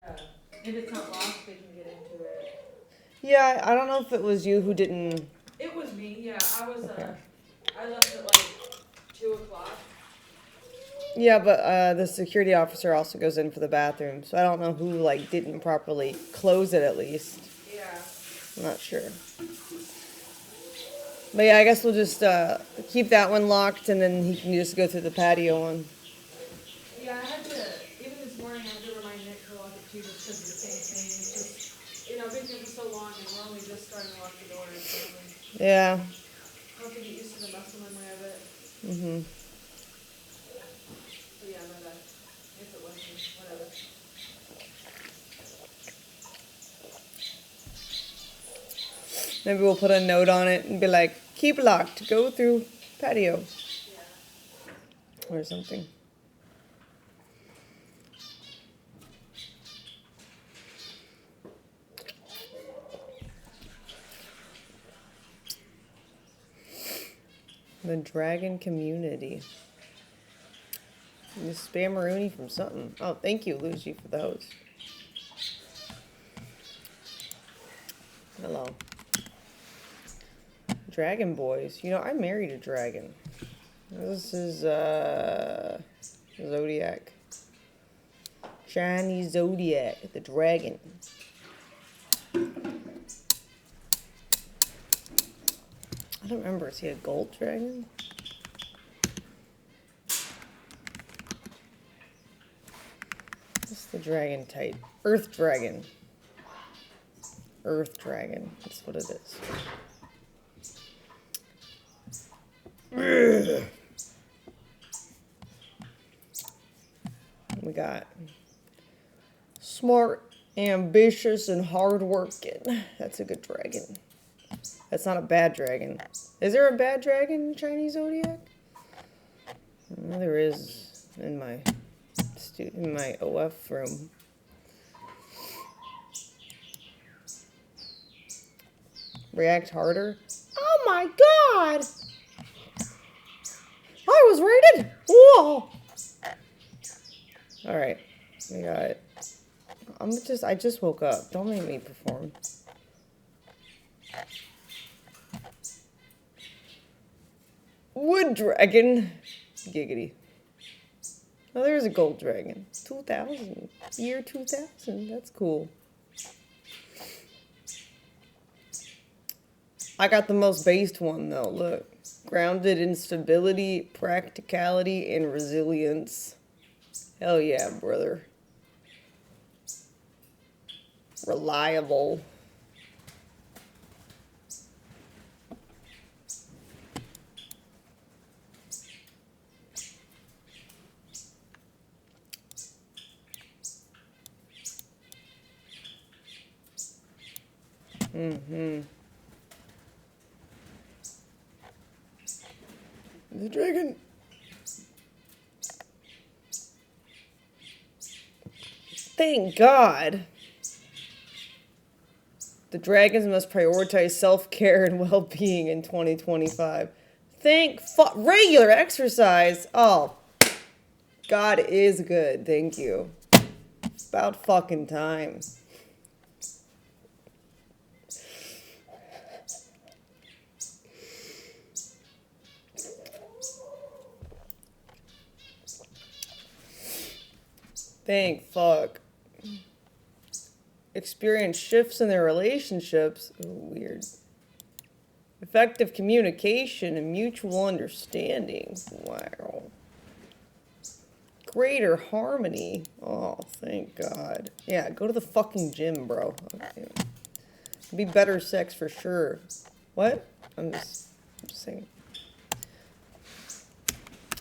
If it's not locked, they can get into it. Yeah, I don't know if it was you who didn't. It was me, yeah. I was, Okay. I left at like 2 o'clock. Yeah, but the security officer also goes in for the bathroom, so I don't know who like didn't properly close it at least. Yeah. I'm not sure. But yeah, I guess we'll just keep that one locked, and then he can just go through the patio one. Yeah, I had to, even this morning, I had to remind Nick to lock it too, just because of the same thing. It's just, you know, I've been here for so long, and we're only just starting to lock the doors, so Yeah. I'll have to get used to the muscle memory of it. Mhm. But yeah, my bad. If it wasn't, whatever. Maybe we'll put a note on it and be like, "Keep locked. Go through patio." Yeah. Or something. The dragon community. This spammeroonie from something. Oh, thank you, Lucy, for those. Hello. Dragon boys. You know, I married a dragon. This is Zodiac. Chinese Zodiac, the dragon. I don't remember. Is he a gold dragon? What's the dragon type? Earth dragon. Earth dragon. That's what it is. We got smart, ambitious, and hardworking. That's a good dragon. That's not a bad dragon. Is there a bad dragon in Chinese Zodiac? Well, there is in my OF room. React harder. Oh my god! I was rated. Whoa! All right, we got it. I just woke up. Don't make me perform. Wood dragon. Giggity. Oh, there's a gold dragon. 2000. Year 2000. That's cool. I got the most based one, though. Look. Grounded in stability, practicality, and resilience. Hell yeah, brother. Reliable. The dragon. Thank God. The dragons must prioritize self-care and well-being in 2025. Regular exercise. Oh, God is good. Thank you. About fucking time. Thank fuck. Experience shifts in their relationships. Ooh, weird. Effective communication and mutual understanding. Wow. Greater harmony. Oh, thank God. Yeah, go to the fucking gym, bro. Okay. Be better sex for sure. What? I'm just saying.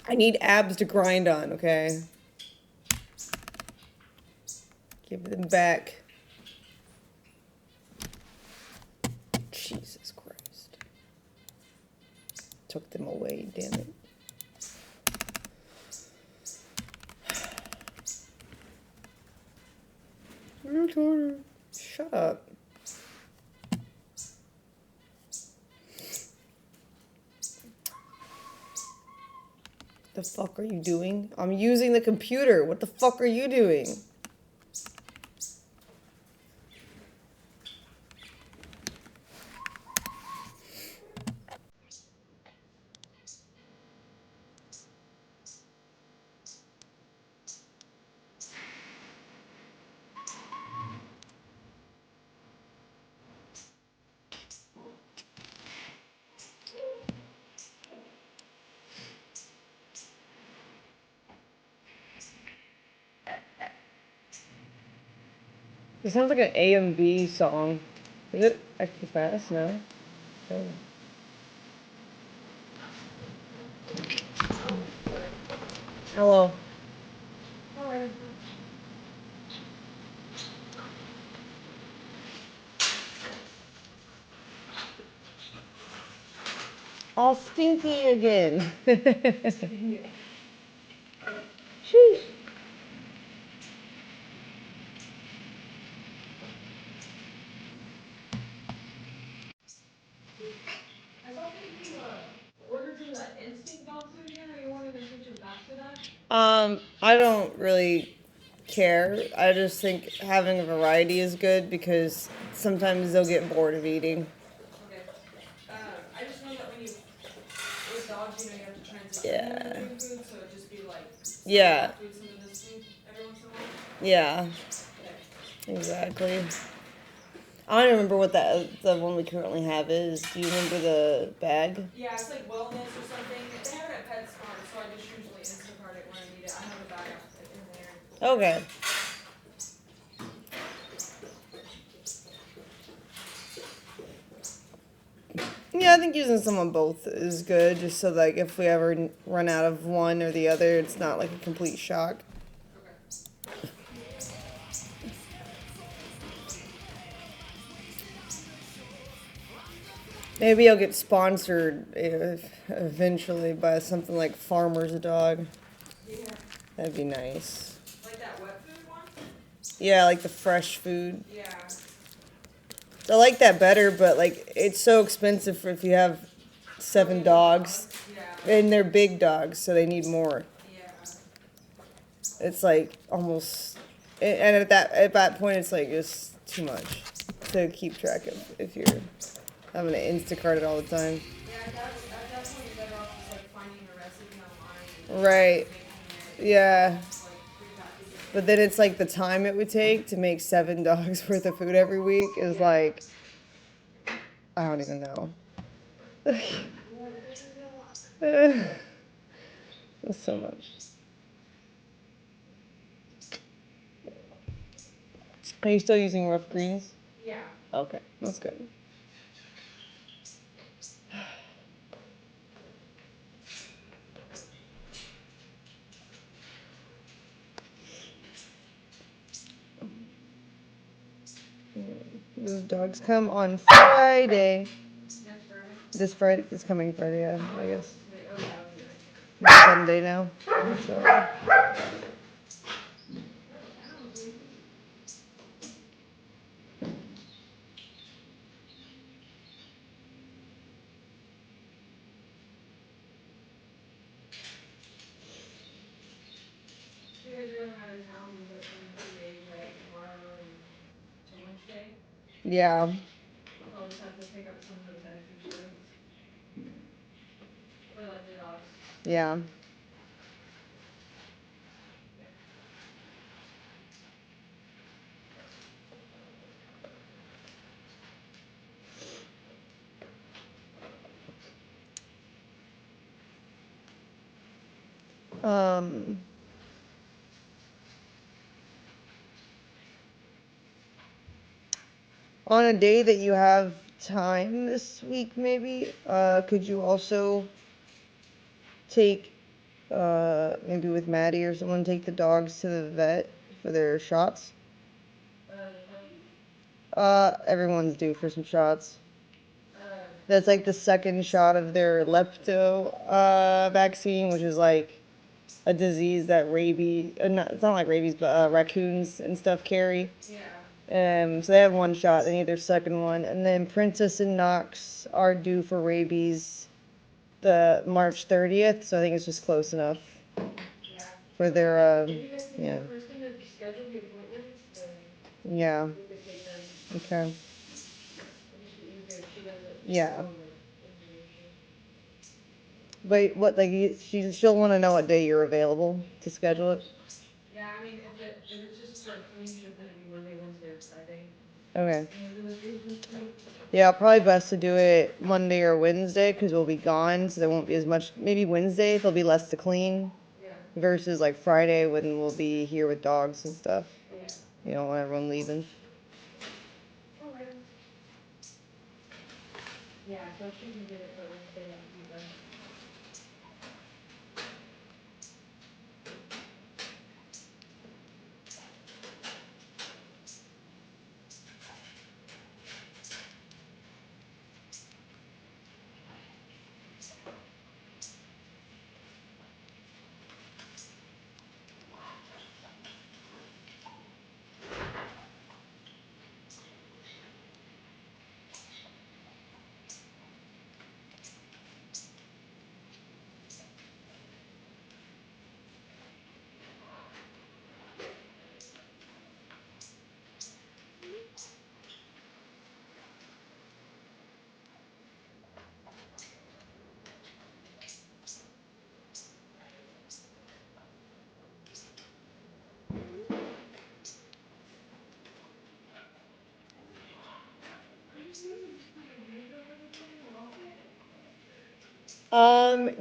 I need abs to grind on, okay? Give them back. Jesus Christ. Took them away, damn it. Shut up. The fuck are you doing? I'm using the computer. What the fuck are you doing? It sounds like an A&B song. Is it actually fast? No. Oh. Hello. Hello. All stinky again. Sheesh. I thought that you ordered some of that instant dog food again, or you wanted to switch it back to that? I don't really care. I just think having a variety is good because sometimes they'll get bored of eating. Okay. I just know that when you, with dogs, you have to transition them Yeah. between food, so it'd just be like some of Yeah. that food, some of this food every once in a while. Yeah. Okay. Exactly. I don't even remember what the one we currently have is. Do you remember the bag? Yeah, it's like wellness or something. They have it at PetSmart, so I just usually Instacart it when I need it. I have a bag in there. Okay. Yeah, I think using some on both is good, just so like if we ever run out of one or the other, it's not like a complete shock. Okay. Maybe I'll get sponsored eventually by something like Farmer's Dog. Yeah. That'd be nice. Like that wet food one? Yeah, like the fresh food. Yeah. I like that better, but like it's so expensive for if you have 7 dogs, Yeah. and they're big dogs, so they need more. Yeah. It's like almost, and at that point, it's like it's too much to keep track of if you're having to Instacart it all the time. Yeah, at that point you're better off just like finding a recipe online and Right. making it. Yeah. Just like prepackaging it. But then it's like the time it would take to make 7 dogs worth of food every week is like, I don't even know. That's so much. Are you still using rough greens? Yeah. Okay, that's good. Those dogs come on Friday. Next Friday? This Friday, this coming Friday, yeah, I guess. Oh yeah, that'll be nice. It's Sunday now. So. You guys are going out of town in the 2 days, right? Tomorrow and to Wednesday. Yeah. I'll just have to pick up some of the pet food things. For like the dogs. Yeah. Um. On a day that you have time this week, maybe, could you also take, maybe with Maddie or someone, take the dogs to the vet for their shots? Everyone's due for some shots. That's like the second shot of their lepto vaccine, which is like a disease that rabies, it's not like rabies, but raccoons and stuff carry. Yeah. So they have one shot, they need their second one. And then Princess and Knox are due for rabies the March 30th, so I think it's just close enough Yeah. for their, If you guys can yeah. get Kristen to schedule the appointments, then Yeah, we could take them. okay. It'll just be easier if she does it. Yeah. All the information. But what, like, she'll want to know what day you're available to schedule it? Yeah, I mean, if it's just for a clean shoot, then it'd be Monday, Wednesday, or Friday. Okay. And do those days work for you? Yeah, probably best to do it Monday or Wednesday because we'll be gone, so there won't be as much. Maybe Wednesday, there'll be less to clean Yeah. versus like Friday when we'll be here with dogs and stuff. Yeah. You know, when everyone leaving. Yeah, so she can get it for Wednesday and be done.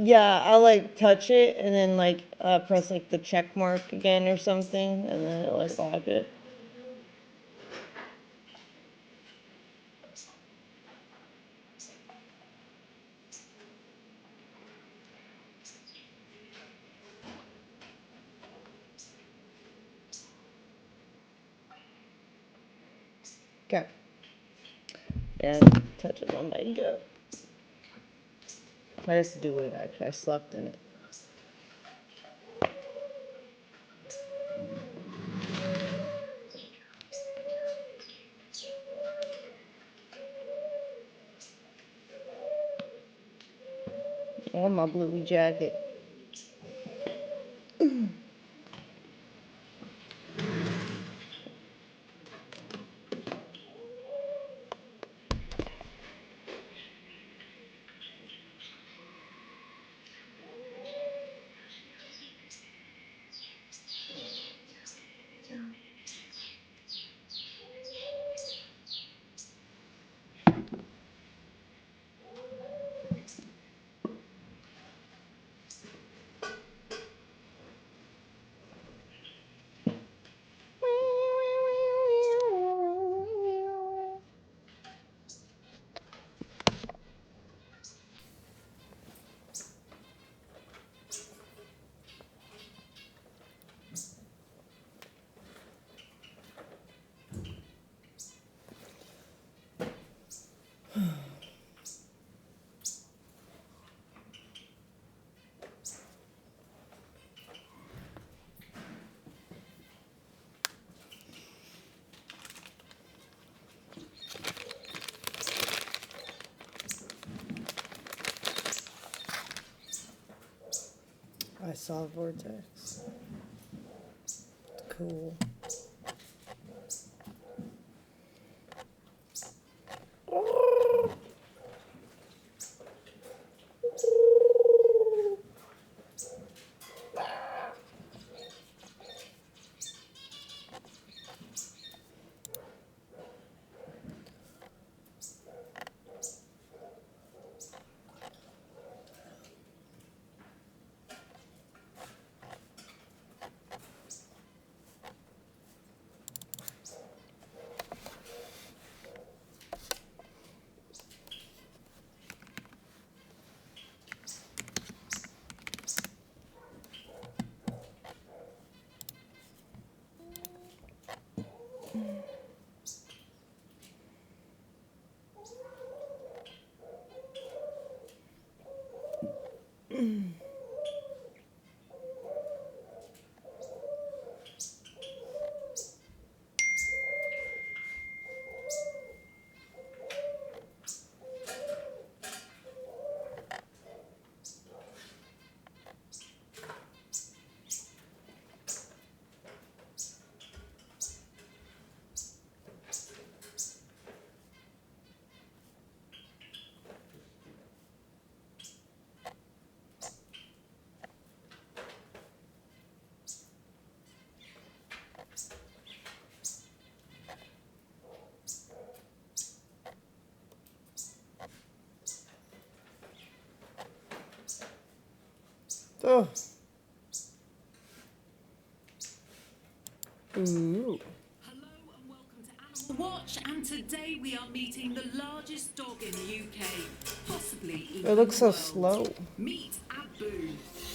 Yeah, I'll like touch it and then like press like the check mark again or something, and then it'll like lock it. Okay. And touch it on my go. I just do it actually. I slept in it. Oh, my bluey jacket. I saw Vortex. Cool. Oh. Ooh. Hello and welcome to Animal Watch, and today we are meeting the largest dog in the UK, possibly even It looks so the world. slow. Meet Abu.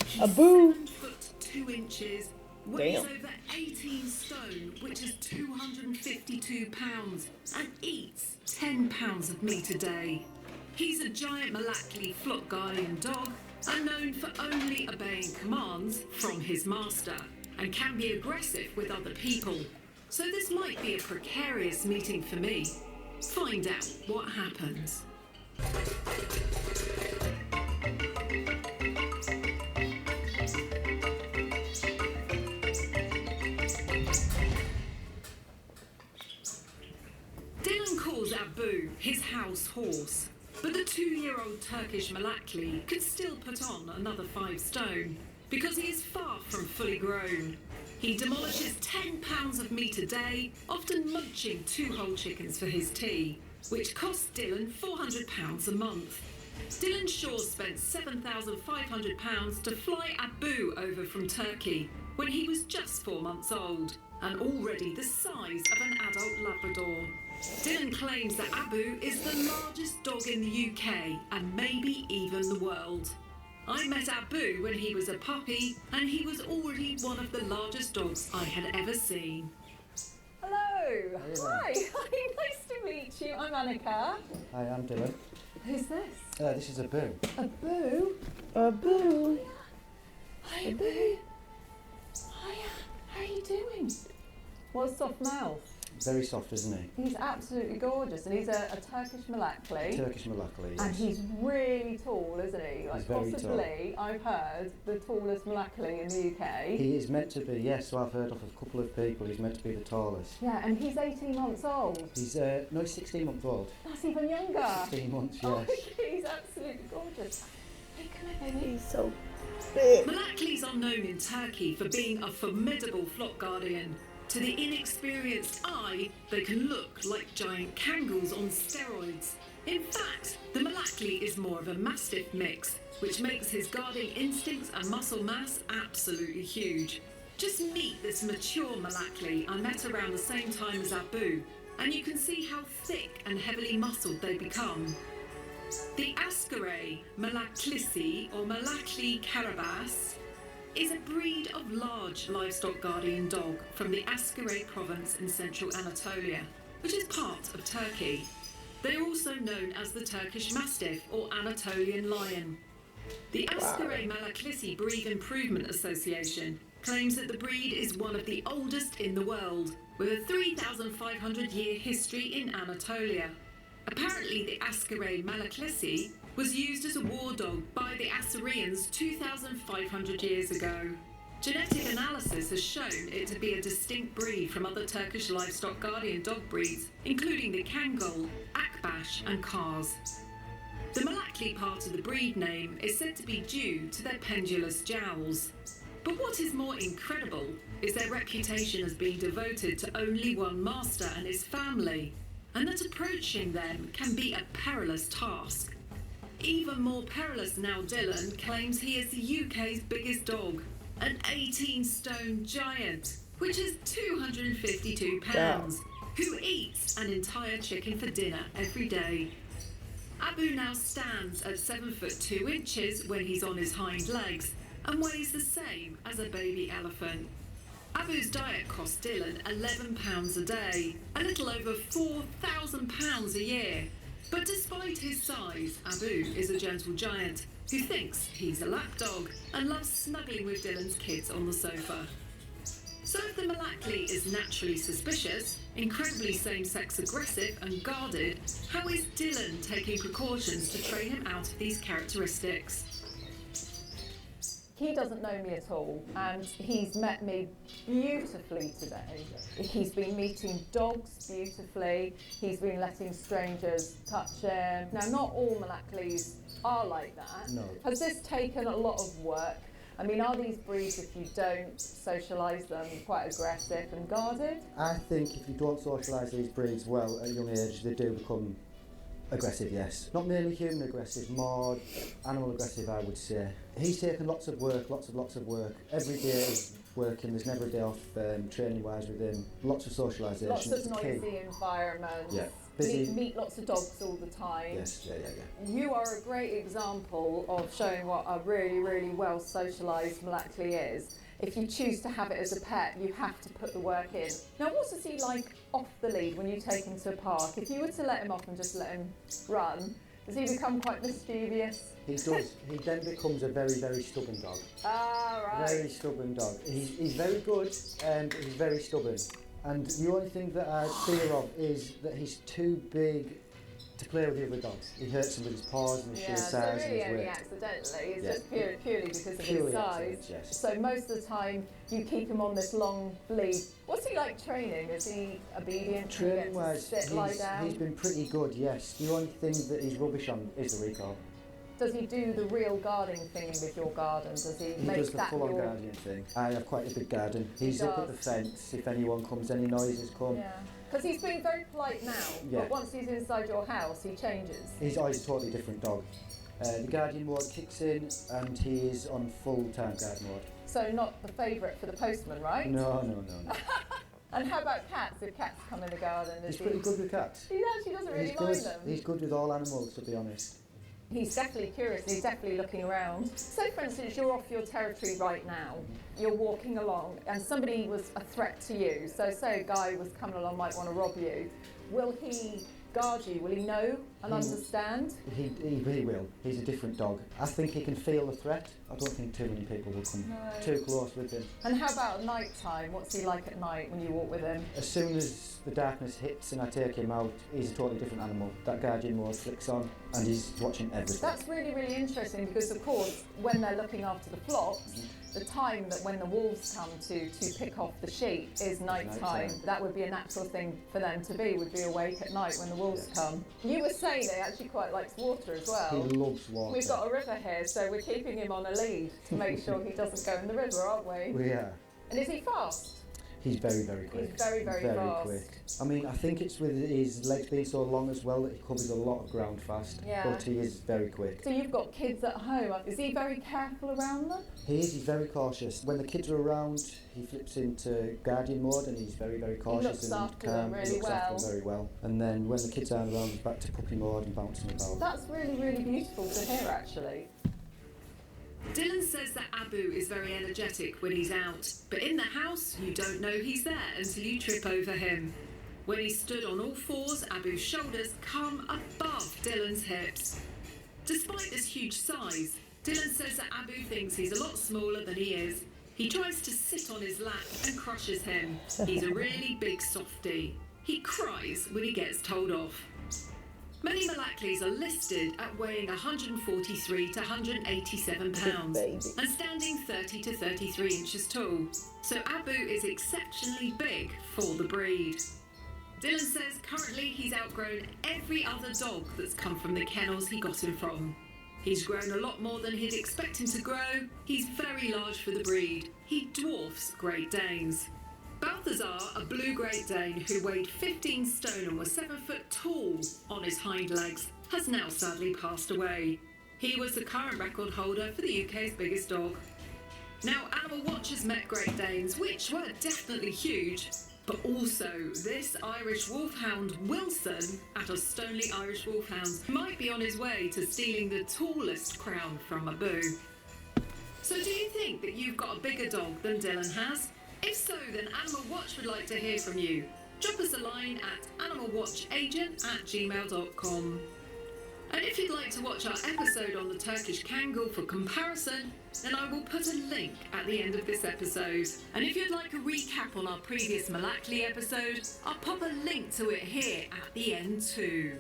He's Abu. 7 foot 2 inches, weighs Damn. over 18 stone, which is 252 pounds, and eats 10 pounds of meat a day. He's a giant Malachley flock guardian dog and known for only obeying commands from his master, and can be aggressive with other people. So this might be a precarious meeting for me. Find out what happens. Dylan calls Abu his house horse, but the 2-year-old Turkish Malachley could still put on another 5 stone because he is far from fully grown. He demolishes 10 pounds of meat a day, often munching 2 whole chickens for his tea, which costs Dylan £400 a month. Dylan Shaw spent £7,500 to fly Abu over from Turkey when he was just 4 months old, and already the size of an adult Labrador. Dylan claims that Abu is the largest dog in the UK and maybe even the world. I met Abu when he was a puppy, and he was already one of the largest dogs I had ever seen. Hello. Hi. Hi. Nice to meet you. I'm Annika. Hi, I'm Dylan. Who's this? This is Abu. Abu. Abu. Hi, Abu. Hiya. How are you doing? What a soft mouth. Very soft, isn't he? He's absolutely gorgeous, and he's a Turkish Malachley. Turkish Malachley. And he's really tall, isn't he? Like, He's very possibly, I've heard, the tallest Malachley in the UK. He is meant to be, yes, so I've heard of a couple of people, he's meant to be the tallest. Yeah, and he's 18 months old. He's, no, he's 16 months old. That's even younger. 16 months, yes. Oh, he's absolutely gorgeous. Hey, come here, baby. He's so big. Malachleys are known in Turkey for being a formidable flock guardian. To the inexperienced eye, they can look like giant kangaroos on steroids. In fact, the Malachley is more of a Mastiff mix, which makes his guarding instincts and muscle mass absolutely huge. Just meet this mature Malachley I met around the same time as Abu, and you can see how thick and heavily muscled they become. The Ascaray Malachlisi, or Malachley carabas, is a breed of large livestock guardian dog from the Ascaray province in central Anatolia, which is part of Turkey. They are also known as the Turkish Mastiff or Anatolian Lion. The Ascaray Malachlisi Breed Improvement Association claims that the breed is one of the oldest in the world, with a 3,500-year history in Anatolia. Apparently, the Ascaray Malachlisi was used as a war dog by the Assyrians 2,500 years ago. Genetic analysis has shown it to be a distinct breed from other Turkish livestock guardian dog breeds, including the Kangol, Akbash and Kars. The Malachley part of the breed name is said to be due to their pendulous jowls. But what is more incredible is their reputation as being devoted to only one master and his family, and that approaching them can be a perilous task. Even more perilous now, Dylan claims he is the UK's biggest dog, an 18-stone giant, which is 252 pounds, who eats an entire chicken for dinner every day. Abu now stands at 7 foot 2 inches when he's on his hind legs and weighs the same as a baby elephant. Abu's diet costs Dylan £11 a day, a little over £4,000 a year. But despite his size, Abu is a gentle giant who thinks he's a lapdog and loves snuggling with Dylan's kids on the sofa. So if the Malachley is naturally suspicious, incredibly same-sex aggressive and guarded, how is Dylan taking precautions to train him out of these characteristics? He doesn't know me at all, and he's met me beautifully today. He's been meeting dogs beautifully. He's been letting strangers touch him. Now, not all Malachleys are like that. No. Has this taken a lot of work? I mean, are these breeds, if you don't socialise them, quite aggressive and guarded? I think if you don't socialise these breeds well at a young age, they do become Aggressive, yes. Not merely human aggressive, more animal aggressive, I would say. He's taken lots of work, lots of work. Every day is working, there's never a day off training-wise with him. Lots of socialisation. Lots of it's noisy key. environments. Yeah. Busy. Meet lots of dogs all the time. Yes, yeah. You are a great example of showing what a really, really well socialised Malachley is. If you choose to have it as a pet, you have to put the work in. Now, what does he like off the lead when you take him to a park? If you were to let him off and just let him run, does he become quite mischievous? He does. He then becomes a very, very stubborn dog. Ah, right. Very stubborn dog. He's very good and he's very stubborn. And the only thing that I fear of is that he's too big to play with the other dogs. He hurts them with his paws and his sheer size so really and his only weight. accidentally. It's Yeah. just purely because of Purely his size. accident, yes. So most of the time you keep him on this long lead. What's he like training? Is he obedient? Can he get to Training-wise, sit, lie down? he's been pretty good, yes. The only thing that he's rubbish on is the recall. Does he do the real guarding thing with your garden? Does he, He make does the that full-on your... guardian thing. I have quite a big garden. He's up at the does. fence. If anyone comes, any noises come. Yeah. Because he's being very polite now, Yeah. but once he's inside your house, he changes. He's always a totally different dog. The guardian mode kicks in and he is on full-time guard mode. So not the favourite for the postman, right? No. And how about cats? If cats come in the garden, He's pretty good with cats. He actually doesn't really He's mind good. them. He's good with all animals, to be honest. He's definitely curious, he's definitely looking around. So for instance, you're off your territory right now, you're walking along and somebody was a threat to you. So say a guy was coming along, might want to rob you. Will he guard you? Will he know and understand? He will. He's a different dog. I think he can feel the threat. I don't think too many people will come too close with him. And how about at night time? What's he like at night when you walk with him? As soon as the darkness hits and I take him out, he's a totally different animal. That guardian mode flicks on and he's watching everything. That's really, really interesting because of course, when they're looking after the flocks, the time that when the wolves come to pick off the sheep is night time. Nighttime. That would be a natural thing for them to be, would be awake at night when the wolves come. You were saying they actually quite likes water as He well. loves water. We've got a river here, so we're keeping him on a lead to make sure he doesn't go in the river, aren't we? We are. And is he fast? He's very, very quick. He's very, very fast. quick. I mean, I think it's with his legs being so long as well that he covers a lot of ground fast. Yeah. But he is very quick. So you've got kids at home. Is he very careful around them? He's very cautious. When the kids are around, he flips into guardian mode and he's very, very cautious looks and after them calm. really He looks after well. them very well. And then when the kids aren't around, he's back to puppy mode and bouncing about. That's really, really beautiful to hear, actually. Dylan says that Abu is very energetic when he's out, but in the house you don't know he's there until you trip over him. When he stood on all fours, Abu's shoulders come above Dylan's hips. Despite this huge size, Dylan says that Abu thinks he's a lot smaller than he is. He tries to sit on his lap and crushes him. He's a really big softie. He cries when he gets told off. Many Malakleys are listed at weighing 143 to 187 pounds baby. and standing 30 to 33 inches tall. So Abu is exceptionally big for the breed. Dylan says currently he's outgrown every other dog that's come from the kennels he got him from. He's grown a lot more than he'd expect him to grow. He's very large for the breed. He dwarfs Great Danes. Balthazar, a blue Great Dane who weighed 15 stone and was 7 foot tall on his hind legs, has now sadly passed away. He was the current record holder for the UK's biggest dog. Now, Animal Watchers met Great Danes, which were definitely huge, but also this Irish Wolfhound Wilson out of Stoneleigh Irish Wolfhounds might be on his way to stealing the tallest crown from Abu. So do you think that you've got a bigger dog than Dylan has? If so, then Animal Watch would like to hear from you. Drop us a line at animalwatchagent@gmail.com. And if you'd like to watch our episode on the Turkish Kangal for comparison, then I will put a link at the end of this episode. And if you'd like a recap on our previous Malakli episode, I'll pop a link to it here at the end too.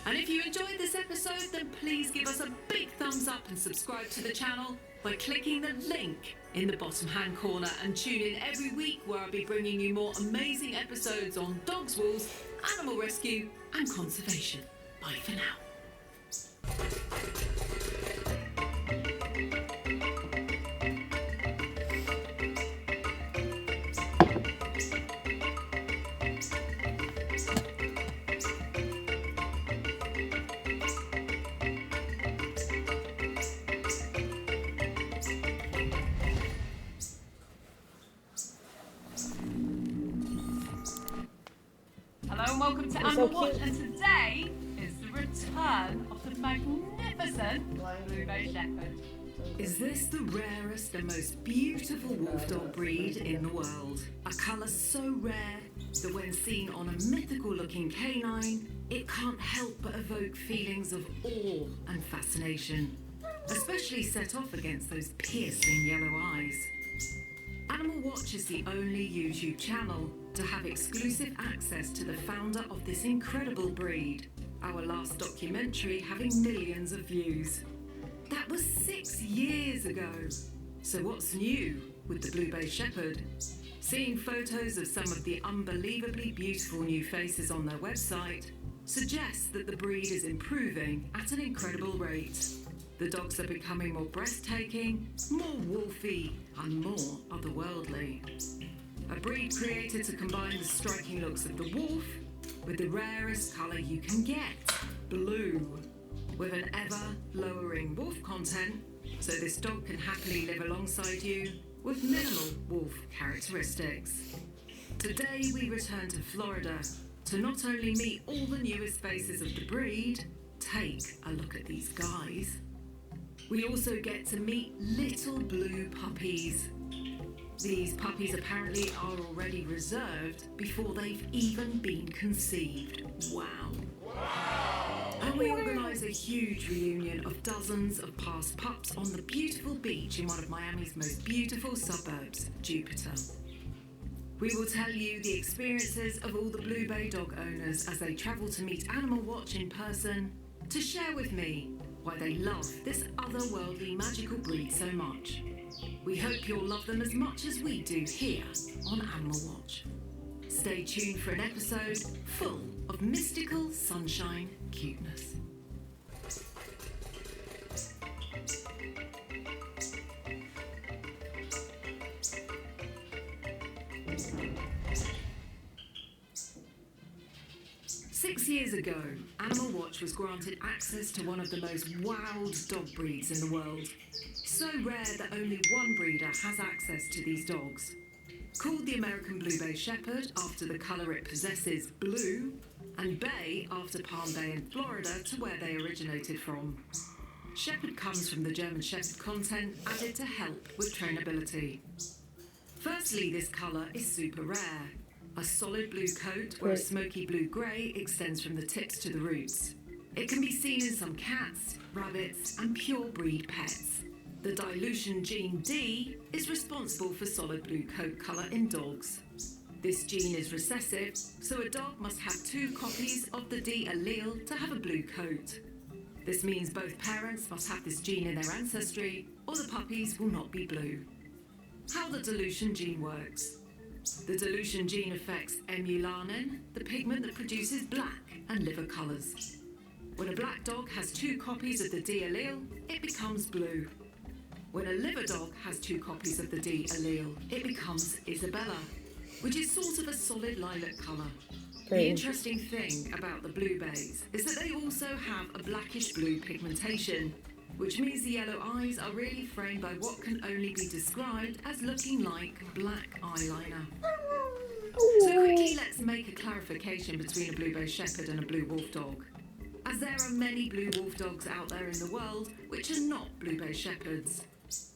And if you enjoyed this episode, then please give us a big thumbs up and subscribe to the channel by clicking the link in the bottom hand corner, and tune in every week where I'll be bringing you more amazing episodes on dogs, wolves, animal rescue and conservation. Bye for now. and welcome to They're so Animal Watch, cute. and today is the return of the magnificent Blue Bay Shepherd. Is this the rarest and most beautiful wolf dog breed in the world? A colour so rare that when seen on a mythical looking canine, it can't help but evoke feelings of awe and fascination, especially set off against those piercing yellow eyes. Animal Watch is the only YouTube channel to have exclusive access to the founder of this incredible breed, our last documentary having millions of views. That was 6 years ago. So what's new with the Blue Bay Shepherd? Seeing photos of some of the unbelievably beautiful new faces on their website suggests that the breed is improving at an incredible rate. The dogs are becoming more breathtaking, more wolfy, and more otherworldly. A breed created to combine the striking looks of the wolf with the rarest colour you can get, blue, with an ever-lowering wolf content, so this dog can happily live alongside you with minimal wolf characteristics. Today we return to Florida to not only meet all the newest faces of the breed, take a look at these guys. We also get to meet little blue puppies. These puppies apparently are already reserved before they've even been conceived. Wow. And we organise a huge reunion of dozens of past pups on the beautiful beach in one of Miami's most beautiful suburbs, Jupiter. We will tell you the experiences of all the Blue Bay dog owners as they travel to meet Animal Watch in person, to share with me why they love this otherworldly magical breed so much. We hope you'll love them as much as we do here on Animal Watch. Stay tuned for an episode full of mystical sunshine cuteness. Six years ago, Animal Watch was granted access to one of the most wild dog breeds in the world. So rare that only one breeder has access to these dogs. Called the American Blue Bay Shepherd after the colour it possesses, blue, and Bay after Palm Bay in Florida to where they originated from. Shepherd comes from the German Shepherd content added to help with trainability. Firstly, this colour is super rare. A solid blue coat where a smoky blue-grey extends from the tips to the roots. It can be seen in some cats, rabbits, and pure breed pets. The dilution gene D is responsible for solid blue coat colour in dogs. This gene is recessive, so a dog must have 2 copies of the D allele to have a blue coat. This means both parents must have this gene in their ancestry, or the puppies will not be blue. How the dilution gene works. The dilution gene affects emulanin, the pigment that produces black and liver colours. When a black dog has 2 copies of the D allele, it becomes blue. When a liver dog has 2 copies of the D allele, it becomes Isabella, which is sort of a solid lilac colour. The interesting thing about the Blue Bays is that they also have a blackish blue pigmentation, which means the yellow eyes are really framed by what can only be described as looking like black eyeliner. So quickly let's make a clarification between a Blue Bay Shepherd and a Blue Wolf Dog, as there are many Blue Wolf Dogs out there in the world which are not Blue Bay Shepherds.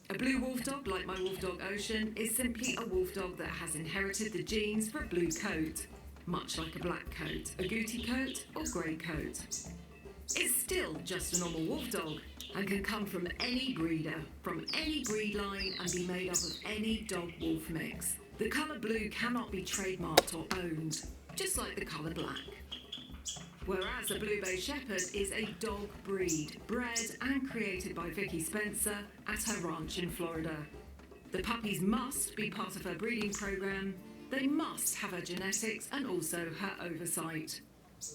A Blue Wolf Dog, like my Wolf Dog Ocean, is simply a wolf dog that has inherited the genes for a blue coat, much like a black coat, a gooty coat or grey coat. It's still just a normal wolf dog and can come from any breeder, from any breed line, and be made up of any dog-wolf mix. The colour blue cannot be trademarked or owned, just like the colour black. Whereas a Blue Bay Shepherd is a dog breed, bred and created by Vicky Spencer at her ranch in Florida. The puppies must be part of her breeding program, they must have her genetics and also her oversight.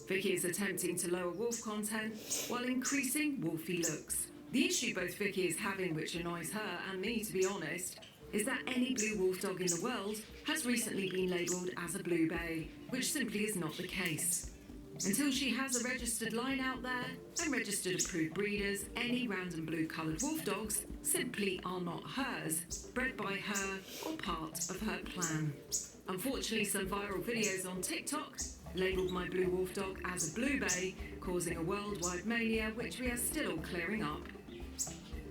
Vicky is attempting to lower wolf content while increasing wolfy looks. The issue both Vicky is having, which annoys her and me to be honest, is that any blue wolf dog in the world has recently been labelled as a Blue Bay, which simply is not the case. Until she has a registered line out there and registered approved breeders, any random blue coloured wolf dogs simply are not hers, bred by her or part of her plan. Unfortunately, some viral videos on TikTok labelled my blue wolf dog as a blue bay, causing a worldwide mania which we are still clearing up.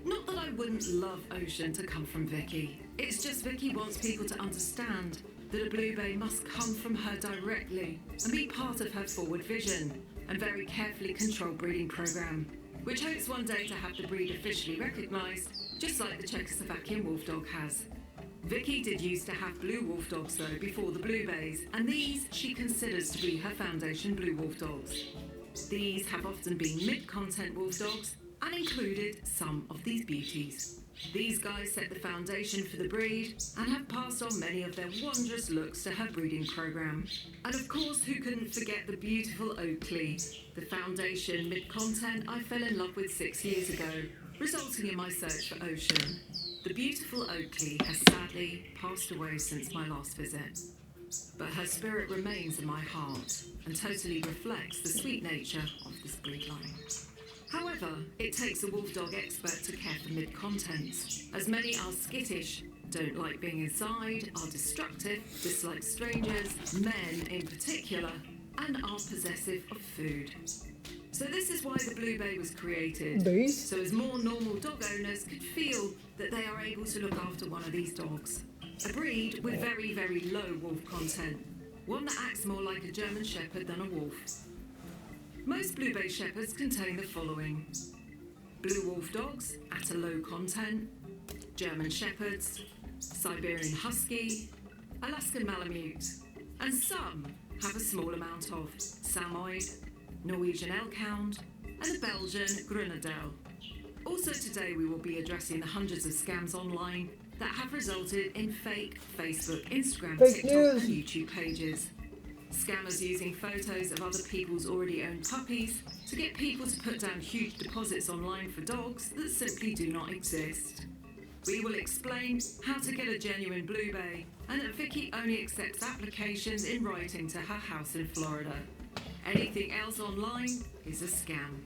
Not that I wouldn't love Ocean to come from Vicky. It's just Vicky wants people to understand that a blue bay must come from her directly and be part of her forward vision and very carefully controlled breeding programme, which hopes one day to have the breed officially recognised, just like the Czechoslovakian wolf dog has. Vicky did used to have blue wolf dogs though before the blue bays, and these she considers to be her foundation blue wolf dogs. These have often been mid-content wolf dogs and included some of these beauties. These guys set the foundation for the breed and have passed on many of their wondrous looks to her breeding programme. And of course, who couldn't forget the beautiful Oakley, the foundation mid-content I fell in love with 6 years ago, resulting in my search for Ocean. The beautiful Oakley has sadly passed away since my last visit, but her spirit remains in my heart and totally reflects the sweet nature of this breed line. However, it takes a wolf dog expert to care for mid-contents, as many are skittish, don't like being inside, are destructive, dislike strangers, men in particular, and are possessive of food. So this is why the Blue Bay was created, so as more normal dog owners could feel that they are able to look after one of these dogs. A breed with very, very low wolf content, one that acts more like a German Shepherd than a wolf. Most Blue Bay Shepherds contain the following: Blue Wolf dogs at a low content, German Shepherds, Siberian Husky, Alaskan Malamute, and some have a small amount of Samoyed, Norwegian Elkhound, and a Belgian Grenadelle. Also today we will be addressing the hundreds of scams online that have resulted in fake Facebook, Instagram, TikTok and YouTube pages. Scammers using photos of other people's already owned puppies to get people to put down huge deposits online for dogs that simply do not exist. We will explain how to get a genuine Blue Bay and that Vicky only accepts applications in writing to her house in Florida. Anything else online is a scam.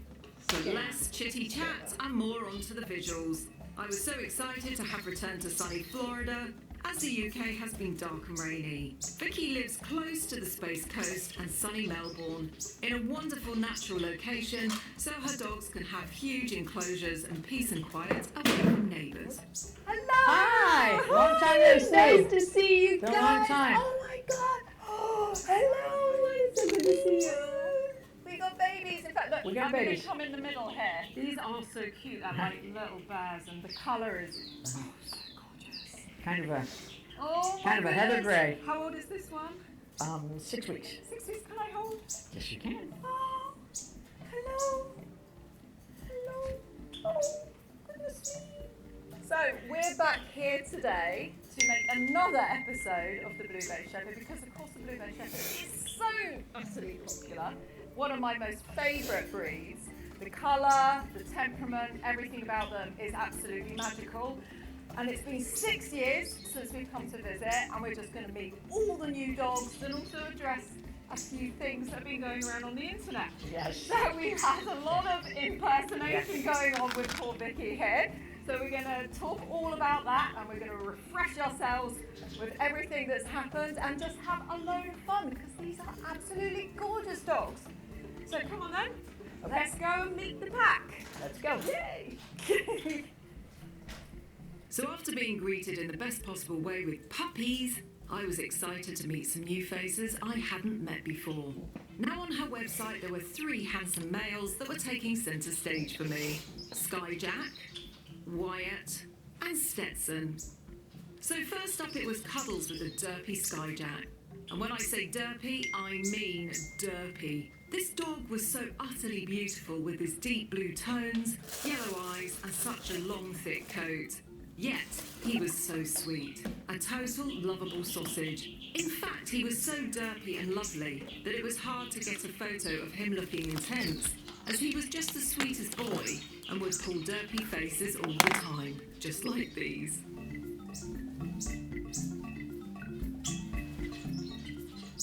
So less chitty chat and more onto the visuals. I was so excited to have returned to sunny Florida, as the UK has been dark and rainy. Vicky lives close to the Space Coast and sunny Melbourne, in a wonderful natural location, so her dogs can have huge enclosures and peace and quiet away from neighbours. Hello! Hi! Long time no see. Nice to see you Been a guys. long time. Oh my god! Oh, hello! It's so good to see you. We got babies. In fact, look, We got I'm babies. going to come in the middle here. These are so cute. They're like little bears, and the colour is so gorgeous. Kind of a Oh Kind my of a heather goodness. grey. How old is this one? 6 weeks. 6 weeks. Can I hold? Yes, you can. Oh, hello. Hello. Oh, goodness me. So we're back here today to make another episode of the Blue Bay Shepherd because, of course, the Blue Bay Shepherd is so utterly popular. One of my most favourite breeds. The colour, the temperament, everything about them is absolutely magical. And it's been 6 years since we've come to visit, and we're just going to meet all the new dogs and also address a few things that have been going around on the internet. Yes. So we've had a lot of impersonation going on with poor Vicky here. So we're going to talk all about that, and we're going to refresh ourselves with everything that's happened and just have a load of fun because these are absolutely gorgeous dogs. So come on then, let's go and meet the pack. Let's go. Yay! So after being greeted in the best possible way with puppies, I was excited to meet some new faces I hadn't met before. Now on her website there were 3 handsome males that were taking centre stage for me: Skyjack, Wyatt and Stetson. So first up it was Cuddles with a derpy Skyjack. And when I say derpy, I mean derpy. This dog was so utterly beautiful with his deep blue tones, yellow eyes and such a long thick coat. Yet, he was so sweet. A total lovable sausage. In fact, he was so derpy and lovely that it was hard to get a photo of him looking intense, as he was just the sweetest boy and would pull derpy faces all the time, just like these.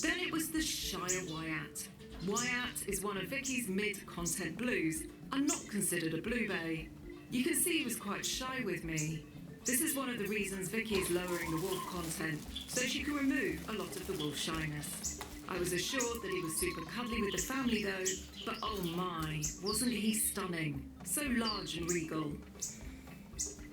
Then it was the Shire Wyatt. Wyatt is one of Vicky's mid-content blues and not considered a Blue Bay. You can see he was quite shy with me. This is one of the reasons Vicky is lowering the wolf content, so she can remove a lot of the wolf shyness. I was assured that he was super cuddly with the family though, but oh my, wasn't he stunning? So large and regal.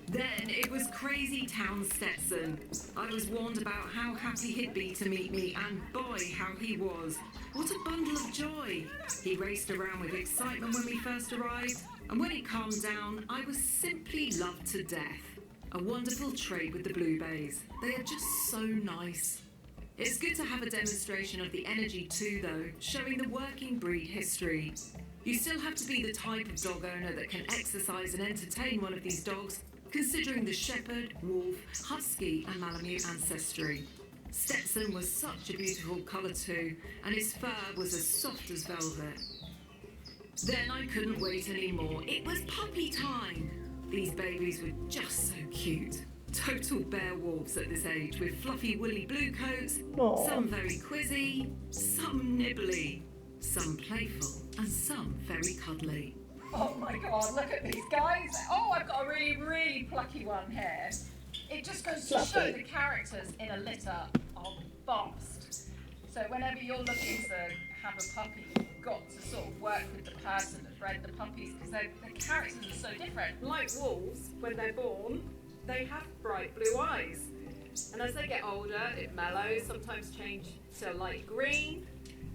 Then it was Crazy Town Stetson. I was warned about how happy he'd be to meet me, and boy, how he was. What a bundle of joy. He raced around with excitement when we first arrived, and when he calmed down, I was simply loved to death. A wonderful trait with the Blue Bays. They are just so nice. It's good to have a demonstration of the energy too though, showing the working breed history. You still have to be the type of dog owner that can exercise and entertain one of these dogs, considering the shepherd, wolf, husky and Malamute ancestry. Stetson was such a beautiful colour too, and his fur was as soft as velvet. Then I couldn't wait anymore. It was puppy time. These babies were just so cute. Total bear wolves at this age, with fluffy woolly blue coats, Aw. some very quizzy, some nibbly, some playful, and some very cuddly. Oh my god, look at these guys. Oh, I've got a really, really plucky one here. It just goes to show the characters in a litter are vast. So whenever you're looking to have a puppy, you've got to sort of work with the person that's bred the puppies because the characters are so different. Like wolves, when they're born, they have bright blue eyes. And as they get older, it mellows, sometimes change to light green,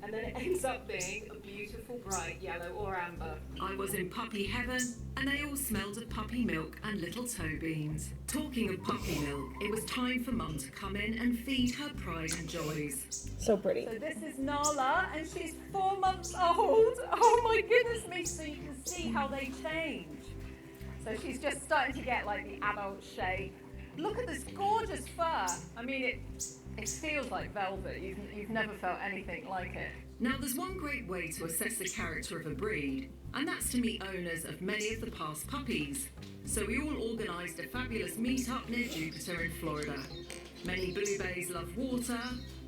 and then it ends up being a beautiful bright yellow or amber. I was in puppy heaven, and they all smelled of puppy milk and little toe beans. Talking of puppy milk, it was time for Mum to come in and feed her pride and joys. So pretty. So this is Nala and she's 4 months old. Oh my goodness me, so you can see how they change. So she's just starting to get like the adult shape. Look at this gorgeous fur. I mean, it feels like velvet. You've never felt anything like it. Now there's one great way to assess the character of a breed, and that's to meet owners of many of the past puppies. So we all organised a fabulous meet-up near Jupiter in Florida. Many Blue Bays love water,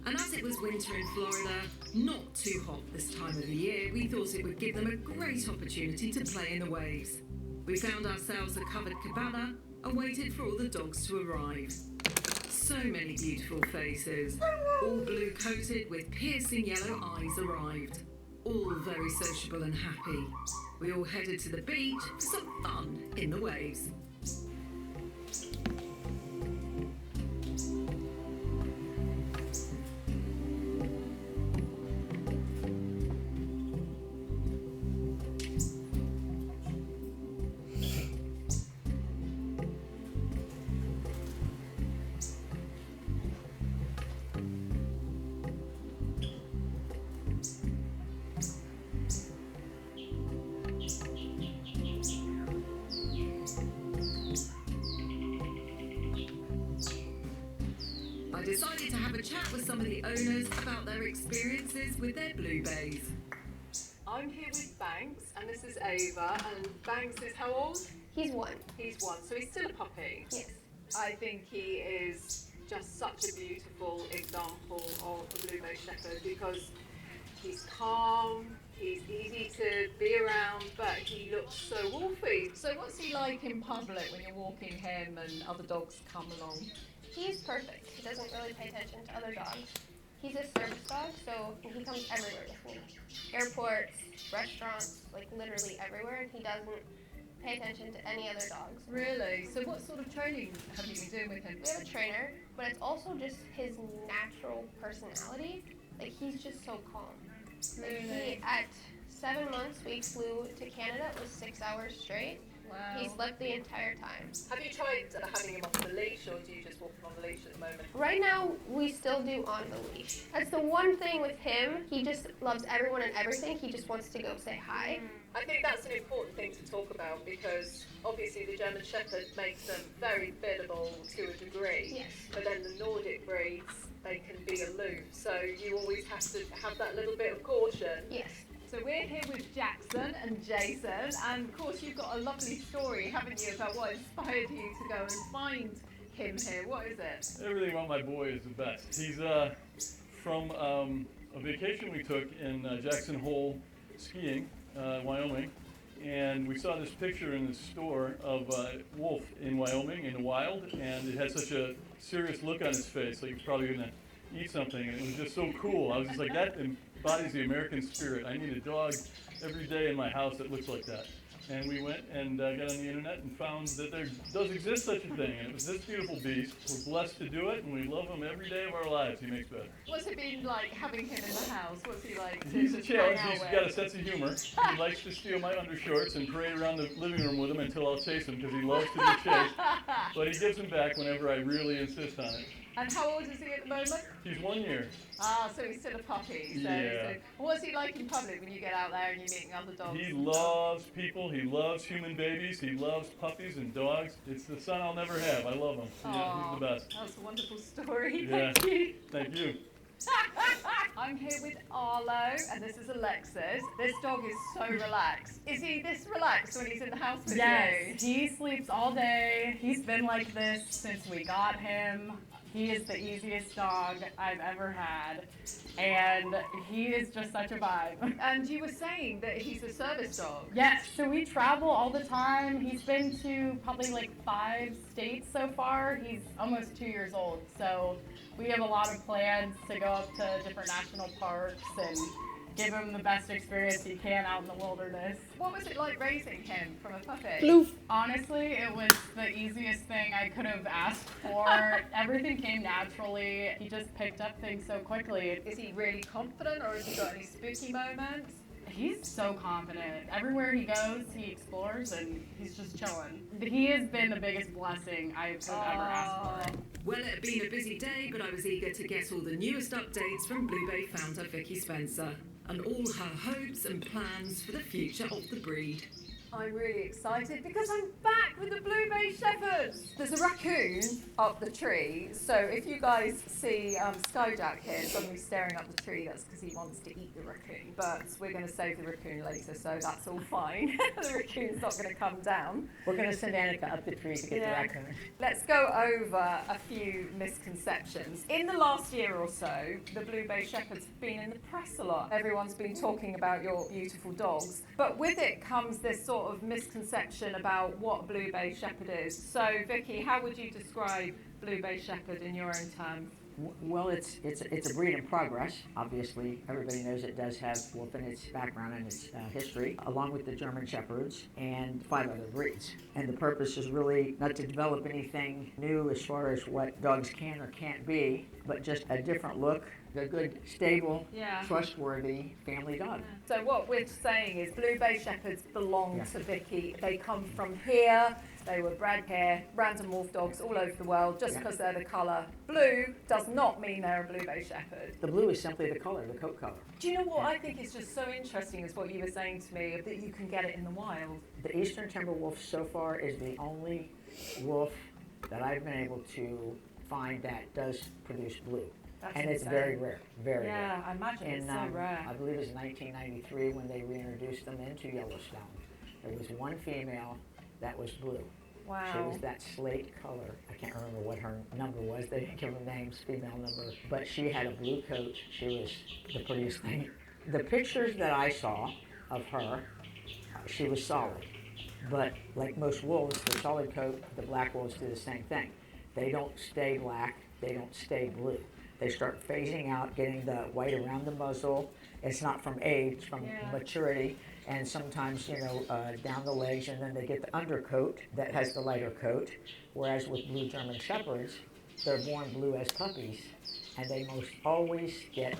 and as it was winter in Florida, not too hot this time of the year, we thought it would give them a great opportunity to play in the waves. We found ourselves a covered cabana and waited for all the dogs to arrive. So many beautiful faces, all blue coated with piercing yellow eyes arrived. All very sociable and happy. We all headed to the beach for some fun in the waves. I decided to have a chat with some of the owners about their experiences with their Blue Bays. I'm here with Banks and this is Ava. And Banks is how old? He's 1. He's 1, so he's still a puppy. Yes. I think he is just such a beautiful example of a Blue Bay Shepherd because he's calm, he's easy to be around, but he looks so wolfy. So what's he like in public when you're walking him and other dogs come along? He's perfect. He doesn't really pay attention to other dogs. He's a service dog, so he comes everywhere with me. Airports, restaurants, like literally everywhere, and he doesn't pay attention to any other dogs. Really? So what sort of training have you been doing with him? We have a trainer, but it's also just his natural personality. Like, he's just so calm. Like, Really? at 7 months, we flew to Canada. It was 6 hours straight. Wow. He slept the entire time. Have you tried having him off the leash, or do you just walk him on the leash at the moment? Right now, we still do on the leash. That's the one thing with him. He just loves everyone and everything. He just wants to go say hi. I think that's an important thing to talk about because obviously the German Shepherd makes them very biddable to a degree. Yes. But then the Nordic breeds, they can be aloof. So you always have to have that little bit of caution. Yes. So we're here with Jackson and Jason, and of course you've got a lovely story, haven't you, about what inspired you to go and find him here. What is it? Everything about my boy is the best. He's from a vacation we took in Jackson Hole skiing, Wyoming, and we saw this picture in the store of a wolf in Wyoming in the wild, and it had such a serious look on his face, like he was probably gonna eat something, and it was just so cool. I was just like, that embodies the American spirit. I need a dog every day in my house that looks like that. And we went and got on the internet and found that there does exist such a thing, and it was this beautiful beast. We're blessed to do it, and we love him every day of our lives. He makes better. What's it been like having him in the house? What's he like to He's a just challenge. hang out He's with? got a sense of humor. He likes to steal my undershorts and parade around the living room with them until I'll chase him, because he loves to be chased. But he gives them back whenever I really insist on it. And how old is he at the moment? He's 1 year. Ah, so he's still a puppy. Yeah. What's he like in public when you get out there and you're meeting other dogs? He loves people. He loves human babies. He loves puppies and dogs. It's the son I'll never have. I love him. Yeah, he's the best. That's a wonderful story. Yeah. Thank you. Thank you. I'm here with Arlo, and this is Alexis. This dog is so relaxed. Is he this relaxed when he's in the house with Yes, you? he sleeps all day. He's been like this since we got him. He is the easiest dog I've ever had, and he is just such a vibe. And you were saying that he's a service dog. Yes, so we travel all the time. He's been to probably like 5 states so far. He's almost 2 years old, so we have a lot of plans to go up to different national parks and give him the best experience he can out in the wilderness. What was it like raising him from a puppy? Bloof. Honestly, it was the easiest thing I could have asked for. Everything came naturally. He just picked up things so quickly. Is he really confident, or has he got any spooky moments? He's so confident. Everywhere he goes, he explores, and he's just chilling. He has been the biggest blessing I could have ever asked for. Well, it had been a busy day, but I was eager to get all the newest updates from Blue Bay founder Vicky Spencer and all her hopes and plans for the future of the breed. I'm really excited because I'm back with the Blue Bay Shepherds. There's a raccoon up the tree, so if you guys see Skyjack here suddenly staring up the tree, that's because he wants to eat the raccoon. But we're going to save the raccoon later, so that's all fine. The raccoon's not going to come down. We're going to send Annika up the tree to get the raccoon. Let's go over a few misconceptions. In the last year or so, the Blue Bay Shepherds have been in the press a lot. Everyone's been talking about your beautiful dogs, but with it comes this sort of misconception about what Blue Bay Shepherd is. So, Vicky, how would you describe Blue Bay Shepherd in your own terms? Well, it's a breed in progress. Obviously, everybody knows it does have wolf in its background and its history, along with the German Shepherds and 5 other breeds. And the purpose is really not to develop anything new as far as what dogs can or can't be, but just a different look, a good, stable, trustworthy family dog. So what we're saying is Blue Bay Shepherds belong to Vicky. They come from here. They were bred here, random wolf dogs all over the world. Just because they're the colour blue does not mean they're a Blue Bay Shepherd. The blue is simply the color, the coat color. Do you know what I think is just so interesting is what you were saying to me, that you can get it in the wild. The Eastern Timber Wolf so far is the only wolf that I've been able to find that does produce blue. That's and it's insane. very rare, very rare. Yeah, I imagine it's so rare. I believe it was 1993 when they reintroduced them into Yellowstone. There was one female that was blue. Wow. She was that slate color. I can't remember what her number was. They didn't give her names, female number. But she had a blue coat. She was the prettiest thing. The pictures that I saw of her, she was solid. But like most wolves, the solid coat, the black wolves do the same thing. They don't stay black. They don't stay blue. They start phasing out, getting the white around the muzzle. It's not from age, it's from maturity. And sometimes, down the legs, and then they get the undercoat that has the lighter coat. Whereas with blue German Shepherds, they're born blue as puppies, and they most always get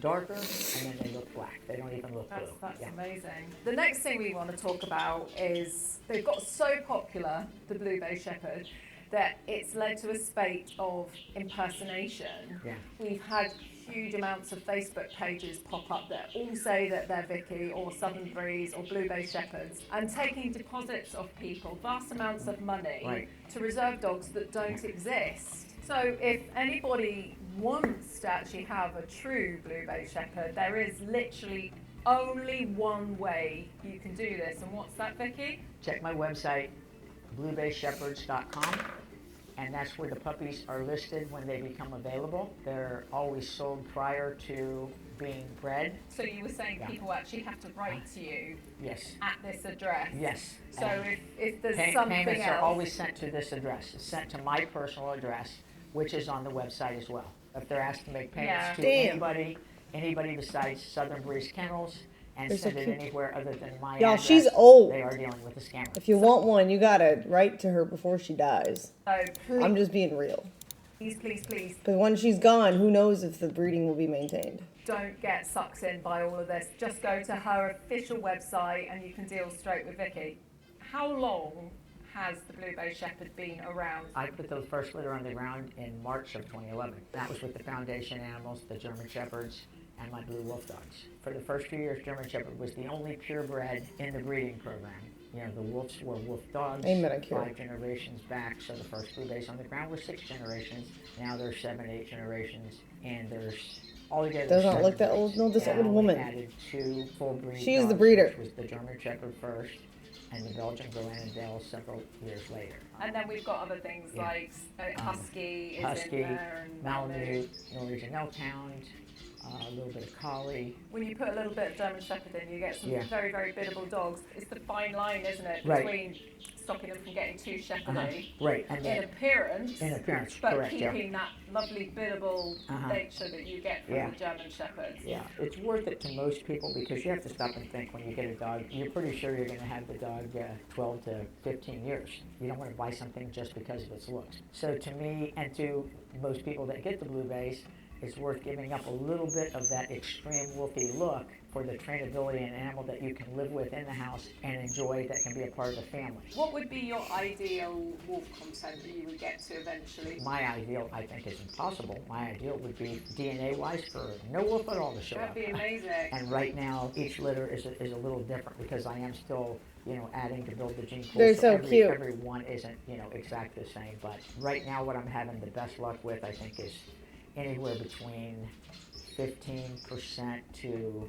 darker, and then they look black. They don't even look blue. That's amazing. The next thing we want to talk about is they've got so popular, the Blue Bay Shepherd, that it's led to a spate of impersonation. Yeah. We've had huge amounts of Facebook pages pop up that all say that they're Vicky or Southern Breeze or Blue Bay Shepherds, and taking deposits of people, vast amounts of money, to reserve dogs that don't exist. So if anybody wants to actually have a true Blue Bay Shepherd, there is literally only one way you can do this. And what's that, Vicky? Check my website, bluebayshepherds.com, and that's where the puppies are listed when they become available. They're always sold prior to being bred. So you were saying Yeah. people actually have to write to you Yes. at this address? Yes. So And if there's something payments else... are always sent to this address. It's sent to my personal address, which is on the website as well. If they're asked to make payments Yeah. to Damn. anybody besides Southern Breeze Kennels, and They're so send it cute. anywhere other than my Y'all, address, she's old. they are dealing with a scammer. If you want one, you gotta write to her before she dies. So I'm just being real. please, please, please Because when she's gone, who knows if the breeding will be maintained. don't get sucked in by all of this. Just go to her official website and you can deal straight with Vicky. How long has the Blue Bay Shepherd been around? I put the first litter on the ground in March of 2011. That was with the foundation animals, the German Shepherds, and my blue wolf dogs. For the first few years, German Shepherd was the only purebred in the breeding program. You know, the wolves were wolf dogs, Amen, I care. 5 generations back, so the first Blue Bays on the ground were 6 generations. Now there's 7, 8 generations, and there's altogether Does not 7 look that old. breeds. No, this Now old we woman. added 2 full breed She is the dogs, breeder. which was the German Shepherd first, and the Belgian Groenendael several years later. And then we've got other things Yeah. like Husky is Husky, in there and Malamute, Norwegian Elkhound, a little bit of Collie. When you put a little bit of German Shepherd in, you get some Yeah. very, very biddable dogs. It's the fine line, isn't it, Right. between stopping them from getting too shepherdy Right, and in then appearance, in appearance, but correct, yeah. keeping that lovely biddable Uh-huh. nature that you get from Yeah. the German Shepherds. Yeah, it's worth it to most people because you have to stop and think when you get a dog. You're pretty sure you're going to have the dog 12 to 15 years. You don't want to buy something just because of its looks. So to me and to most people that get the Blue Bays, it's worth giving up a little bit of that extreme wolfy look for the trainability and animal that you can live with in the house and enjoy that can be a part of the family. What would be your ideal wolf content that you would get to eventually? My ideal, I think, is impossible. My ideal would be DNA-wise for no wolf at all to show That'd up. be amazing. And right now, each litter is a little different because I am still, adding to build the gene pool. They're so cute. Every one isn't, exactly the same. But right now, what I'm having the best luck with, I think, is anywhere between 15% to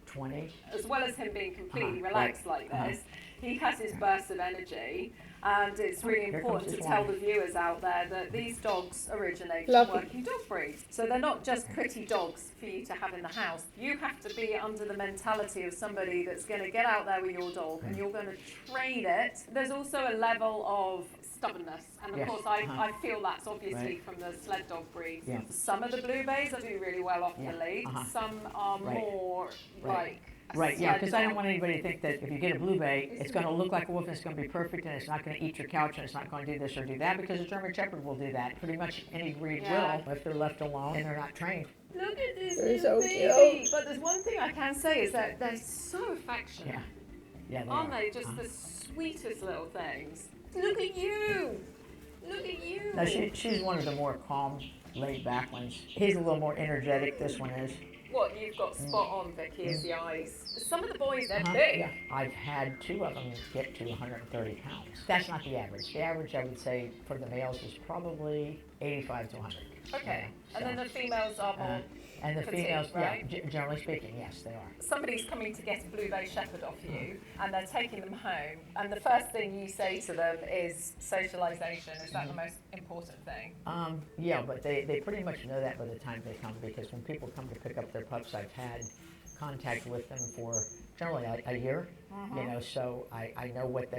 20. As well as him being completely Uh-huh, relaxed right, like this, he has his bursts of energy, and it's really Here important comes to this tell one. the viewers out there that these dogs originate Fluffy. from working dog breeds. So they're not just pretty dogs for you to have in the house. You have to be under the mentality of somebody that's going to get out there with your dog and you're going to train it. There's also a level of stubbornness, and of Yes, course uh-huh. I feel that's obviously Right. from the sled dog breeds. Yeah. Some of the Blue Bays do really well off Yeah, the lead, uh-huh. some are Right. more Right. like a Right, yeah, sled because I don't dog. want anybody to think that if you get a Blue Bay, it's going to look like a wolf and it's going to be perfect and it's not going to eat your couch and it's not going to do this or do that because a German Shepherd will do that. Pretty much any breed Yeah. will if they're left alone and they're not trained. Look at this They're little so baby. cute. But there's one thing I can say is that they're so affectionate. Yeah. Yeah, they Aren't are. they just Uh-huh. the sweetest little things? Look at you! Look at you! No, she's one of the more calm, laid back ones. He's a little more energetic, this one is. What you've got spot on, Vicky, is the eyes. Some of the boys, they're Uh-huh, big. yeah. I've had 2 of them get to 130 pounds. That's not the average. The average, I would say, for the males is probably 85 to 100. Okay. Yeah, And then so, the females are more. and the petite, females, right? yeah, generally speaking, yes, they are. Somebody's coming to get a Blue Bay Shepherd off you, and they're taking them home, and the first thing you say to them is socialisation. Is that the most important thing? Yeah, but they pretty much know that by the time they come because when people come to pick up their pups, I've had contact with them for generally a year, so I know what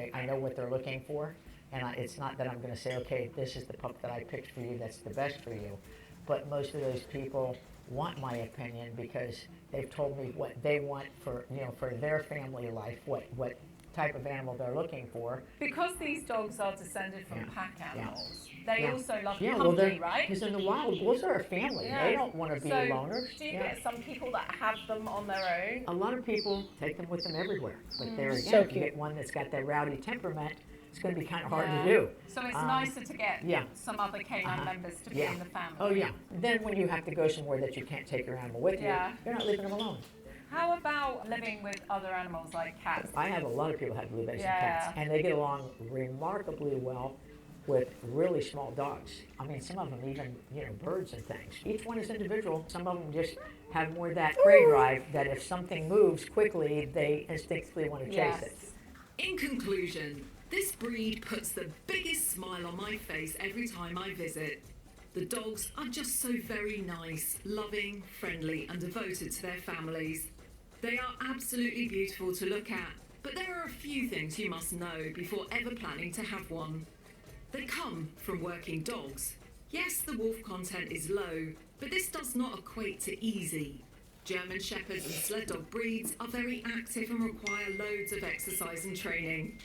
they're looking for, and it's not that I'm going to say, okay, this is the pup that I picked for you, that's the best for you, but most of those people want my opinion because they've told me what they want for their family life, what type of animal they're looking for. Because these dogs are descended from Yeah. pack Yeah. animals, they Yeah. also love Yeah, well, company, right? because in the wild, wolves are a family. Yeah. They don't want to be So, loners. do you Yeah. get some people that have them on their own? A lot of people take them with them everywhere, but there again, So if you cute. get one that's got that rowdy temperament, it's going to be kind of hard Yeah. to do. So it's Um, nicer to get yeah. some other canine Uh-huh. members to be Yeah. in the family. Oh yeah. Then when you have to go somewhere that you can't take your animal with Yeah. you, you're not leaving them alone. How about living with other animals like cats? I have a lot of people have blue bays Yeah. and cats, and they get along remarkably well with really small dogs. I mean, some of them even, birds and things. Each one is individual. Some of them just have more of that prey drive that if something moves quickly, they instinctively want to chase it. In conclusion, This breed puts the biggest smile on my face every time I visit. The dogs are just so very nice, loving, friendly and devoted to their families. They are absolutely beautiful to look at, but there are a few things you must know before ever planning to have one. They come from working dogs. Yes, the wolf content is low, but this does not equate to easy. German Shepherds and sled dog breeds are very active and require loads of exercise and training.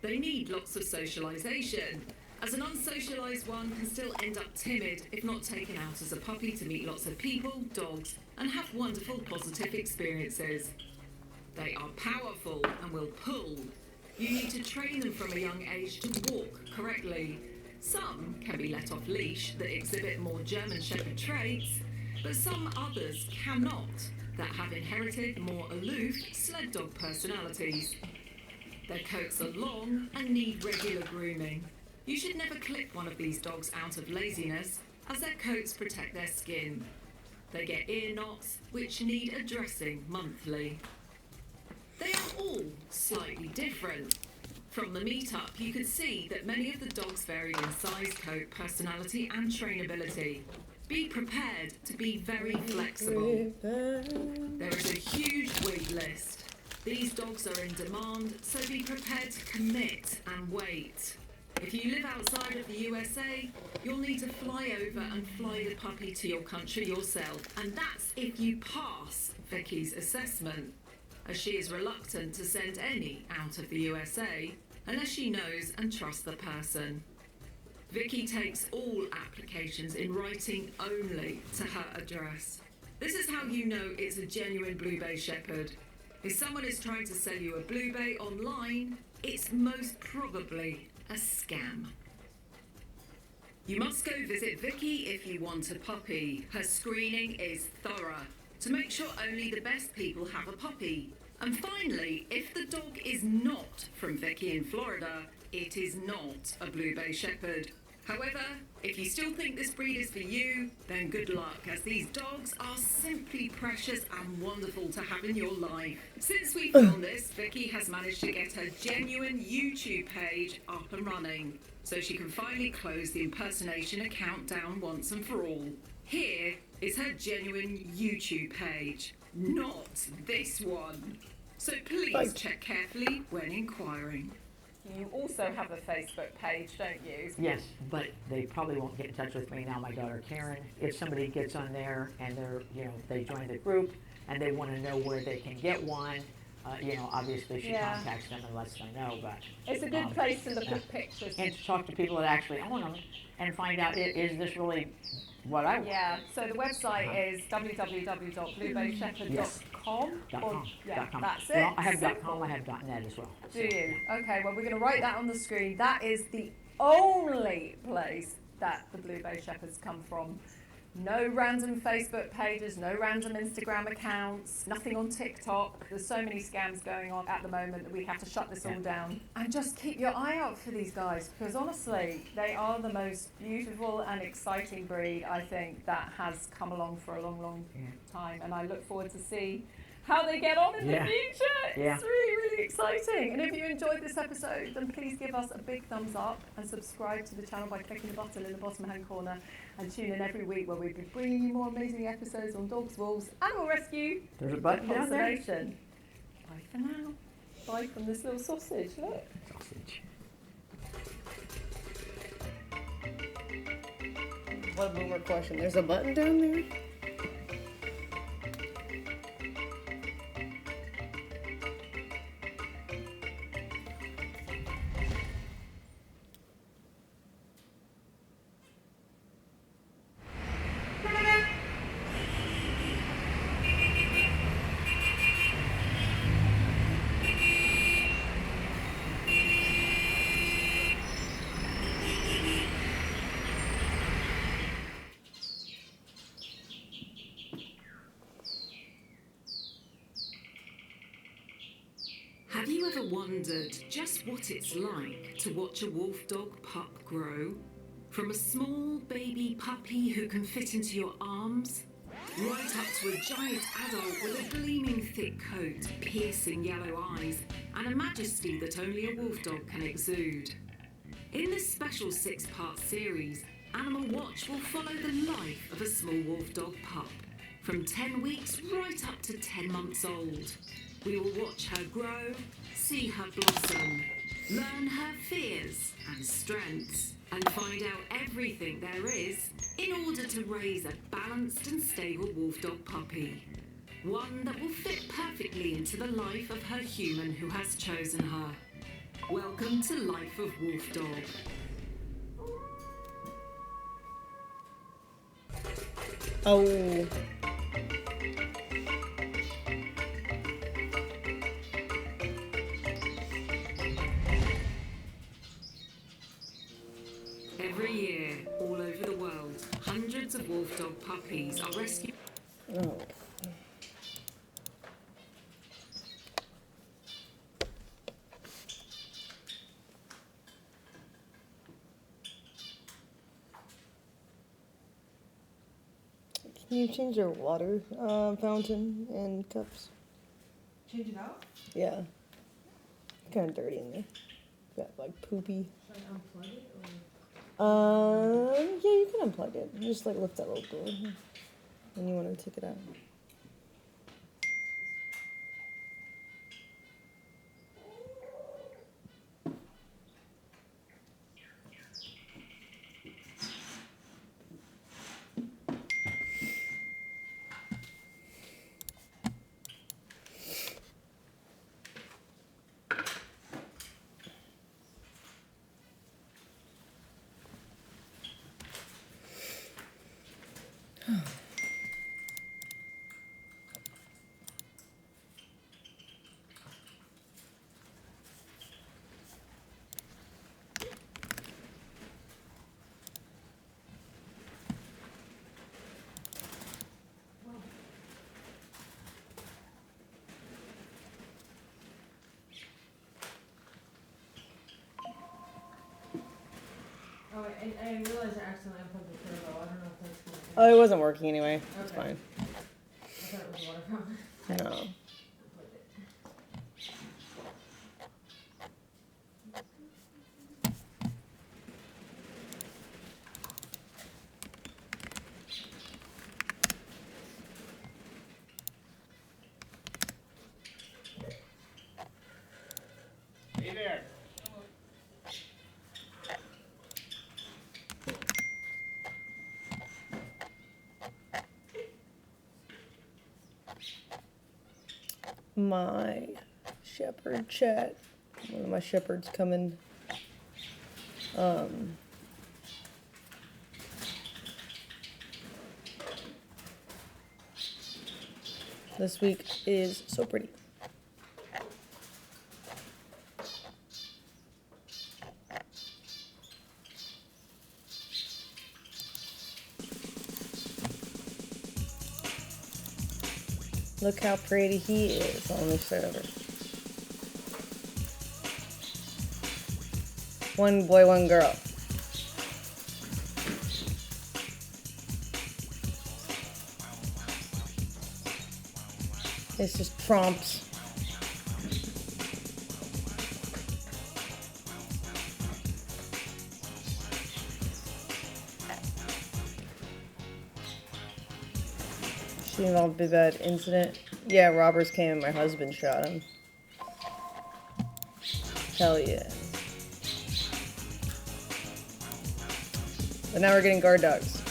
They need lots of socialisation, as an unsocialised one can still end up timid if not taken out as a puppy to meet lots of people, dogs, and have wonderful positive experiences. They are powerful and will pull. You need to train them from a young age to walk correctly. Some can be let off leash that exhibit more German Shepherd traits, but some others cannot, that have inherited more aloof sled dog personalities. Their coats are long and need regular grooming. You should never clip one of these dogs out of laziness, as their coats protect their skin. They get ear knots, which need addressing monthly. They are all slightly different. From the meetup, you could see that many of the dogs vary in size, coat, personality and trainability. Be prepared to be very flexible. There is a huge wait list. These dogs are in demand, so be prepared to commit and wait. If you live outside of the USA, you'll need to fly over and fly the puppy to your country yourself, and that's if you pass Vicky's assessment, as she is reluctant to send any out of the USA unless she knows and trusts the person. Vicky takes all applications in writing only to her address. This is how you know it's a genuine Blue Bay Shepherd. If someone is trying to sell you a Blue Bay online, it's most probably a scam. You must go visit Vicky if you want a puppy. Her screening is thorough to make sure only the best people have a puppy. And finally, if the dog is not from Vicky in Florida, it is not a Blue Bay Shepherd. However, if you still think this breed is for you, then good luck, as these dogs are simply precious and wonderful to have in your life. Since we filmed this, Vicky has managed to get her genuine YouTube page up and running, so she can finally close the impersonation account down once and for all. Here is her genuine YouTube page, not this one. So please check carefully when inquiring. You also have a Facebook page, don't you? Yes, but they probably won't get in touch with me now. My daughter Karen, if somebody gets on there and they join the group and they want to know where they can get one, obviously she contacts them and lets them know. But it's a good place to look at pictures and to talk to people that actually own them and find out, is this really what I want? Yeah. So the website is www.bluebayshepherd.com. That's it. Well, I have .com. I have .net as well. Do you? Okay. Well, we're going to write that on the screen. That is the only place that the Blue Bay Shepherds come from. No random Facebook pages, no random Instagram accounts, nothing on TikTok. There's so many scams going on at the moment that we have to shut this all down. And just keep your eye out for these guys, because honestly, they are the most beautiful and exciting breed, I think, that has come along for a long, long time. And I look forward to see how they get on in the future. It's really, really exciting. And if you enjoyed this episode, then please give us a big thumbs up and subscribe to the channel by clicking the button in the bottom hand corner, and tune in every week where we'll be bringing you more amazing episodes on dogs, wolves, animal rescue, There's a button down there. conservation. Bye for now. Bye from this little sausage. Look. Sausage. One more question. There's a button down there? Have you ever wondered just what it's like to watch a wolf dog pup grow? From a small baby puppy who can fit into your arms, right up to a giant adult with a gleaming thick coat, piercing yellow eyes, and a majesty that only a wolf dog can exude. In this special 6-part series, Animal Watch will follow the life of a small wolf dog pup, from 10 weeks right up to 10 months old. We will watch her grow, see her blossom, learn her fears and strengths, and find out everything there is in order to raise a balanced and stable wolf dog puppy. One that will fit perfectly into the life of her human who has chosen her. Welcome to Life of Wolf Dog. Oh. Every year, all over the world, hundreds of wolf dog puppies are rescued. Oh. Can you change your water fountain and cups? Change it out? Yeah. Kind of dirty in there. Got like poopy. Should I unplug it Yeah, you can unplug it. You just like lift that little door when you want to take it out. Oh, I realized I accidentally unplugged the turbo. I don't know if that's gonna. Oh, it wasn't working anyway. It's Okay. fine. I thought it was a water fountain. No. Unplugged it. Hey there. My shepherd chat. One of my shepherds coming. This week is so pretty. Look how pretty he is on the server. One boy, one girl. It's just trumps. She involved in a bad incident. Yeah, robbers came and my husband shot him. Hell yeah. But now we're getting guard dogs.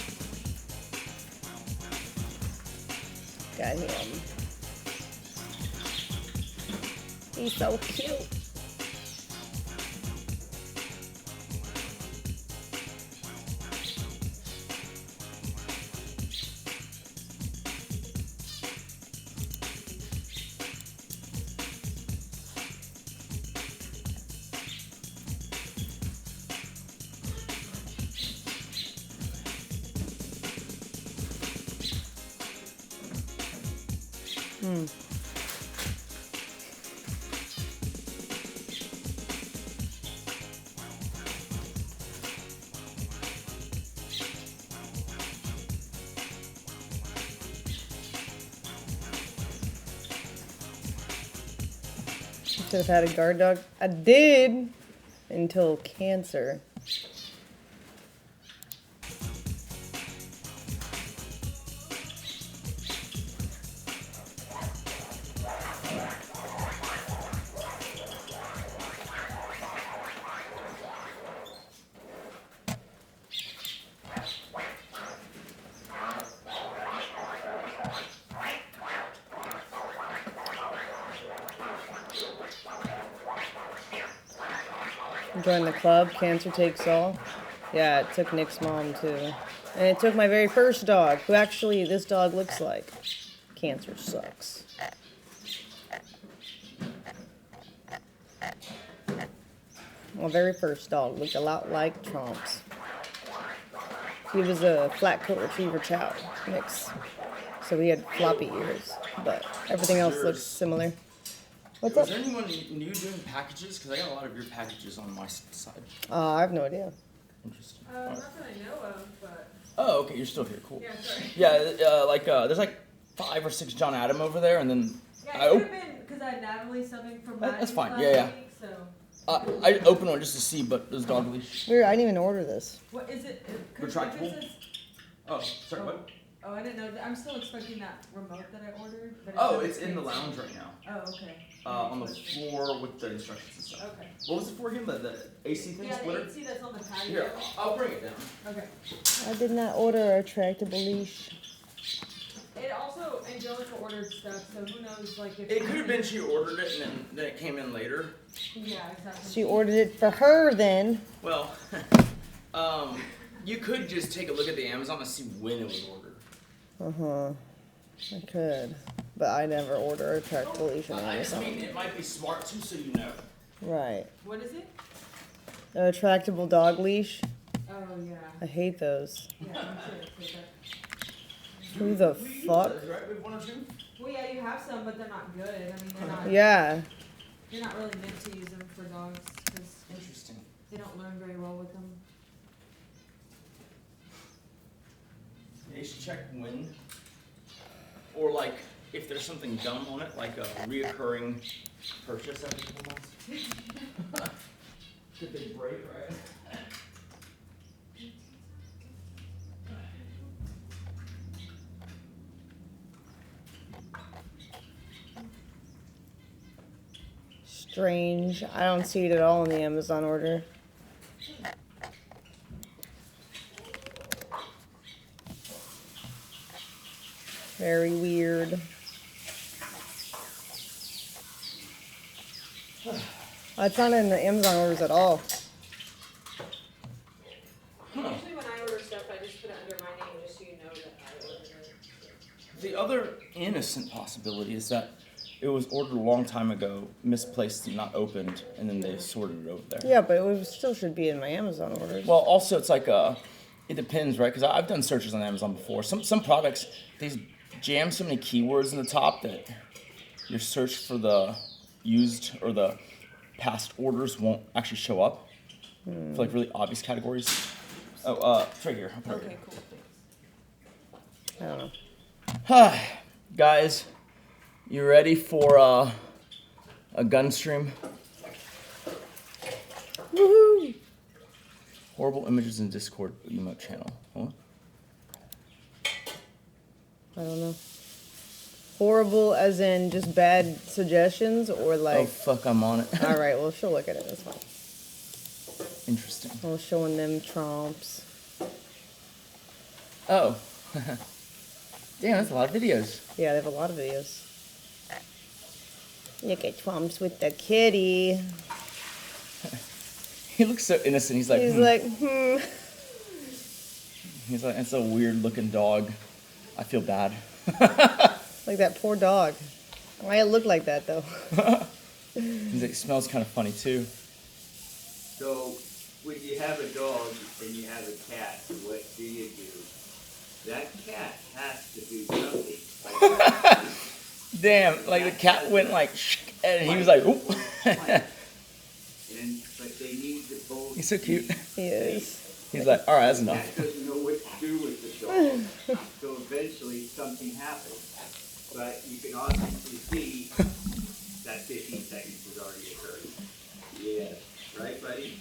Got him. He's so cute. Should have had a guard dog. I did until cancer. Join the club, cancer takes all. Yeah, it took Nick's mom too. And it took my very first dog, who actually this dog looks like. Cancer sucks. My very first dog looked a lot like Trump's. He was a flat coat retriever chow mix. So he had floppy ears, but everything else looks similar. What's up? Is there anyone new doing packages? Because I got a lot of your packages on my side. I have no idea. Interesting. Not that I know of, but. Oh, okay, you're still here. Cool. Yeah, sorry. Yeah, there's like 5 or 6 John Adam over there, and then Yeah, it could have been because I had Natalie subbing from That's fine. last Yeah. week, so. I opened one just to see, but there's dog leash. Weird, I didn't even order this. What is it? Retractable? Oh, sorry, what? Oh, I didn't know. I'm still expecting that remote that I ordered. But Oh, it's in the lounge right now. Oh, okay. On the floor with the instructions and stuff. Okay. What was it for again? The AC thing? Yeah, Splitter? the AC that's on the patio. Here, I'll bring it down. Okay. I did not order a retractable leash. It also, Angelica ordered stuff, so who knows, like, if. It could have been she ordered it and then it came in later. Yeah, exactly. She ordered it for her then. Well, you could just take a look at the Amazon and see when it was ordered. I could. But I never order a retractable leash on I Amazon. mean, it might be smart too, so you know. Right. What is it? A retractable dog leash. Oh, yeah. I hate those. Yeah, me too. Who the We use fuck? those, right? We have 1 or 2? Well, yeah, you have some, but they're not good. I mean, they're not. Yeah. You're not really meant to use them for dogs because Interesting. they don't learn very well with them. Yeah, you should check when. Or like, if there's something dumb on it, like a reoccurring purchase every couple months. Could they break, right? Strange. I don't see it at all in the Amazon order. Very weird. It's not in the Amazon orders at all. Usually when I order stuff, I just put it under my name just so you know that I ordered it. The other innocent possibility is that it was ordered a long time ago, misplaced and not opened, and then they sorted it over there. Yeah, but it still should be in my Amazon orders. Well, also it's like it depends, right? Because I've done searches on Amazon before. Some products they jam so many keywords in the top that your search for the used or the past orders won't actually show up for like really obvious categories. Oh, it's right here. I'll put it Okay, cool. Thanks. I don't know. here. Guys, you ready for a gun stream? Woohoo! Horrible images in Discord emote channel. Huh? I don't know. Horrible as in just bad suggestions or Oh like... fuck, I'm on it. Alright, well, she'll look at it. That's fine. Interesting. I was showing them Trumps. Oh. Damn, that's a lot of videos. Yeah, they have a lot of videos. Look at Trumps with the kitty. He looks so innocent. He's like, He's hmm. like, He's like, it's a weird looking dog. I feel bad. Like that poor dog. Why it look like that though? He's like, it smells kind of funny too. So, when you have a dog and you have a cat, what do you do? That cat has to do something. Damn, like the cat went like, and he was like, oop. But they need to both. He's so cute. He is. He's like, all right, that's The enough. cat doesn't know what to do with the dog. So eventually something happens. But you can obviously see that 15 seconds has already occurred. Yes, right, buddy?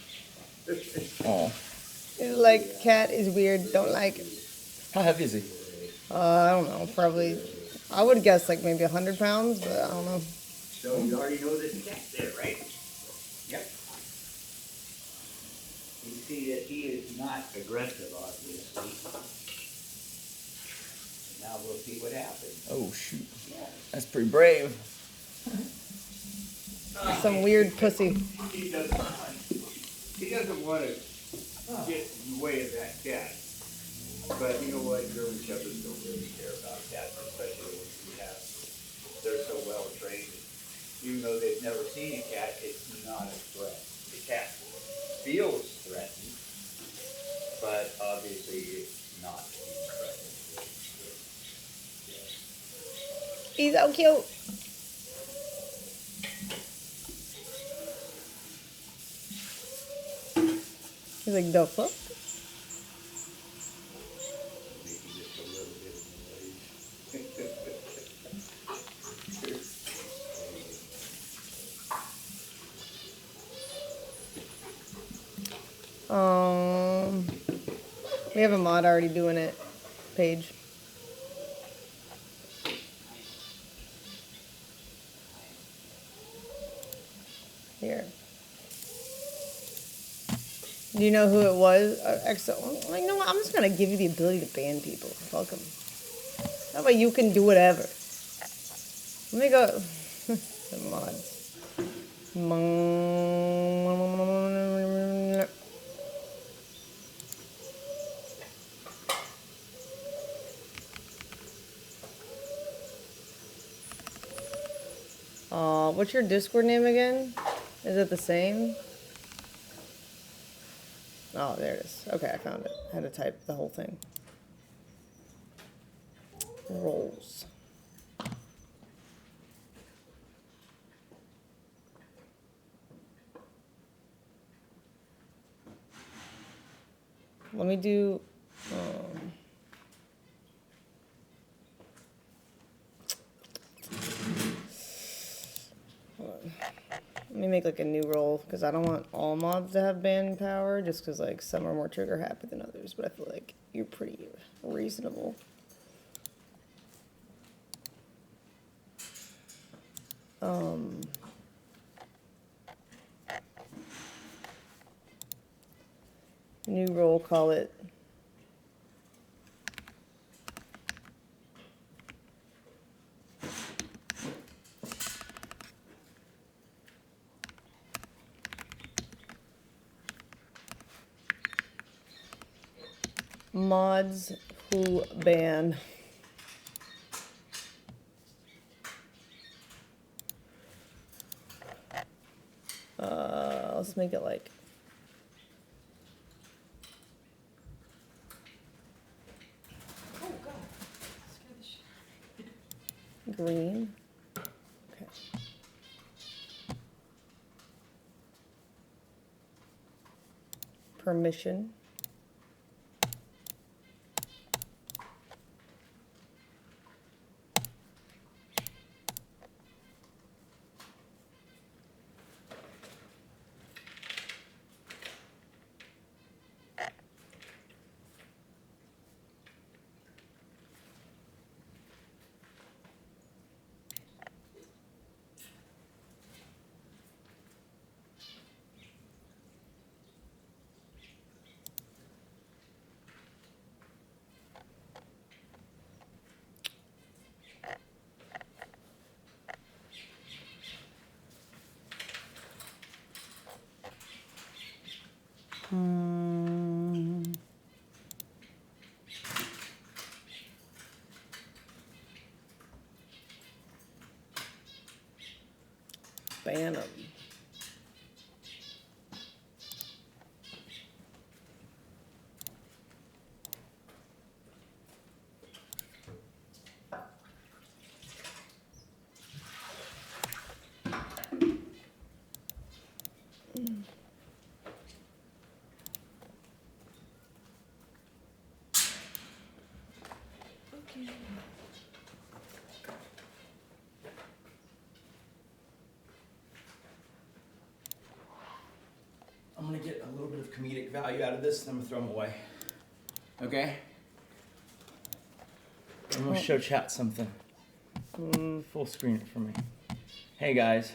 Oh, It's like, cat is weird, don't like it. how heavy is he? I don't know, probably, I would guess like maybe 100 pounds, but I don't know. So you already know there's a cat there, right? Yep. You see that he is not aggressive, obviously. Now we'll see what happens. Oh shoot, Yeah. that's pretty brave. Some weird pussy. He doesn't want to get in the way of that cat. But you know what? German shepherds don't really care about cats, especially when you have, they're so well trained. Even though they've never seen a cat, it's not a threat. The cat feels threatened, but obviously it's not being threatened. He's so cute. He's like, the fuck? Making just a little bit We have a mod already doing it. Page. Here. Do you know who it was? Like, no, I'm just gonna give you the ability to ban people. Fuck them. That way you can do whatever. Let me go. The mods. What's your Discord name again? Is it the same? Oh, there it is. Okay, I found it. I had to type the whole thing. Rolls. Let me do... hold on. Let me make like a new roll, because I don't want all mods to have band power, just because like some are more trigger happy than others, but I feel like you're pretty reasonable. New roll, call it mods who ban. Let's make it like green. Okay. Permission. Ban them. comedic value out of this, and I'm gonna throw them away. Okay? I'm gonna show chat something. Full screen it for me. Hey guys.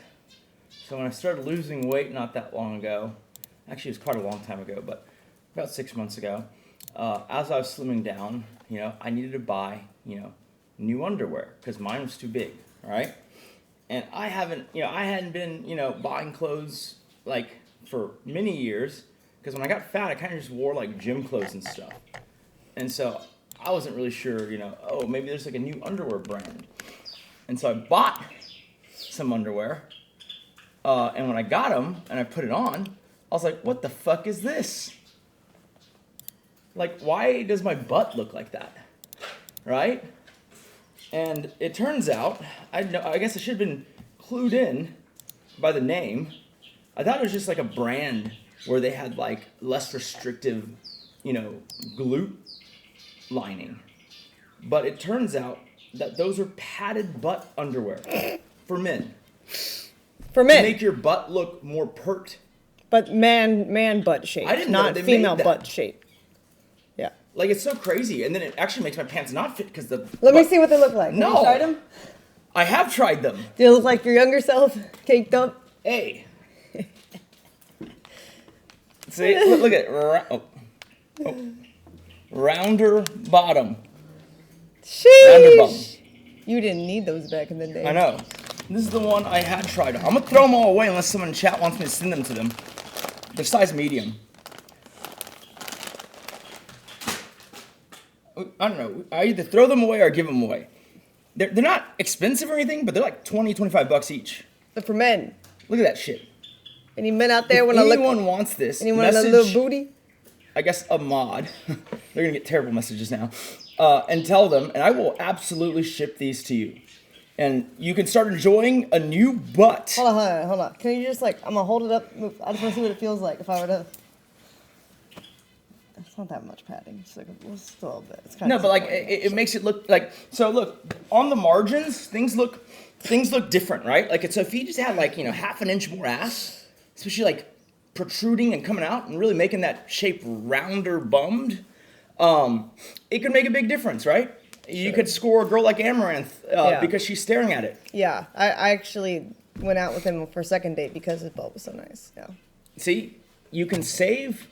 So when I started losing weight not that long ago, actually it was quite a long time ago, but about 6 months ago, as I was slimming down, I needed to buy, new underwear because mine was too big, all right? And I hadn't been, buying clothes like for many years because when I got fat, I kind of just wore like gym clothes and stuff. And so I wasn't really sure, oh, maybe there's like a new underwear brand. And so I bought some underwear. And when I got them and I put it on, I was like, what the fuck is this? Like, why does my butt look like that? Right? And it turns out, I guess I should have been clued in by the name. I thought it was just like a brand where they had like less restrictive, glute lining. But it turns out that those are padded butt underwear for men. For men. To make your butt look more pert. But man butt shape, I didn't know not they female made that. butt shape. Yeah. Like, it's so crazy. And then it actually makes my pants not fit because the... Let me see what they look like. No. Have you tried them? I have tried them. Do they look like your younger self caked up? Hey. See, look at it. Rounder bottom. Rounder bum. Sheesh. You didn't need those back in the day. I know. This is the one I had tried. I'm going to throw them all away unless someone in chat wants me to send them to them. They're size medium. I don't know. I either throw them away or give them away. They're not expensive or anything, but they're like 20, 25 bucks each. But for men. Look at that shit. Any men out there If want to look? anyone wants this, Anyone want a little booty? I guess a mod. They're going to get terrible messages now. And tell them, and I will absolutely ship these to you. And you can start enjoying a new butt. Hold on. Can you just I'm going to hold it up. I just want to see what it feels like if I were to. It's not that much padding. It's like it's a little bit. It's kind of but like it makes it look like, so look, on the margins, things look different, right? Like, so if you just had like, half an inch more ass, especially like protruding and coming out and really making that shape rounder bummed, it could make a big difference, right? Sure. You could score a girl like Amaranth because she's staring at it. Yeah, I actually went out with him for a second date because his butt was so nice. Yeah. See, you can save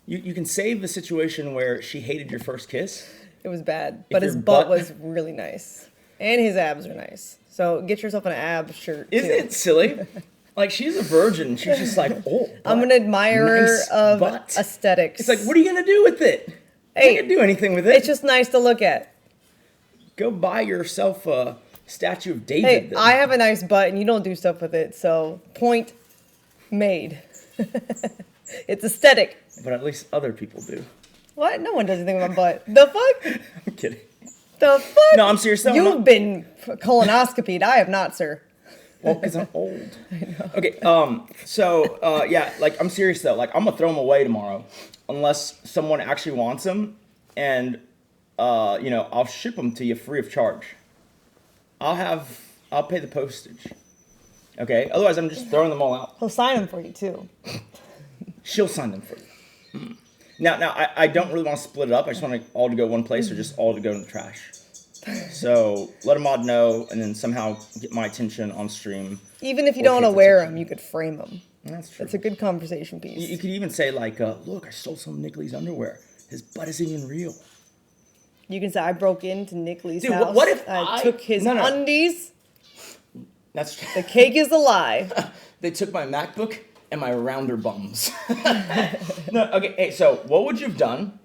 the situation where she hated your first kiss. It was bad, but his butt was really nice, and his abs are nice. So get yourself an ab shirt. Isn't it silly? Like, she's a virgin. She's just like, oh, I'm an admirer of aesthetics. It's like, what are you gonna do with it? Hey, you can't do anything with it. It's just nice to look at. Go buy yourself a statue of David. Hey, then. I have a nice butt, and you don't do stuff with it. So point made. It's aesthetic. But at least other people do. What? No one does anything with my butt. The fuck? I'm kidding. The fuck? No, I'm serious. You've been colonoscopied. I have not, sir. Well, because I'm old. I know. Okay, yeah, like, I'm serious, though. Like, I'm going to throw them away tomorrow unless someone actually wants them. And, I'll ship them to you free of charge. I'll pay the postage. Okay? Otherwise, I'm just throwing them all out. He'll sign them for you, too. She'll sign them for you. Now, I don't really want to split it up. I just want it all to go one place or just all to go in the trash. So let a mod know and then somehow get my attention on stream. Even if you don't want to wear them, you could frame them. That's true. That's a good conversation piece. You could even say, like, look, I stole some of Nick Lee's underwear. His butt isn't even real. You can say, I broke into Nick Lee's house. What if I took his undies? That's true. The cake is a lie. They took my MacBook and my rounder bums. No, okay, hey, so what would you have done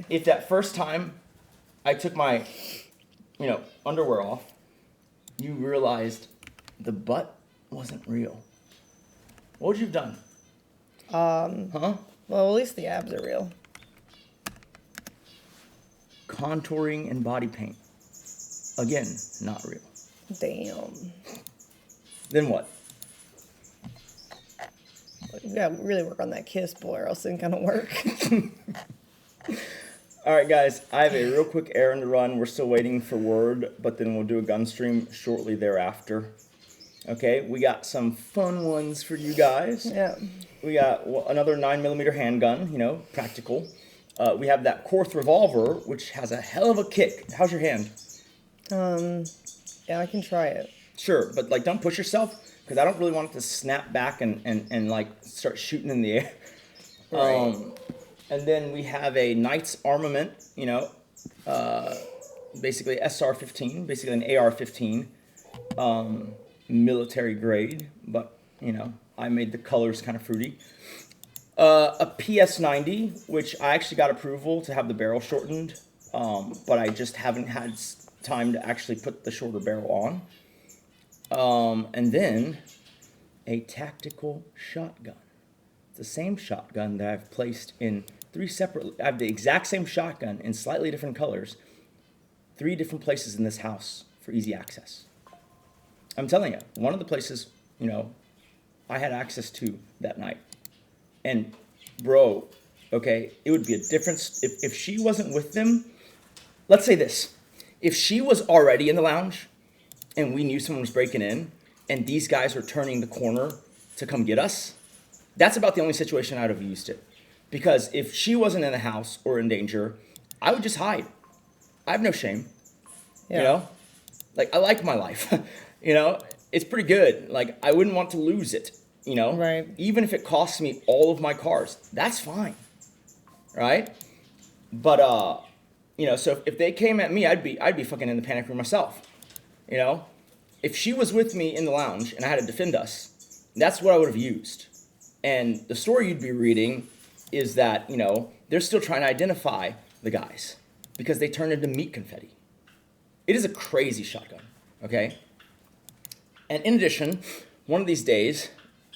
if that first time I took my, underwear off, you realized the butt wasn't real? What would you have done? Well, at least the abs are real. Contouring and body paint. Again, not real. Damn. Then what? You gotta really work on that kiss, boy, or else it ain't gonna work. All right, guys, I have a real quick errand to run. We're still waiting for word, but then we'll do a gun stream shortly thereafter. Okay, we got some fun ones for you guys. Yeah. We got another 9mm handgun, practical. We have that Korth revolver, which has a hell of a kick. How's your hand? Yeah, I can try it. Sure, but like don't push yourself because I don't really want it to snap back and like start shooting in the air. Right. And then we have a Knight's Armament, basically SR-15, basically an AR-15, military grade, but I made the colors kind of fruity. A PS90, which I actually got approval to have the barrel shortened, but I just haven't had time to actually put the shorter barrel on. And then a tactical shotgun. It's the same shotgun that I've placed in I have the exact same shotgun in slightly different colors, 3 different places in this house for easy access. I'm telling you, one of the places, I had access to that night. And bro, okay, it would be a difference if she wasn't with them. Let's say this. If she was already in the lounge and we knew someone was breaking in and these guys were turning the corner to come get us, that's about the only situation I'd have used it. Because if she wasn't in the house or in danger, I would just hide. I have no shame. Yeah. Like I like my life. It's pretty good. Like I wouldn't want to lose it. Right. Even if it costs me all of my cars, that's fine, right? But so if they came at me, I'd be fucking in the panic room myself, If she was with me in the lounge and I had to defend us, that's what I would have used. And the story you'd be reading is that they're still trying to identify the guys because they turned into meat confetti. It is a crazy shotgun, okay? And in addition, one of these days,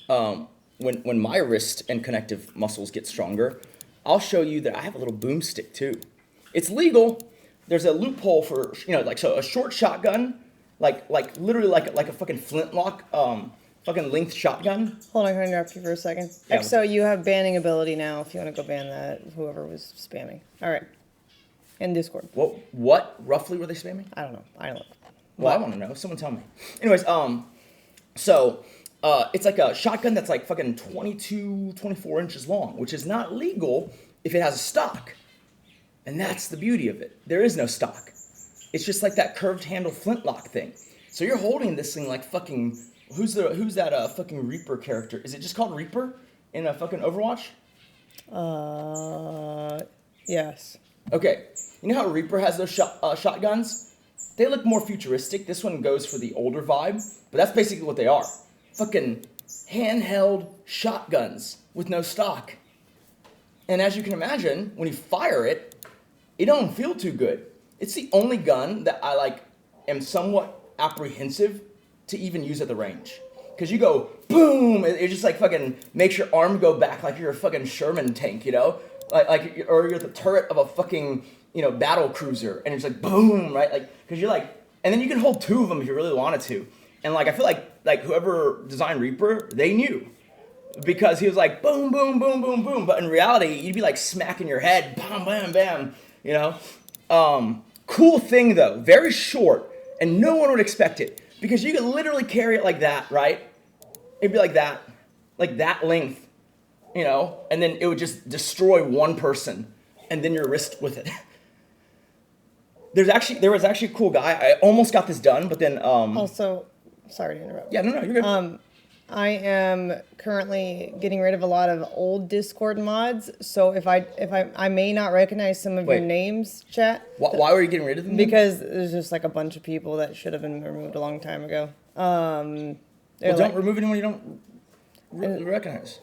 when my wrist and connective muscles get stronger, I'll show you that I have a little boomstick too. It's legal. There's a loophole for a short shotgun, like literally like a fucking flintlock, fucking length shotgun. Hold on, can I interrupt you for a second? Yeah. So you have banning ability now if you want to go ban that, whoever was spamming. All right. In Discord. What roughly were they spamming? I don't know. Well, I want to know. Someone tell me. Anyways, so it's like a shotgun that's like fucking 22, 24 inches long, which is not legal if it has a stock. And that's the beauty of it. There is no stock. It's just like that curved handle flintlock thing. So you're holding this thing like fucking, who's that fucking Reaper character? Is it just called Reaper in a fucking Overwatch? Yes. Okay. You know how Reaper has those shotguns? They look more futuristic. This one goes for the older vibe, but that's basically what they are. Fucking handheld shotguns with no stock. And as you can imagine, when you fire it, it don't feel too good. It's the only gun that I am somewhat apprehensive to even use at the range. Because you go boom, it just fucking makes your arm go back like you're a fucking Sherman tank, or you're the turret of a fucking battle cruiser, and it's like boom, right? Because you're and then you can hold 2 of them if you really wanted to. And I feel like whoever designed Reaper, they knew. Because he was like boom, boom, boom, boom, boom. But in reality, you'd be smacking your head, bam, bam, bam, Cool thing though, very short, and no one would expect it. Because you could literally carry it like that, right? It'd be like that length, and then it would just destroy one person, and then your wrist with it. There was actually a cool guy. I almost got this done, but then Also, sorry to interrupt. Yeah, no, you're good. I am currently getting rid of a lot of old Discord mods, so if I may not recognize some of your names, chat. Why were you getting rid of them? Because there's just a bunch of people that should have been removed a long time ago. Well, don't remove anyone you don't recognize.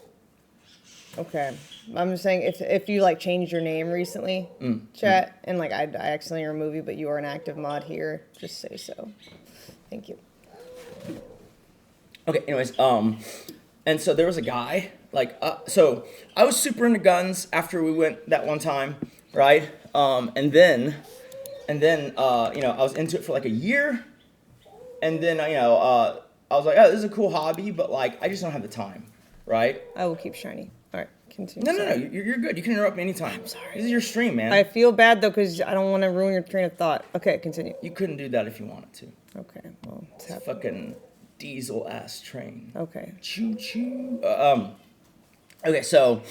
Okay, I'm just saying if you changed your name recently, chat, and I accidentally remove you, but you are an active mod here, just say so. Thank you. Okay, anyways, and so there was a guy, so I was super into guns after we went that one time, right? And then, I was into it for a year, and then, I was like, oh, this is a cool hobby, but I just don't have the time, right? I will keep shiny. All right, continue. No, you're good. You can interrupt me anytime. I'm sorry. This is your stream, man. I feel bad though, because I don't want to ruin your train of thought. Okay, continue. You couldn't do that if you wanted to. Okay, well, it's fucking diesel ass train. Okay. Choo choo. Okay, so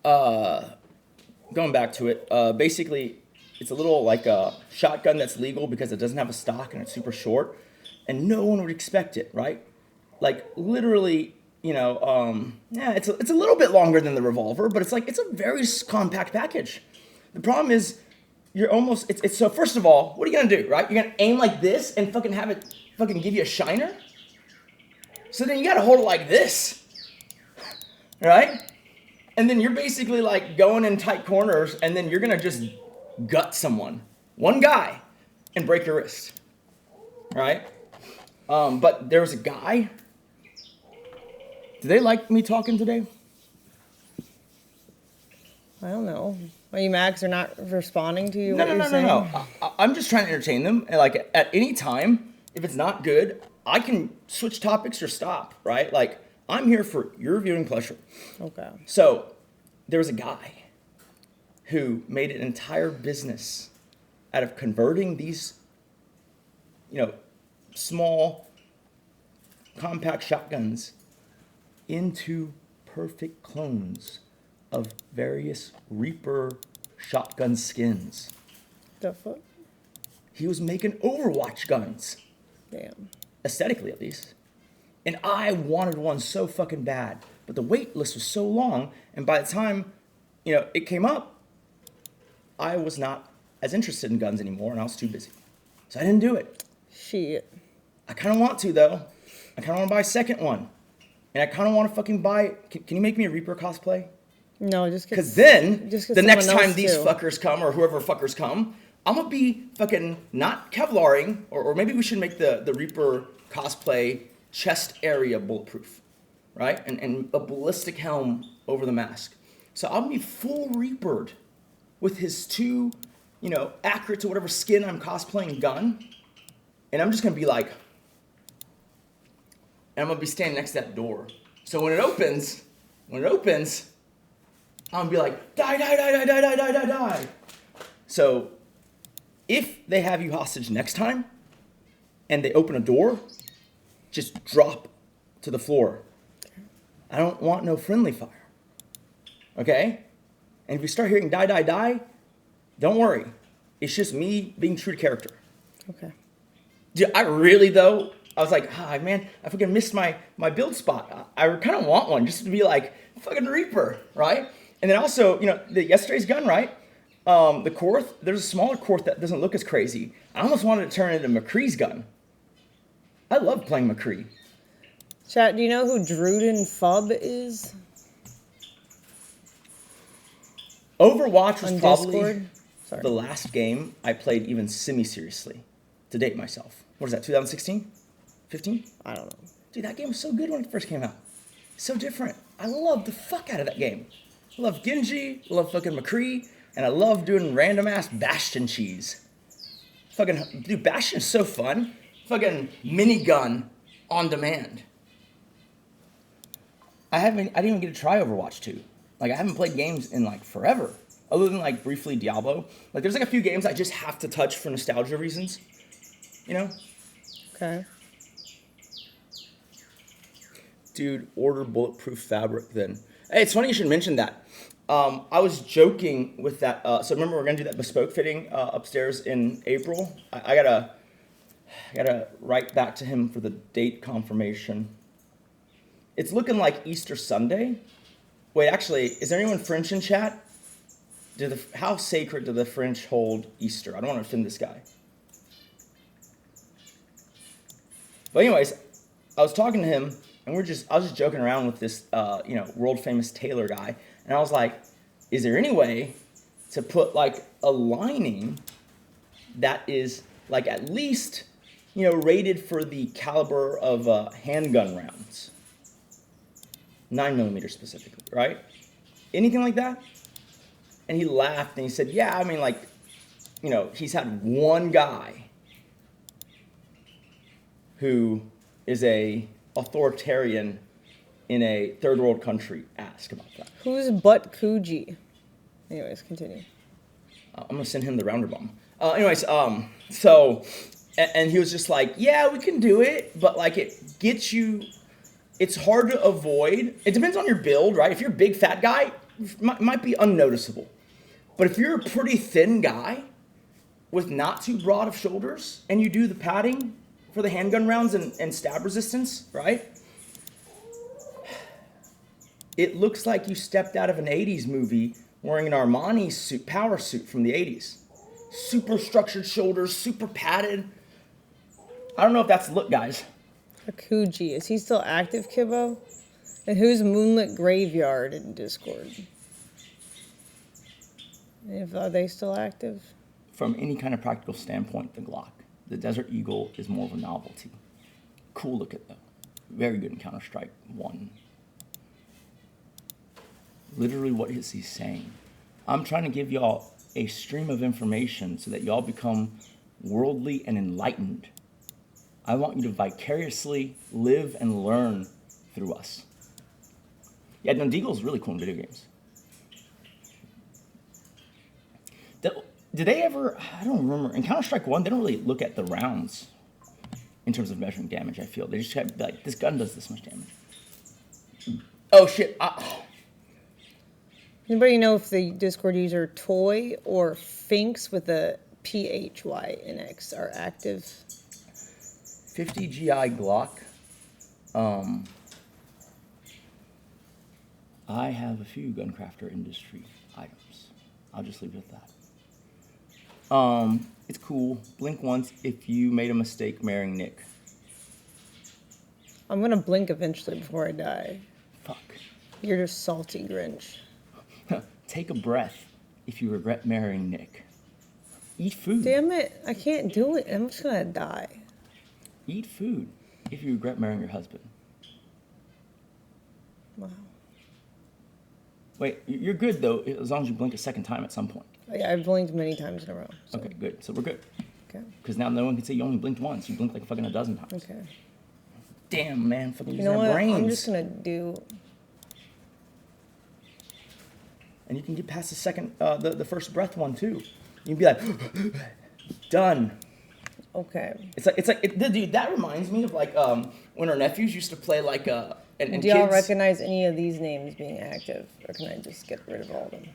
going back to it, basically it's a little like a shotgun that's legal because it doesn't have a stock and it's super short, and no one would expect it, right? Like literally, yeah, it's a little bit longer than the revolver, but it's a very compact package. The problem is, you're almost it's so. First of all, what are you gonna do, right? You're gonna aim like this and fucking have it fucking give you a shiner. So then you gotta hold it like this, right? And then you're basically like going in tight corners, and then you're gonna just gut someone, one guy, and break your wrist, right? But there's a guy. Do they like me talking today? I don't know. Are you mad 'cause they're not responding to you? No. I'm just trying to entertain them. And like at any time, if it's not good, I can switch topics or stop, right? Like I'm here for your viewing pleasure. Okay. So there was a guy who made an entire business out of converting these, small, compact shotguns into perfect clones of various Reaper shotgun skins. The fuck? He was making Overwatch guns. Damn. Aesthetically, at least. And I wanted one so fucking bad. But the wait list was so long, and by the time, it came up, I was not as interested in guns anymore, and I was too busy. So I didn't do it. Shit. I kind of want to, though. I kind of want to buy a second one. And I kind of want to fucking buy... Can you make me a Reaper cosplay? No, just get... Because then, just the next someone time else these too. fuckers come, or whoever fuckers come, I'm going to be fucking not Kevlaring, or maybe we should make the Reaper cosplay chest area bulletproof, right? And a ballistic helm over the mask. So I'm going to be full Reapered with his two, accurate to whatever skin I'm cosplaying gun. And I'm just going to be like... And I'm going to be standing next to that door. So when it opens, I'm going to be like, die. So if they have you hostage next time and they open a door, just drop to the floor. I don't want no friendly fire. Okay? And if you start hearing die, don't worry. It's just me being true to character. Okay. Dude, I really, though, I was like, man, I fucking missed my build spot. I kind of want one just to be like, fucking Reaper, right? And then also, yesterday's gun, right? The Korth, there's a smaller Korth that doesn't look as crazy. I almost wanted to turn it into McCree's gun. I love playing McCree. Chat, do you know who Druden Fub is? Overwatch was On probably Discord? Sorry. the last game I played even semi-seriously to date myself. What is that, 2016? 15? I don't know. Dude, that game was so good when it first came out. So different. I love the fuck out of that game. I love Genji, I love fucking McCree, and I love doing random ass Bastion cheese. Fucking, dude, Bastion is so fun. Fucking minigun on demand. I didn't even get to try Overwatch 2. Like, I haven't played games in like forever. Other than like briefly Diablo. Like, there's like a few games I just have to touch for nostalgia reasons. Okay. Dude, order bulletproof fabric then. Hey, it's funny you should mention that. I was joking with that. So remember, we're gonna do that bespoke fitting upstairs in April. I gotta write back to him for the date confirmation. It's looking like Easter Sunday. Wait, actually, is there anyone French in chat? How sacred do the French hold Easter? I don't want to offend this guy. But anyways, I was talking to him, and I was just joking around with this, world famous tailor guy, and I was like, is there any way to put like a lining that is like at least, rated for the caliber of handgun rounds, 9mm specifically, right? Anything like that? And he laughed and he said, yeah, I mean, like, he's had one guy who is a authoritarian in a third world country ask about that. Who's Butt Coogee? Anyways, continue. I'm gonna send him the rounder bomb. So And he was just like, yeah, we can do it, but like it gets you, it's hard to avoid. It depends on your build, right? If you're a big fat guy, it might be unnoticeable. But if you're a pretty thin guy with not too broad of shoulders and you do the padding for the handgun rounds and stab resistance, right? It looks like you stepped out of an 80s movie wearing an Armani suit, power suit from the 80s. Super structured shoulders, super padded. I don't know if that's the look, guys. Akuji, is he still active, Kibbo? And who's Moonlit Graveyard in Discord? Are they still active? From any kind of practical standpoint, the Glock. The Desert Eagle is more of a novelty. Cool look at though. Very good in Counter-Strike 1. Literally, what is he saying? I'm trying to give y'all a stream of information so that y'all become worldly and enlightened. I want you to vicariously live and learn through us. Yeah, no, Deagle's really cool in video games. Did they ever, I don't remember, in Counter-Strike 1, they don't really look at the rounds in terms of measuring damage, I feel. They just have, like, this gun does this much damage. Oh, shit. Anybody know if the Discord user Toy or Finks with a PHYNX are active? 50 GI Glock. I have a few Guncrafter industry items. I'll just leave it at that. It's cool. Blink once if you made a mistake marrying Nick. I'm gonna blink eventually before I die. Fuck. You're just salty Grinch. Take a breath if you regret marrying Nick. Eat food. Damn it, I can't do it. I'm just gonna die. Eat food if you regret marrying your husband. Wow. Wait, you're good though, as long as you blink a second time at some point. Yeah, I've blinked many times in a row. So. Okay, good. So we're good. Okay. Because now no one can say you only blinked once. You blinked like fucking a dozen times. Okay. Damn, man, fucking You using know our what? brains. I'm just gonna do. And you can get past the second, the first breath one too. You can be like, done. Okay. Dude, that reminds me of like when our nephews used to play like and Do y'all kids. recognize any of these names being active, or can I just get rid of all of them?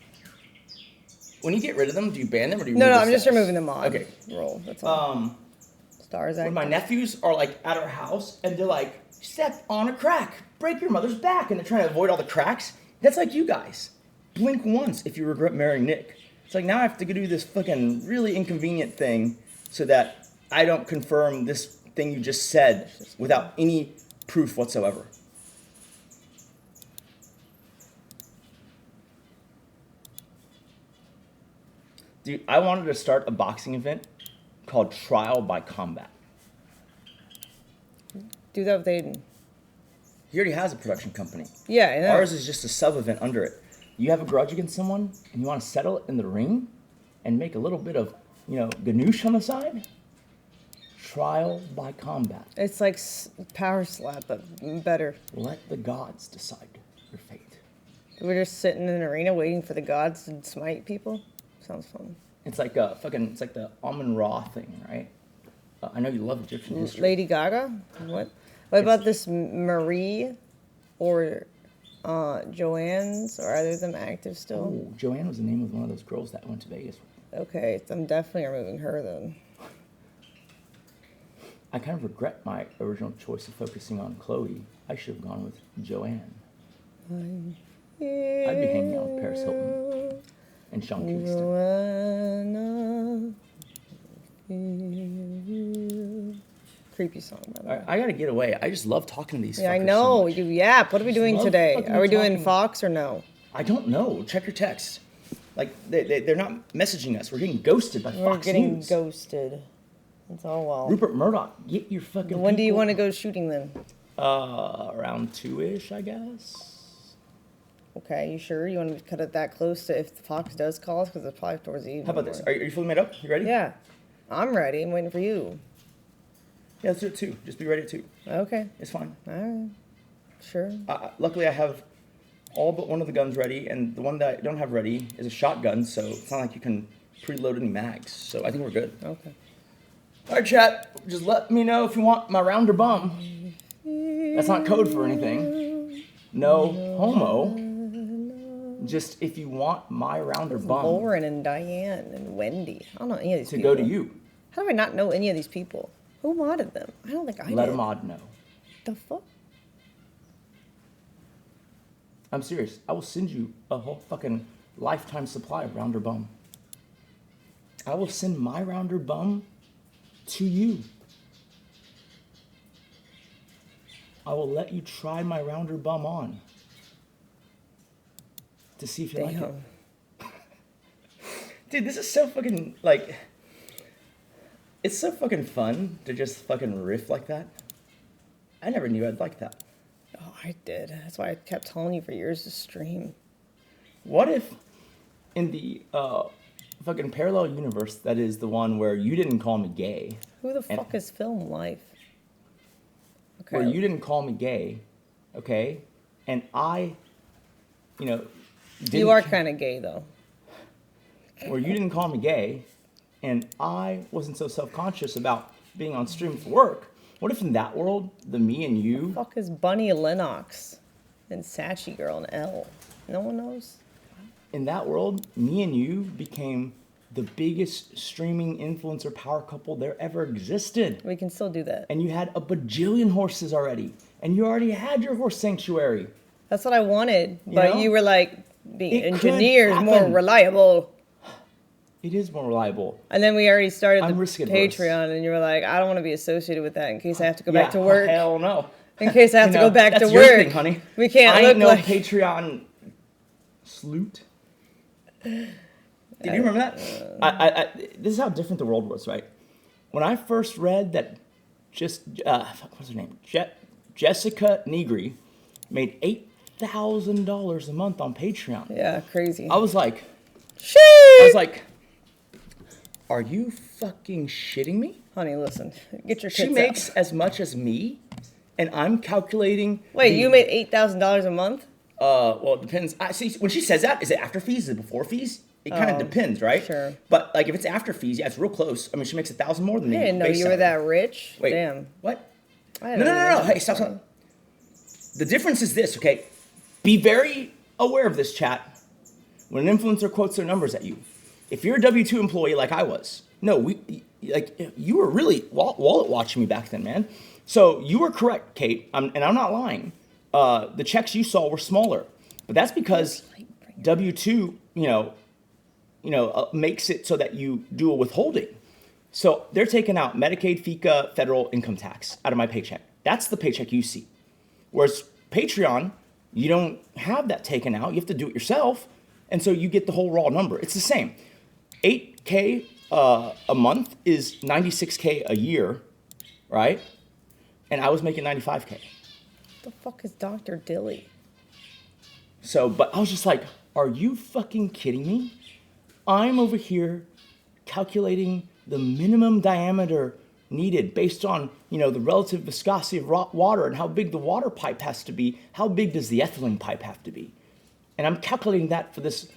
When you get rid of them, do you ban them or do you? No, remove I'm the just stars? removing them on. Okay. Roll. That's all. Stars active. When my nephews are like at our house and they're like, step on a crack, break your mother's back, and they're trying to avoid all the cracks. That's like you guys. Blink once if you regret marrying Nick. It's like now I have to go do this fucking really inconvenient thing so that I don't confirm this thing you just said without any proof whatsoever. Dude, I wanted to start a boxing event called Trial by Combat. Do that with Aiden. He already has a production company. Yeah, I know. Ours is just a sub-event under it. You have a grudge against someone, and you want to settle it in the ring, and make a little bit of, ganoush on the side? Trial by combat. It's like power slap, but better. Let the gods decide your fate. We're just sitting in an arena waiting for the gods to smite people? Sounds fun. It's like it's like the Amun-Ra thing, right? I know you love Egyptian history. Lady Gaga? What about this Marie or Joanne's? Are either of them active still? Oh, Joanne was the name of one of those girls that went to Vegas. Okay, I'm definitely removing her then. I kind of regret my original choice of focusing on Chloe. I should have gone with Joanne. I'd be hanging out with Paris Hilton and Sean Kingston. Creepy song, by the way. All right, I gotta get away. I just love talking to these. Yeah, I fuckers know. So much. You yap. What are we doing love today? fucking Are we doing talking. Fox or no? I don't know. Check your text. Like they're not messaging us. We're getting ghosted by We're Fox getting News. ghosted. That's all well. Rupert Murdoch, get your fucking. When do you people- want to go shooting then? Around 2-ish, I guess. Okay, you sure? You want to cut it that close to if the Fox does call us? Because it's probably towards the evening. How about this? Are you fully made up? You ready? Yeah. I'm ready. I'm waiting for you. Yeah, let's do it too. Just be ready at 2. Okay. It's fine. All right. Sure. Luckily, I have all but one of the guns ready, and the one that I don't have ready is a shotgun, so it's not like you can preload any mags. So I think we're good. Okay. All right, chat. Just let me know if you want my rounder bum. That's not code for anything. No homo. Just if you want my rounder bum. Lauren and Diane and Wendy. I don't know any of these to people. go to you. How do I not know any of these people? Who modded them? I don't think I Let did. a mod know. The fuck? I'm serious. I will send you a whole fucking lifetime supply of rounder bum. I will send my rounder bum to you. I will let you try my rounder bum on to see if you like it. Dude, this is so fucking, like, it's so fucking fun to just fucking riff like that. I never knew I'd like that. Oh, I did. That's why I kept telling you for years to stream. What if in the fucking parallel universe that is the one where you didn't call me gay? Who the fuck is Film Life? Okay. Where you didn't call me gay, okay? And I, you know... You are kind of gay, though. Where you didn't call me gay, and I wasn't so self-conscious about being on stream for work. What if in that world, the me and you... The fuck is Bunny Lennox and Sachi Girl and L? No one knows? In that world, me and you became the biggest streaming influencer power couple there ever existed. We can still do that. And you had a bajillion horses already. And you already had your horse sanctuary. That's what I wanted. But you were like, being It engineers could more happen. reliable. It is more reliable. And then we already started I'm the risk adverse. Patreon, and you were like, I don't want to be associated with that in case I have to go back to work. Hell no. In case I have to go back that's to your work. thing, honey. We can't I look ain't no like... Patreon sloot. Did you remember that? This is how different the world was, right? When I first read that what's her name? Jessica Negri made $8,000 a month on Patreon. Yeah, crazy. I was like, are you fucking shitting me? Honey, listen, get your She tits makes out. as much as me, and I'm calculating... Wait, you made $8,000 a month? Well, it depends. I see, when she says that, is it after fees? Is it before fees? It kind of depends, right? Sure. But like if it's after fees, yeah, it's real close. I mean, she makes $1,000 more than me. I didn't know base you were salary. that rich. Wait, Damn. what? I No. didn't know Hey, stop. The difference is this, okay? Be very aware of this, chat. When an influencer quotes their numbers at you, if you're a W-2 employee like I was, you were really wallet watching me back then, man. So you were correct, Kate, and I'm not lying. The checks you saw were smaller, but that's because W-2, makes it so that you do a withholding. So they're taking out Medicaid, FICA, federal income tax out of my paycheck. That's the paycheck you see. Whereas Patreon, you don't have that taken out. You have to do it yourself. And so you get the whole raw number. It's the same. $8K a month is $96K a year, right? And I was making $95K. What the fuck is Dr. Dilly? So, but I was just like, are you fucking kidding me? I'm over here calculating the minimum diameter needed based on, the relative viscosity of water and how big the water pipe has to be. How big does the ethylene pipe have to be? And I'm calculating that for this,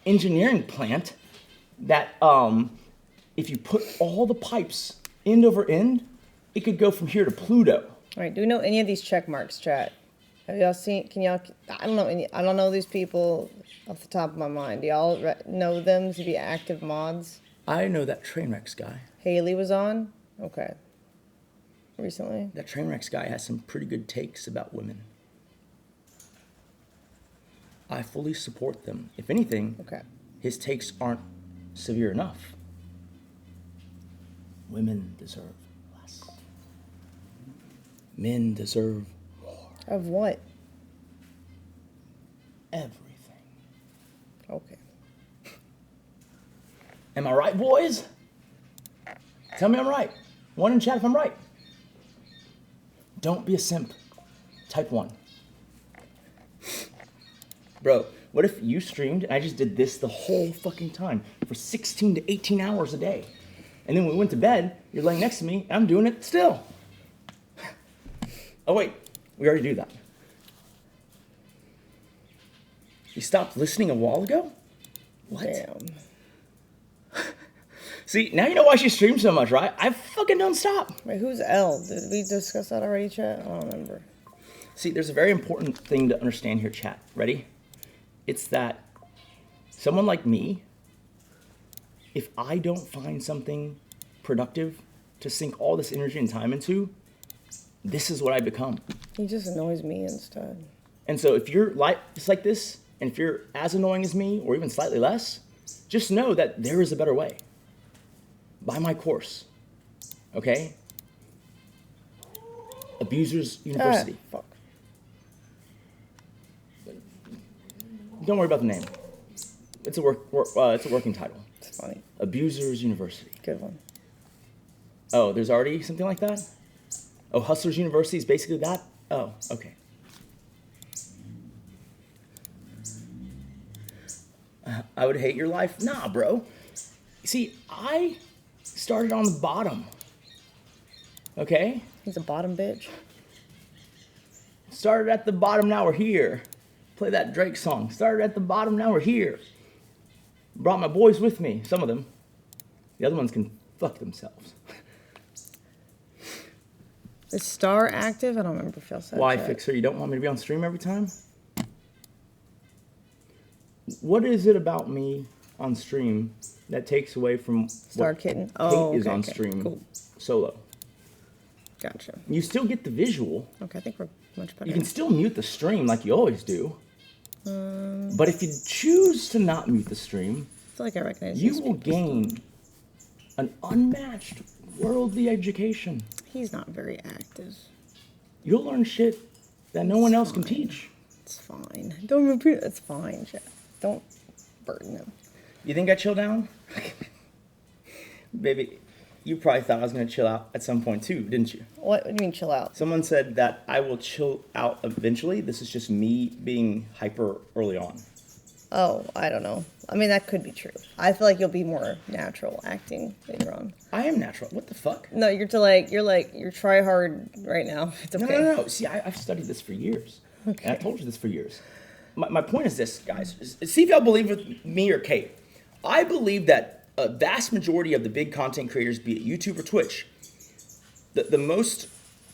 engineering plant that if you put all the pipes end over end, it could go from here to Pluto. All right, do we know any of these check marks, chat? Have y'all seen, I don't know these people off the top of my mind. Do y'all know them to be active mods? I know that Trainwrecks guy. Haley was on? Okay. Recently? That Trainwrecks guy has some pretty good takes about women. I fully support them. If anything, his takes aren't severe enough. Women deserve less. Men deserve more. Of what? Everything. Okay. Am I right, boys? Tell me I'm right. One in chat if I'm right. Don't be a simp. Type 1. Bro, what if you streamed and I just did this the whole fucking time for 16 to 18 hours a day? And then when we went to bed, you're laying next to me and I'm doing it still. Oh wait, we already do that. You stopped listening a while ago? What? Damn. See, now you know why she streams so much, right? I fucking don't stop. Wait, who's L? Did we discuss that already, chat? I don't remember. See, there's a very important thing to understand here, chat. Ready? It's that someone like me, if I don't find something productive to sink all this energy and time into, this is what I become. He just annoys me instead. And so if you're just like this, and if you're as annoying as me, or even slightly less, just know that there is a better way. Buy my course, okay? Abusers University. Fuck. Don't worry about the name. It's a working title. It's funny. Abusers University. Good one. Oh, there's already something like that? Oh, Hustlers University is basically that? Oh, okay. I would hate your life? Nah, bro. See, I started on the bottom. Okay? He's a bottom bitch. Started at the bottom, now we're here. Play that Drake song. Started at the bottom, now we're here. Brought my boys with me, some of them. The other ones can fuck themselves. Is Star active? I don't remember if y'all said Why, that. Fixer? You don't want me to be on stream every time? What is it about me on stream that takes away from Star what Kitten. Kate Oh, is okay, on okay. stream Cool. solo? Gotcha. You still get the visual. Okay, I think we're much better. You can still mute the stream like you always do. But if you choose to not mute the stream, I feel like I recognize you these will people. gain an unmatched worldly education. He's not very active. You'll learn shit that no one else can teach. It's fine. Don't repeat it. It's fine, Jeff. Don't burden him. You think I chill down? Baby, you probably thought I was going to chill out at some point too, didn't you? What do you mean chill out? Someone said that I will chill out eventually. This is just me being hyper early on. Oh, I don't know. I mean, that could be true. I feel like you'll be more natural acting later on. I am natural. What the fuck? No, you're try hard right now. It's okay. No. See, I've studied this for years. Okay. And I told you this for years. My point is this, guys. See if y'all believe with me or Kate. I believe that a vast majority of the big content creators, be it YouTube or Twitch, the most,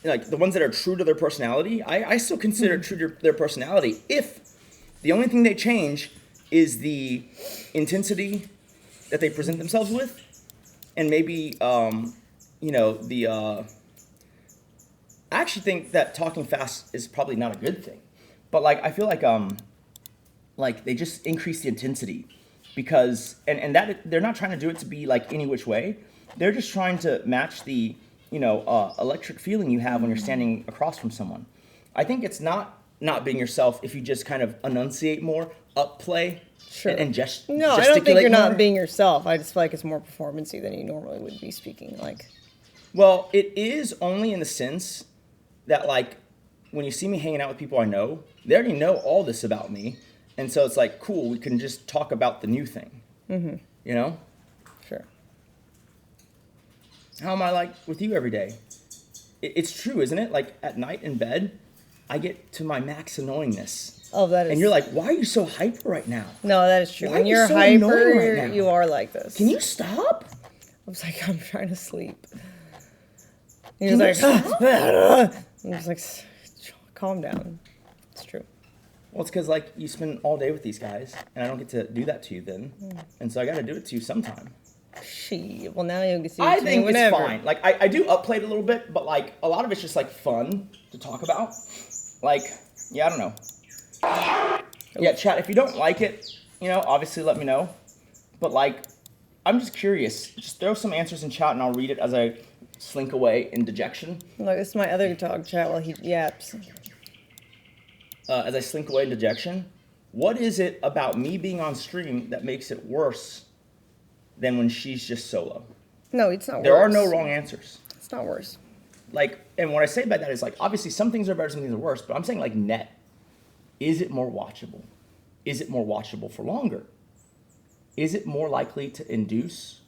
like the ones that are true to their personality, I still consider true to their personality if the only thing they change is the intensity that they present themselves with, and maybe, I actually think that talking fast is probably not a good thing. But like, I feel like they just increase the intensity because, and that they're not trying to do it to be like any which way. They're just trying to match the, electric feeling you have when you're standing across from someone. I think it's not being yourself if you just kind of enunciate more, upplay, Sure. and just No, I don't think you're more. not being yourself. I just feel like it's more performancey than you normally would be speaking like. Well, it is only in the sense that, like, when you see me hanging out with people I know, they already know all this about me. And so it's like, cool, we can just talk about the new thing. Mm-hmm. You know? Sure. How am I like with you every day? It's true, isn't it? Like, at night in bed, I get to my max annoyingness. Oh, that is. And you're like, why are you so hyper right now? No, that is true. Why When are you you're so annoying hyper, right now? you are like this. Can you stop? I was like, I'm trying to sleep. He Can was you like, stop? I'm just like, calm down. It's true. Well, it's because, like, you spend all day with these guys, and I don't get to do that to you then. And so I got to do it to you sometime. Well, now you'll get to I do it think it's whenever. fine. Like, I do upplay it a little bit, but, like, a lot of it's just, like, fun to talk about. Like, yeah, I don't know. Yeah, chat, if you don't like it, obviously let me know. But, like, I'm just curious. Just throw some answers in chat, and I'll read it as I slink away in dejection. Look, this is my other dog chat while he yaps. As I slink away in dejection, what is it about me being on stream that makes it worse than when she's just solo? No, it's not worse. There are no wrong answers. It's not worse. Like, and what I say by that is, like, obviously some things are better, some things are worse, but I'm saying, like, net. Is it more watchable? Is it more watchable for longer? Is it more likely to induce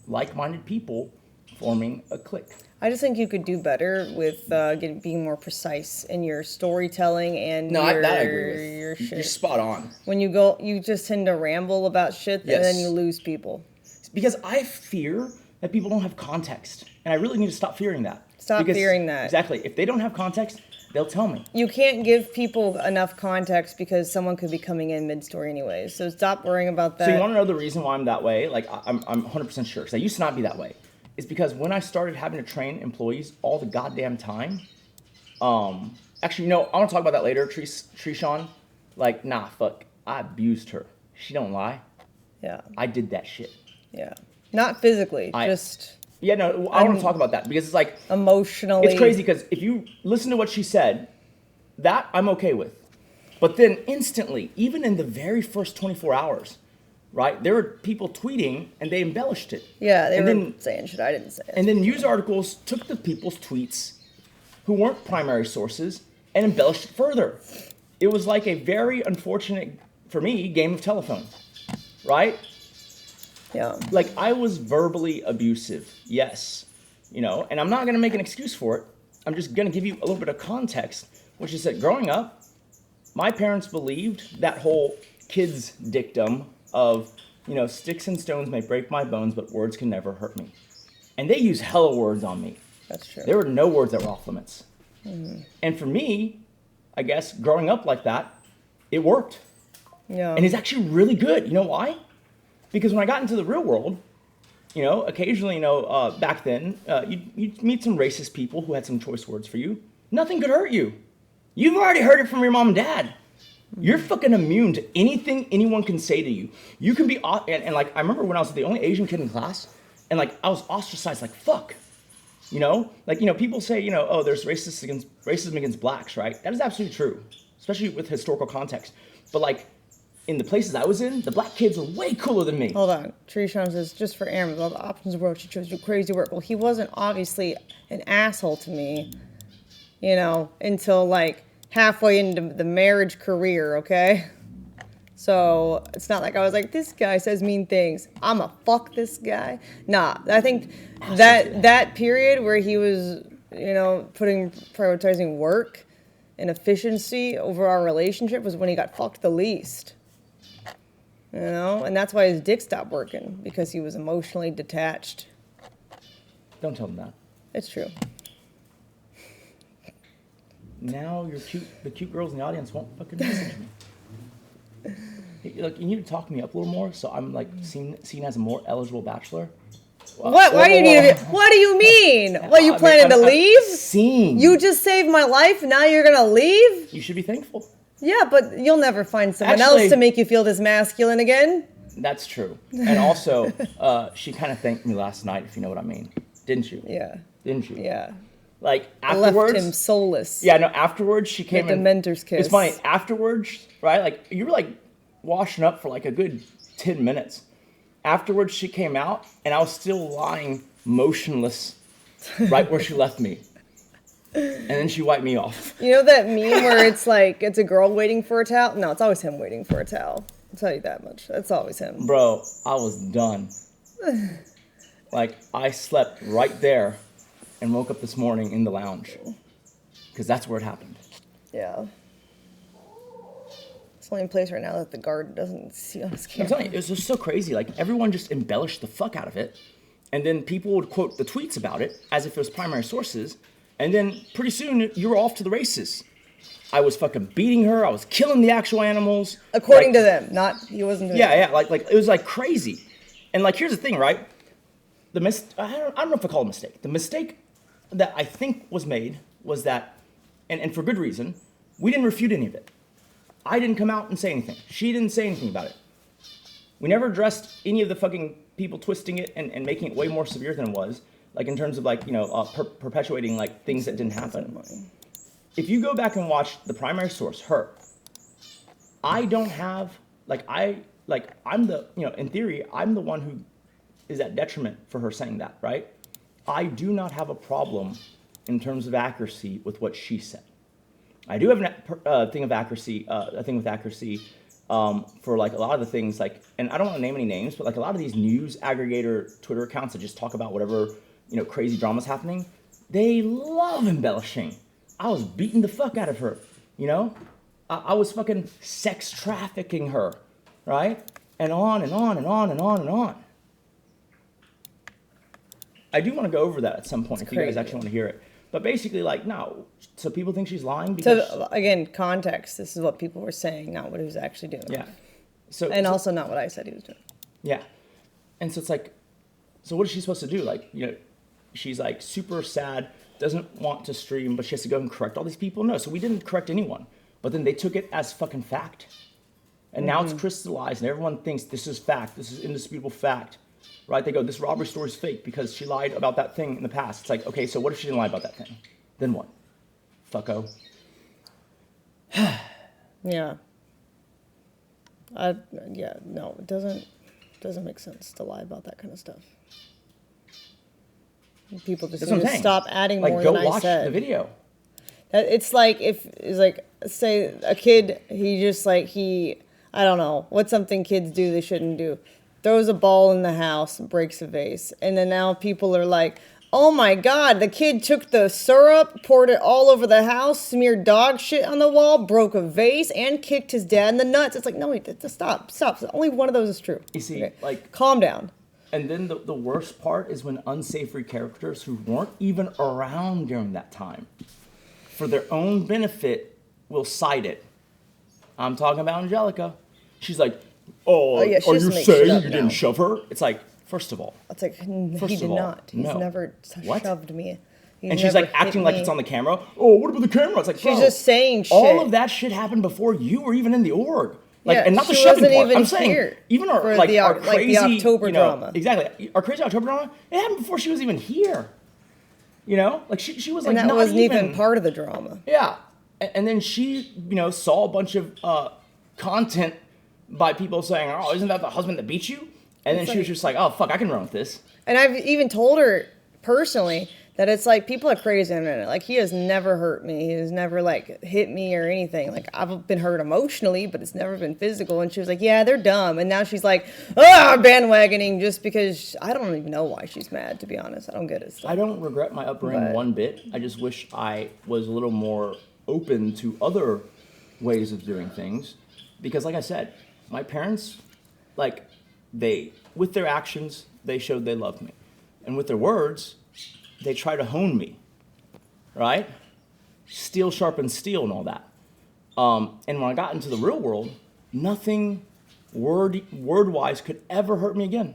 like-minded people forming a clique? I just think you could do better with being more precise in your storytelling and No, your, that I agree with. your shit. You're spot on. When you just tend to ramble about shit, Yes. and then you lose people. because I fear that people don't have context, and I really need to stop fearing that. Stop fearing that. Exactly. If they don't have context, they'll tell me. You can't give people enough context because someone could be coming in mid-story anyway. So stop worrying about that. So you want to know the reason why I'm that way? Like, I'm 100% sure, because I used to not be that way. It's because when I started having to train employees all the goddamn time, actually, I want to talk about that later, Trishawn. Like, nah, fuck, I abused her. She don't lie. Yeah. I did that shit. Yeah. Not physically, just... Yeah, no, I want to talk about that, because it's like... Emotionally. It's crazy, because if you listen to what she said, that I'm okay with. But then instantly, even in the very first 24 hours, right, there were people tweeting, and they embellished it. Yeah, they were saying shit I didn't say. And then news articles took the people's tweets who weren't primary sources and embellished it further. It was like a very unfortunate, for me, game of telephone, right? Yeah. Like, I was verbally abusive, yes, and I'm not going to make an excuse for it. I'm just going to give you a little bit of context, which is that growing up, my parents believed that whole kids dictum of, sticks and stones may break my bones, but words can never hurt me. And they use hella words on me. That's true. There were no words that were off limits. Mm-hmm. And for me, I guess, growing up like that, it worked. Yeah. And it's actually really good. You know why? Because when I got into the real world, occasionally, back then, you'd meet some racist people who had some choice words for you. Nothing could hurt you. You've already heard it from your mom and dad. You're fucking immune to anything anyone can say to you. You can be, and like, I remember when I was the only Asian kid in class, and like, I was ostracized like fuck. People say, oh, there's racism against blacks, right? That is absolutely true, especially with historical context. But like, in the places I was in, the black kids were way cooler than me. Hold on. Trishawn says, just for Aaron, with all the options in the world, she chose to do crazy work. Well, he wasn't obviously an asshole to me, until like halfway into the marriage career, okay? So it's not like I was like, this guy says mean things, I'ma fuck this guy. Nah, I think that period where he was, prioritizing work and efficiency over our relationship was when he got fucked the least. And that's why his dick stopped working, because he was emotionally detached. Don't tell him that. It's true. Now the cute girls in the audience won't fucking message me. Look, you need to talk me up a little more, so I'm like seen as a more eligible bachelor. What? Why do you need to be? What do you mean? What, you planning to leave? Seen. You just saved my life. Now you're gonna leave? You should be thankful. Yeah, but you'll never find someone else to make you feel this masculine again. That's true. And also, she kind of thanked me last night, if you know what I mean. Didn't you? Yeah. Didn't you? Yeah. Like, afterwards. Left him soulless. Yeah, no, afterwards she came in. The mentor's kiss. It's funny, afterwards, right? Like, you were like washing up for like a good 10 minutes. Afterwards, she came out, and I was still lying motionless right where she left me. And then she wiped me off. You know that meme where it's like, it's a girl waiting for a towel? No, it's always him waiting for a towel. I'll tell you that much. It's always him. Bro, I was done. Like, I slept right there and woke up this morning in the lounge. Because that's where it happened. Yeah. It's the only place right now that the guard doesn't see on his camera. I'm telling you, it was just so crazy. Like, everyone just embellished the fuck out of it. And then people would quote the tweets about it as if it was primary sources. And then pretty soon, you were off to the races. I was fucking beating her. I was killing the actual animals. According to them, not, he wasn't doing Yeah, like it was like crazy. And like, here's the thing, right? I don't know if I call it a mistake. The mistake that I think was made was that, and for good reason, we didn't refute any of it. I didn't come out and say anything. She didn't say anything about it. We never addressed any of the fucking people twisting it and making it way more severe than it was. Like in terms of like, perpetuating like things that didn't happen. If you go back and watch the primary source, her, I don't have, I'm the, in theory, I'm the one who is at detriment for her saying that, right? I do not have a problem in terms of accuracy with what she said. I do have a thing with accuracy for like a lot of the things like, and I don't want to name any names, but like a lot of these news aggregator Twitter accounts that just talk about whatever, crazy drama's happening, they love embellishing. I was beating the fuck out of her, I was fucking sex trafficking her, right? And on and on and on and on and on. I do want to go over that at some point if you guys crazy. actually want to hear it. But basically, like, no. So people think she's lying because... So, again, context. This is what people were saying, not what he was actually doing. Yeah. And also not what I said he was doing. Yeah. And so it's like, so what is she supposed to do? Like, you know, she's like super sad, doesn't want to stream, but she has to go and correct all these people? No, so we didn't correct anyone. But then they took it as fucking fact. And now it's crystallized and everyone thinks this is fact. This is indisputable fact. Right? They go, this robbery story is fake because she lied about that thing in the past. It's like, okay, so what if she didn't lie about that thing? Then what? Fucko. Yeah. No, it doesn't make sense to lie about that kind of stuff. People just need to stop adding like, more go than I watch said. the video. It's like say a kid, I don't know, what's something kids do they shouldn't do? Throws a ball in the house, breaks a vase. And then now people are like, oh my God, the kid took the syrup, poured it all over the house, smeared dog shit on the wall, broke a vase, and kicked his dad in the nuts. It's like, no, wait, stop. Only one of those is true. You see, like... Calm down. And then the worst part is when unsavory characters who weren't even around during that time, for their own benefit, will cite it. I'm talking about Angelica. She's like, are you saying you didn't shove her? It's like, first of all. It's like, he did not. He's never shoved me. And she's like acting like it's on the camera. Oh, what about the camera? It's like, she's just saying shit. All of that shit happened before you were even in the org. Like, and not the she shoving wasn't part. even I'm saying, here even our for like our the crazy October drama. Exactly, our crazy October drama. It happened before she was even here. You know, like she was like, and that not wasn't even part of the drama. Yeah, and then she, saw a bunch of content by people saying, "Oh, isn't that the husband that beat you?" And then she was just like, "Oh, fuck, I can run with this." And I've even told her personally that it's like, people are crazy on the internet. Like, he has never hurt me. He has never, like, hit me or anything. Like, I've been hurt emotionally, but it's never been physical. And she was like, yeah, they're dumb. And now she's like, bandwagoning just because I don't even know why she's mad, to be honest. I don't get it. I don't regret my upbringing one bit. I just wish I was a little more open to other ways of doing things. Because, like I said, my parents, like, with their actions, they showed they loved me. And with their words, they try to hone me, right? Steel sharpens steel and all that. And when I got into the real world, nothing word-wise could ever hurt me again.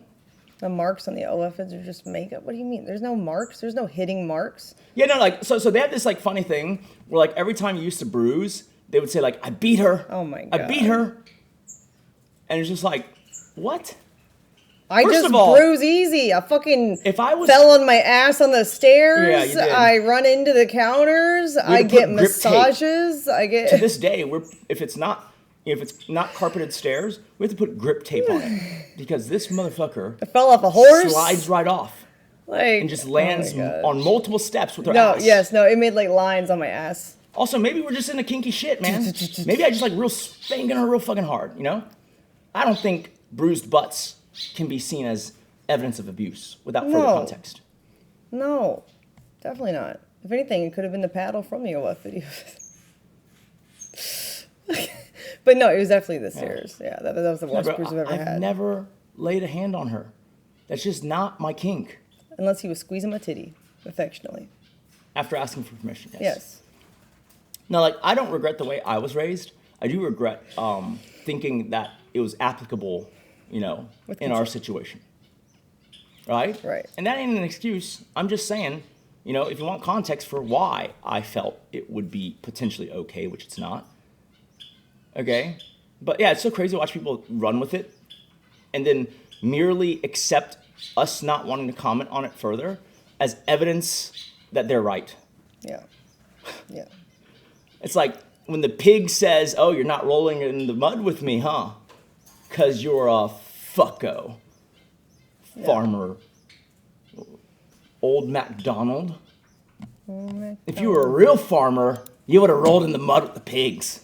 The marks on the OFs are just makeup. What do you mean? There's no marks? There's no hitting marks? Yeah, no, like, so they had this, like, funny thing where, like, every time you used to bruise, they would say, like, I beat her. Oh, my God. I beat her. And it's just like, what? I First just of all, bruise easy. I fucking fell on my ass on the stairs. Yeah, you did. I run into the counters. I get massages. To this day, if it's not carpeted stairs, we have to put grip tape on it because this motherfucker I fell off a horse. Slides right off. Like, and just lands on multiple steps with her ass. It made like lines on my ass. Also, maybe we're just into kinky shit, man. Maybe I just like spanking her real fucking hard, I don't think bruised butts can be seen as evidence of abuse without further context. No, definitely not. If anything, it could have been the paddle from the OF video. But no, it was definitely the stairs. Yeah, that was the worst bruise I've ever had. I've never laid a hand on her. That's just not my kink. Unless he was squeezing my titty affectionately. After asking for permission, yes. Yes. Now, like, I don't regret the way I was raised. I do regret thinking that it was applicable, in our situation. Right? Right. And that ain't an excuse. I'm just saying, if you want context for why I felt it would be potentially okay, which it's not. Okay? But yeah, it's so crazy to watch people run with it and then merely accept us not wanting to comment on it further as evidence that they're right. Yeah. Yeah. It's like when the pig says, oh, you're not rolling in the mud with me, huh? Because you're a fucko. Yeah. Farmer. Old MacDonald. If you were a real farmer, you would have rolled in the mud with the pigs.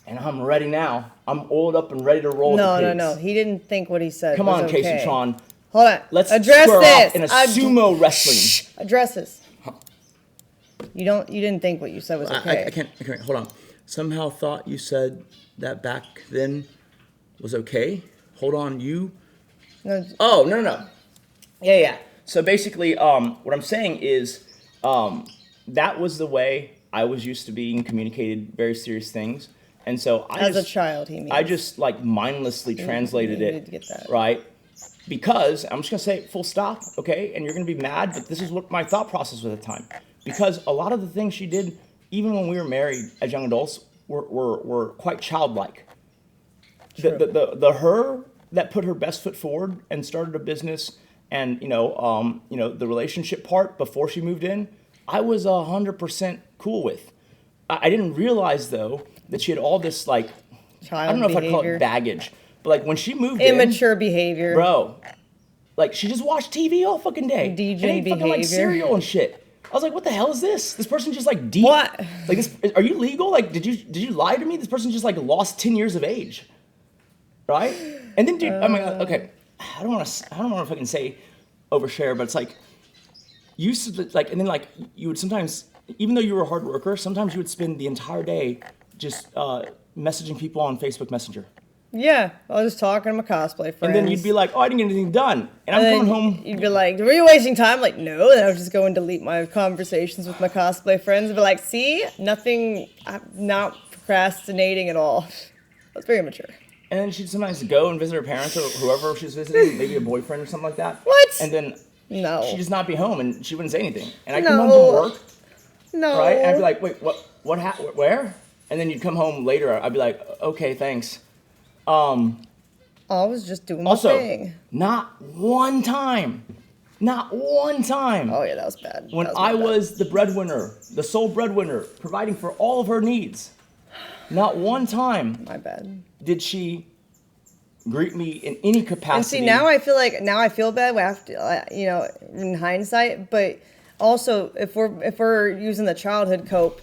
And I'm ready now. I'm oiled up and ready to roll with the pigs. No. He didn't think what he said Come was on, okay. Casey Tron. Hold on. Let's address square this off in a sumo wrestling. Address this. You didn't think what you said was okay. I can't, hold on. Somehow thought you said that back then was okay. Hold on, you. No. Oh, no. Yeah. So basically, what I'm saying is, that was the way I was used to being communicated very serious things, and so As a child, he means. I just like mindlessly translated you it, need to get that. right? Because I'm just gonna say full stop, okay? And you're gonna be mad, but this is what my thought process was at the time. Because a lot of the things she did, even when we were married as young adults, were quite childlike. The her that put her best foot forward and started a business, and the relationship part before she moved in, I was 100% cool with. I didn't realize though that she had all this like, Child I don't know if I'd call behavior. it baggage, but like when she moved Immature behavior. bro, like she just watched TV all fucking day. Degen and ate fucking like behavior. cereal and shit. I was like, what the hell is this? This person just like deep. What? Like this? Are you legal? Like, did you lie to me? This person just like lost 10 years of age, right? And then, dude, I mean, okay, I don't want to fucking say overshare, but it's like you used to like, and then like you would sometimes, even though you were a hard worker, sometimes you would spend the entire day just messaging people on Facebook Messenger. Yeah, I was just talking to my cosplay friends. And then you'd be like, oh, I didn't get anything done. And I'm then coming home. You'd be like, were you wasting time? Like, no. Then I would just go and delete my conversations with my cosplay friends. But like, see, nothing, I'm not procrastinating at all. That's very immature. And then she'd sometimes go and visit her parents or whoever she was visiting, maybe a boyfriend or something like that. What? And then No. she'd just not be home and she wouldn't say anything. And I'd come home from work, No. right? And I'd be like, wait, where? And then you'd come home later. I'd be like, okay, thanks. I was just doing my Also, thing. not one time. Oh yeah, that was bad. When That I really bad. was the breadwinner, the sole breadwinner, providing for all of her needs, not one time My bad. did she greet me in any capacity. And see, now I feel bad after, in hindsight. But also, if we're using the childhood cope,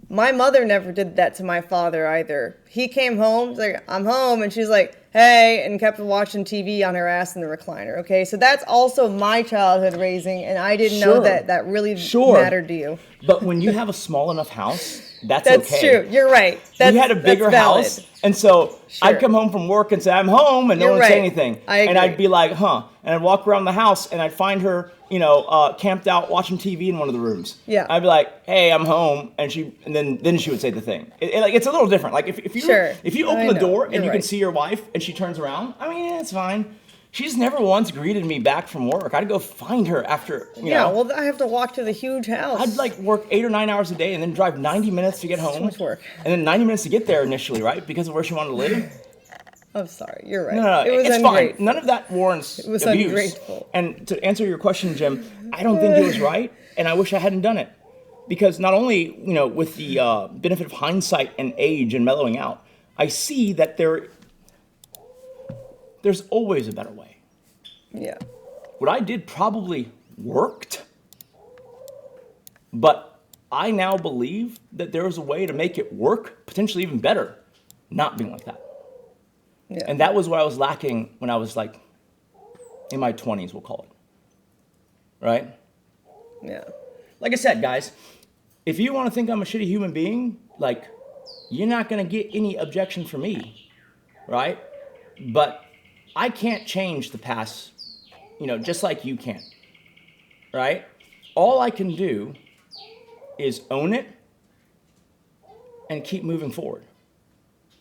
my mother never did that to my father either. He came home, he's like, I'm home, and she's like, hey, and kept watching TV on her ass in the recliner. Okay, so that's also my childhood raising, and I didn't know that really mattered to you. But when you have a small enough house, that's That's okay. true. You're right. We had a bigger house, and so I'd come home from work and say, I'm home, and no one would say anything. And I'd be like, huh. And I'd walk around the house, and I'd find her, camped out watching TV in one of the rooms. Yeah. I'd be like, hey, I'm home, and then she would say the thing. It's a little different. Like, if you open the door and you can see your wife, and she turns around, I mean, it's fine. She's never once greeted me back from work. I'd go find her after, well, I have to walk to the huge house. I'd like work 8 or 9 hours a day and then drive 90 minutes to get home. Too much work. And then 90 minutes to get there initially, right? Because of where she wanted to live. I'm sorry, you're right. No, it was it's ungrateful. fine. None of that warrants It was abuse. ungrateful. And to answer your question, Jim, I don't think it was right, and I wish I hadn't done it. Because not only, with the benefit of hindsight and age and mellowing out, I see that there's always a better way. Yeah. What I did probably worked, but I now believe that there is a way to make it work, potentially even better, not being like that. Yeah. And that was what I was lacking when I was like in my 20s, we'll call it. Right? Yeah. Like I said, guys, if you want to think I'm a shitty human being, like, you're not going to get any objection from me, right? But I can't change the past, just like you can, right? All I can do is own it and keep moving forward.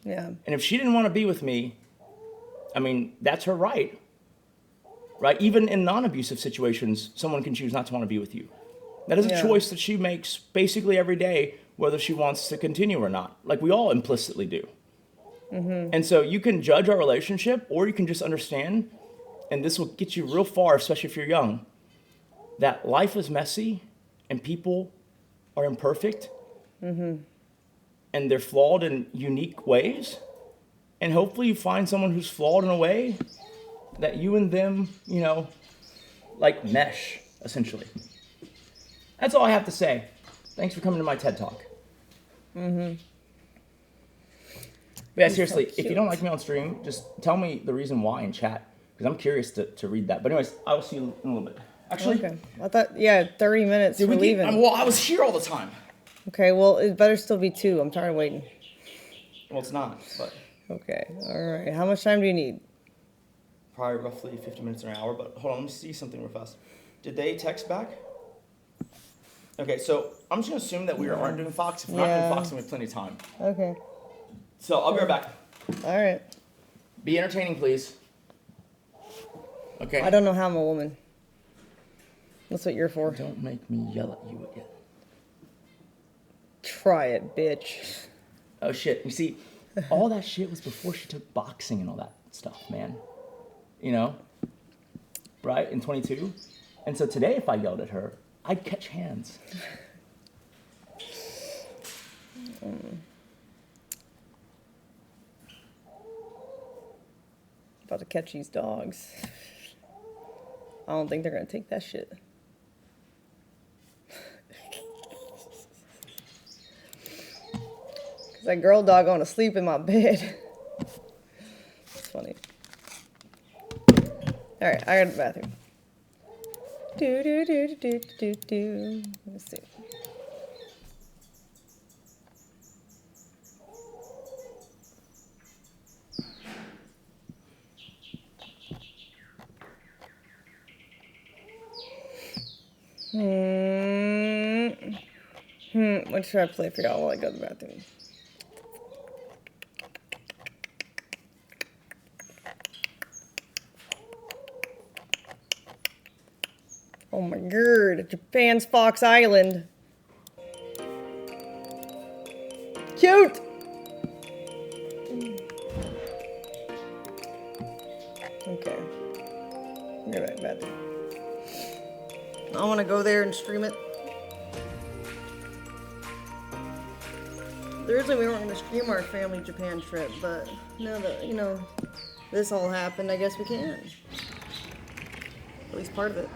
Yeah. And if she didn't want to be with me, I mean, that's her right, right? Even in non-abusive situations, someone can choose not to want to be with you. That is a choice that she makes basically every day, whether she wants to continue or not, like we all implicitly do. Mm-hmm. And so you can judge our relationship, or you can just understand, and this will get you real far, especially if you're young, that life is messy and people are imperfect. Mm-hmm. And they're flawed in unique ways. And hopefully you find someone who's flawed in a way that you and them, like mesh, essentially. That's all I have to say. Thanks for coming to my TED Talk. Mm-hmm. But yeah, seriously, if you don't like me on stream, just tell me the reason why in chat, because I'm curious to read that. But anyways, I will see you in a little bit. Actually, Okay. I thought, 30 minutes for leaving. I was here all the time. Okay, well, it better still be 2. I'm tired of waiting. Well, it's not, but Okay, all right. How much time do you need? probably roughly 50 minutes or an hour. But hold on, let me see something real fast. Did they text back? Okay, so I'm just gonna assume that we aren't doing Fox. If we're not doing Fox, then we have plenty of time. Okay. So I'll be right back. All right. Be entertaining, please. Okay. I don't know how I'm a woman. That's what you're for. Don't make me yell at you again. Try it, bitch. Oh shit! You see, all that shit was before she took boxing and all that stuff, man. You know, right? In 22. And so today, if I yelled at her, I'd catch hands. About to catch these dogs. I don't think they're gonna take that shit. Cause that girl dog going to sleep in my bed. It's funny. All right, I got the bathroom. Do do do do do do do. Let's see. What should I play for y'all while I go to the bathroom? Oh my god, Japan's Fox Island. Cute! Okay. Go back to bathroom. I want to go there and stream it. Originally, we weren't going to stream our family Japan trip, but now that, you know, this all happened, I guess we can. At least part of it.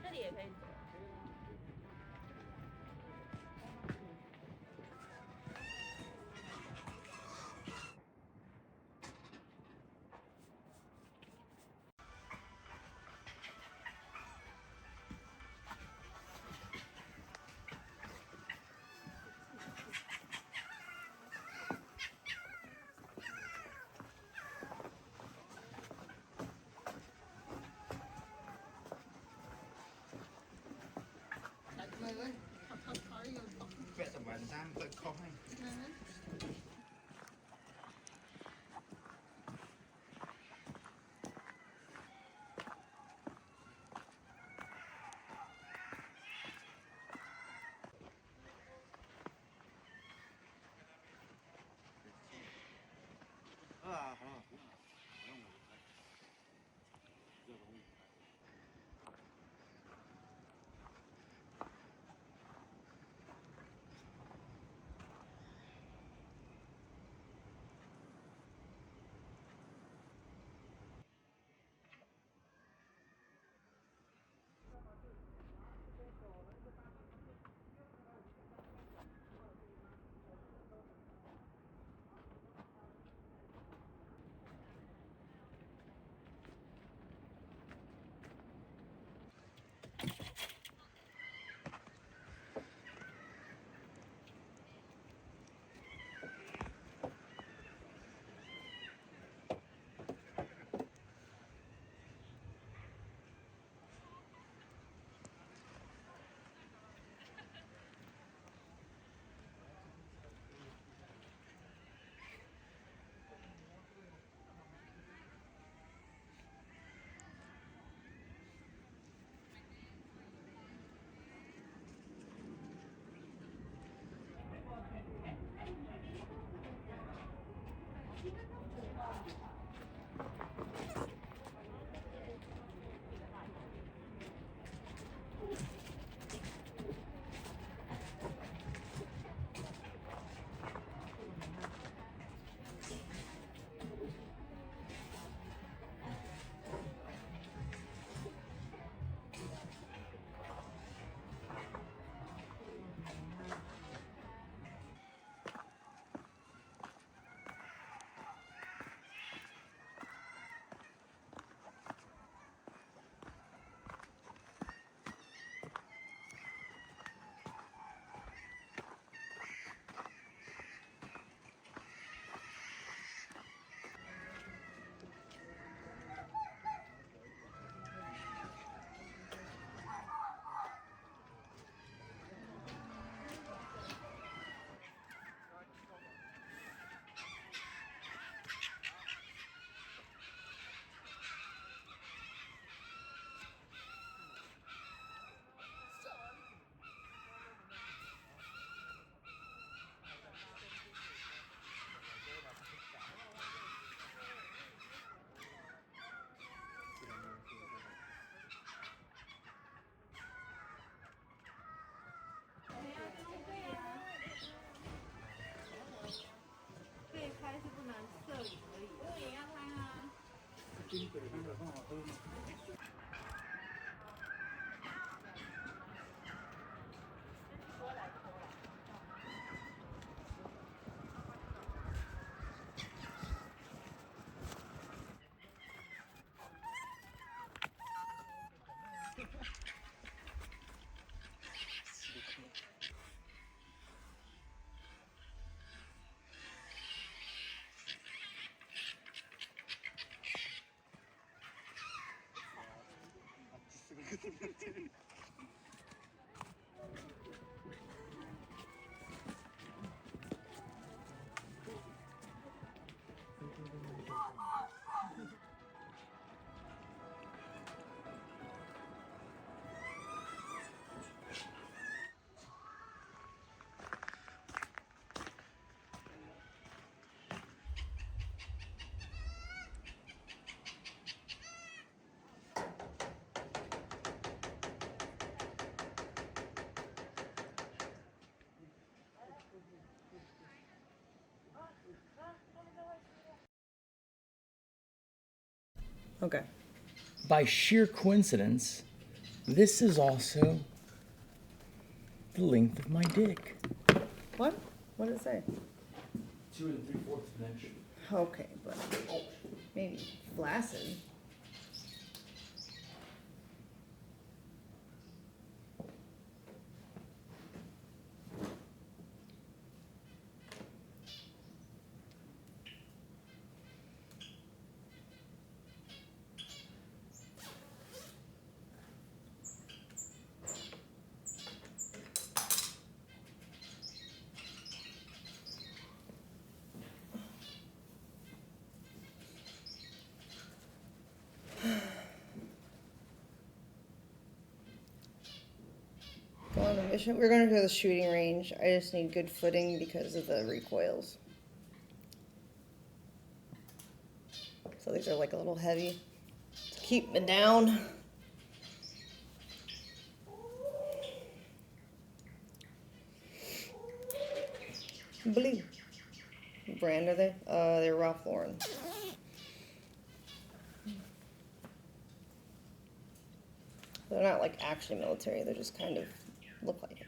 这里也可以走。Vẽ tầm bản giam hơi khó hay. Okay. By sheer coincidence, this is also the length of my dick. What? What did it say? 2 3/4 of an inch. Okay, but maybe flaccid. Go on a mission. We're going to go to the shooting range. I just need good footing because of the recoils. So these are like a little heavy to keep me down. Blue. What brand are they? They're Ralph Lauren. They're not like actually military. They're just kind of look like it.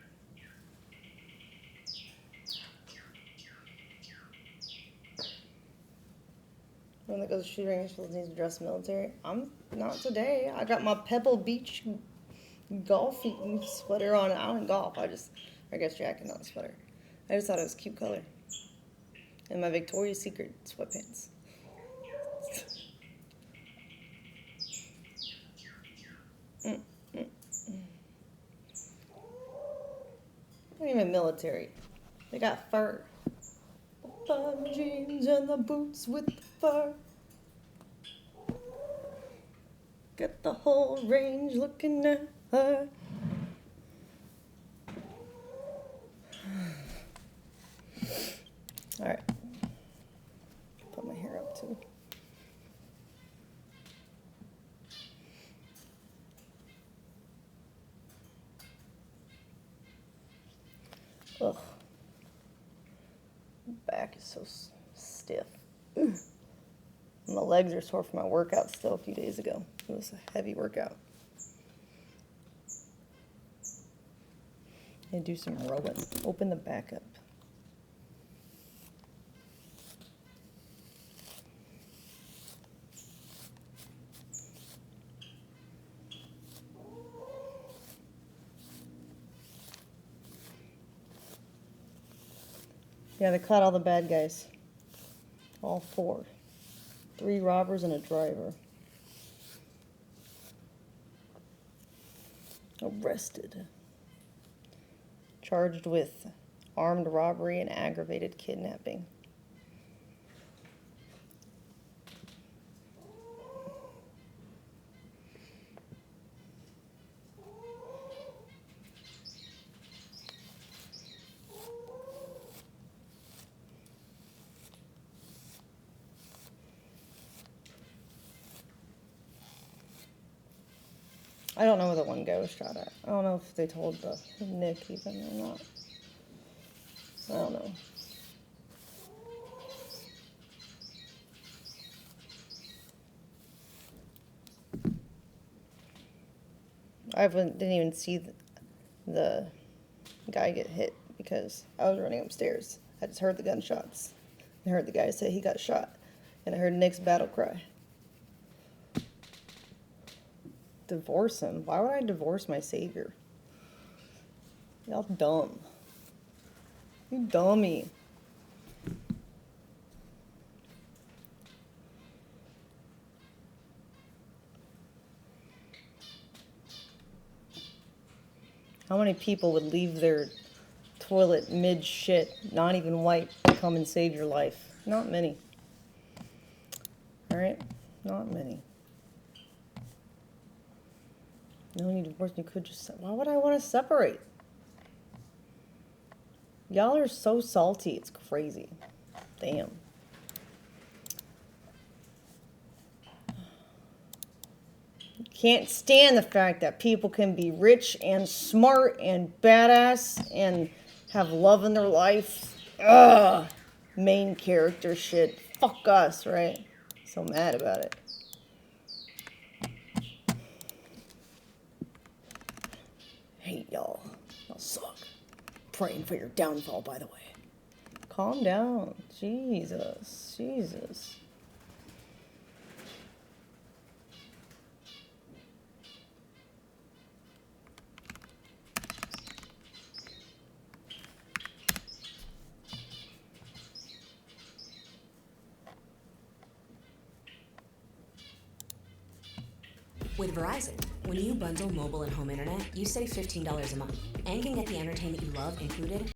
When that goes to shooting range, needs to dress military. I'm not today. I got my Pebble Beach golfing sweater on. I don't golf. I guess jacket, not sweater. I just thought it was a cute color. And my Victoria's Secret sweatpants. Not even military. They got fur. The jeans and the boots with the fur. Get the whole range looking at her. All right. Put my hair up too. Ugh. Back is so stiff. Ugh. My legs are sore from my workout still a few days ago. It was a heavy workout. And do some rowing. Open the back up. Yeah, they caught all the bad guys. All 4. 3 robbers and a driver. Arrested. Charged with armed robbery and aggravated kidnapping. I don't know where the one guy was shot at. I don't know if they told the Nick even or not. I don't know. didn't even see the guy get hit because I was running upstairs. I just heard the gunshots. I heard the guy say he got shot. And I heard Nick's battle cry. Divorce him? Why would I divorce my savior? Y'all dumb. You dummy. How many people would leave their toilet mid-shit, not even wipe, to come and save your life? Not many. Alright? Not many. No need to divorce. You could just... Why would I want to separate? Y'all are so salty. It's crazy. Damn. Can't stand the fact that people can be rich and smart and badass and have love in their life. Ugh. Main character shit. Fuck us, right? So mad about it. Hate y'all. Y'all suck. Praying for your downfall, by the way. Calm down. Jesus. Jesus. With Verizon, when you bundle mobile and home internet, you save $15 a month and can get the entertainment you love included.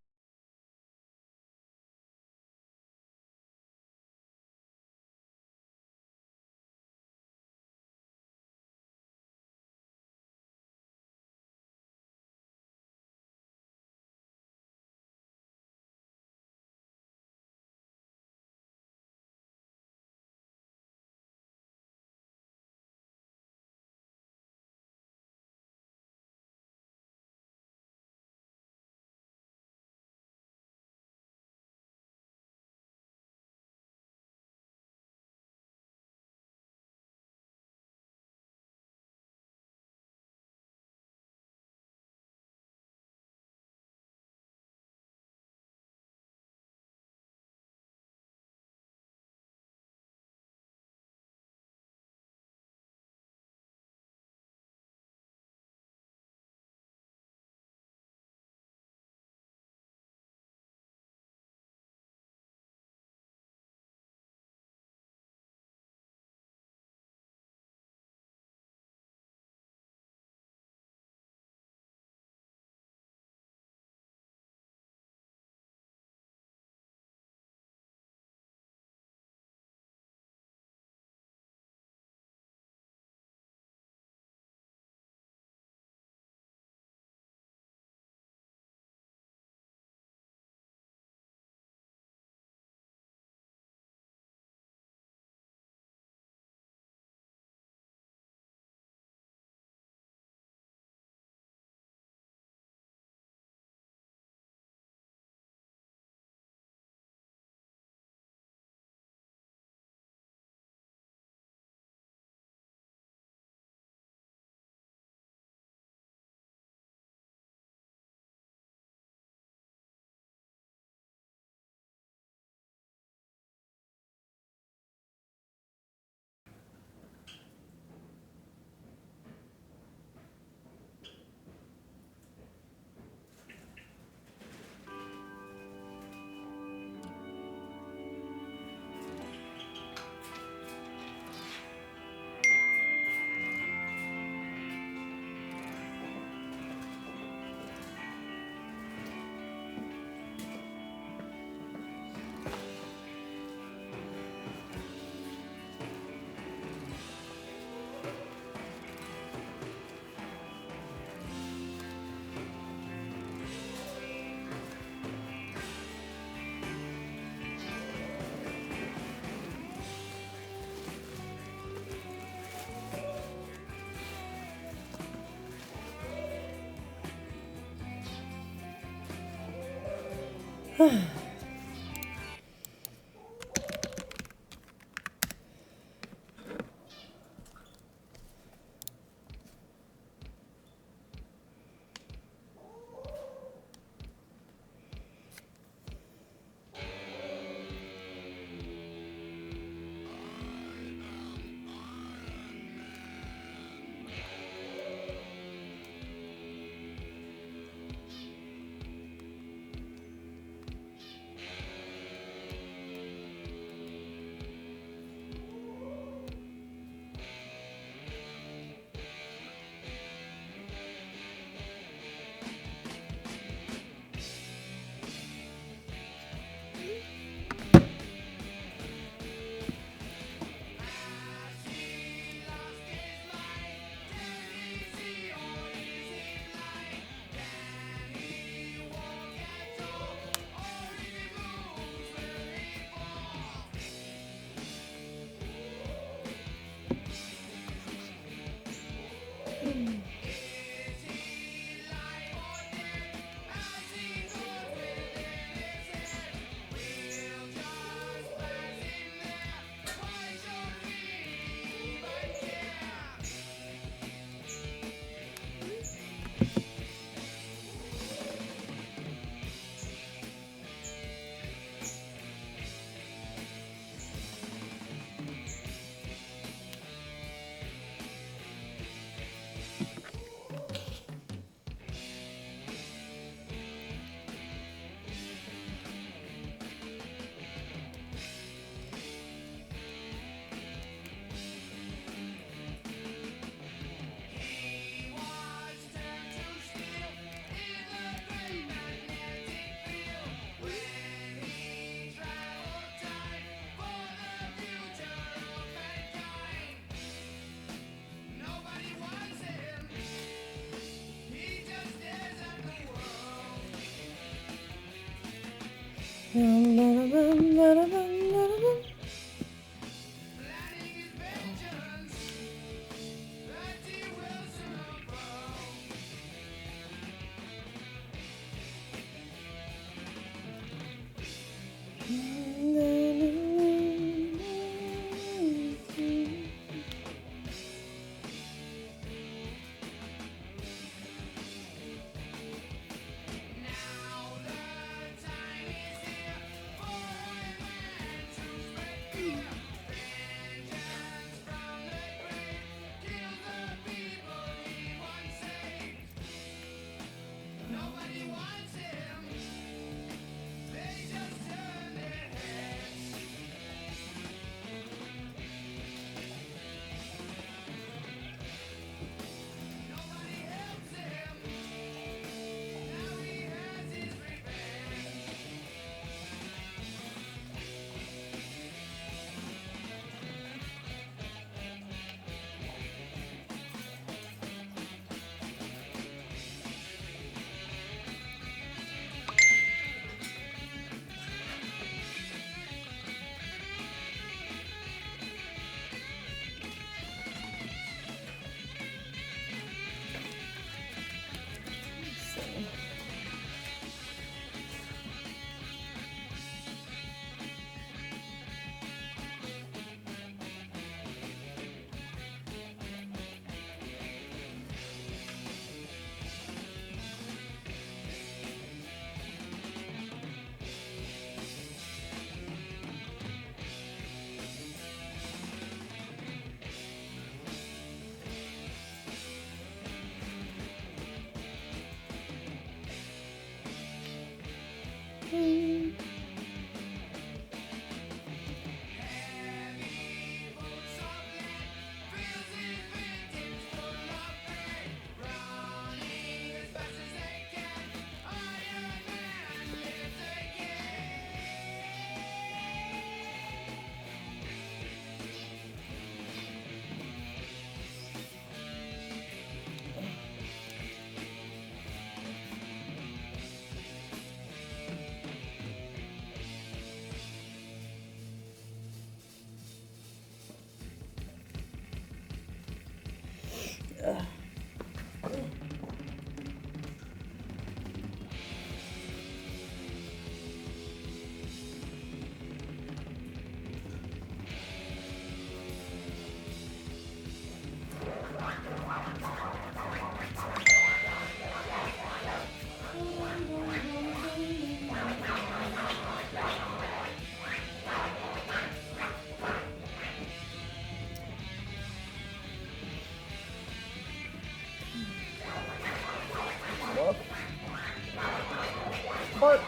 Bark.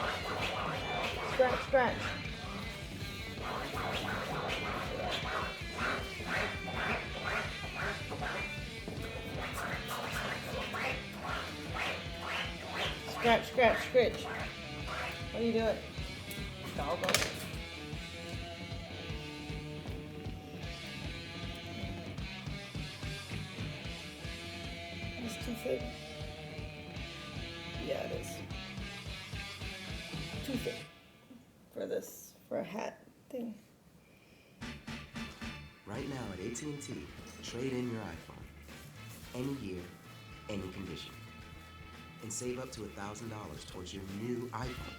Scratch, scratch. Scratch, scratch, scratch. What are you doing? Doggo. It's too thick. Yeah, it is. Too thick for this, for a hat thing. Right now at AT&T, trade in your iPhone. Any year, any condition. And save up to $1,000 towards your new iPhone.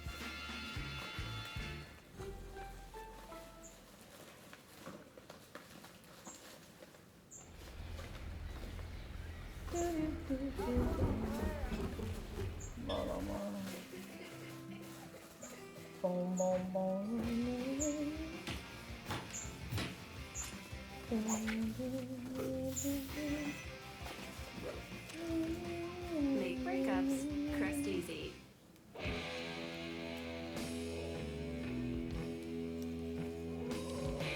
Make breakups crest easy.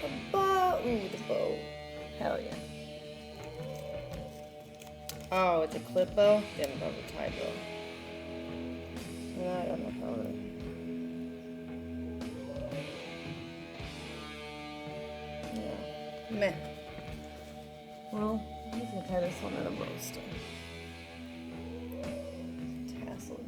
A bow. Ooh, the bow. Hell yeah. Oh, it's a clip bow? Damn, I thought it was a tie bow. Yeah, I got no powder. Yeah. Meh. Well, I'm just gonna tie this one at a bow still. Tassel.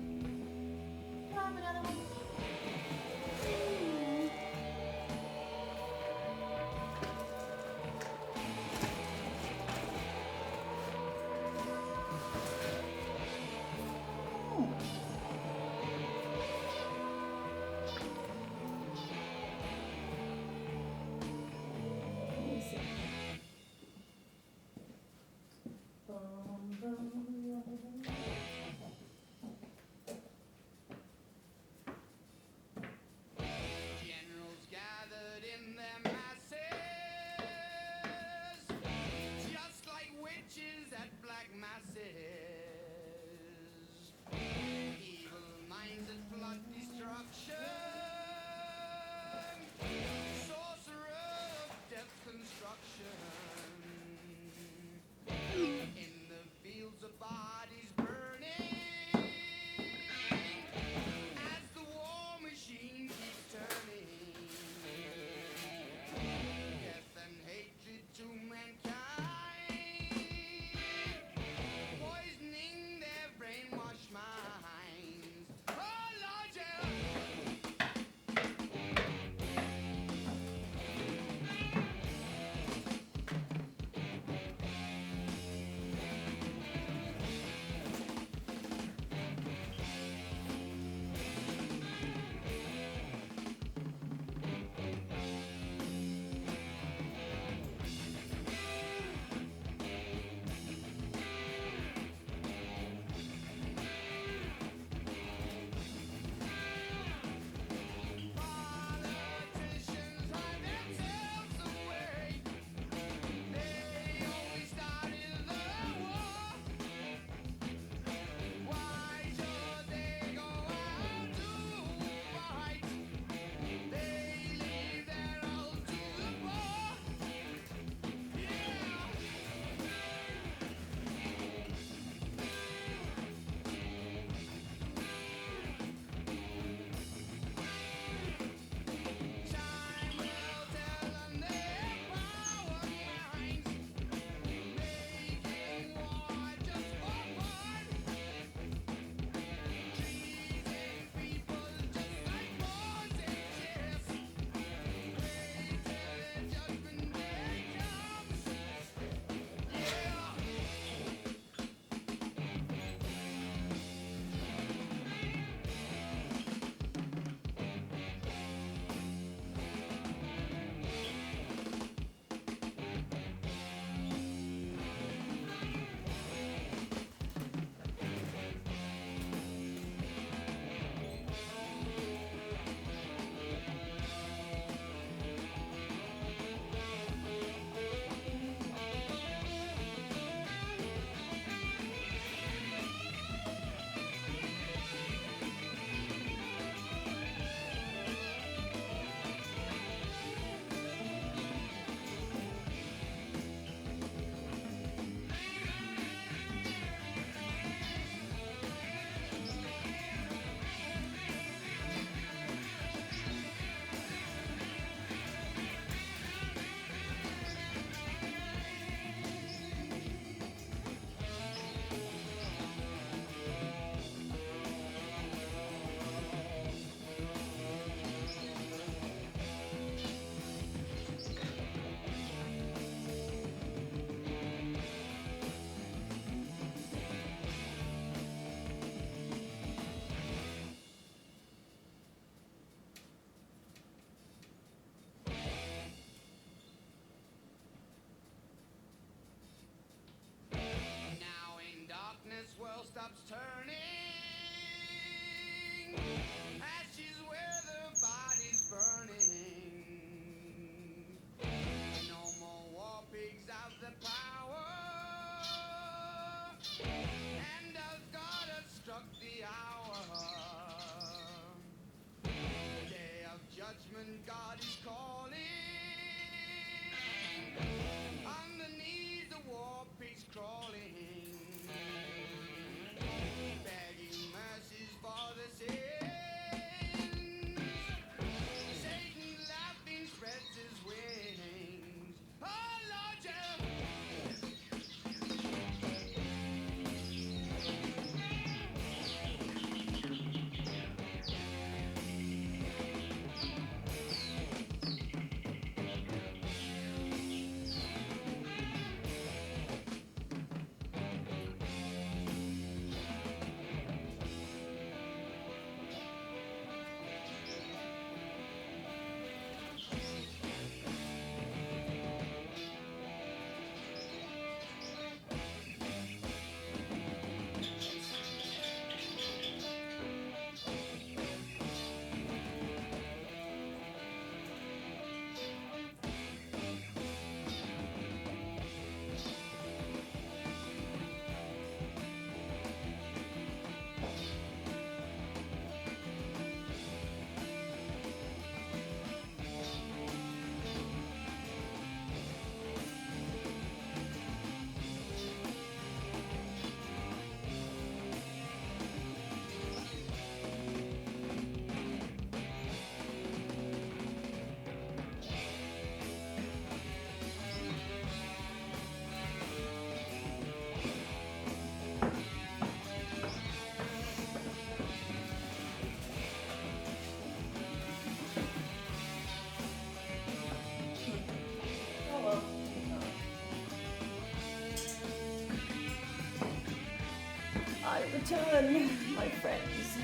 ton, my friends.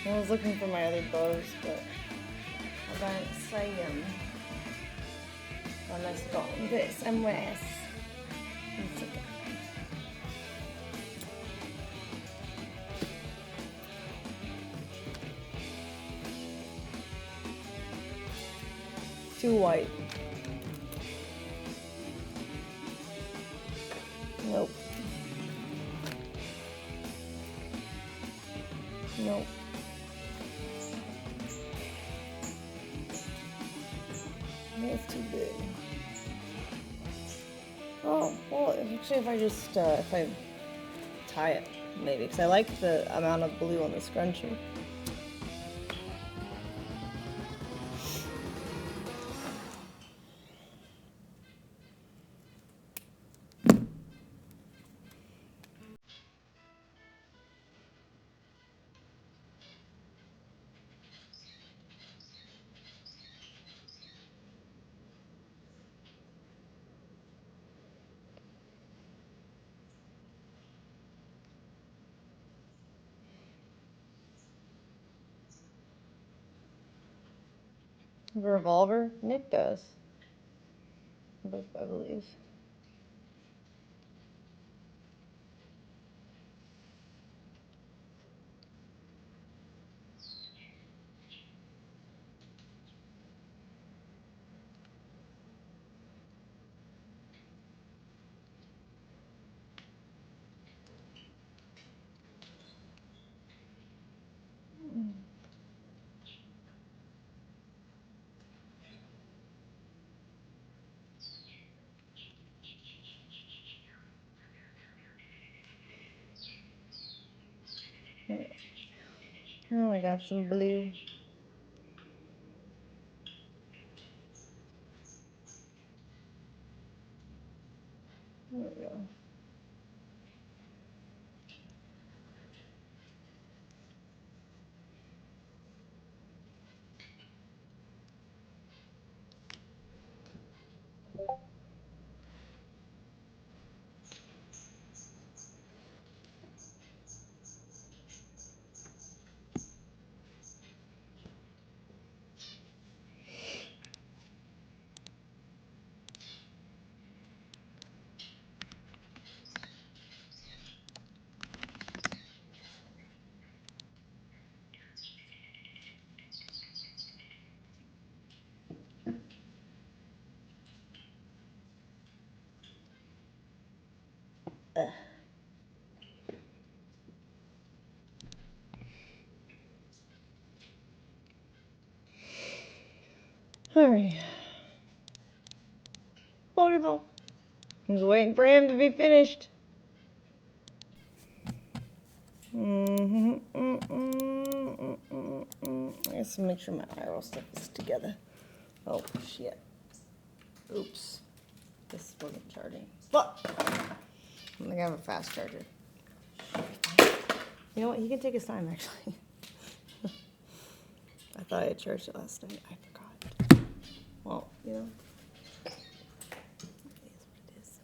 I was looking for my other bows, but I don't see them. Unless I've got them somewhere. Too white. Nope. Nope. That's too big. Oh, well, actually if I just, if I tie it, maybe, because I like the amount of blue on the scrunchie. Revolver? Nick does. I believe. Oh, I got some blue. There we go. Alright. Wonderful. I was waiting for him to be finished. Let's make sure my IRL stuff is together. Oh, shit. Oops. This wasn't charging. Fuck! I think I have a fast charger. You know what? He can take his time, actually. I thought I had charged it last night. I forgot. Well, you know. It is what it is.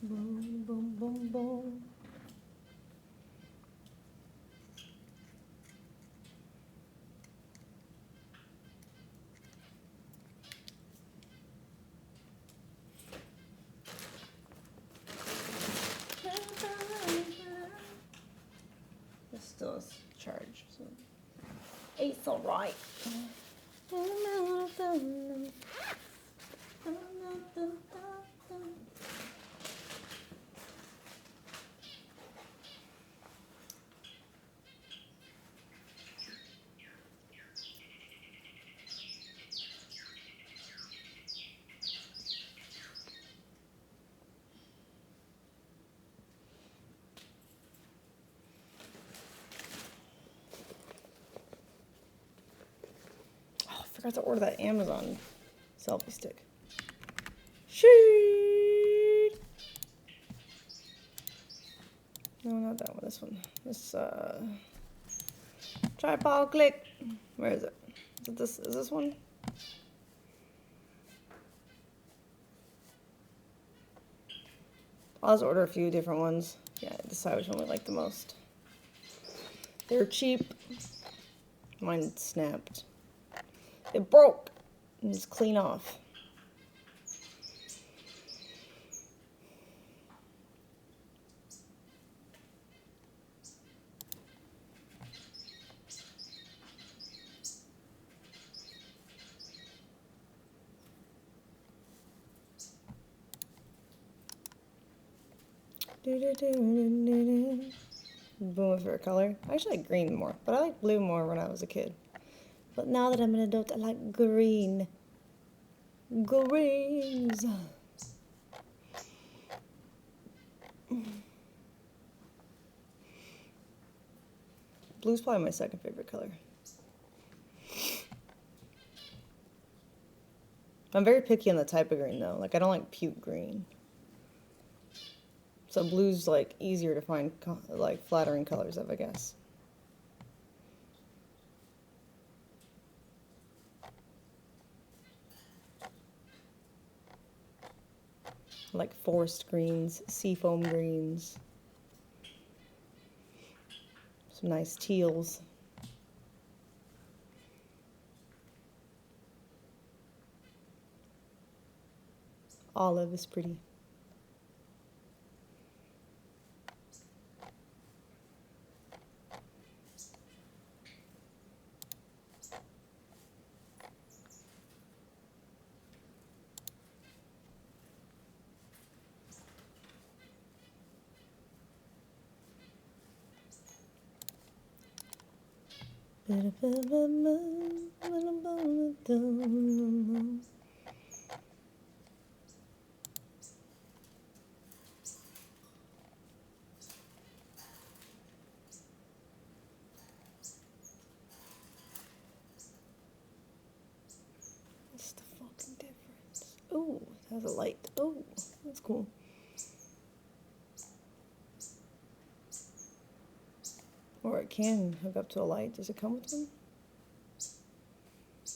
Boom, boom, boom, boom. This still is charged, so it's all right. Oh, I forgot to order that Amazon selfie stick. Sheet. No, not that one. This one. This tripod click. Where is it? Is this one? I'll just order a few different ones. Yeah, decide which one we like the most. They're cheap. Mine snapped. It broke. And just clean off. Blue, my favorite color. I actually like green more, but I like blue more when I was a kid. But now that I'm an adult, I like green. Greens. Blue's probably my second favorite color. I'm very picky on the type of green though. Like I don't like puke green. So blue's like easier to find like flattering colors of, I guess. Like forest greens, seafoam greens, some nice teals. Olive is pretty. What's the fucking difference? Oh, it has a light. Oh, that's cool. Or it can hook up to a light. Does it come with one?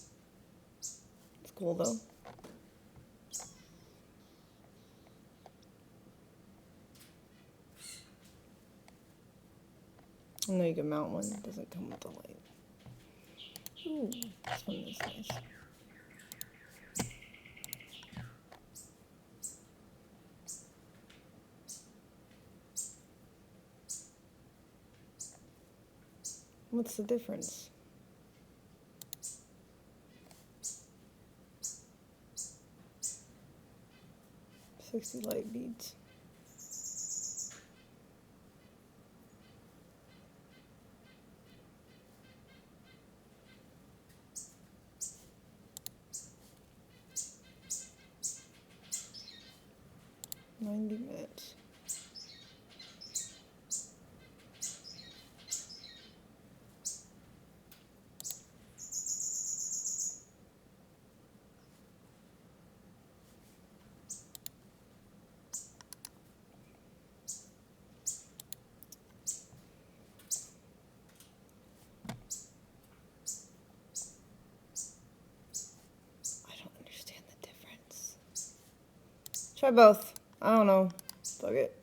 It's cool though. I know you can mount one. It doesn't come with a light. Ooh, this one is nice. What's the difference? $60 light beads. $90. Try both. I don't know. Fuck it.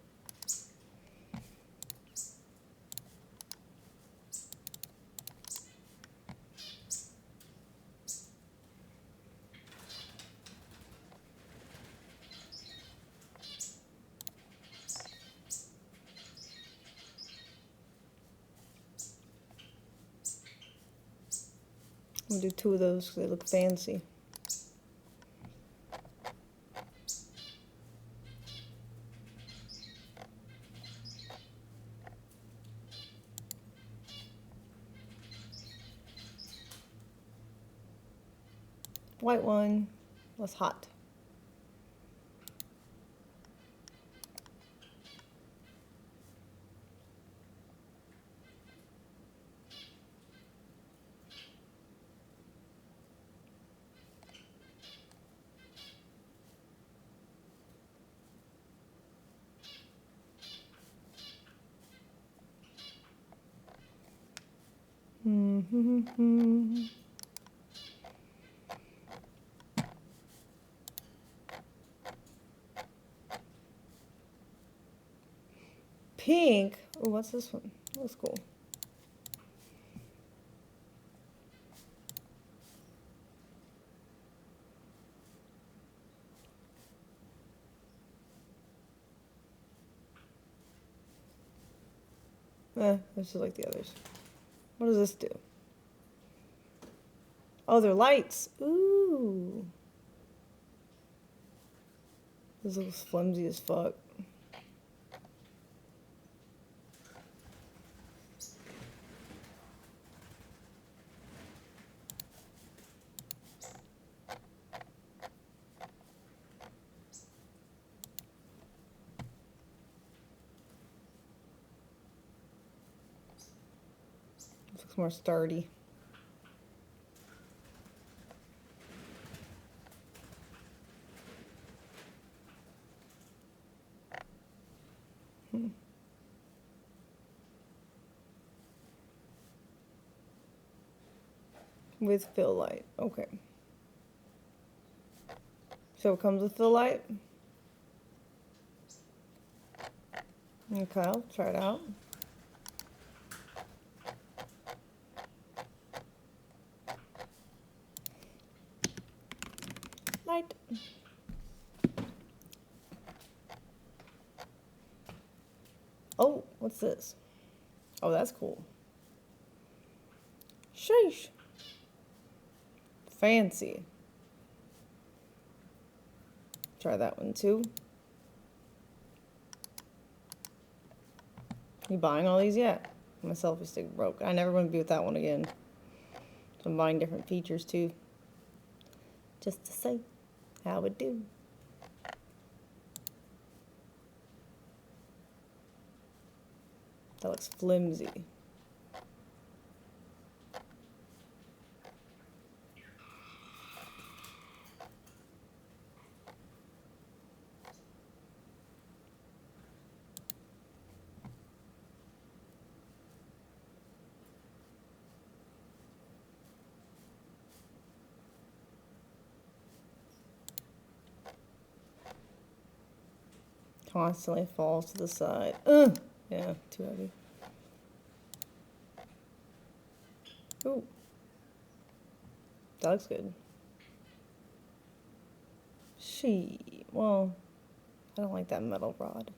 I'm gonna do 2 of those because they look fancy. White one, less hot. Pink. Oh, what's this one? That looks cool. This is like the others. What does this do? Oh, they're lights. Ooh. This looks flimsy as fuck. This looks more sturdy. With fill light. Okay. So it comes with fill light. Okay, I'll try it out. Light. Oh, what's this? Oh, that's cool. Sheesh. Fancy. Try that one too. You buying all these yet? My selfie stick broke. I never want to be with that one again. So I'm buying different features too. Just to see how it do. That looks flimsy. Constantly falls to the side. Ugh. Yeah, too heavy. Ooh. That looks good. Well, I don't like that metal rod.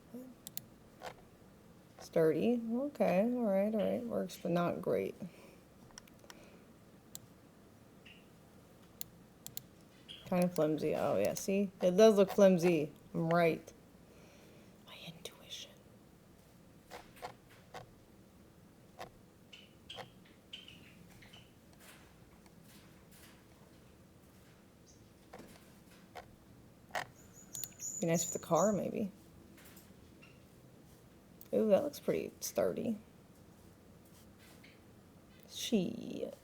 Sturdy. Okay, alright. Works, but not great. Kind of flimsy. Oh, yeah, see? It does look flimsy. I'm right. My intuition. Be nice for the car, maybe. Ooh, that looks pretty sturdy. Shit.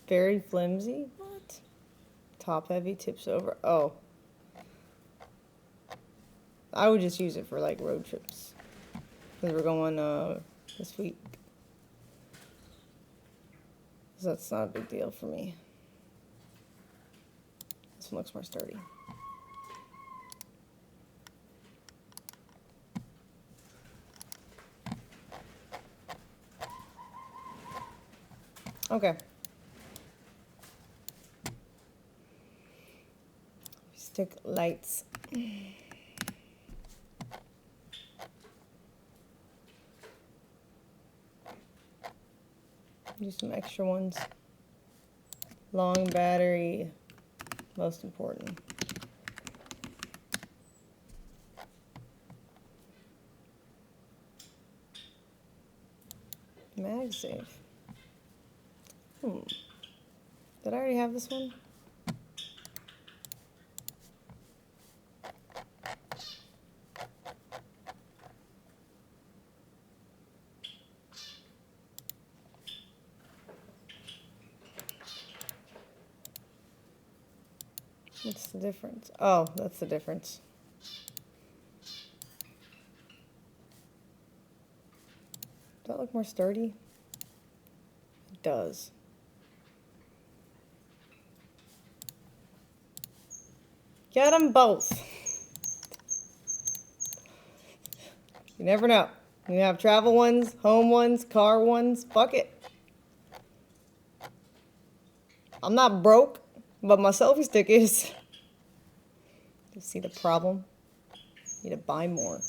Very flimsy? What? Top heavy, tips over. Oh. I would just use it for like road trips. Because we're going this week. So that's not a big deal for me. This one looks more sturdy. Okay. Stick lights. Do some extra ones. Long battery, most important. MagSafe. Did I already have this one? What's the difference? Oh, that's the difference. Does that look more sturdy? It does. Get them both. You never know. You have travel ones, home ones, car ones. Fuck it. I'm not broke, but my selfie stick is. You see the problem? Need to buy more.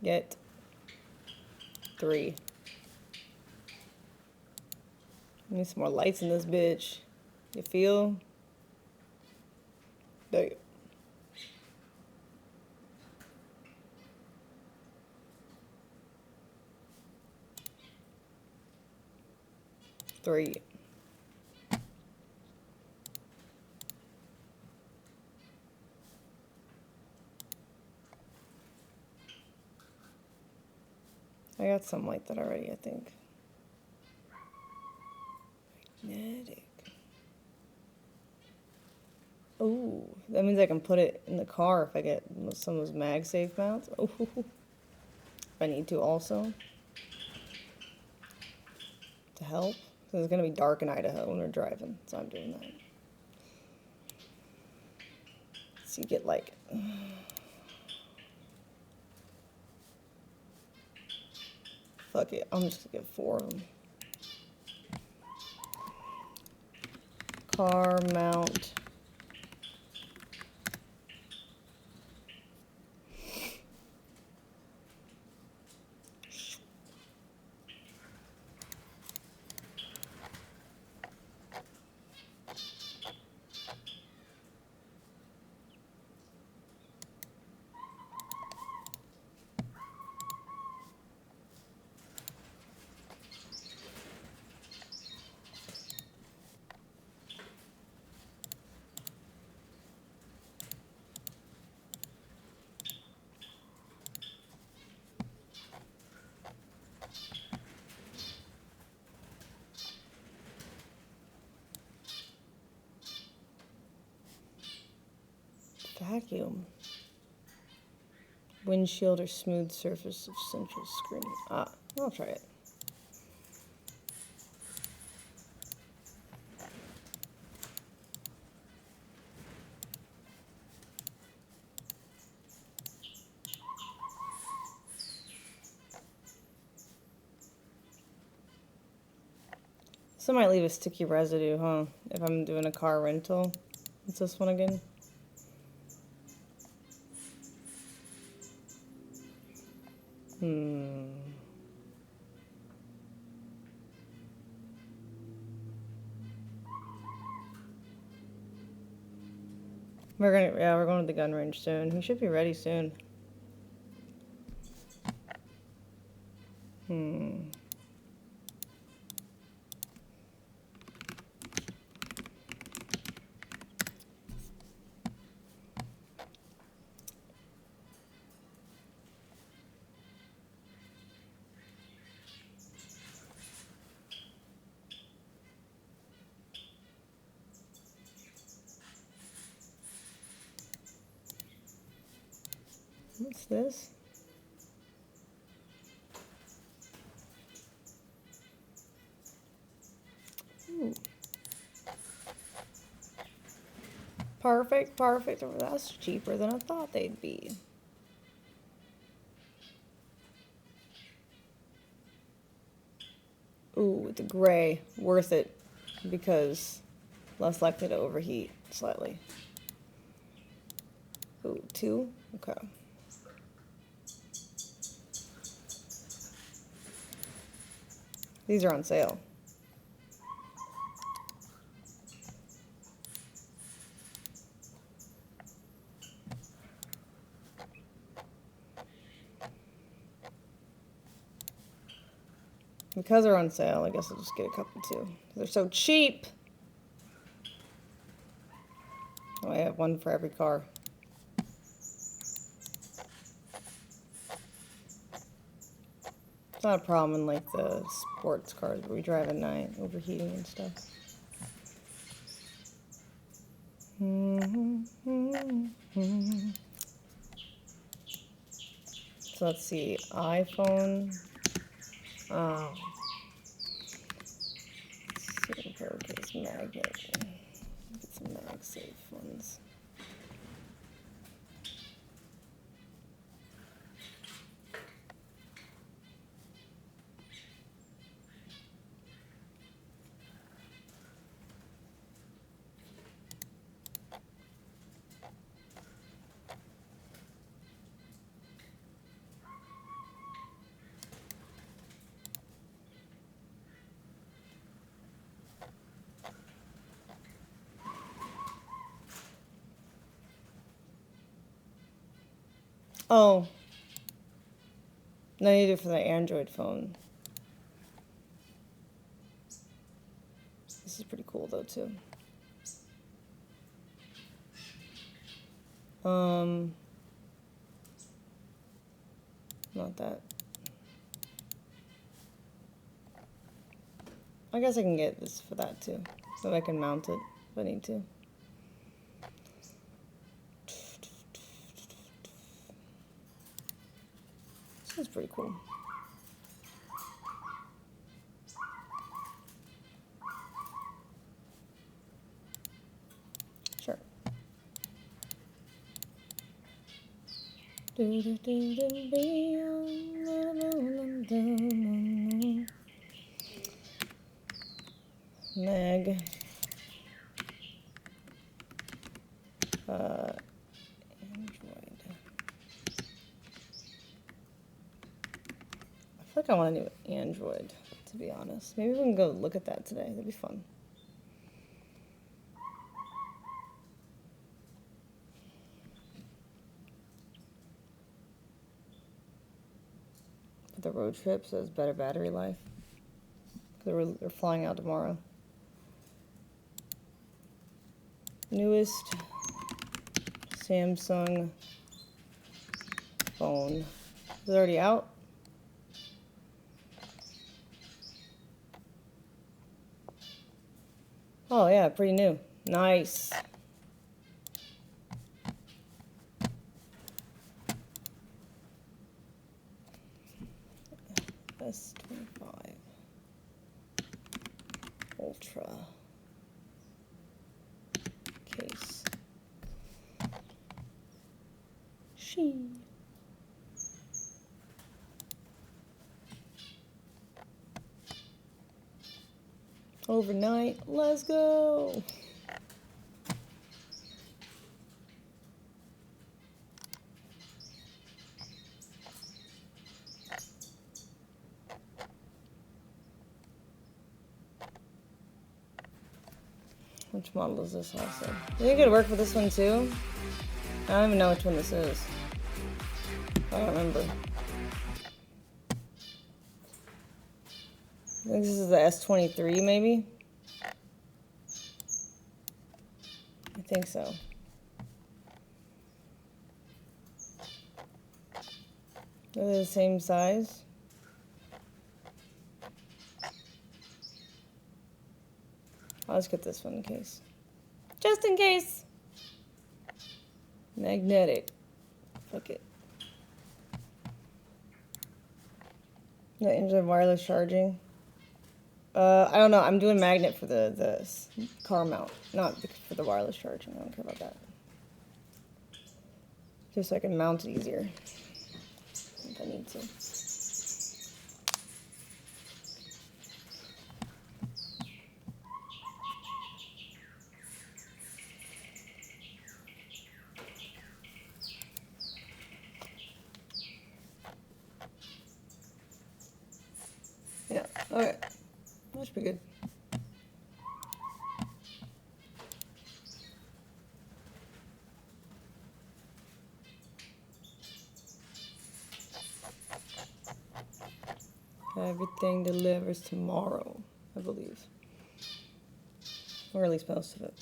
Get 3. Need some more lights in this bitch. You feel? There you go. Three. I got some like that already, I think. Magnetic. Ooh, that means I can put it in the car if I get some of those MagSafe mounts. Ooh, if I need to also. To help. Because it's going to be dark in Idaho when we're driving, so I'm doing that. So you get like... Fuck it, I'm just going to get 4 of them. Car mount. Vacuum. Windshield or smooth surface of central screen. Ah, I'll try it. This might leave a sticky residue, huh? If I'm doing a car rental. What's this one again? We're going to the gun range soon. He should be ready soon. What's this? Ooh. Perfect, perfect. Oh, that's cheaper than I thought they'd be. Ooh, the gray. Worth it. Because less likely to overheat slightly. Ooh, 2? Okay. These are on sale. Because they're on sale, I guess I'll just get a couple too. They're so cheap. Oh, I have one for every car. It's not a problem in like the sports cars where we drive at night, overheating and stuff. So let's see, iPhone. Oh. Super case magnet. Get some MagSafe ones. Oh, no, I need it for the Android phone. This is pretty cool though too. Not that. I guess I can get this for that too, so I can mount it if I need to. This is pretty cool. Sure. Meg. Android. I feel like I want a new Android, to be honest. Maybe we can go look at that today. That'd be fun. For the road trip, so it's better battery life. They're flying out tomorrow. Newest Samsung phone. Is it already out? Oh yeah, pretty new. Nice. S25 Ultra case. Overnight, let's go. Which model is this also? You think it'd work for this one too? I don't even know which one this is. I don't remember. I think this is the S23 maybe? I think so. Are they the same size? I'll just get this one in case. Just in case! Magnetic. Fuck it. No, Android wireless charging. I don't know. I'm doing magnet for the car mount, not for the wireless charging. I don't care about that. Just so I can mount it easier if I need to. Yeah. Okay. That should be good. Everything delivers tomorrow, I believe. Or at least most of it.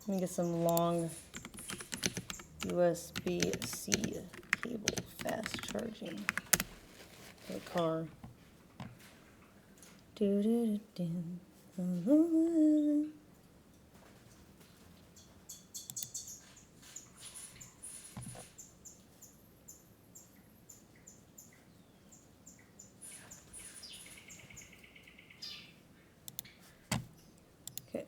Let me get some long USB-C cable, fast charging for the car. Okay.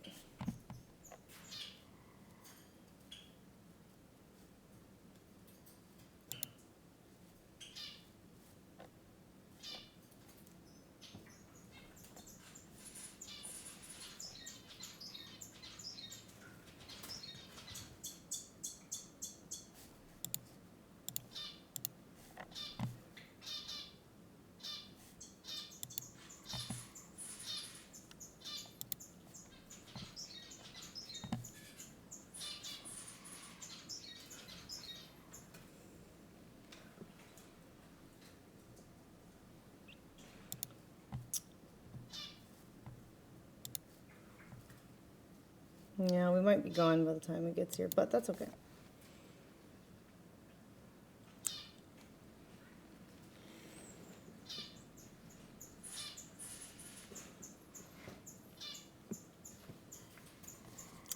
Yeah, we might be gone by the time it gets here, but that's okay.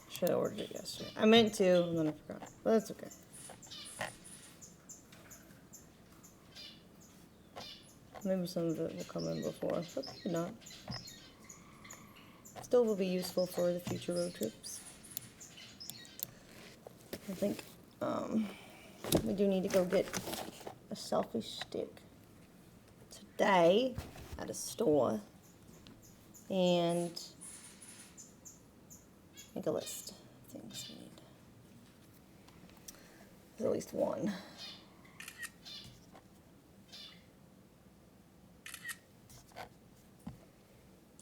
Should have ordered it yesterday. I meant to, and then I forgot, but that's okay. Maybe some of it will come in before, but maybe not. Still will be useful for the future road trips. I think we do need to go get a selfie stick today at a store and make a list of things we need. There's at least one.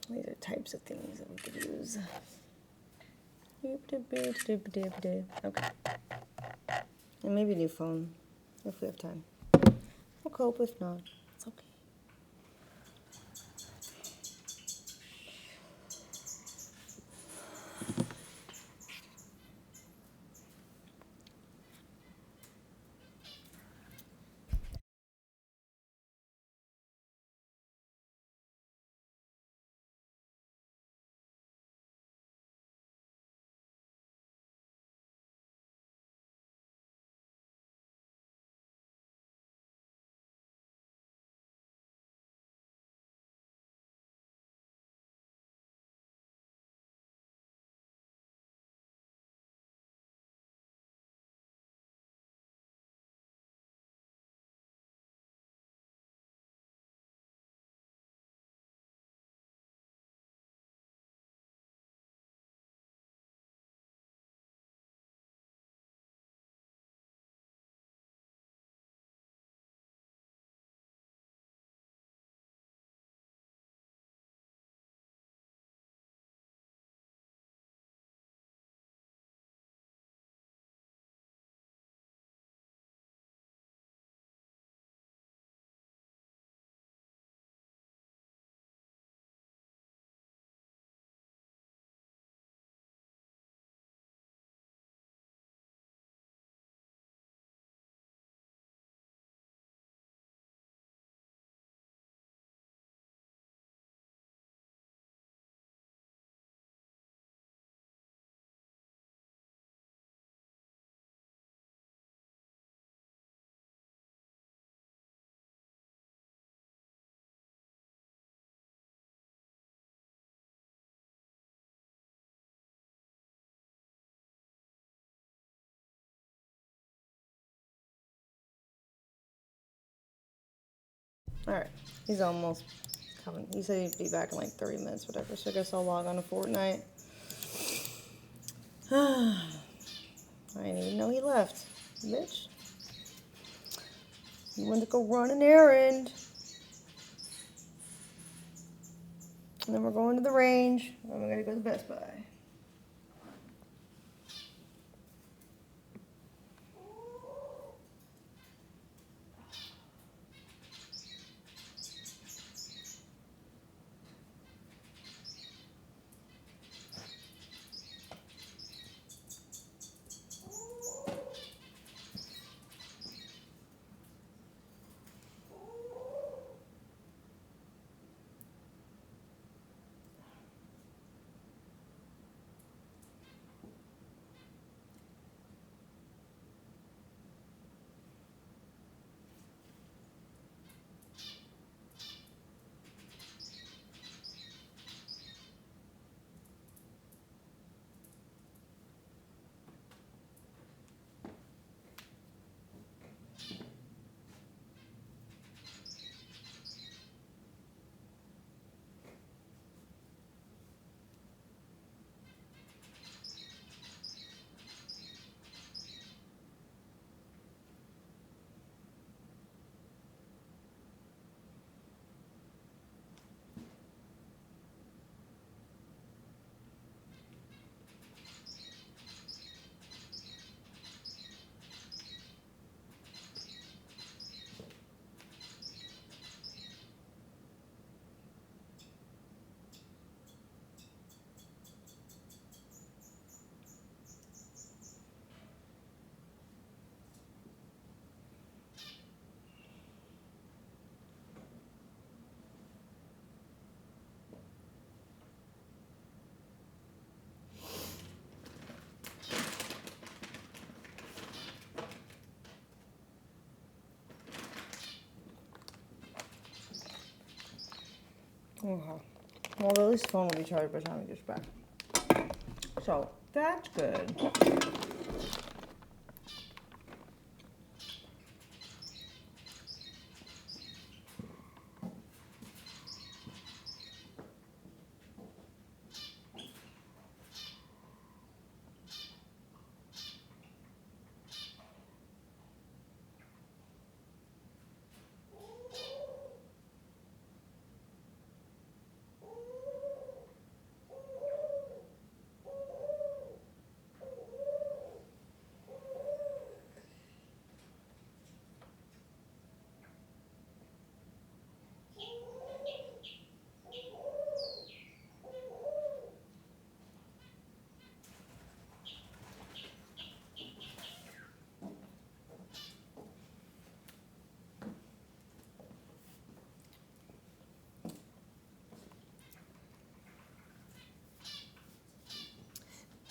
These are types of things that we could use. Okay. And maybe a new phone, if we have time. We'll cope, if not, it's okay. All right, he's almost coming. He said he'd be back in like 30 minutes, whatever. So I guess I'll log on to Fortnite. I didn't even know he left, bitch. He went to go run an errand. And then we're going to the range. Then we're gonna go to Best Buy. Okay. Well, at least the phone will be charged by the time he gets back. So, that's good.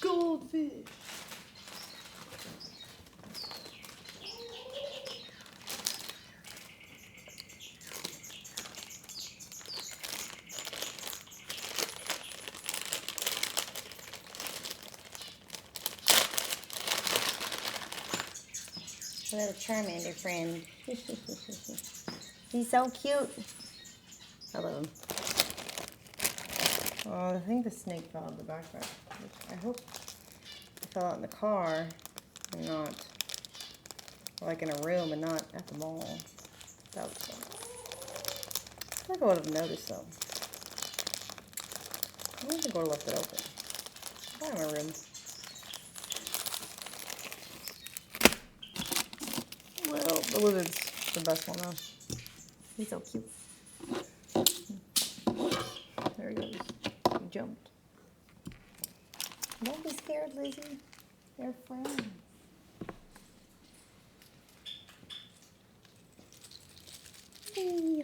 Goldfish. A little Charmander friend. He's so cute. I love him. Oh, I think the snake fell out of the backpack. Which I hope it fell out in the car and not, like in a room and not at the mall. That would suck. I think I would have noticed though. I don't think I would have left it open. Probably in my room. Well, the lizard's the best one though. He's so cute. There he goes. He jumped. Don't be scared, Lizzie. They're friends. Hey.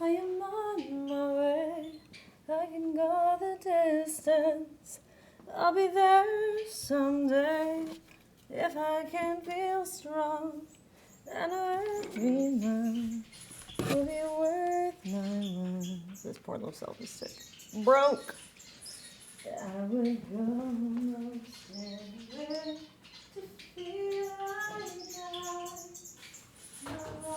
I am on my way. I can go the distance. I'll be there someday if I can feel strong. And every man will be worth my while. This poor little selfie stick broke. I would go most anywhere to feel like I belong.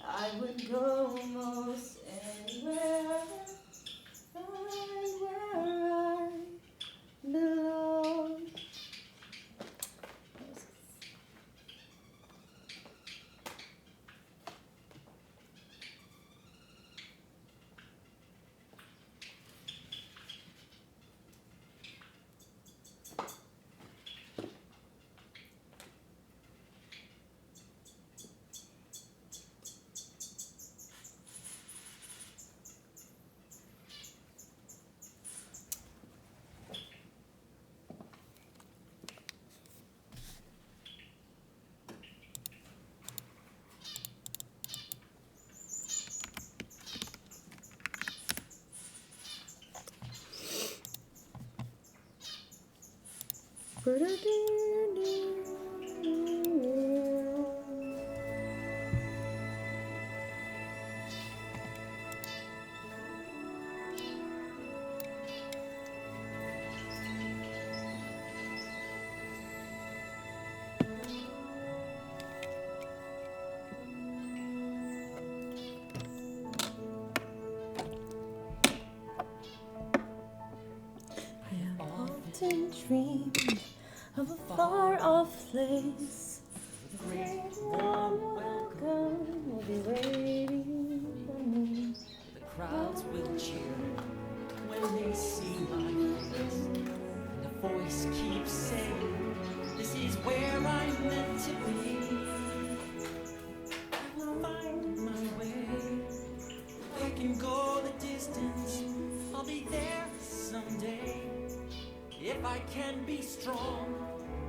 I would go most anywhere, find where I belong. Often dreamed of a far-off place. Great warm welcome will be waiting for me. The crowds will cheer when they see my face. And the voice keeps saying, this is where I'm meant to be. I will find my way. I can go the distance. I'll be there someday. If I can be strong,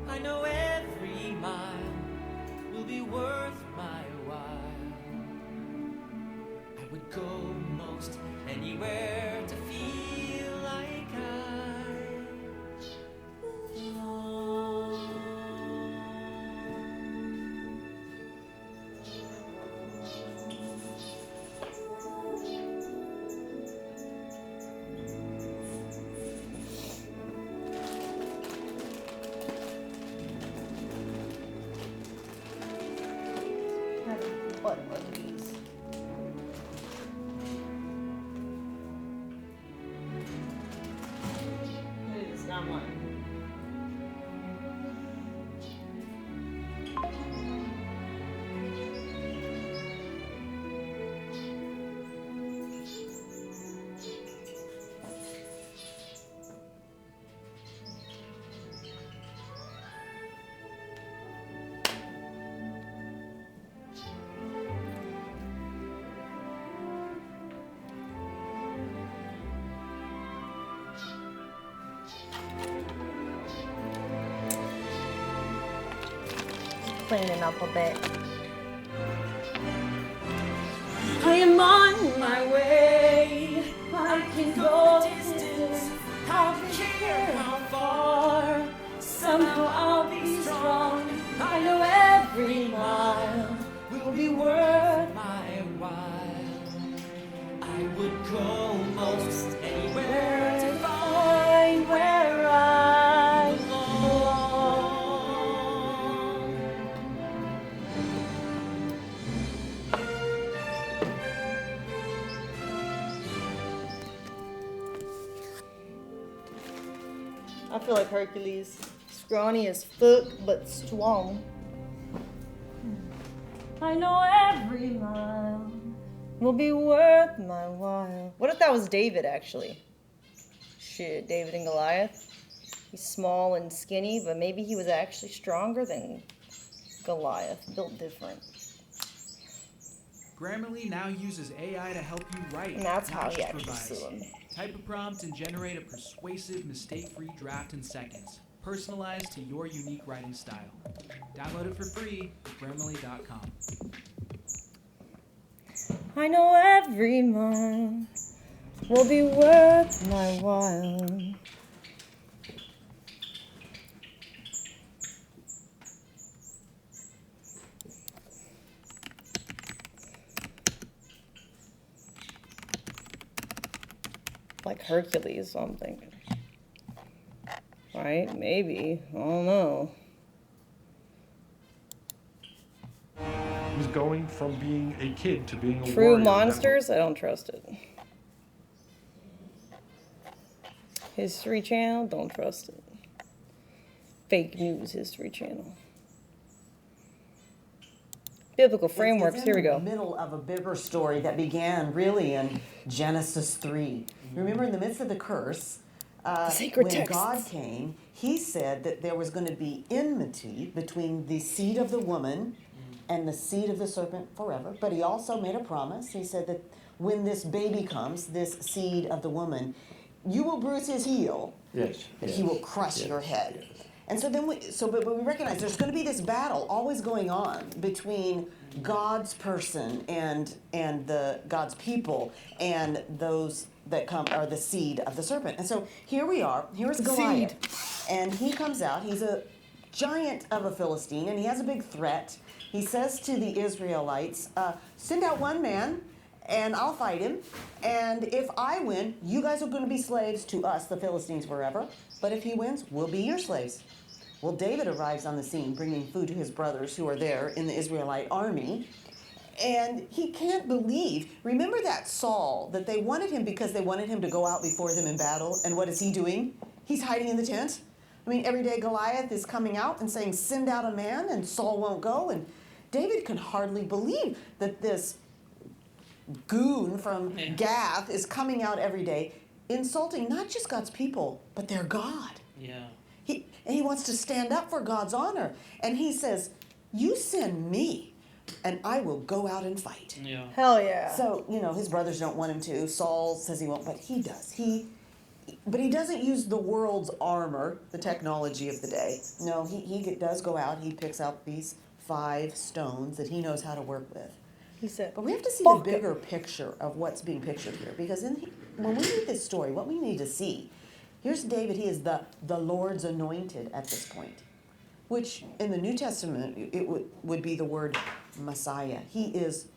I know every mile will be worth my while. I would go most anywhere to feel like I belong. What are these? It's not mine. Cleaning up a bit. I am on my way. I can go the distance. I don't care how far. Somehow I'll be strong. I know every mile will be worth my while. I would go most anywhere to find where I belong. I feel like Hercules. Scrawny as fuck, but strong. I know every mile will be worth my while. What if that was David, actually? Shit, David and Goliath. He's small and skinny, but maybe he was actually stronger than Goliath, built different. Grammarly now uses AI to help you write. And that's how not he just actually revise. slew him. Type a prompt and generate a persuasive, mistake-free draft in seconds, personalized to your unique writing style. Download it for free at Grammarly.com. I know every mile will be worth my while. Like Hercules, so I'm thinking. Right? Maybe. I don't know. He's going from being a kid to being a True warrior. monsters? I don't trust it. History Channel? Don't trust it. Fake news History Channel. Biblical frameworks. Here we go. It's in the middle of a bigger story that began really in Genesis 3. Remember, in the midst of the curse, when texts. God came, he said that there was going to be enmity between the seed of the woman and the seed of the serpent forever. But he also made a promise. He said that when this baby comes, this seed of the woman, you will bruise his heel, Yes. but he will crush your head. And so then but we recognize there's going to be this battle always going on between God's person and the God's people and those that come are the seed of the serpent. And so here we are. Here's Goliath. And he comes out. He's a giant of a Philistine, and he has a big threat. He says to the Israelites, send out one man, and I'll fight him. And if I win, you guys are going to be slaves to us, the Philistines, wherever. But if he wins, we'll be your slaves. Well, David arrives on the scene bringing food to his brothers who are there in the Israelite army. And he can't believe, remember that Saul, that they wanted him because they wanted him to go out before them in battle. And what is he doing? He's hiding in the tent. I mean, every day Goliath is coming out and saying, send out a man, and Saul won't go. And David can hardly believe that this goon from Gath is coming out every day, insulting not just God's people, but their God. Yeah. And he wants to stand up for God's honor. And he says, you send me, and I will go out and fight. Yeah. Hell yeah. So, his brothers don't want him to. Saul says he won't, but he does. But he doesn't use the world's armor, the technology of the day. No, he does go out. He picks out these 5 stones that he knows how to work with. He said, but we have to see the bigger picture of what's being pictured here. Because when we read this story, what we need to see, here's David. He is the Lord's anointed at this point, which in the New Testament, it would be the word Messiah. He is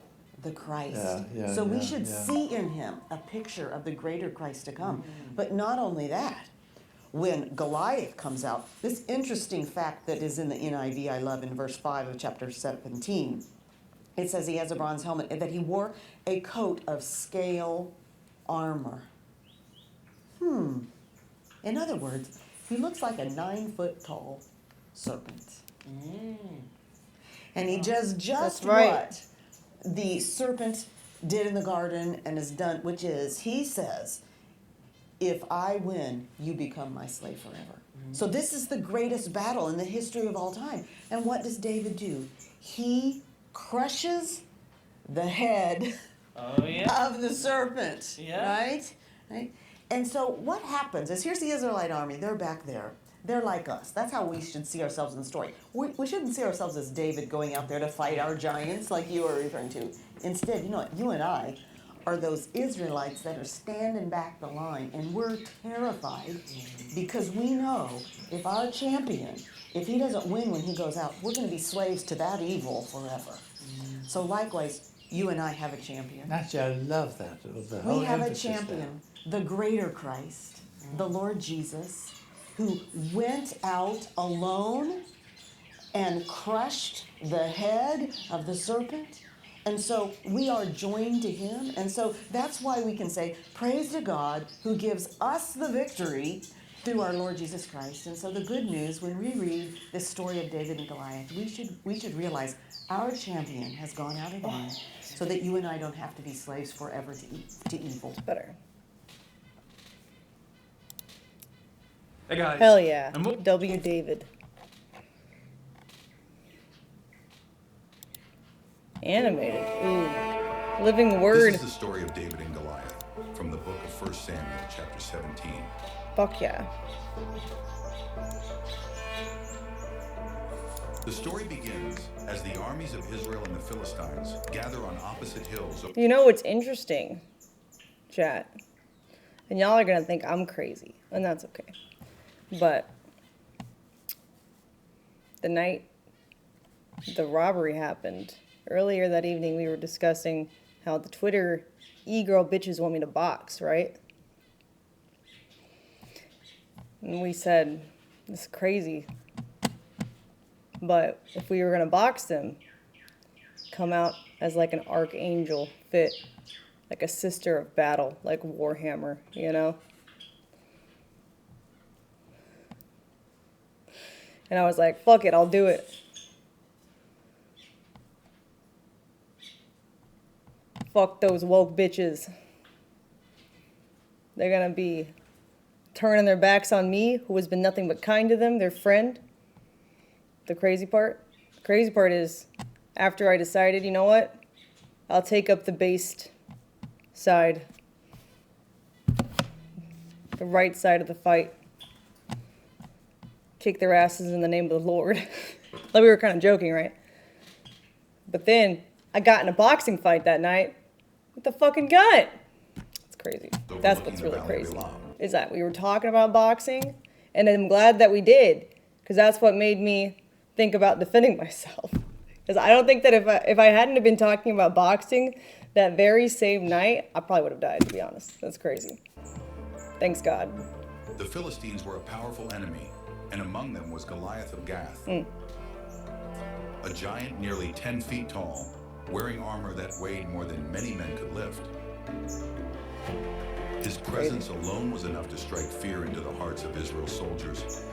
the Christ. So we should see in him a picture of the greater Christ to come. But not only that, when Goliath comes out, this interesting fact that is in the NIV I love in verse 5 of chapter 17, it says he has a bronze helmet and that he wore a coat of scale armor. In other words, he looks like a 9-foot tall serpent. And he does just what the serpent did in the garden and has done, which is, he says, if I win, you become my slave forever. So this is the greatest battle in the history of all time. And what does David do? He crushes the head of the serpent, right? And so what happens is, here's the Israelite army. They're back there. They're like us. That's how we should see ourselves in the story. We shouldn't see ourselves as David going out there to fight our giants like you are referring to. Instead, you and I are those Israelites that are standing back the line, and we're terrified because we know if our champion, if he doesn't win when he goes out, we're going to be slaves to that evil forever. So likewise, you and I have a champion. Actually, I love that. We have a champion, the greater Christ, the Lord Jesus, who went out alone and crushed the head of the serpent. And so we are joined to him. And so that's why we can say, praise to God who gives us the victory through our Lord Jesus Christ. And so the good news, when we read this story of David and Goliath, we should realize our champion has gone out again so that you and I don't have to be slaves forever to evil. Better. Hey guys. Hell yeah. W. David. Animated. Ooh. Living Word. This is the story of David and Goliath from the book of 1 Samuel, chapter 17. Fuck yeah. The story begins as the armies of Israel and the Philistines gather on opposite hills. You know what's interesting, chat? And y'all are gonna think I'm crazy, and that's okay. But the night the robbery happened, earlier that evening we were discussing how the Twitter e-girl bitches want me to box, right? And we said, this is crazy. But if we were gonna box them, come out as like an archangel, fit like a sister of battle, like Warhammer, you know? And I was like, fuck it, I'll do it. Fuck those woke bitches. They're gonna be turning their backs on me, who has been nothing but kind to them, their friend. The crazy part is, after I decided, you know what? I'll take up the based side. The right side of the fight. Kick their asses in the name of the Lord. Like we were kind of joking, right? But then I got in a boxing fight that night with the fucking gun. It's crazy. That's what's really crazy. Is that we were talking about boxing, And I'm glad that we did, because that's what made me think about defending myself. Because I don't think that if I hadn't have been talking about boxing that very same night, I probably would have died, to be honest. That's crazy. Thanks, God. The Philistines were a powerful enemy, and among them was Goliath of Gath. A giant nearly 10 feet tall, wearing armor that weighed more than many men could lift. His presence alone was enough to strike fear into the hearts of Israel's soldiers.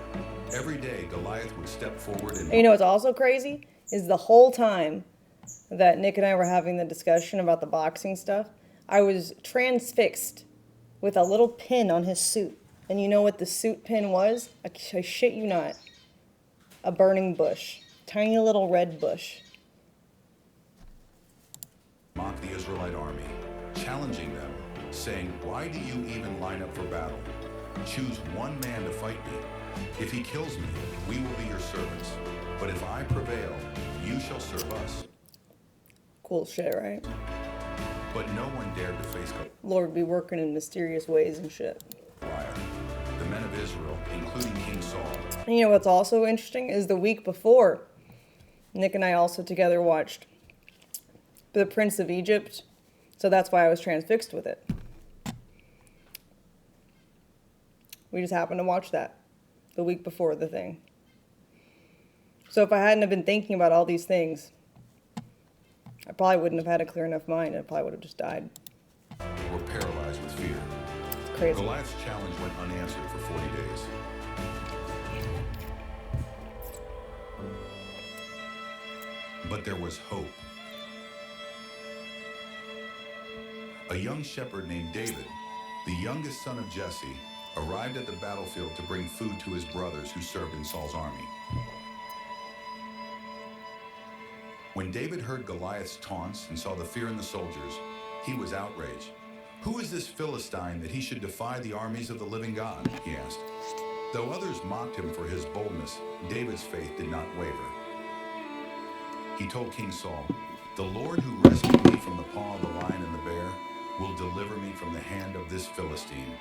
Every day, Goliath would step forward and... You know what's also crazy? Is the whole time that Nick and I were having the discussion about the boxing stuff, I was transfixed with a little pin on his suit. And you know what the suit pin was? I shit you not. A burning bush. Tiny little red bush. Mocked the Israelite army, challenging them, saying, "Why do you even line up for battle? Choose one man to fight me. If he kills me, we will be your servants. But if I prevail, you shall serve us." Cool shit, right? But no one dared to face Lord be working in mysterious ways and shit. Goliath. The men of Israel, including King Saul. And you know what's also interesting is the week before, Nick and I also together watched The Prince of Egypt. So that's why I was transfixed with it. We just happened to watch that the week before the thing. So if I hadn't have been thinking about all these things, I probably wouldn't have had a clear enough mind. I probably would have just died. Were paralyzed with fear. It's crazy. Goliath's challenge went unanswered for 40 days. But there was hope. A young shepherd named David, the youngest son of Jesse, arrived at the battlefield to bring food to his brothers who served in Saul's army. When David heard Goliath's taunts and saw the fear in the soldiers, he was outraged. "Who is this Philistine that he should defy the armies of the living God?" he asked. Though others mocked him for his boldness, David's faith did not waver. He told King Saul, "The Lord who rescued me from the paw of the lion and the bear will deliver me from the hand of this Philistine."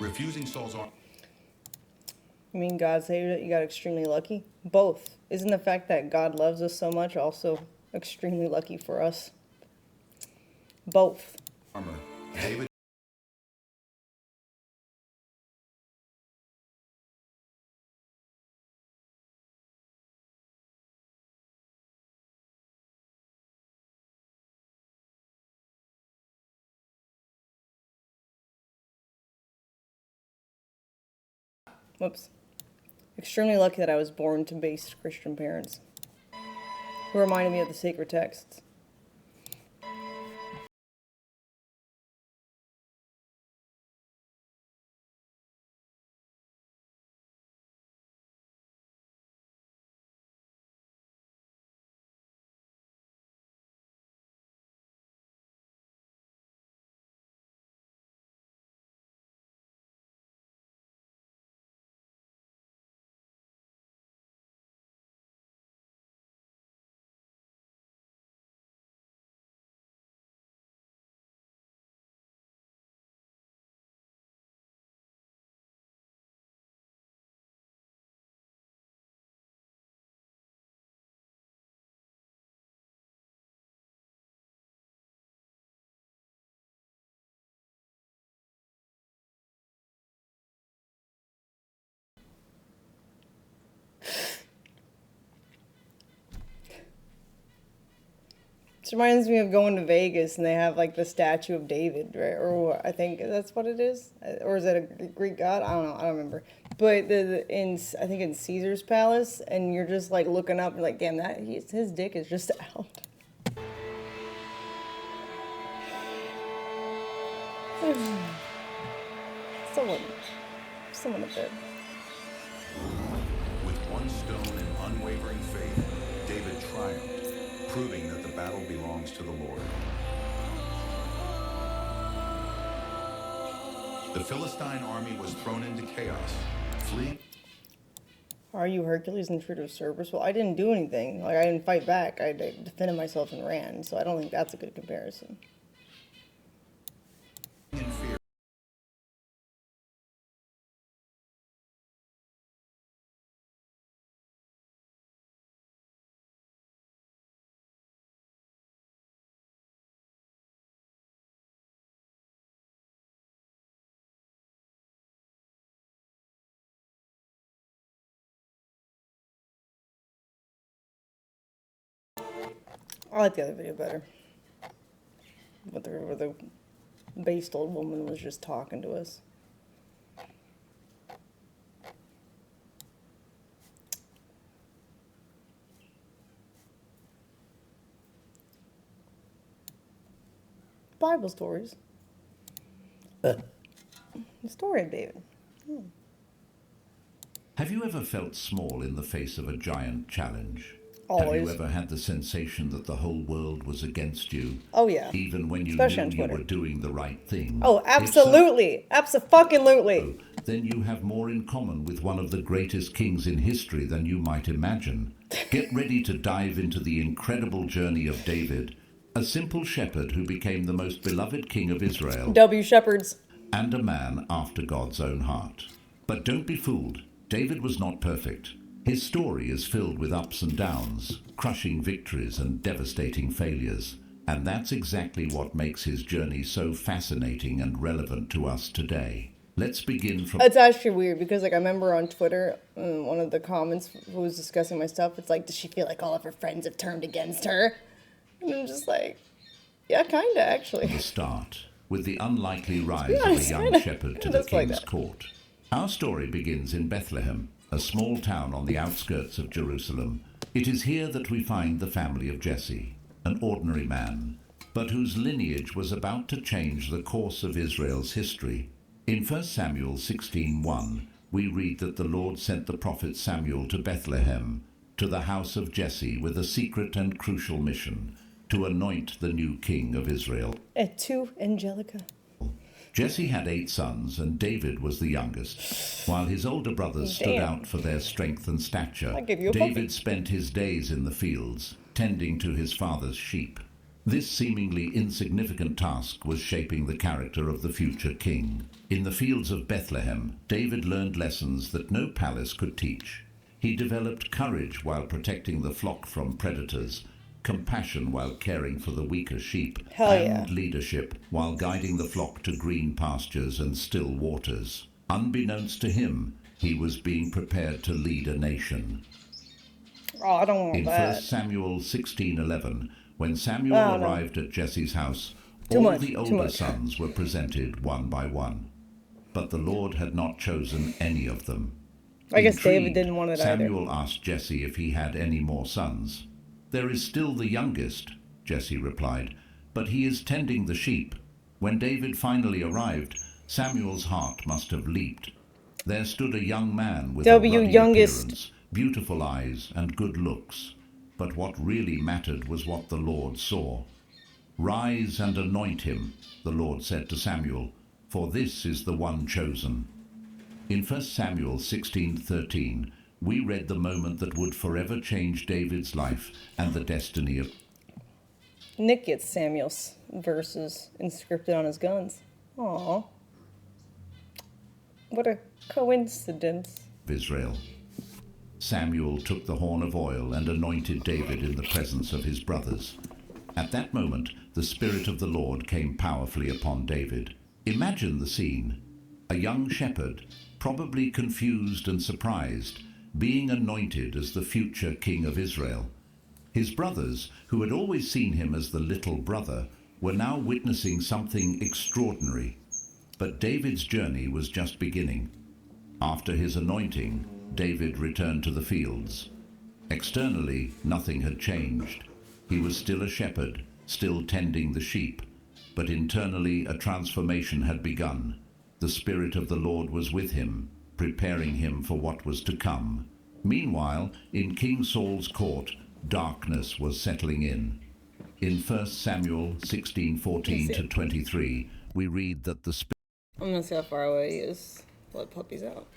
Refusing Saul's arm. You mean God saved it? You got extremely lucky? Both. Isn't the fact that God loves us so much also extremely lucky for us? Both. Armor. David. Whoops. Extremely lucky that I was born to base Christian parents who reminded me of the sacred texts. This reminds me of going to Vegas and they have like the statue of David, right? Or I think that's what it is. Or is that a Greek god? I don't know. I don't remember. But I think in Caesar's palace, and you're just like looking up and like, damn, his dick is just out. Someone up there. With one stone and unwavering faith, David triumphed, proving that the battle belongs to the Lord. The Philistine army was thrown into chaos, fleeing. Are you Hercules in truth of service? Well, I didn't do anything. Like, I didn't fight back. I defended myself and ran, so I don't think that's a good comparison. In fear. I like the other video better. Where the based old woman was just talking to us. Bible stories. The story of David. Have you ever felt small in the face of a giant challenge? Always. Have you ever had the sensation that the whole world was against you? Oh yeah. Even when you Especially on knew you Twitter. were doing the right thing? Oh, absolutely. Abso-fucking-lutely. Then you have more in common with one of the greatest kings in history than you might imagine. Get ready to dive into the incredible journey of David, a simple shepherd who became the most beloved king of Israel. W. Shepherds. And a man after God's own heart. But don't be fooled. David was not perfect. His story is filled with ups and downs, crushing victories and devastating failures. And that's exactly what makes his journey so fascinating and relevant to us today. Let's begin from... It's actually weird because, like, I remember on Twitter, one of the comments who was discussing my stuff, it's like, does she feel like all of her friends have turned against her? And I'm just like, yeah, kind of, actually. The start, with the unlikely rise Yeah, of a it's young kinda- shepherd to it the is like king's that. court. Our story begins in Bethlehem, a small town on the outskirts of Jerusalem. It is here that we find the family of Jesse, an ordinary man, but whose lineage was about to change the course of Israel's history. In 1 Samuel 16:1, we read that the Lord sent the prophet Samuel to Bethlehem, to the house of Jesse, with a secret and crucial mission, to anoint the new king of Israel. Et tu, Angelica? Jesse had 8 sons, and David was the youngest. While his older brothers stood Damn. out for their strength and stature, I'll give you a David puppy. spent his days in the fields, tending to his father's sheep. This seemingly insignificant task was shaping the character of the future king. In the fields of Bethlehem, David learned lessons that no palace could teach. He developed courage while protecting the flock from predators, compassion while caring for the weaker sheep, Hell yeah. and leadership while guiding the flock to green pastures and still waters. Unbeknownst to him, he was being prepared to lead a nation. Oh, I don't want In that. 1 Samuel 16:11, when Samuel Oh, no. arrived at Jesse's house, Too all much, the too older much. sons were presented one by one. But the Lord had not chosen any of them. I guess David Intrigued, didn't want it either. Samuel asked Jesse if he had any more sons. "There is still the youngest," Jesse replied, "but he is tending the sheep." When David finally arrived, Samuel's heart must have leaped. There stood a young man with W, a ruddy youngest. appearance, beautiful eyes, and good looks. But what really mattered was what the Lord saw. "Rise and anoint him," the Lord said to Samuel, "for this is the one chosen." In 1 Samuel 16:13, we read the moment that would forever change David's life and the destiny of Nick gets Samuel's verses inscripted on his guns. Aw. What a coincidence. Israel. Samuel took the horn of oil and anointed David in the presence of his brothers. At that moment, the Spirit of the Lord came powerfully upon David. Imagine the scene. A young shepherd, probably confused and surprised, being anointed as the future king of Israel. His brothers, who had always seen him as the little brother, were now witnessing something extraordinary. But David's journey was just beginning. After his anointing, David returned to the fields. Externally, nothing had changed. He was still a shepherd, still tending the sheep. But internally, a transformation had begun. The Spirit of the Lord was with him, preparing him for what was to come. Meanwhile, in King Saul's court, darkness was settling in. In 1 Samuel 16:14-23, we read that the Spirit... I'm gonna see how far away he is. Let puppies out.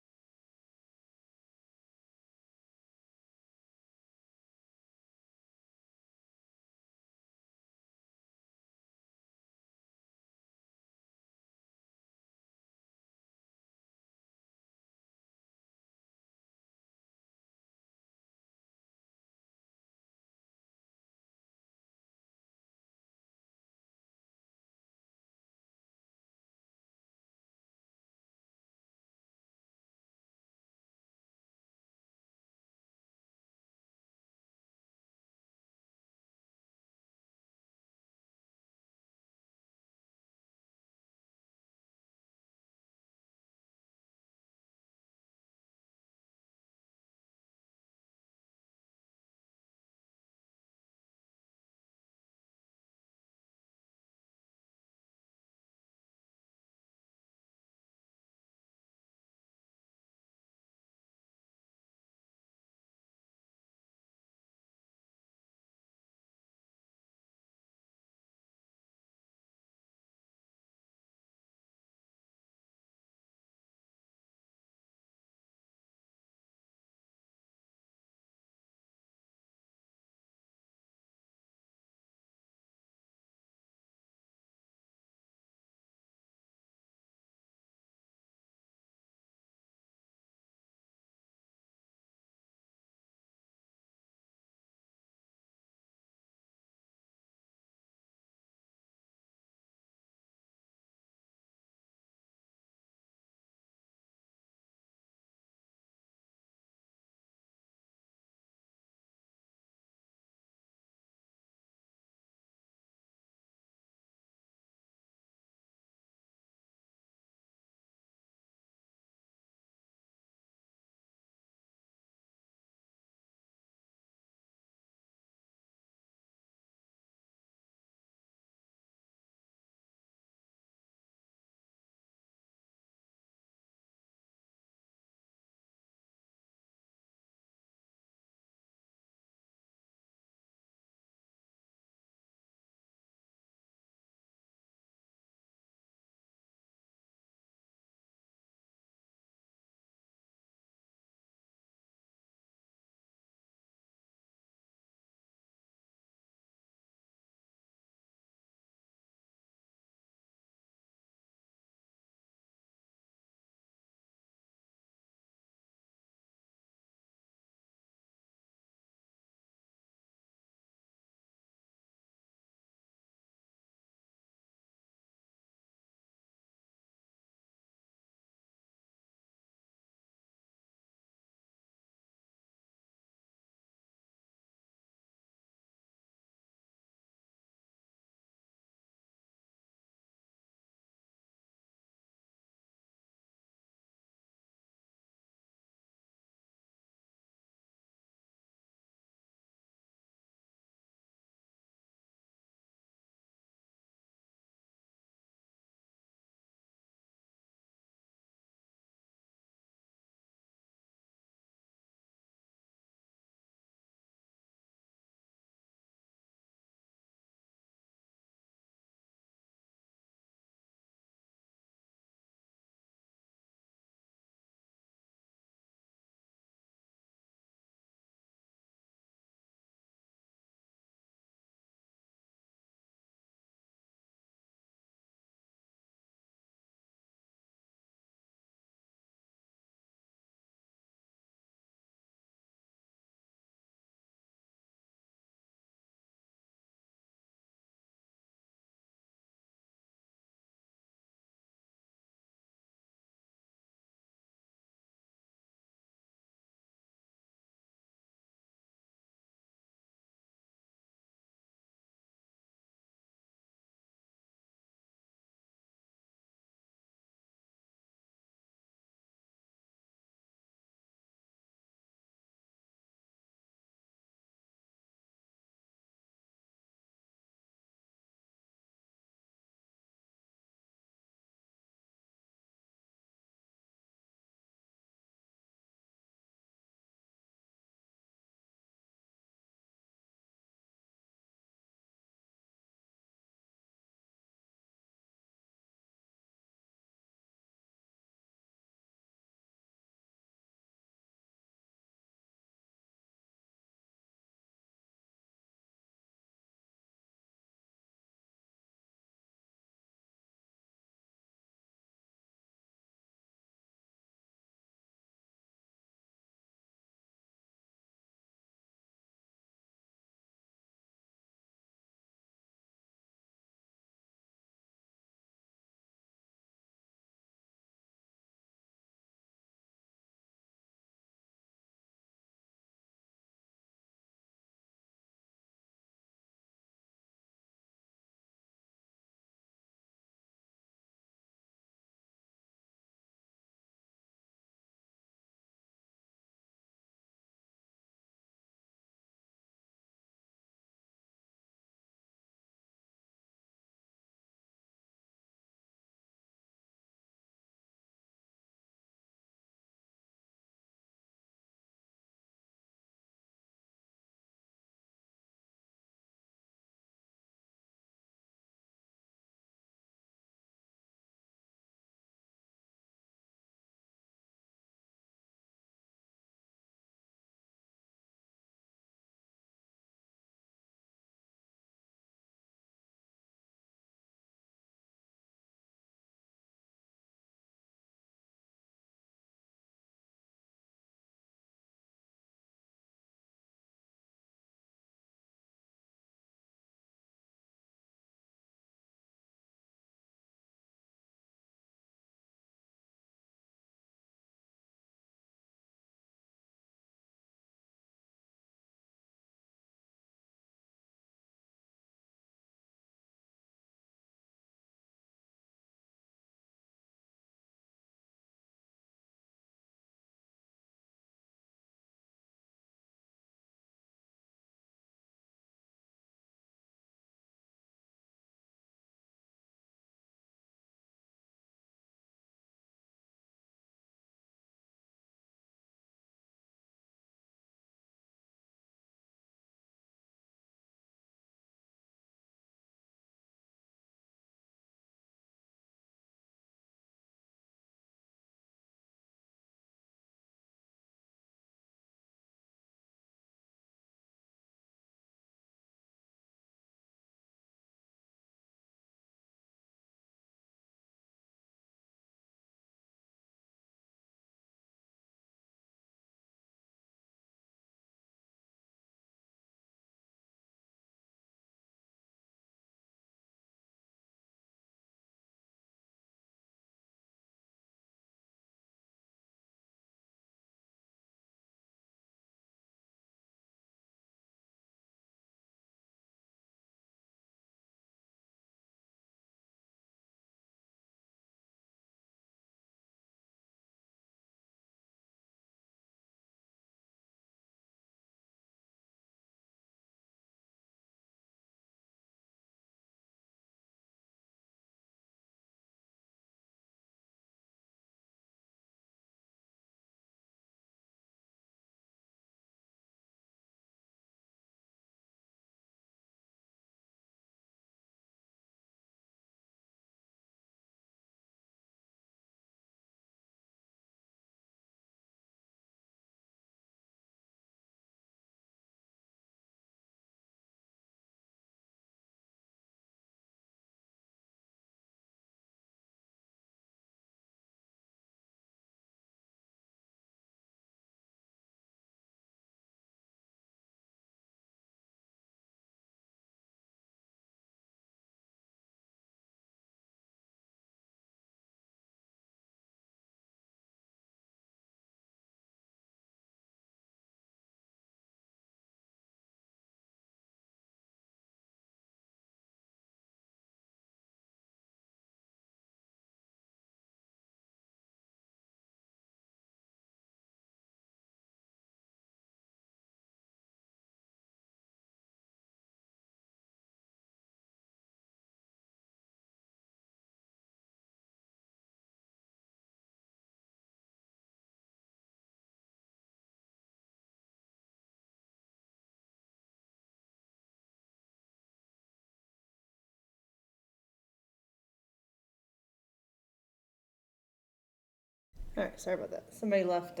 Alright, sorry about that. Somebody left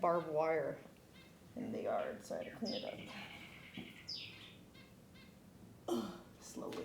barbed wire in the yard, so I had to clean it up. Slowly.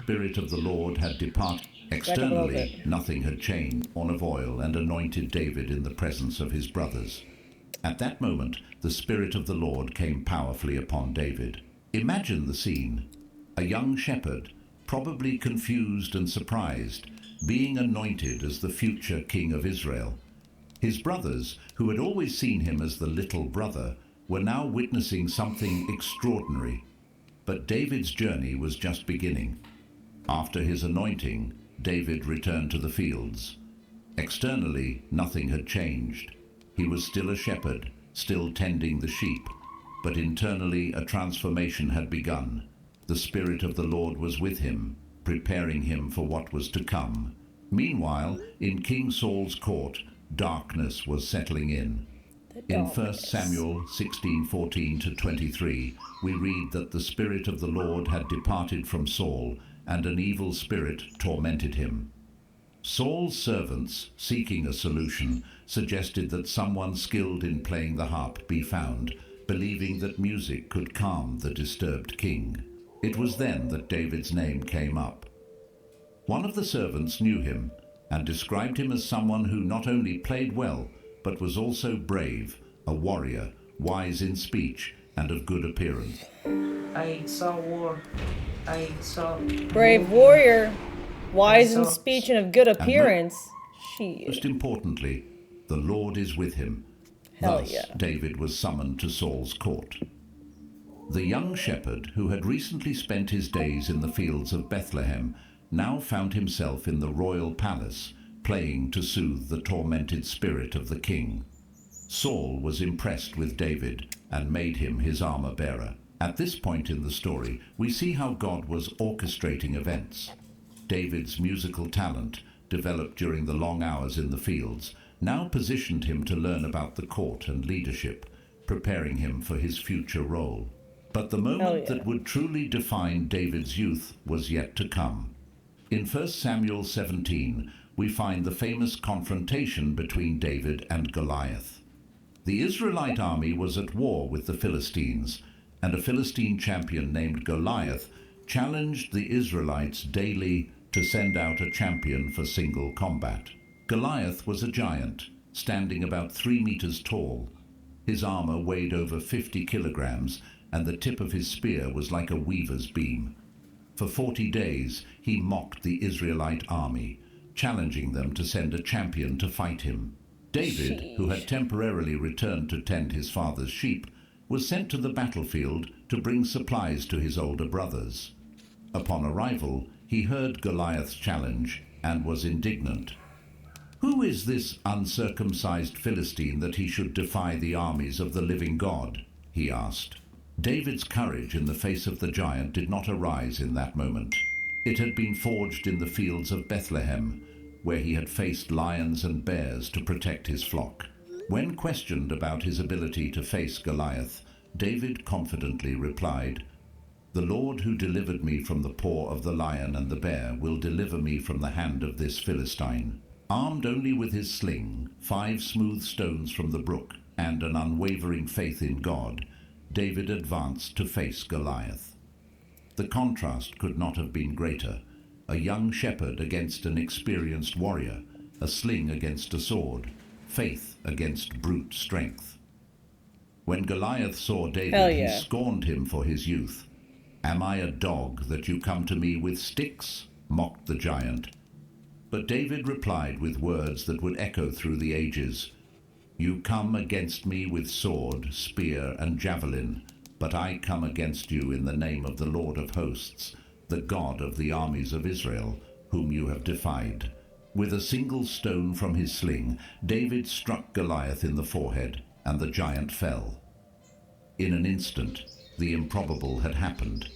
Spirit of the Lord had departed. Externally, nothing had changed. Horn of oil and anointed David in the presence of his brothers. At that moment, the Spirit of the Lord came powerfully upon David. Imagine the scene. A young shepherd, probably confused and surprised, being anointed as the future king of Israel. His brothers, who had always seen him as the little brother, were now witnessing something extraordinary. But David's journey was just beginning. After his anointing, David returned to the fields. Externally, nothing had changed. He was still a shepherd, still tending the sheep, but internally a transformation had begun. The Spirit of the Lord was with him, preparing him for what was to come. Meanwhile, in King Saul's court, darkness was settling in. In 1 Samuel 16:14-23, we read that the Spirit of the Lord had departed from Saul, and an evil spirit tormented him. Saul's servants, seeking a solution, suggested that someone skilled in playing the harp be found, believing that music could calm the disturbed king. It was then that David's name came up. One of the servants knew him and described him as someone who not only played well, but was also brave, a warrior, wise in speech, and of good appearance. I saw war. I saw... Brave warrior, wise in speech and of good appearance. Most importantly, the Lord is with him. Thus, David was summoned to Saul's court. The young shepherd, who had recently spent his days in the fields of Bethlehem, now found himself in the royal palace, playing to soothe the tormented spirit of the king. Saul was impressed with David and made him his armor-bearer. At this point in the story, we see how God was orchestrating events. David's musical talent, developed during the long hours in the fields, now positioned him to learn about the court and leadership, preparing him for his future role. But the moment that would truly define David's youth was yet to come. In 1 Samuel 17, we find the famous confrontation between David and Goliath. The Israelite army was at war with the Philistines, and a Philistine champion named Goliath challenged the Israelites daily to send out a champion for single combat. Goliath was a giant, standing about 3 meters tall. His armor weighed over 50 kilograms, and the tip of his spear was like a weaver's beam. For 40 days, he mocked the Israelite army, challenging them to send a champion to fight him. David, who had temporarily returned to tend his father's sheep, was sent to the battlefield to bring supplies to his older brothers. Upon arrival, he heard Goliath's challenge and was indignant. "Who is this uncircumcised Philistine that he should defy the armies of the living God?" he asked. David's courage in the face of the giant did not arise in that moment. It had been forged in the fields of Bethlehem, where he had faced lions and bears to protect his flock. When questioned about his ability to face Goliath, David confidently replied, "The Lord who delivered me from the paw of the lion and the bear will deliver me from the hand of this Philistine." Armed only with his sling, 5 smooth stones from the brook, and an unwavering faith in God, David advanced to face Goliath. The contrast could not have been greater. A young shepherd against an experienced warrior, a sling against a sword, faith against brute strength. When Goliath saw David, he scorned him for his youth. "Am I a dog that you come to me with sticks?" mocked the giant. But David replied with words that would echo through the ages. "You come against me with sword, spear, and javelin, but I come against you in the name of the Lord of hosts, the God of the armies of Israel, whom you have defied." With a single stone from his sling, David struck Goliath in the forehead, and the giant fell. In an instant, the improbable had happened.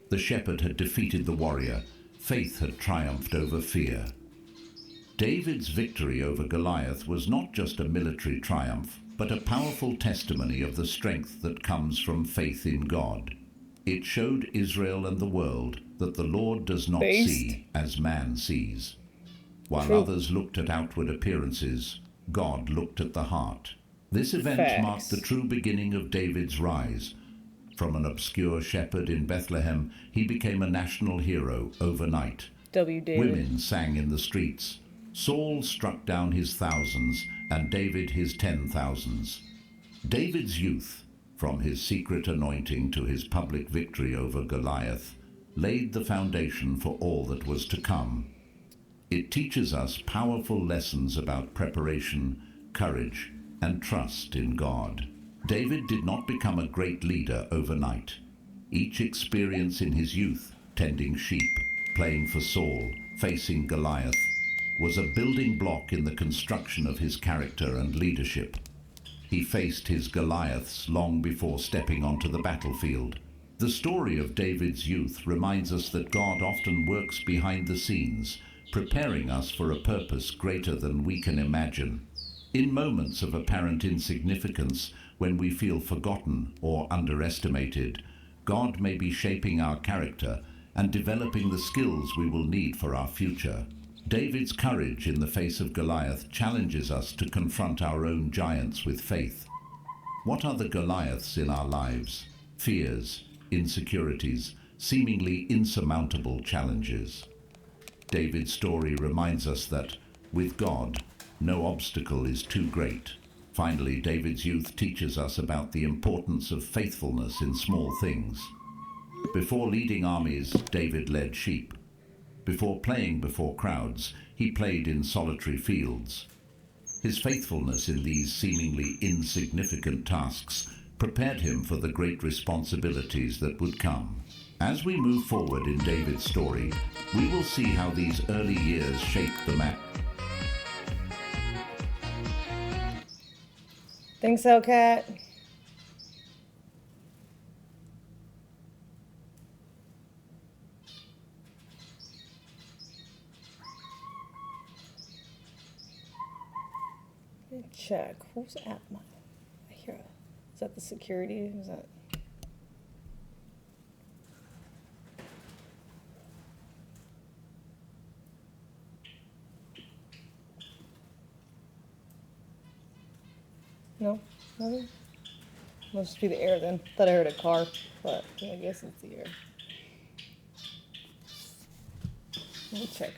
The shepherd had defeated the warrior. Faith had triumphed over fear. David's victory over Goliath was not just a military triumph, but a powerful testimony of the strength that comes from faith in God. It showed Israel and the world that the Lord does not see as man sees. While others looked at outward appearances, God looked at the heart. This event marked the true beginning of David's rise. From an obscure shepherd in Bethlehem, he became a national hero overnight. Women sang in the streets. Saul struck down his thousands, and David his 10,000s. David's youth, from his secret anointing to his public victory over Goliath, laid the foundation for all that was to come. It teaches us powerful lessons about preparation, courage, and trust in God. David did not become a great leader overnight. Each experience in his youth, tending sheep, playing for Saul, facing Goliath, was a building block in the construction of his character and leadership. He faced his Goliaths long before stepping onto the battlefield. The story of David's youth reminds us that God often works behind the scenes, preparing us for a purpose greater than we can imagine. In moments of apparent insignificance, when we feel forgotten or underestimated, God may be shaping our character and developing the skills we will need for our future. David's courage in the face of Goliath challenges us to confront our own giants with faith. What are the Goliaths in our lives? Fears, insecurities, seemingly insurmountable challenges. David's story reminds us that, with God, no obstacle is too great. Finally, David's youth teaches us about the importance of faithfulness in small things. Before leading armies, David led sheep. Before playing before crowds, he played in solitary fields. His faithfulness in these seemingly insignificant tasks prepared him for the great responsibilities that would come. As we move forward in David's story, we will see how these early years shaped the map. Think so, Kat? Check. Who's at my? Here. Is that the security? Is that? No? Nothing? Must be the air then. Thought I heard a car, but yeah, I guess it's the air. Let me check.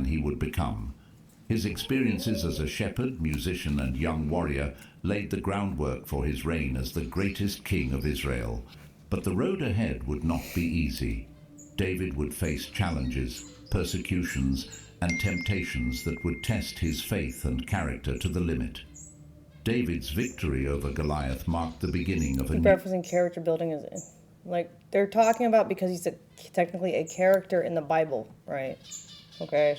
He would become. His experiences as a shepherd, musician, and young warrior laid the groundwork for his reign as the greatest king of Israel. But the road ahead would not be easy. David would face challenges, persecutions, and temptations that would test his faith and character to the limit. David's victory over Goliath marked the beginning of a new... Referencing character building is like they're talking about because he's technically a character in the Bible, right? Okay.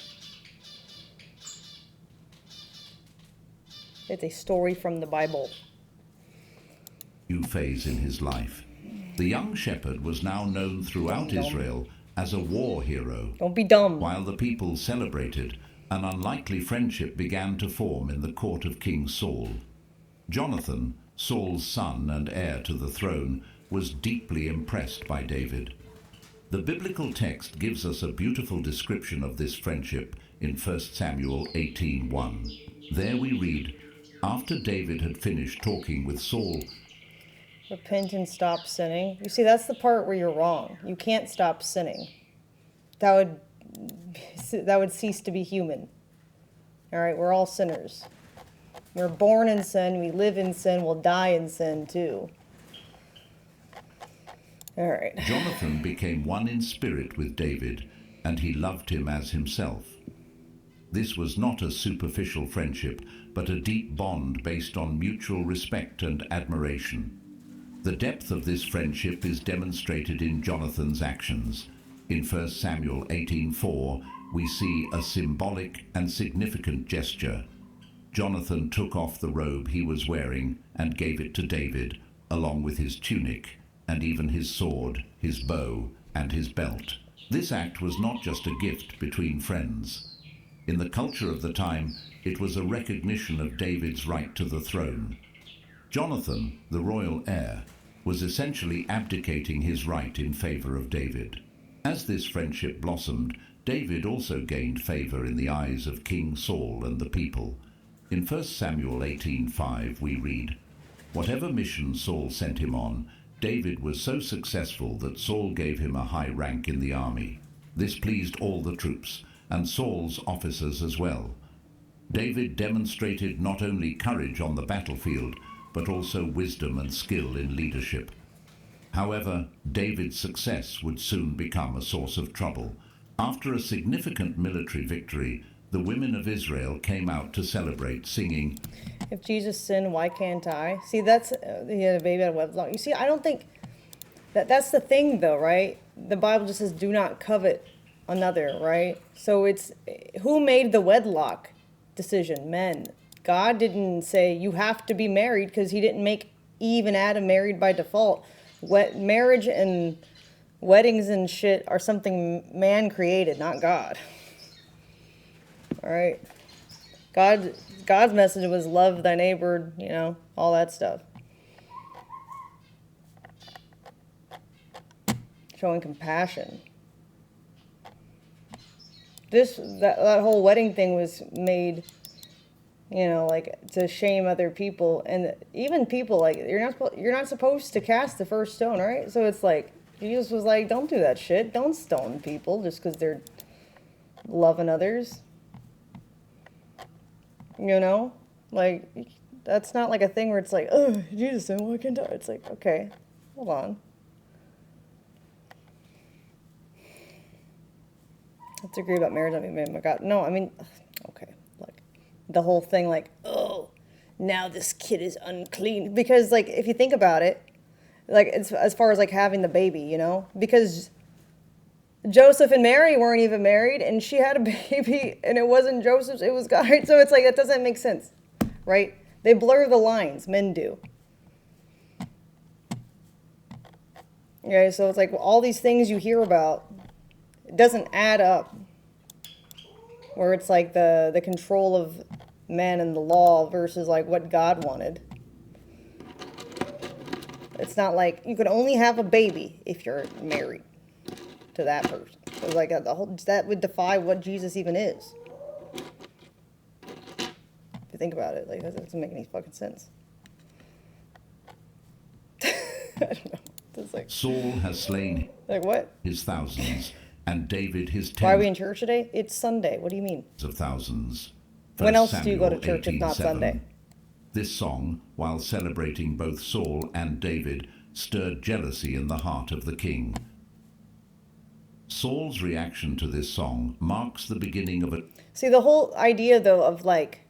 It's a story from the Bible. New phase in his life. The young shepherd was now known throughout Israel as a war hero. Don't be dumb. While the people celebrated, an unlikely friendship began to form in the court of King Saul. Jonathan, Saul's son and heir to the throne, was deeply impressed by David. The biblical text gives us a beautiful description of this friendship in 1 Samuel 18:1. There we read, after David had finished talking with Saul, repent and stop sinning. You see, that's the part where you're wrong. You can't stop sinning. That would cease to be human. All right, we're all sinners. We're born in sin, we live in sin, we'll die in sin too. All right. Jonathan became one in spirit with David, and he loved him as himself. This was not a superficial friendship, but a deep bond based on mutual respect and admiration. The depth of this friendship is demonstrated in Jonathan's actions. In 1 Samuel 18:4, we see a symbolic and significant gesture. Jonathan took off the robe he was wearing and gave it to David, along with his tunic, and even his sword, his bow, and his belt. This act was not just a gift between friends. In the culture of the time, it was a recognition of David's right to the throne. Jonathan, the royal heir, was essentially abdicating his right in favor of David. As this friendship blossomed, David also gained favor in the eyes of King Saul and the people. In 1 Samuel 18:5 we read, whatever mission Saul sent him on, David was so successful that Saul gave him a high rank in the army. This pleased all the troops, and Saul's officers as well. David demonstrated not only courage on the battlefield, but also wisdom and skill in leadership. However, David's success would soon become a source of trouble. After a significant military victory, the women of Israel came out to celebrate, singing, if Jesus sinned, why can't I? See, that's, he had a baby out of wedlock. You see, I don't think, that's the thing though, right? The Bible just says, do not covet another, right? So it's, who made the wedlock decision? Men. God didn't say you have to be married because he didn't make Eve and Adam married by default. Marriage and weddings and shit are something man created, not God. All right. God's message was love thy neighbor, you know, all that stuff. Showing compassion. That whole wedding thing was made, you know, like to shame other people, and even people like you're not supposed to cast the first stone, right? So it's like Jesus was like, don't do that shit. Don't stone people just because they're loving others. You know, like that's not like a thing where it's like, oh, Jesus, and what can do? It's like, okay, hold on. Let's agree about marriage. I mean, my God, no, I mean, okay, like the whole thing, like, oh, now this kid is unclean, because like if you think about it, like it's as far as like having the baby, you know, because Joseph and Mary weren't even married, and she had a baby, and it wasn't Joseph's, it was God. So it's like, that doesn't make sense, right? They blur the lines, men do. Okay, so it's like all these things you hear about, it doesn't add up. Where it's like the control of man and the law versus like what God wanted. It's not like you can only have a baby if you're married to that person. So like that would defy what Jesus even is. If you think about it, like that doesn't make any fucking sense. I don't know. It's like, Saul has slain like what? His thousands, and David his tens. Why are we in church today? It's Sunday. What do you mean? Of thousands. When else do you go to church if not 18:7. Sunday? This song, while celebrating both Saul and David, stirred jealousy in the heart of the king. Saul's reaction to this song marks the beginning of a... See, the whole idea, though, of like,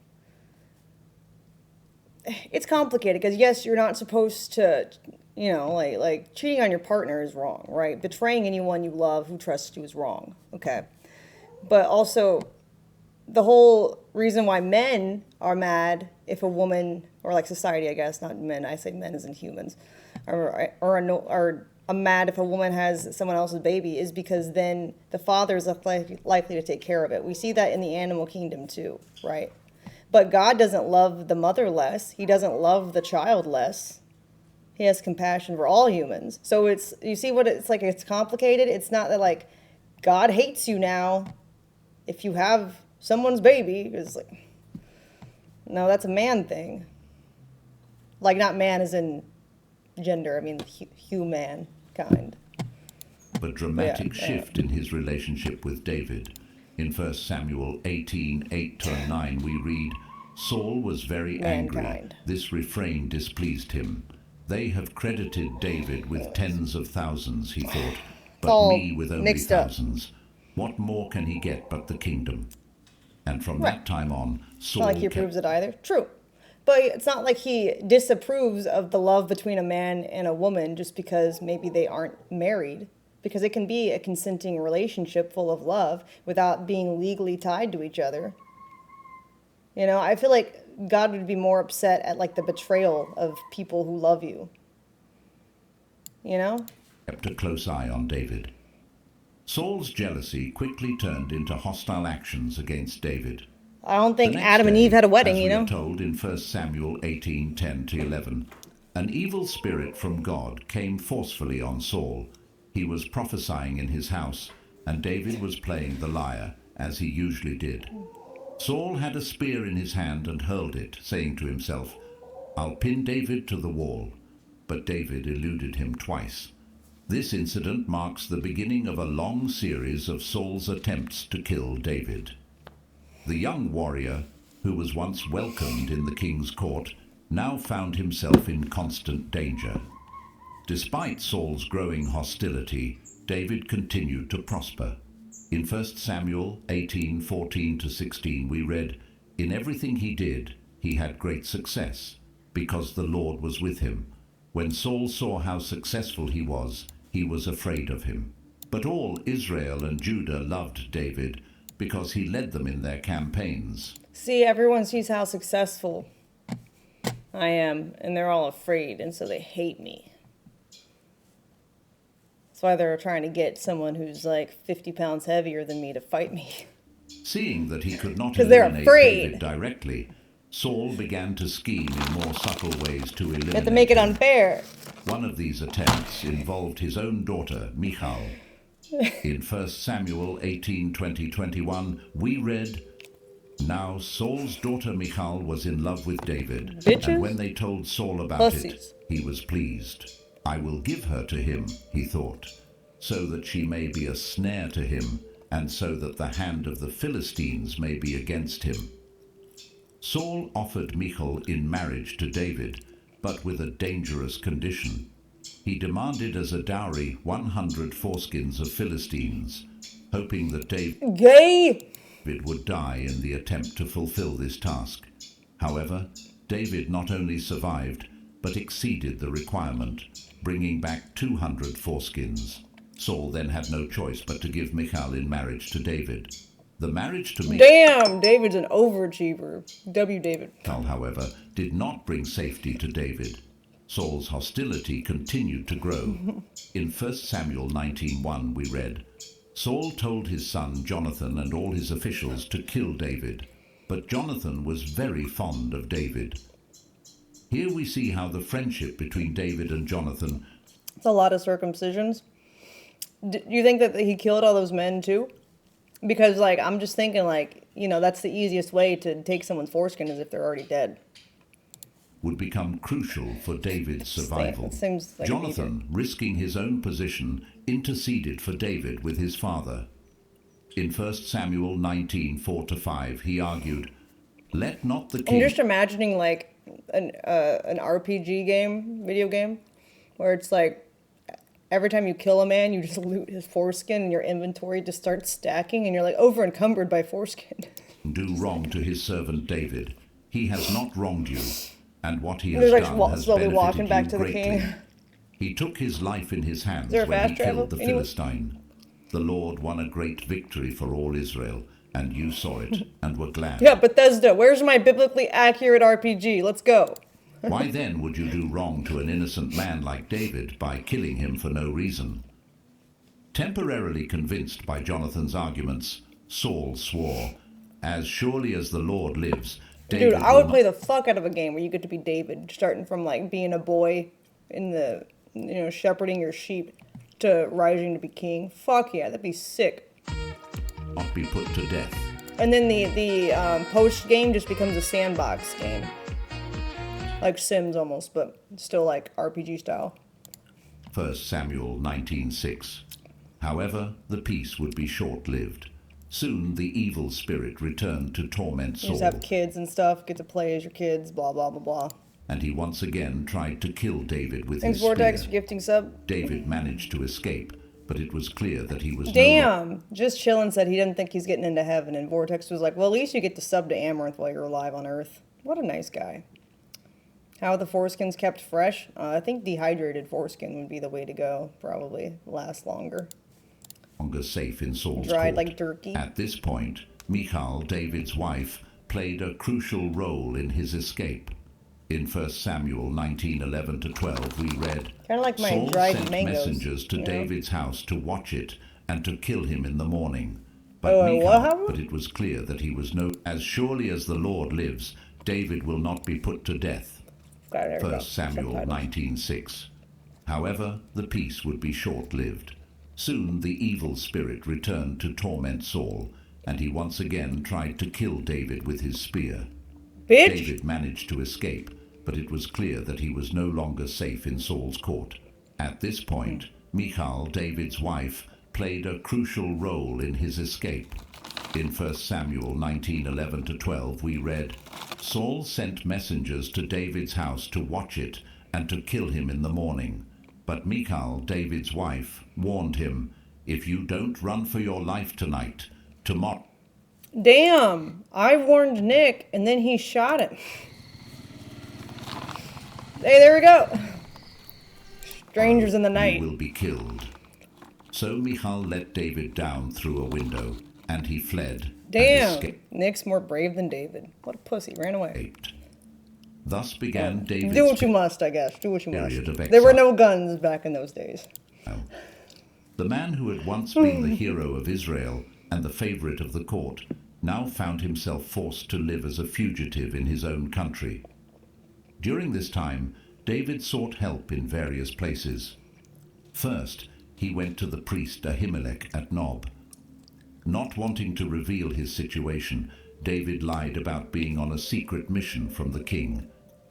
it's complicated because yes, you're not supposed to, you know, like cheating on your partner is wrong, right? Betraying anyone you love who trusts you is wrong, okay? But also, the whole reason why men are mad if a woman, or like society, I guess, not men, I say men as in humans, are mad if a woman has someone else's baby is because then the father is likely to take care of it. We see that in the animal kingdom too, right? But God doesn't love the mother less. He doesn't love the child less. He has compassion for all humans. So it's, you see what it's like, it's complicated. It's not that like God hates you now if you have someone's baby. It's like, no, that's a man thing. Like not man as in gender, I mean human kind. A dramatic shift in his relationship with David. In 1 Samuel 18, 8-9 we read, Saul was very angry. This refrain displeased him. They have credited David with tens of thousands, he thought, but me with only thousands. What more can he get but the kingdom? And from that time on, Saul... Not like he approves it either. True. But it's not like he disapproves of the love between a man and a woman just because maybe they aren't married. Because it can be a consenting relationship full of love without being legally tied to each other. You know, I feel like God would be more upset at like the betrayal of people who love you. You know? Kept a close eye on David. Saul's jealousy quickly turned into hostile actions against David. I don't think Adam and Eve had a wedding, you know? As we are told in 1 Samuel 18, 10-11, an evil spirit from God came forcefully on Saul. He was prophesying in his house, and David was playing the lyre, as he usually did. Saul had a spear in his hand and hurled it, saying to himself, I'll pin David to the wall. But David eluded him twice. This incident marks the beginning of a long series of Saul's attempts to kill David. The young warrior, who was once welcomed in the king's court, now found himself in constant danger. Despite Saul's growing hostility, David continued to prosper. In 1 Samuel 18, 14-16 we read, In everything he did, he had great success, because the Lord was with him. When Saul saw how successful he was afraid of him. But all Israel and Judah loved David, because he led them in their campaigns. See, everyone sees how successful I am, and they're all afraid, and so they hate me. That's why they're trying to get someone who's like 50 pounds heavier than me to fight me. Seeing that he could not eliminate David directly, Saul began to scheme in more subtle ways to eliminate him. You have to make it unfair. One of these attempts involved his own daughter, Michal. In 1 Samuel 18, 20-21, we read, Now Saul's daughter Michal was in love with David, and when they told Saul about it, he was pleased. I will give her to him, he thought, so that she may be a snare to him, and so that the hand of the Philistines may be against him. Saul offered Michal in marriage to David, but with a dangerous condition. He demanded as a dowry 100 foreskins of Philistines, hoping that David would die in the attempt to fulfill this task. However, David not only survived, but exceeded the requirement, bringing back 200 foreskins. Saul then had no choice but to give Michal in marriage to David. The marriage to Michal, damn, David's an overachiever. David. However, did not bring safety to David. Saul's hostility continued to grow. In 1 Samuel 19:1 we read, Saul told his son Jonathan and all his officials to kill David, but Jonathan was very fond of David. Here we see how the friendship between David and Jonathan... It's a lot of circumcisions. Do you think that he killed all those men too? Because, like, I'm just thinking, like, you know, that's the easiest way to take someone's foreskin is if they're already dead. Would become crucial for David's survival. Like Jonathan, risking his own position, interceded for David with his father. In 1 Samuel 19, 4-5, he argued, Let not the king... I'm just imagining, like, an RPG game, video game, where it's like every time you kill a man, you just loot his foreskin and your inventory just starts stacking and you're like over encumbered by foreskin. Do wrong to his servant David. He has not wronged you, and what he And has they're, like, done has slowly walking benefited back you to the greatly. king. He took his life in his hands there a when he fast travel? killed the Anyone? Philistine. The Lord won a great victory for all Israel, and you saw it and were glad. Yeah, Bethesda, where's my biblically accurate RPG? Let's go. Why then would you do wrong to an innocent man like David by killing him for no reason? Temporarily convinced by Jonathan's arguments, Saul swore, "As surely as the Lord lives, David Dude, I would will play the fuck out of a game where you get to be David, starting from like being a boy in the, shepherding your sheep to rising to be king. Fuck yeah, that'd be sick. not be put to death." And then the post game just becomes a sandbox game, like Sims almost, but still like RPG style. 1 Samuel 19:6. However, the peace would be short-lived. Soon the evil spirit returned to torment You Saul, just have kids and stuff, get to play as your kids, blah blah blah blah. and he once again tried to kill David with Thanks his Vortex spear. for gifting sub. David managed to escape, but it was clear that he was Damn! Just chillin' said he didn't think he's getting into heaven, and Vortex was like, well, at least you get to sub to Amaranth while you're alive on Earth. What a nice guy. How are the foreskins kept fresh? I think dehydrated foreskin would be the way to go. Probably last longer. longer safe in Saul's Dried court. like turkey. At this point, Michal, David's wife, played a crucial role in his escape. In 1 Samuel 19:11-12, we read, Kind of like my Saul dried sent mangoes. messengers to you know? David's house to watch it and to kill him in the morning. But Oh, Michal, what happened? but it was clear that he was no. As surely as the Lord lives, David will not be put to death. Okay, there we go. 1 Samuel Subtitles. 19:6. However, the peace would be short-lived. Soon the evil spirit returned to torment Saul, and he once again tried to kill David with his spear. Bitch! David managed to escape, but it was clear that he was no longer safe in Saul's court. At this point, Michal, David's wife, played a crucial role in his escape. In 1 Samuel 19:11-12, we read, Saul sent messengers to David's house to watch it and to kill him in the morning. But Michal, David's wife, warned him, if you don't run for your life tonight, tomorrow... Damn! I warned Nick, and then he shot him. Hey, there we go. Strangers in the night. You will be killed. So Michal let David down through a window, and he fled. And Damn! escaped. Nick's more brave than David. What a pussy. Ran away. Thus began David's Do what you must, I guess. Do what you must. period of There were exile. no guns back in those days. The man who had once been the hero of Israel and the favorite of the court now found himself forced to live as a fugitive in his own country. During this time, David sought help in various places. First, he went to the priest Ahimelech at Nob. Not wanting to reveal his situation, David lied about being on a secret mission from the king.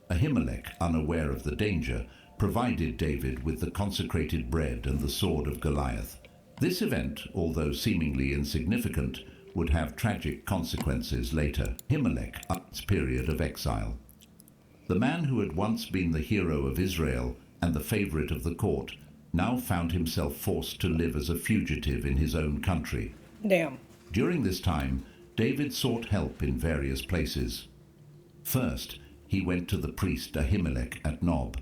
Ahimelech, unaware of the danger, provided David with the consecrated bread and the sword of Goliath. This event, although seemingly insignificant, would have tragic consequences later. Ahimelech's period of exile. The man who had once been the hero of Israel and the favorite of the court now found himself forced to live as a fugitive in his own country. Damn. During this time, David sought help in various places. First, he went to the priest Ahimelech at Nob.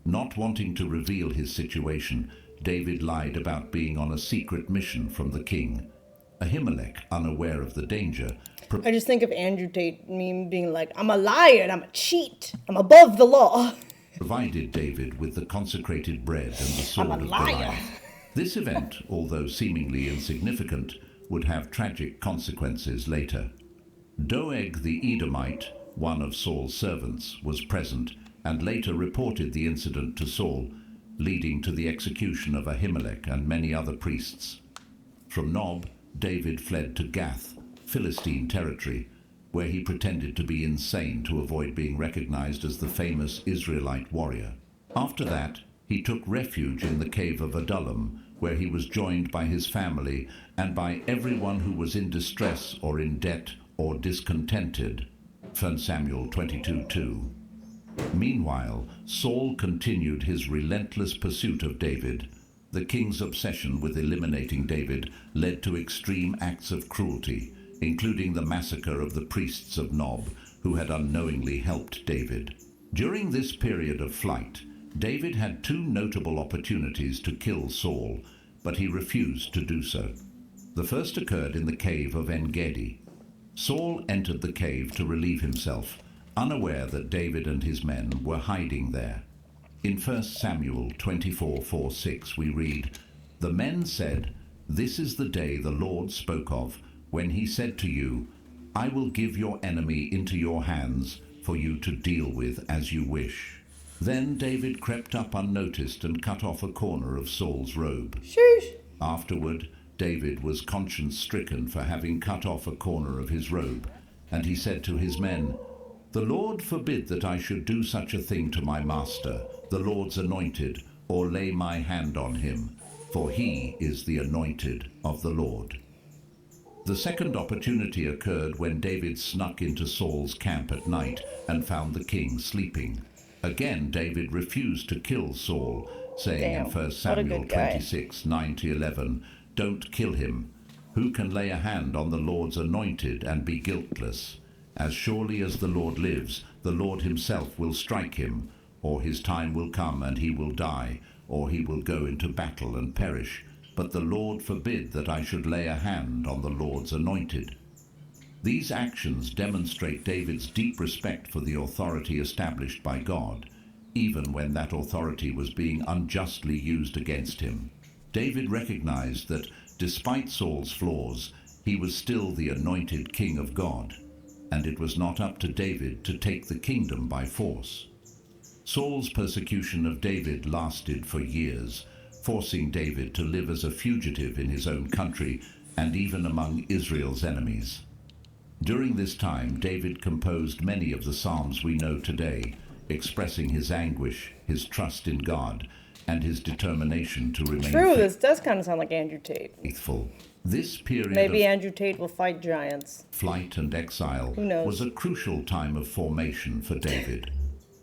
Not wanting to reveal his situation, David lied about being on a secret mission from the king. Ahimelech, unaware of the danger, I just think of Andrew Tate meme being like, I'm a liar and I'm a cheat. I'm above the law. provided David with the consecrated bread and the sword I'm a of liar. Goliath. This event, although seemingly insignificant, would have tragic consequences later. Doeg the Edomite, one of Saul's servants, was present and later reported the incident to Saul, leading to the execution of Ahimelech and many other priests. From Nob, David fled to Gath, Philistine territory, where he pretended to be insane to avoid being recognized as the famous Israelite warrior. After that, he took refuge in the cave of Adullam, where he was joined by his family and by everyone who was in distress or in debt or discontented. 1 Samuel 22:2. Meanwhile, Saul continued his relentless pursuit of David. The king's obsession with eliminating David led to extreme acts of cruelty, including the massacre of the priests of Nob, who had unknowingly helped David. During this period of flight, David had two notable opportunities to kill Saul, but he refused to do so. The first occurred in the cave of En-Gedi. Saul entered the cave to relieve himself, unaware that David and his men were hiding there. In 1 Samuel 24:4-6 we read, "The men said, 'This is the day the Lord spoke of, when he said to you, I will give your enemy into your hands for you to deal with as you wish.' Then David crept up unnoticed and cut off a corner of Saul's robe. Sheesh. Afterward, David was conscience-stricken for having cut off a corner of his robe, and he said to his men, 'The Lord forbid that I should do such a thing to my master, the Lord's anointed, or lay my hand on him, for he is the anointed of the Lord.'" The second opportunity occurred when David snuck into Saul's camp at night and found the king sleeping. Again, David refused to kill Saul, saying in 1 Samuel 26:9-11, "Don't kill him. Who can lay a hand on the Lord's anointed and be guiltless? As surely as the Lord lives, the Lord himself will strike him, or his time will come and he will die, or he will go into battle and perish. But the Lord forbid that I should lay a hand on the Lord's anointed." These actions demonstrate David's deep respect for the authority established by God, even when that authority was being unjustly used against him. David recognized that, despite Saul's flaws, he was still the anointed king of God, and it was not up to David to take the kingdom by force. Saul's persecution of David lasted for years, forcing David to live as a fugitive in his own country and even among Israel's enemies. During this time, David composed many of the Psalms we know today, expressing his anguish, his trust in God, and his determination to remain True, this does kind of sound like Andrew Tate. faithful. This period Maybe of Andrew Tate will fight giants. flight and exile Who knows? was a crucial time of formation for David.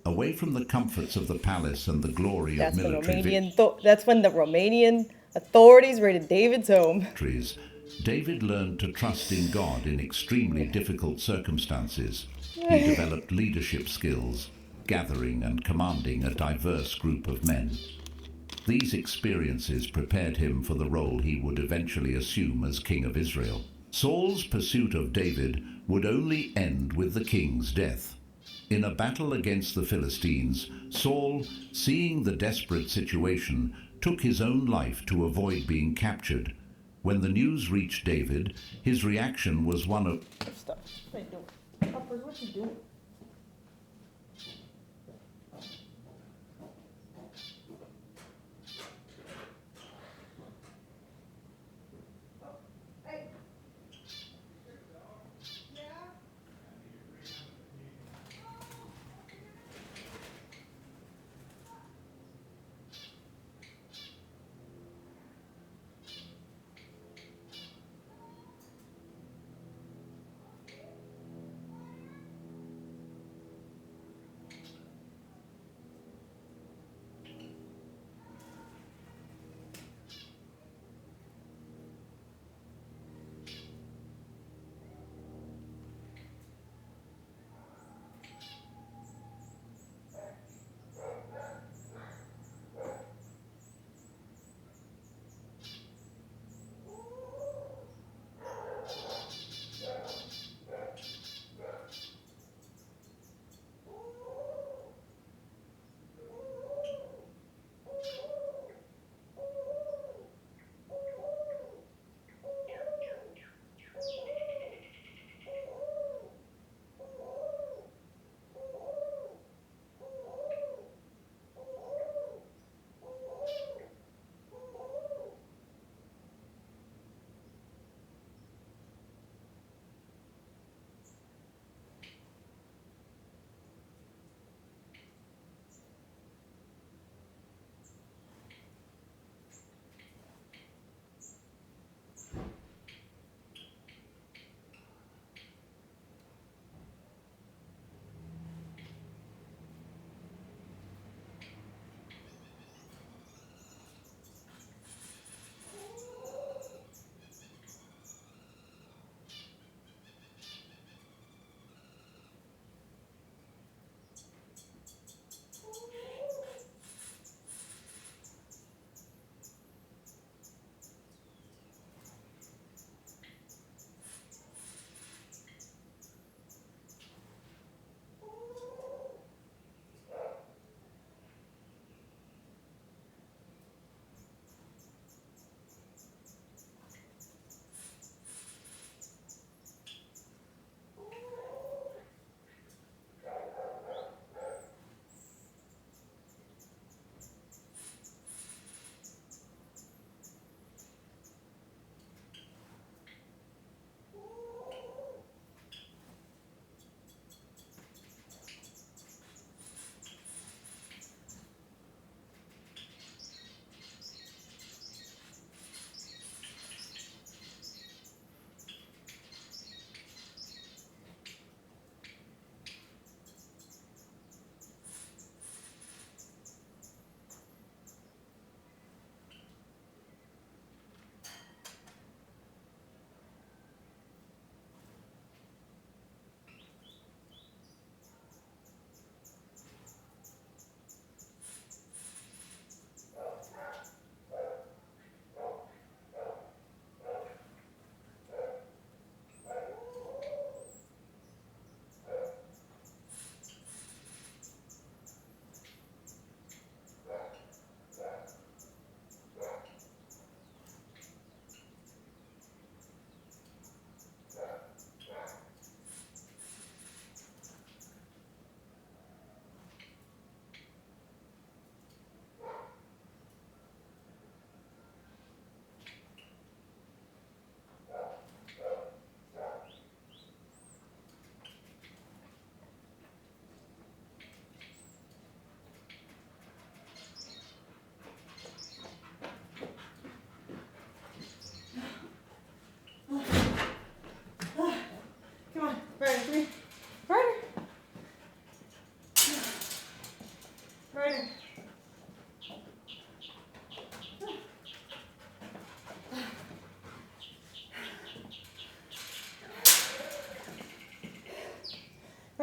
Away from the comforts of the palace and the glory That's of when military that's when the Romanian authorities raided David's home. victories, David learned to trust in God in extremely difficult circumstances. He developed leadership skills, gathering and commanding a diverse group of men. These experiences prepared him for the role he would eventually assume as king of Israel. Saul's pursuit of David would only end with the king's death. In a battle against the Philistines, Saul, seeing the desperate situation, took his own life to avoid being captured. When the news reached David, his reaction was one of Stuff. What are you doing? Puppers, what you doing?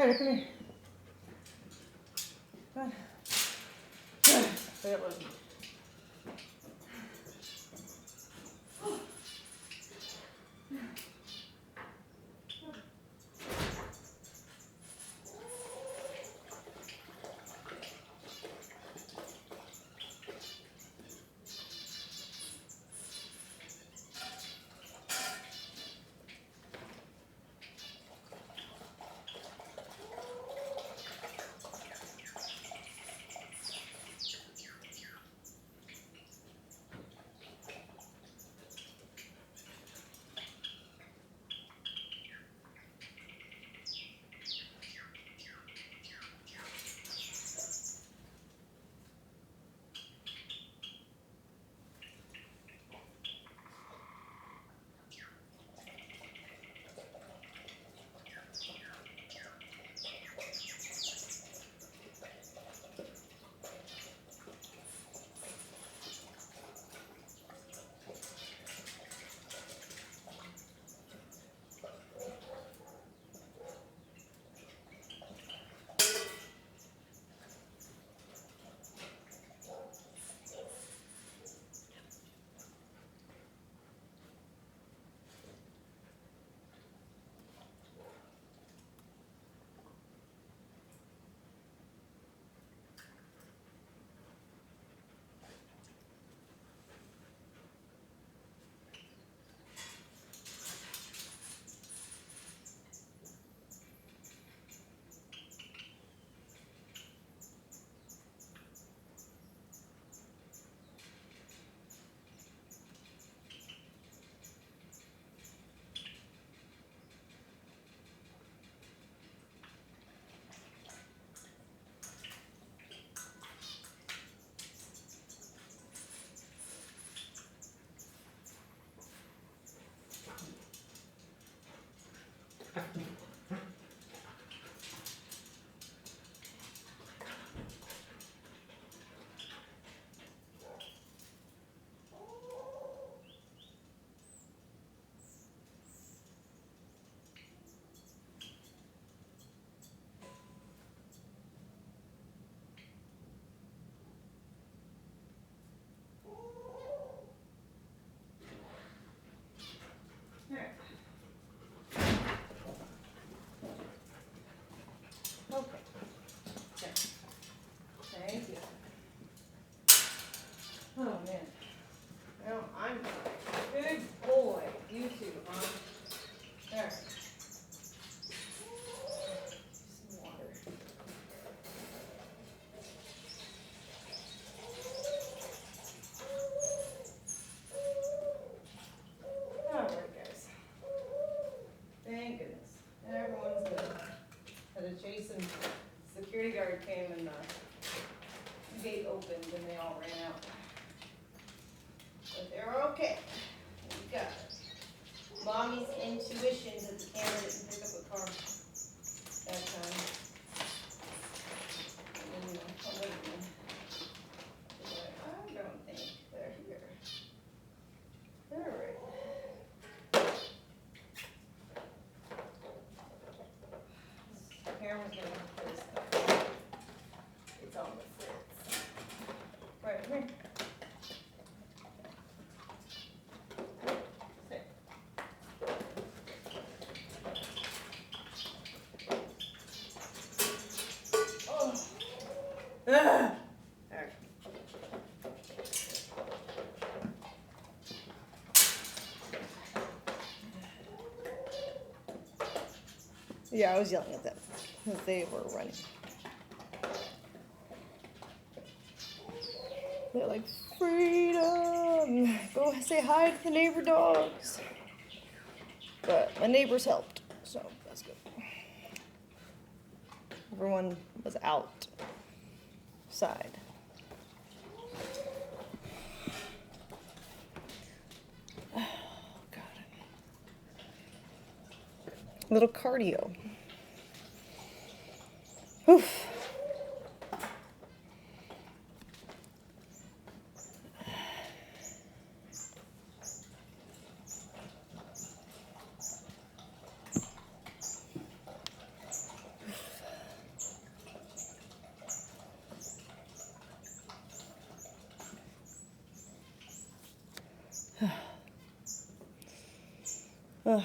Ryder, come here. Come on. Stay up with me. Thank you. Oh man. Well, I'm good boy. You too, huh? There. Some water. All right, guys. Thank goodness. Everyone's good. Had a Jason security guard came and the gate opened and they all ran out. But they're okay. We got it. Mommy's intuition that the camera didn't pick up a car that time. And then, oh, wait a minute. I don't think they're here. They're right. This camera's gonna put this stuff. It's on the fritz. Right here. Sit. Oh. Ah. There. Yeah, I was yelling at them because they were running. They're like, freedom! Go say hi to the neighbor dogs. But my neighbors helped, so that's good. Everyone was outside. Oh, God. Little cardio. Oof. Ugh.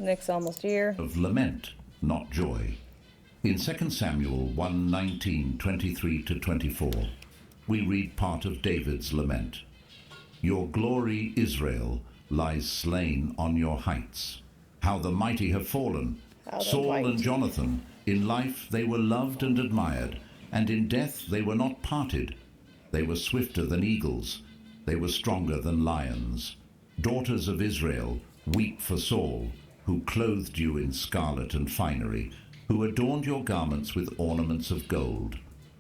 Nick's almost here. Of lament, not joy. In 2 Samuel 1:19, 23 to 24, we read part of David's lament. Your glory, Israel, lies slain on your heights. How the mighty have fallen. Saul and Jonathan, in life they were loved and admired, and in death they were not parted. They were swifter than eagles. They were stronger than lions. Daughters of Israel, weep for Saul, who clothed you in scarlet and finery, who adorned your garments with ornaments of gold.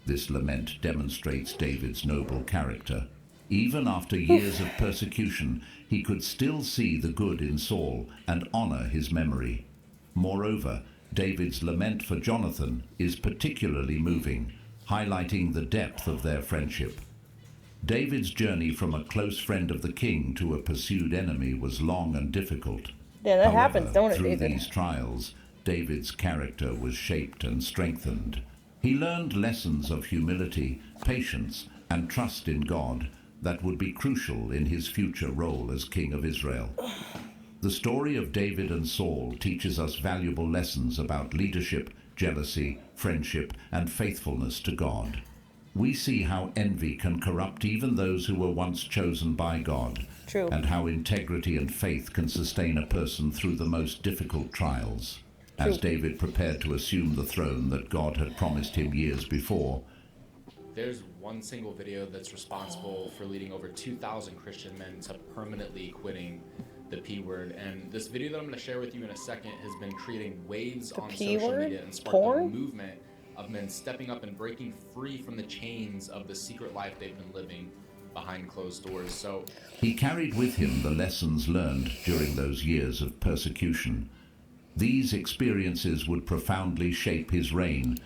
This lament demonstrates David's noble character. Even after years of persecution, he could still see the good in Saul and honor his memory. Moreover, David's lament for Jonathan is particularly moving, highlighting the depth of their friendship. David's journey from a close friend of the king to a pursued enemy was long and difficult. Yeah, that However, happens, don't it, through David? these trials, David's character was shaped and strengthened. He learned lessons of humility, patience, and trust in God that would be crucial in his future role as king of Israel. The story of David and Saul teaches us valuable lessons about leadership, jealousy, friendship, and faithfulness to God. We see how envy can corrupt even those who were once chosen by God. True. And how integrity and faith can sustain a person through the most difficult trials. As David prepared to assume the throne that God had promised him years before, there's one single video that's responsible for leading over 2,000 Christian men to permanently quitting the P word. And this video that I'm going to share with you in a second has been creating waves on social media and sparked a movement of men stepping up and breaking free from the chains of the secret life they've been living behind closed doors. So he carried with him the lessons learned during those years of persecution. These experiences would profoundly shape his reign.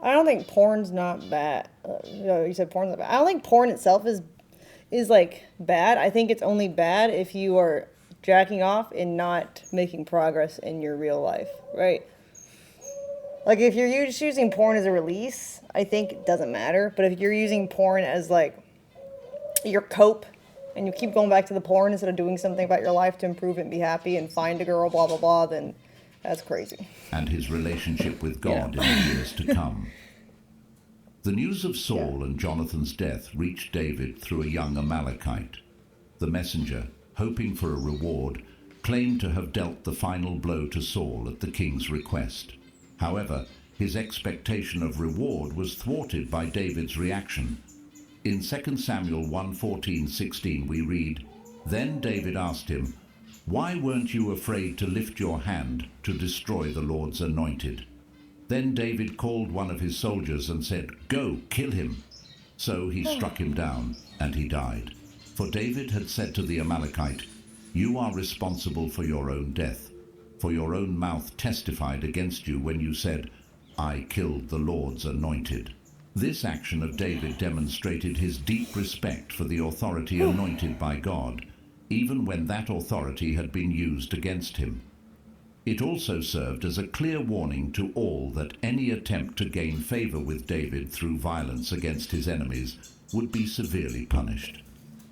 I don't think porn's not bad. No, you said porn's not bad. I don't think porn itself is like bad. I think it's only bad if you are jacking off and not making progress in your real life, right? Like if you're just using porn as a release, I think it doesn't matter. But if you're using porn as like your cope and you keep going back to the porn instead of doing something about your life to improve it and be happy and find a girl, blah, blah, blah, then that's crazy. And his relationship with God in the years to come. The news of Saul and Jonathan's death reached David through a young Amalekite. The messenger, hoping for a reward, claimed to have dealt the final blow to Saul at the king's request. However, his expectation of reward was thwarted by David's reaction. In 2 Samuel 1:14-16 we read, Then David asked him, Why weren't you afraid to lift your hand to destroy the Lord's anointed? Then David called one of his soldiers and said, Go, kill him. So he struck him down, and he died. For David had said to the Amalekite, You are responsible for your own death. For your own mouth testified against you when you said, I killed the Lord's anointed. This action of David demonstrated his deep respect for the authority anointed by God, even when that authority had been used against him. It also served as a clear warning to all that any attempt to gain favor with David through violence against his enemies would be severely punished.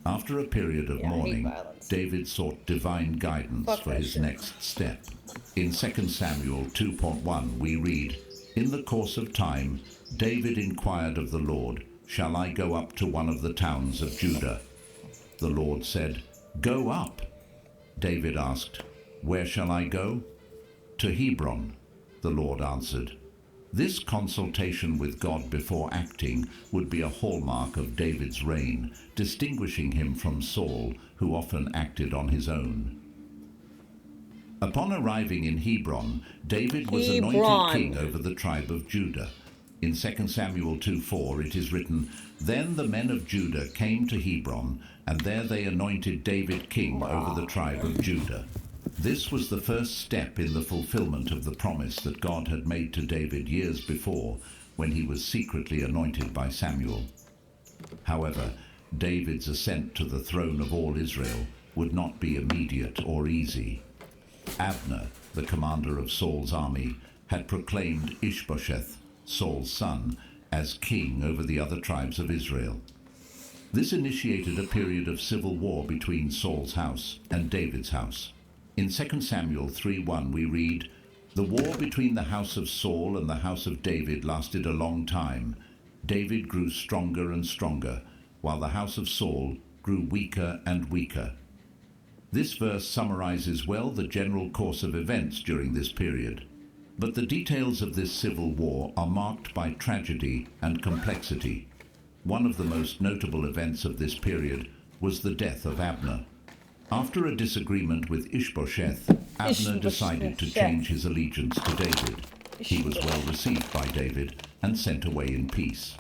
After a period of mourning, David sought divine guidance for his next step. In 2 Samuel 2:1 we read, In the course of time, David inquired of the Lord, Shall I go up to one of the towns of Judah? The Lord said, Go up. David asked, Where shall I go? To Hebron, the Lord answered. This consultation with God before acting would be a hallmark of David's reign, distinguishing him from Saul, who often acted on his own. Upon arriving in Hebron, David was Hebron. anointed king over the tribe of Judah. In 2 Samuel 2:4 it is written, "Then the men of Judah came to Hebron, and there they anointed David king over the tribe of Judah." This was the first step in the fulfillment of the promise that God had made to David years before, when he was secretly anointed by Samuel. However, David's ascent to the throne of all Israel would not be immediate or easy. Abner, the commander of Saul's army, had proclaimed Ishbosheth, Saul's son, as king over the other tribes of Israel. This initiated a period of civil war between Saul's house and David's house. In 2 Samuel 3:1 we read, "The war between the house of Saul and the house of David lasted a long time. David grew stronger and stronger, while the house of Saul grew weaker and weaker." This verse summarizes well the general course of events during this period. But the details of this civil war are marked by tragedy and complexity. One of the most notable events of this period was the death of Abner. After a disagreement with Ishbosheth, Abner decided to change his allegiance to David. He was well received by David and sent away in peace.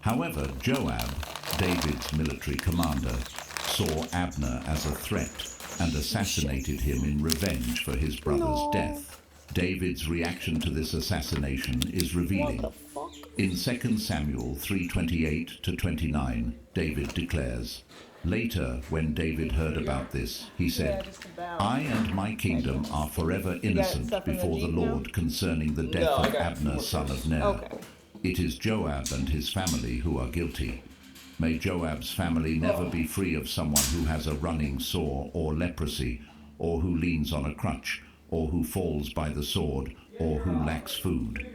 However, Joab, David's military commander, saw Abner as a threat and assassinated him in revenge for his brother's death. David's reaction to this assassination is revealing. In 2 Samuel 3:28-29, David declares, "Later, when David heard about this, he said, 'I and my kingdom are forever innocent before the Lord concerning the death of Abner, son of Ner. It is Joab and his family who are guilty. May Joab's family never be free of someone who has a running sore or leprosy, or who leans on a crutch, or who falls by the sword, or who lacks food.'"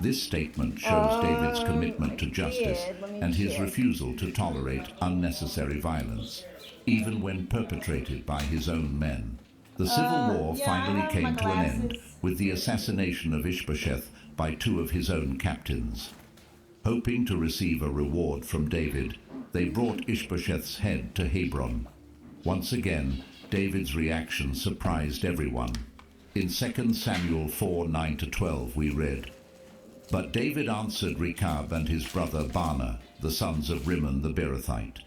This statement shows David's commitment to justice and his refusal to tolerate unnecessary violence, even when perpetrated by his own men. The civil war finally came to an end with the assassination of Ishbosheth by two of his own captains. Hoping to receive a reward from David, they brought Ishbosheth's head to Hebron. Once again, David's reaction surprised everyone. In 2 Samuel 4:9-12 we read, "But David answered Rechab and his brother Baanah, the sons of Rimmon the Beerothite,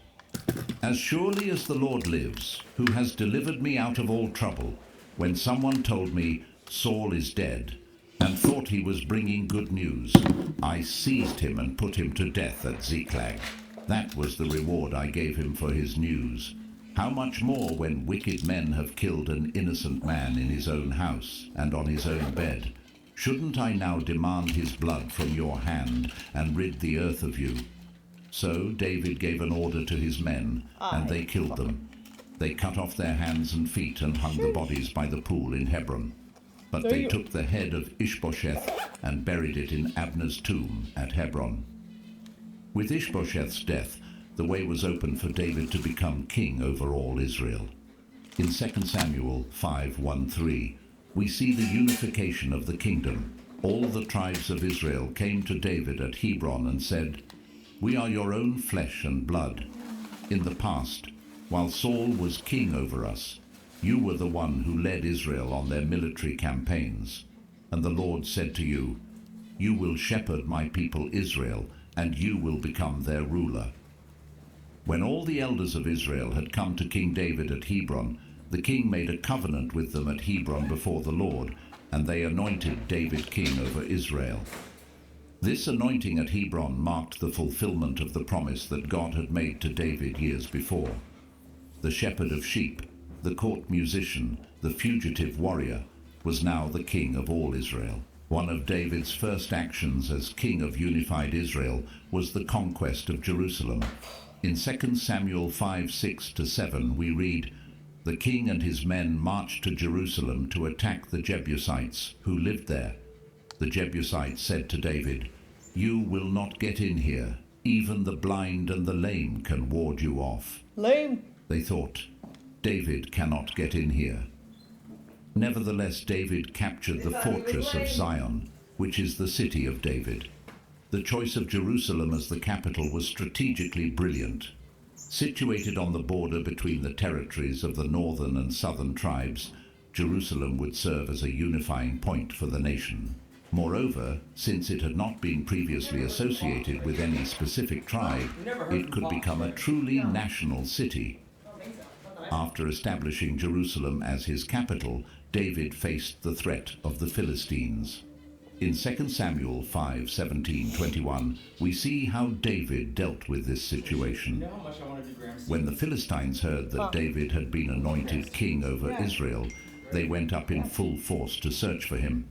'As surely as the Lord lives, who has delivered me out of all trouble, when someone told me, Saul is dead, and thought he was bringing good news, I seized him and put him to death at Ziklag. That was the reward I gave him for his news. How much more when wicked men have killed an innocent man in his own house and on his own bed? Shouldn't I now demand his blood from your hand and rid the earth of you?' So David gave an order to his men, and they killed them. They cut off their hands and feet and hung the bodies by the pool in Hebron. But they took the head of Ishbosheth and buried it in Abner's tomb at Hebron." With Ishbosheth's death, the way was open for David to become king over all Israel. In 2 Samuel 5:1-3, we see the unification of the kingdom. All the tribes of Israel came to David at Hebron and said, "We are your own flesh and blood. In the past, while Saul was king over us, you were the one who led Israel on their military campaigns. And the Lord said to you, 'You will shepherd my people Israel, and you will become their ruler.'" When all the elders of Israel had come to King David at Hebron, the king made a covenant with them at Hebron before the Lord, and they anointed David king over Israel. This anointing at Hebron marked the fulfillment of the promise that God had made to David years before. The shepherd of sheep, the court musician, the fugitive warrior, was now the king of all Israel. One of David's first actions as king of unified Israel was the conquest of Jerusalem. In 2 Samuel 5:6-7 we read, "The king and his men marched to Jerusalem to attack the Jebusites who lived there. The Jebusites said to David, 'You will not get in here. Even the blind and the lame can ward you off.' Lame. They thought, 'David cannot get in here.' Nevertheless, David captured the fortress of Zion, which is the city of David. The choice of Jerusalem as the capital was strategically brilliant. Situated on the border between the territories of the northern and southern tribes, Jerusalem would serve as a unifying point for the nation. Moreover, since it had not been previously associated with any specific tribe, it could become a truly national city. After establishing Jerusalem as his capital, David faced the threat of the Philistines. In 2 Samuel 5:17-21, we see how David dealt with this situation. When the Philistines heard that David had been anointed king over Israel, they went up in full force to search for him.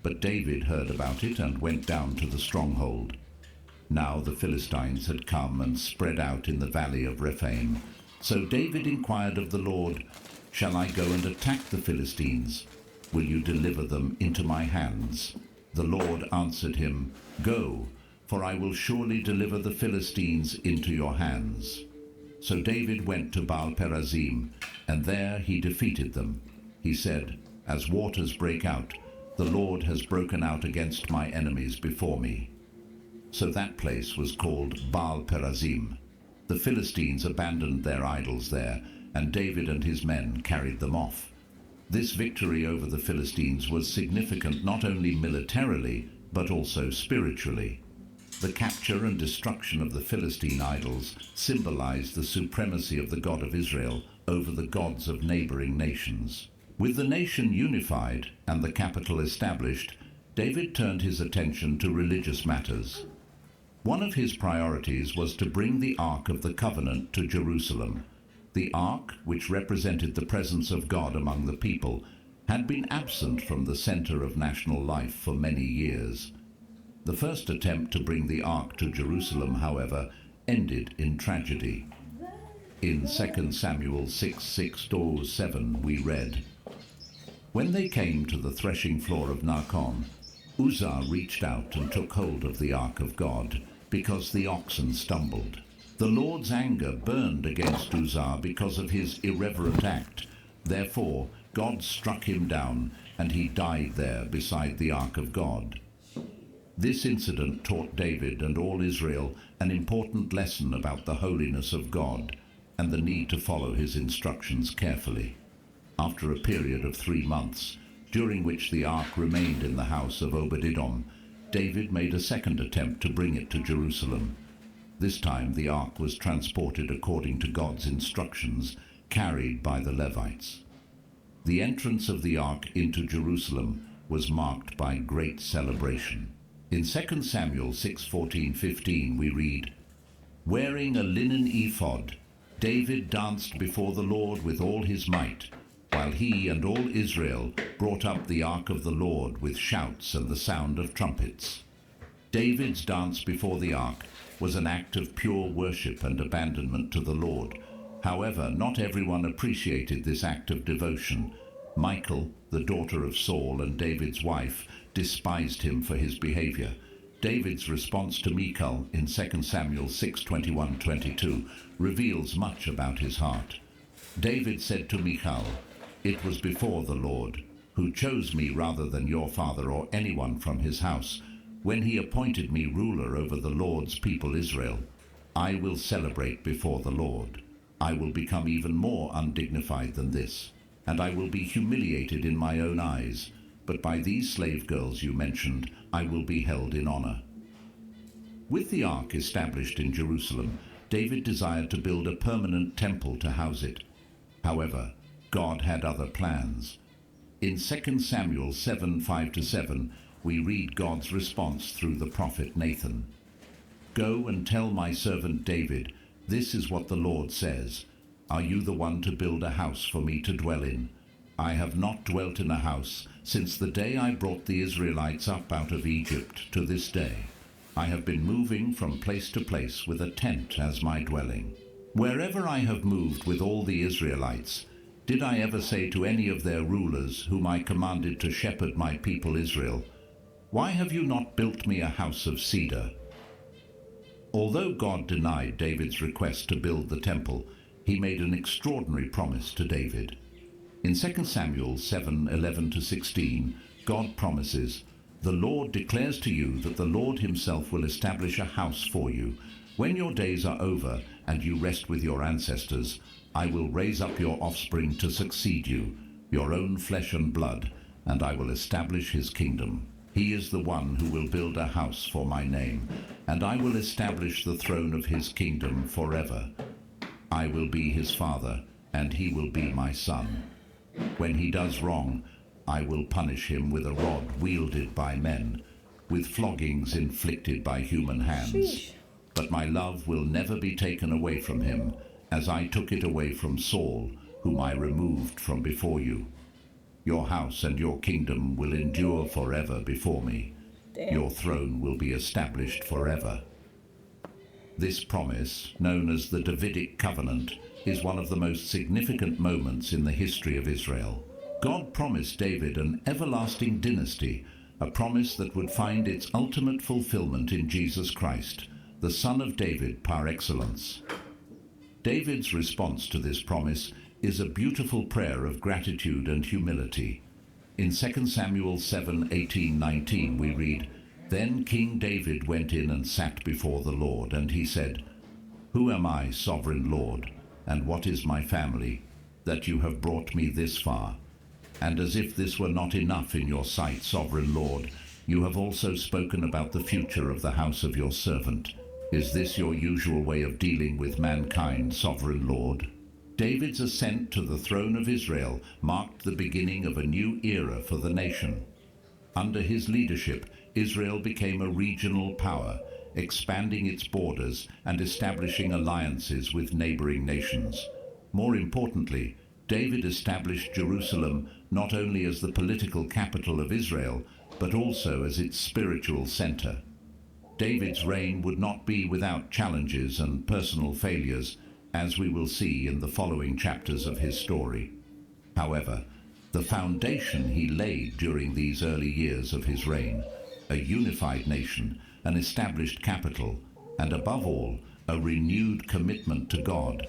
But David heard about it and went down to the stronghold. Now the Philistines had come and spread out in the valley of Rephaim. So David inquired of the Lord, "Shall I go and attack the Philistines? Will you deliver them into my hands?" The Lord answered him, "Go, for I will surely deliver the Philistines into your hands." So David went to Baal-perazim, and there he defeated them. He said, "As waters break out, the Lord has broken out against my enemies before me." So that place was called Baal-perazim. The Philistines abandoned their idols there, and David and his men carried them off. This victory over the Philistines was significant not only militarily, but also spiritually. The capture and destruction of the Philistine idols symbolized the supremacy of the God of Israel over the gods of neighboring nations. With the nation unified and the capital established, David turned his attention to religious matters. One of his priorities was to bring the Ark of the Covenant to Jerusalem. The Ark, which represented the presence of God among the people, had been absent from the center of national life for many years. The first attempt to bring the Ark to Jerusalem, however, ended in tragedy. In 2 Samuel 6:6-7 we read, "When they came to the threshing floor of Nacon, Uzzah reached out and took hold of the Ark of God, because the oxen stumbled. The Lord's anger burned against Uzzah because of his irreverent act. Therefore God struck him down, and he died there beside the Ark of God." This incident taught David and all Israel an important lesson about the holiness of God and the need to follow his instructions carefully. After a period of 3 months, during which the ark remained in the house of Obed-Edom, David made a second attempt to bring it to Jerusalem. This time the ark was transported according to God's instructions, carried by the Levites. The entrance of the ark into Jerusalem was marked by great celebration. In 2 Samuel 6:14-15 we read, "Wearing a linen ephod, David danced before the Lord with all his might, while he and all Israel brought up the ark of the Lord with shouts and the sound of trumpets." David's dance before the ark was an act of pure worship and abandonment to the Lord. However, not everyone appreciated this act of devotion. Michal, the daughter of Saul and David's wife, despised him for his behavior. David's response to Michal in 2 Samuel 6:21-22 reveals much about his heart. David said to Michal, "It was before the Lord, who chose me rather than your father or anyone from his house, when he appointed me ruler over the Lord's people Israel. I will celebrate before the Lord. I will become even more undignified than this, and I will be humiliated in my own eyes. But by these slave girls you mentioned, I will be held in honor." With the ark established in Jerusalem, David desired to build a permanent temple to house it. However, God had other plans. In 2 Samuel 7:5-7, we read God's response through the prophet Nathan. "Go and tell my servant David, this is what the Lord says. Are you the one to build a house for me to dwell in? I have not dwelt in a house since the day I brought the Israelites up out of Egypt to this day. I have been moving from place to place with a tent as my dwelling. Wherever I have moved with all the Israelites, did I ever say to any of their rulers whom I commanded to shepherd my people Israel, 'Why have you not built me a house of cedar?'" Although God denied David's request to build the temple, he made an extraordinary promise to David. In 2 Samuel 7:11-16, God promises, "The Lord declares to you that the Lord himself will establish a house for you. When your days are over and you rest with your ancestors, I will raise up your offspring to succeed you. your own flesh and blood, and I will establish his kingdom. He is the one who will build a house for my name, and I will establish the throne of his kingdom forever. I will be his father, and he will be my son. When he does wrong, I will punish him with a rod wielded by men, with floggings inflicted by human hands. Sheesh. But my love will never be taken away from him, as I took it away from Saul, whom I removed from before you. Your house and your kingdom will endure forever before me. Damn. Your throne will be established forever. This promise, known as the Davidic covenant, is one of the most significant moments in the history of Israel. God promised David an everlasting dynasty, a promise that would find its ultimate fulfillment in Jesus Christ, the Son of David par excellence. David's response to this promise is a beautiful prayer of gratitude and humility. In 2 Samuel 7:18-19 we read, "Then King David went in and sat before the Lord, and he said, 'Who am I, sovereign Lord, and what is my family, that you have brought me this far? And as if this were not enough in your sight, sovereign Lord, you have also spoken about the future of the house of your servant. Is this your usual way of dealing with mankind, sovereign Lord?'" David's ascent to the throne of Israel marked the beginning of a new era for the nation. Under his leadership, Israel became a regional power, expanding its borders and establishing alliances with neighboring nations. More importantly, David established Jerusalem not only as the political capital of Israel, but also as its spiritual center. David's reign would not be without challenges and personal failures, as we will see in the following chapters of his story. However, the foundation he laid during these early years of his reign, a unified nation, an established capital, and above all, a renewed commitment to God,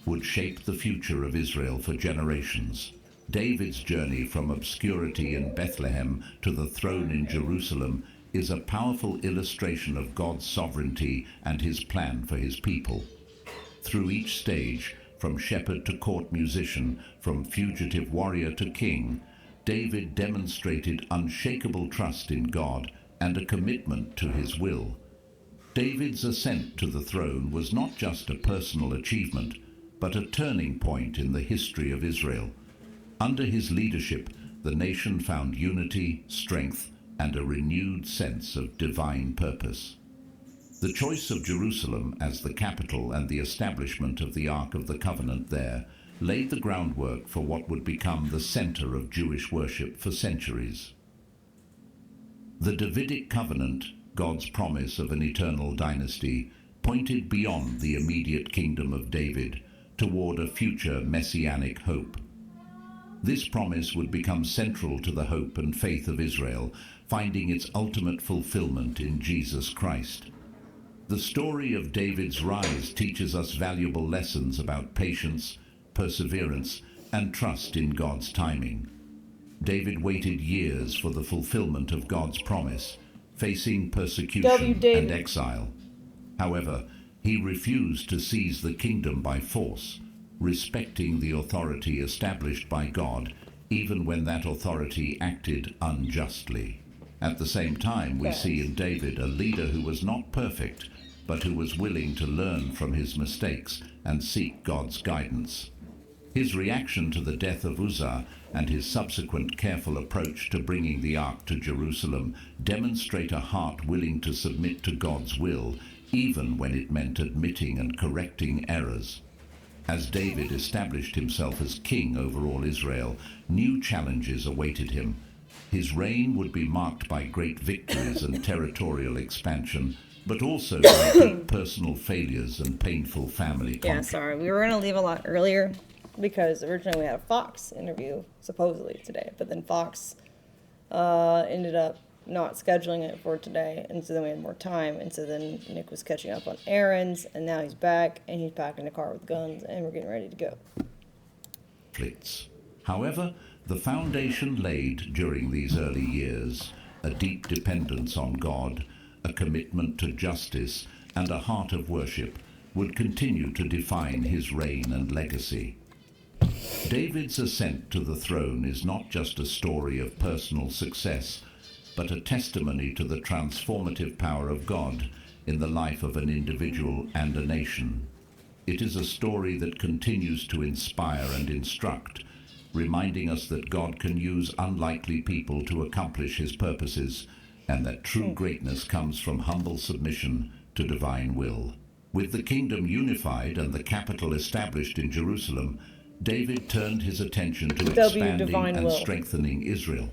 would shape the future of Israel for generations. David's journey from obscurity in Bethlehem to the throne in Jerusalem is a powerful illustration of God's sovereignty and his plan for his people. Through each stage, from shepherd to court musician, from fugitive warrior to king, David demonstrated unshakable trust in God and a commitment to his will. David's ascent to the throne was not just a personal achievement, but a turning point in the history of Israel. Under his leadership, the nation found unity, strength, and a renewed sense of divine purpose. The choice of Jerusalem as the capital and the establishment of the Ark of the Covenant there laid the groundwork for what would become the center of Jewish worship for centuries. The Davidic covenant, God's promise of an eternal dynasty, pointed beyond the immediate kingdom of David toward a future messianic hope. This promise would become central to the hope and faith of Israel, finding its ultimate fulfillment in Jesus Christ. The story of David's rise teaches us valuable lessons about patience, perseverance, and trust in God's timing. David waited years for the fulfillment of God's promise, facing persecution and exile. However, he refused to seize the kingdom by force, respecting the authority established by God, even when that authority acted unjustly. At the same time, we see in David a leader who was not perfect, but who was willing to learn from his mistakes and seek God's guidance. His reaction to the death of Uzzah and his subsequent careful approach to bringing the ark to Jerusalem demonstrate a heart willing to submit to God's will, even when it meant admitting and correcting errors. As David established himself as king over all Israel, new challenges awaited him. His reign would be marked by great victories and territorial expansion, but also by deep personal failures and painful family conflict. Yeah, sorry. We were going to leave a lot earlier because originally we had a Fox interview, supposedly today, but then Fox ended up not scheduling it for today, and so then we had more time, and so then Nick was catching up on errands, and now he's back, and he's back in the car with guns, and we're getting ready to go. However, the foundation laid during these early years, a deep dependence on God, a commitment to justice, and a heart of worship, would continue to define his reign and legacy. David's ascent to the throne is not just a story of personal success, but a testimony to the transformative power of God in the life of an individual and a nation. It is a story that continues to inspire and instruct, reminding us that God can use unlikely people to accomplish his purposes, and that true greatness comes from humble submission to divine will. With the kingdom unified and the capital established in Jerusalem, David turned his attention to expanding and strengthening Israel.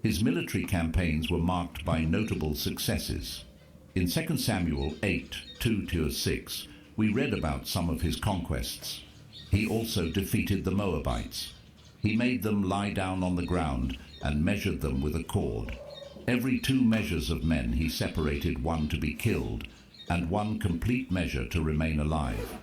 His military campaigns were marked by notable successes. In 2 Samuel 8, 2-6, we read about some of his conquests. He also defeated the Moabites. He made them lie down on the ground and measured them with a cord. Every 2 measures of men he separated one to be killed, and 1 complete measure to remain alive.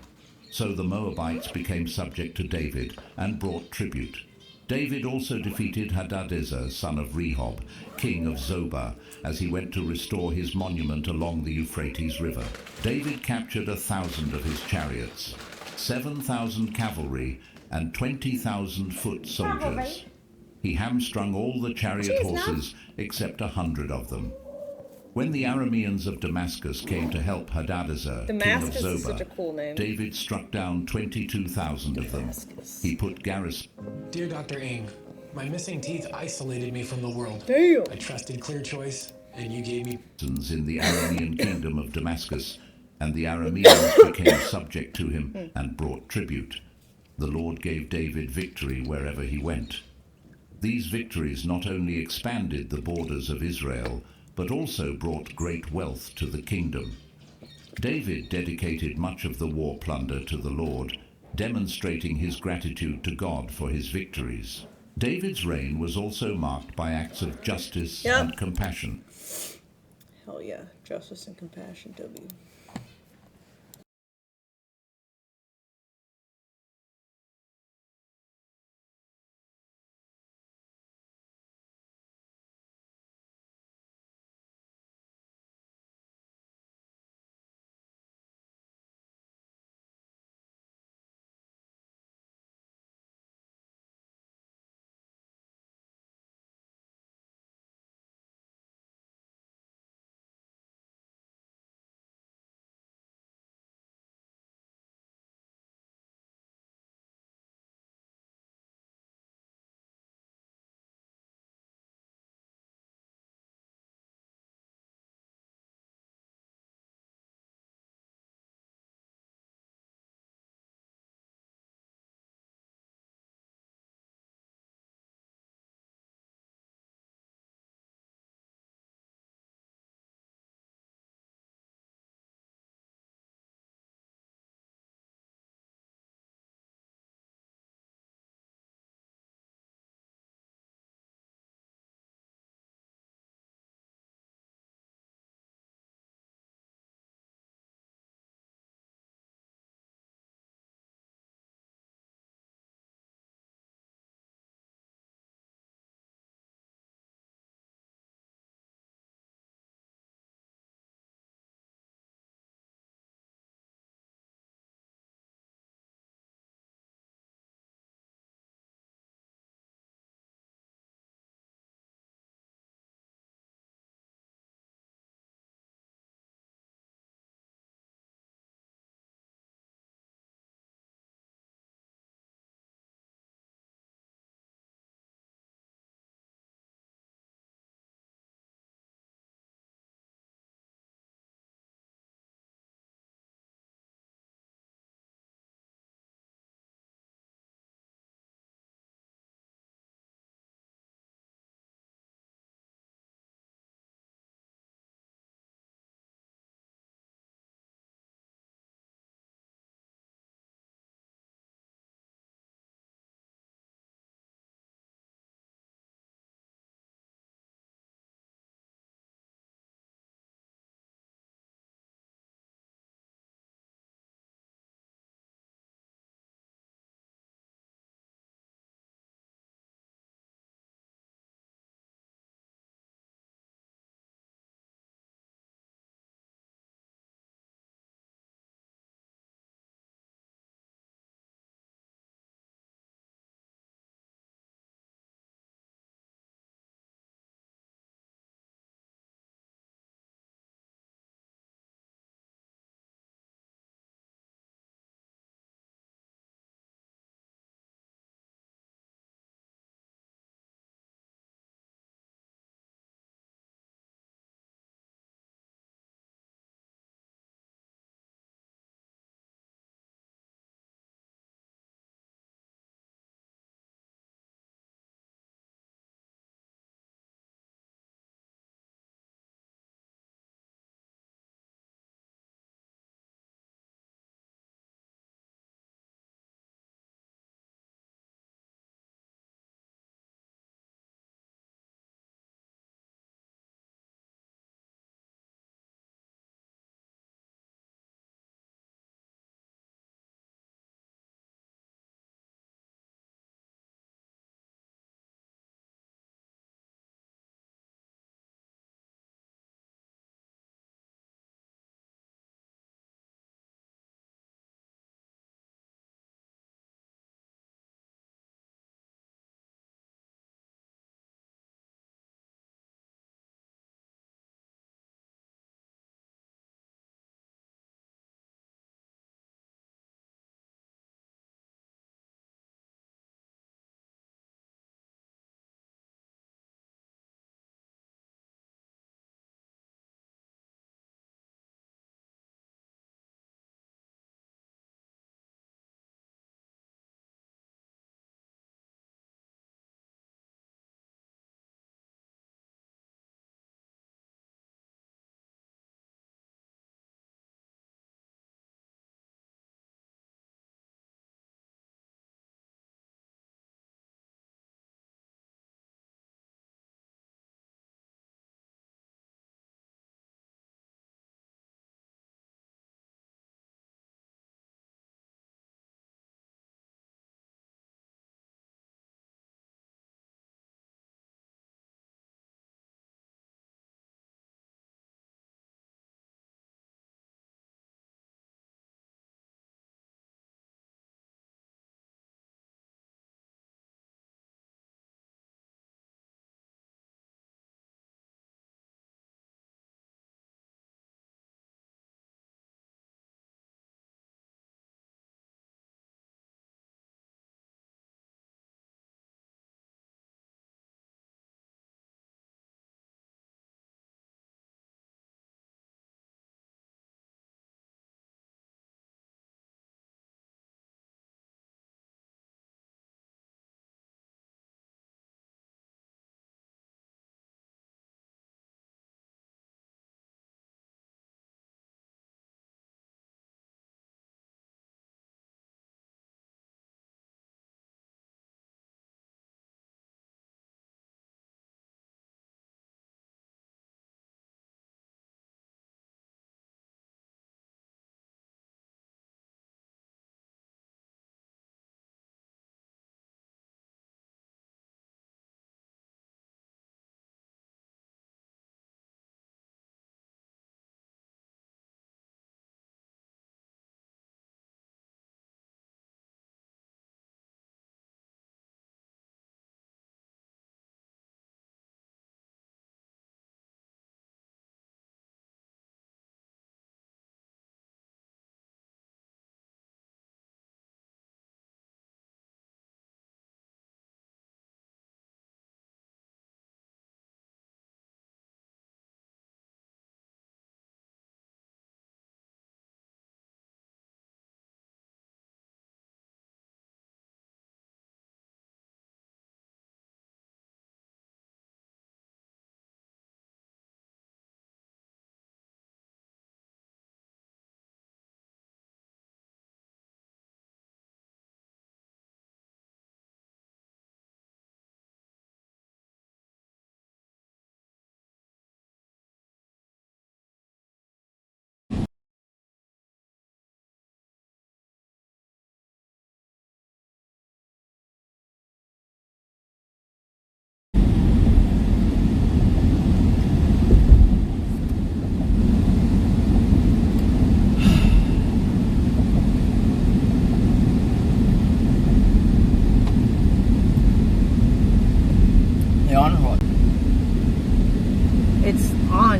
So the Moabites became subject to David and brought tribute. David also defeated Hadadezer, son of Rehob, king of Zobah, as he went to restore his monument along the Euphrates River. David captured 1,000 of his chariots, 7,000 cavalry, and 20,000 foot soldiers. He hamstrung all the chariot horses except 100 of them. When the Arameans of Damascus came to help Hadadezer, king of Zobah, David struck down 22,000 of them. He put garrison. Dear Dr. Ng, my missing teeth isolated me from the world. Damn. I trusted Clear Choice, and you gave me in the Aramean kingdom of Damascus, and the Arameans became subject to him and brought tribute. The Lord gave David victory wherever he went. These victories not only expanded the borders of Israel, but also brought great wealth to the kingdom. David dedicated much of the war plunder to the Lord, demonstrating his gratitude to God for his victories. David's reign was also marked by acts of justice and compassion. Hell yeah, justice and compassion, W.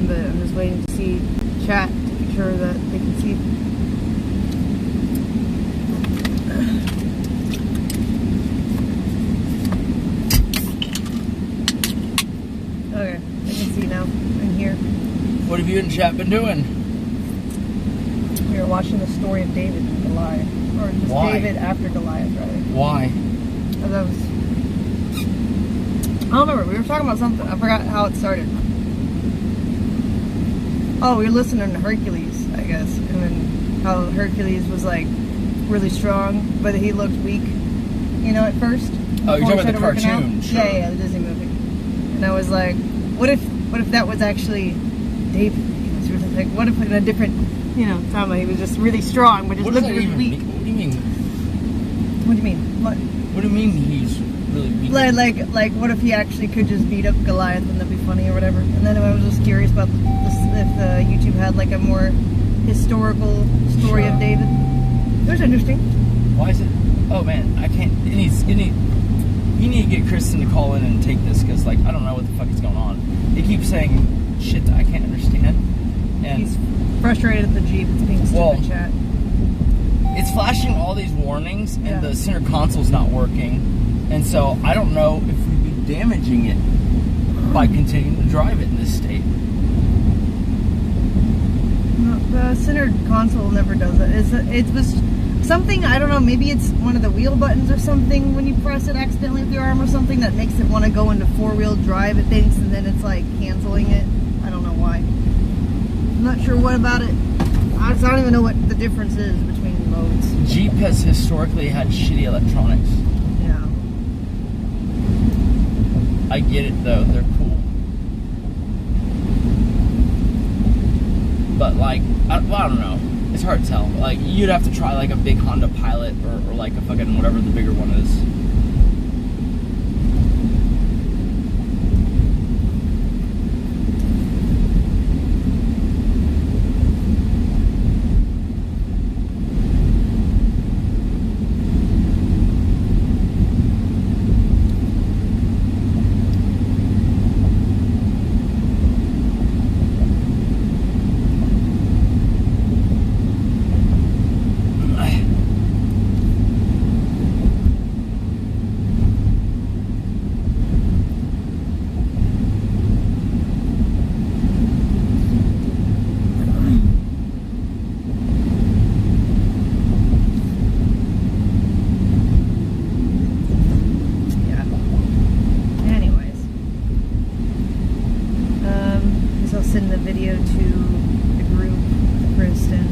on, but I'm just waiting to see chat to make sure that they can see. Okay, I can see now. I'm here. What have you and chat been doing? We were watching the story of David and Goliath. Or just Why? David after Goliath, rather. Why? Because I don't remember. We were talking about something. I forgot how it started. Oh, we were listening to Hercules, I guess. And then how Hercules was like really strong, but he looked weak, you know, at first. Oh, you're talking about the Before he started working cartoon, out. sure. Yeah, the Disney movie. And I was like, what if that was actually David? He was really like, what if in a different, you know, time he was just really strong, but just What does looked that really even weak. mean? What do you mean? What do you mean? What do you mean he's really weak? Like, what if he actually could just beat up Goliath? Wouldn't that be funny or whatever? And then I was just curious about this, if YouTube had like a more historical story of David. It was interesting. Why is it? Oh man, I can't. You need to get Kristen to call in and take this because, like, I don't know what the fuck is going on. He keeps saying shit that I can't understand. And He's frustrated at the Jeep. It's being stupid chat. It's flashing all these warnings, and the center console's not working. And so I don't know if we'd be damaging it by continuing to drive it in this state. No, the center console never does it. It was something, I don't know, maybe it's one of the wheel buttons or something when you press it accidentally with your arm or something that makes it want to go into four-wheel drive, it thinks, and then it's like canceling it. I don't know why. I'm not sure what about it. I don't even know what the difference is between modes. Jeep has historically had shitty electronics. Yeah. I get it though, they're cool. But like, I don't know. It's hard to tell. Like, you'd have to try like a big Honda Pilot or like a fucking whatever the bigger one is. Send the video to the group, Kristen.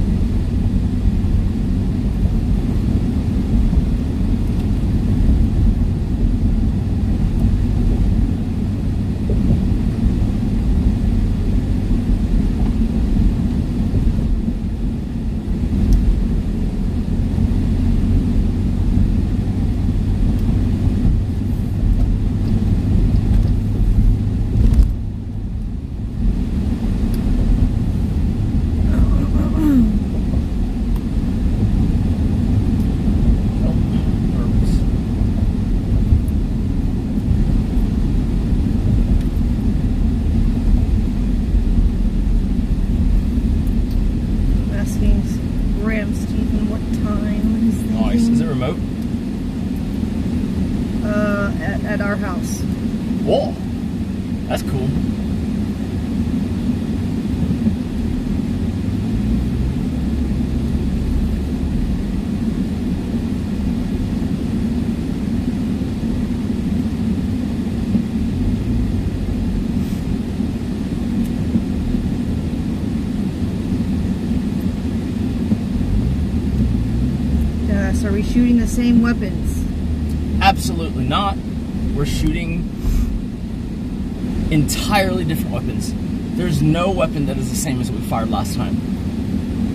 At our house. Whoa, that's cool. So are we shooting the same weapons? Absolutely not. We're shooting entirely different weapons. There's no weapon that is the same as what we fired last time.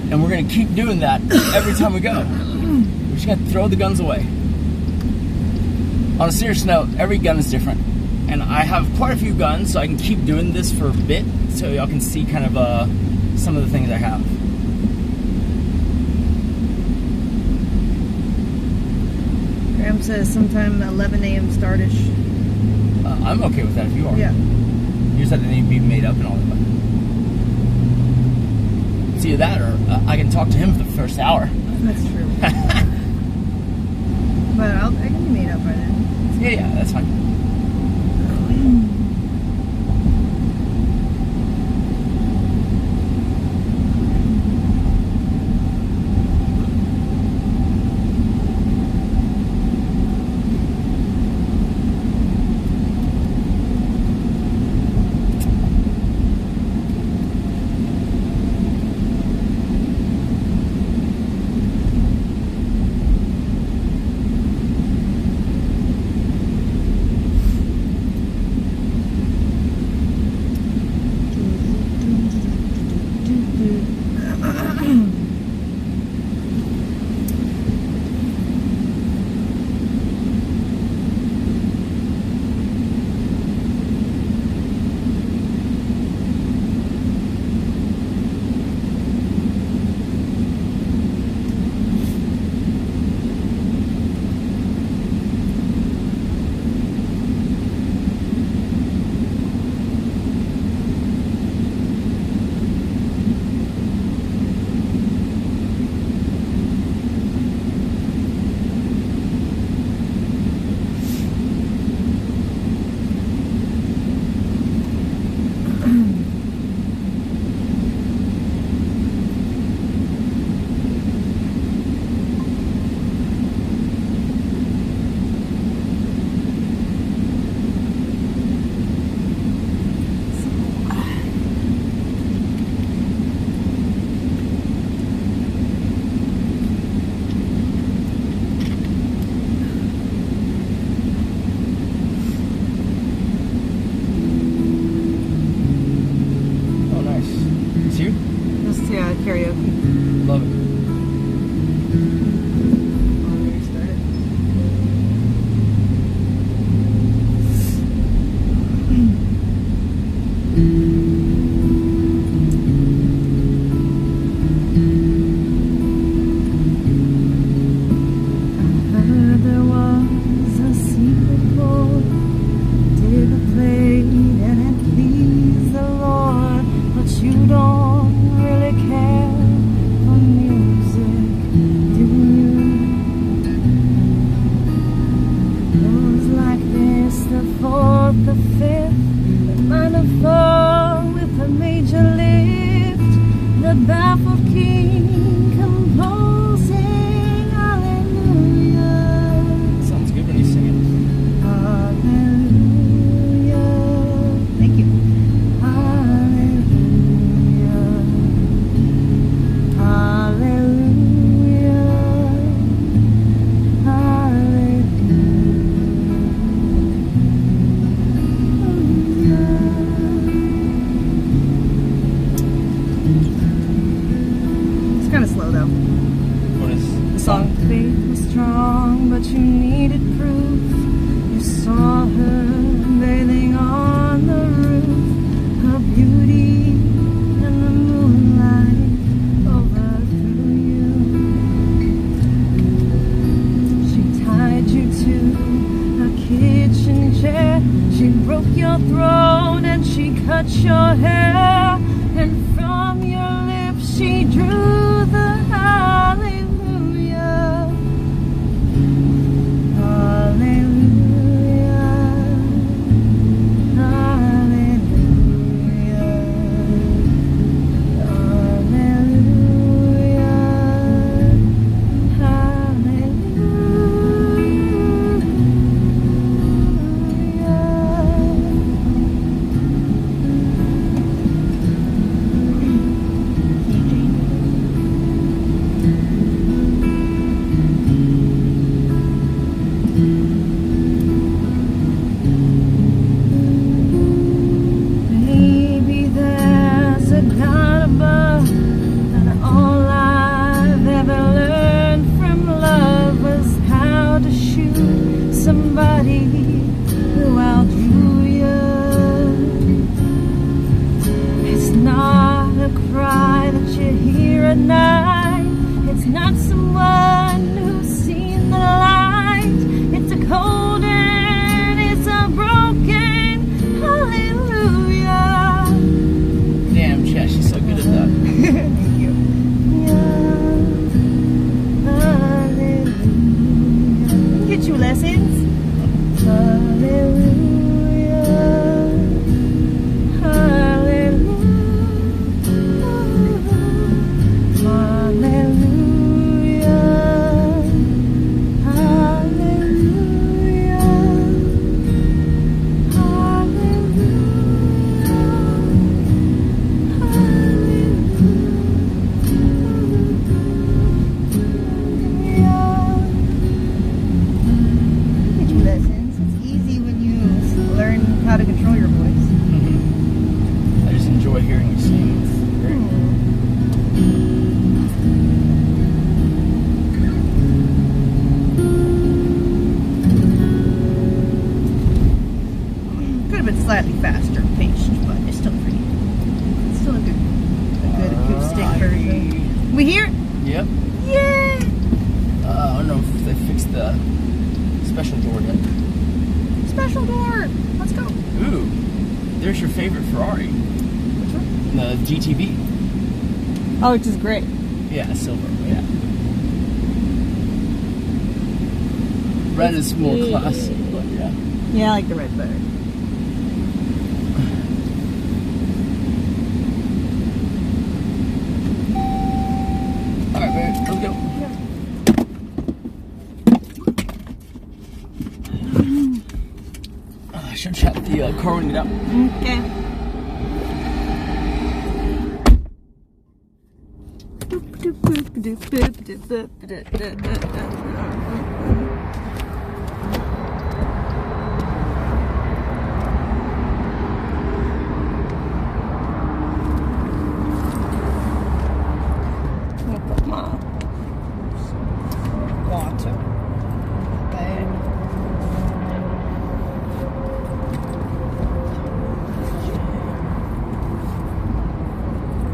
And we're going to keep doing that every time we go. We're just going to throw the guns away. On a serious note, every gun is different. And I have quite a few guns, so I can keep doing this for a bit, so y'all can see kind of some of the things I have. Graham says sometime 11 a.m. startish. I'm okay with that if you are. Yeah. You said they need to be made up and all that. either that or I can talk to him for the first hour. That's true. But I can be made up by then. Yeah, that's fine. Karaoke. Love it. Yep. Yay! I don't know if they fixed the special door yet. Special door. Let's go. Ooh, there's your favorite Ferrari. Which one? The GTB. Oh, which is great. Yeah, silver. Yeah. Red is more classy, but yeah. Yeah, I like the red better. Alright, baby, let's go. I should check the car when we get out. Okay.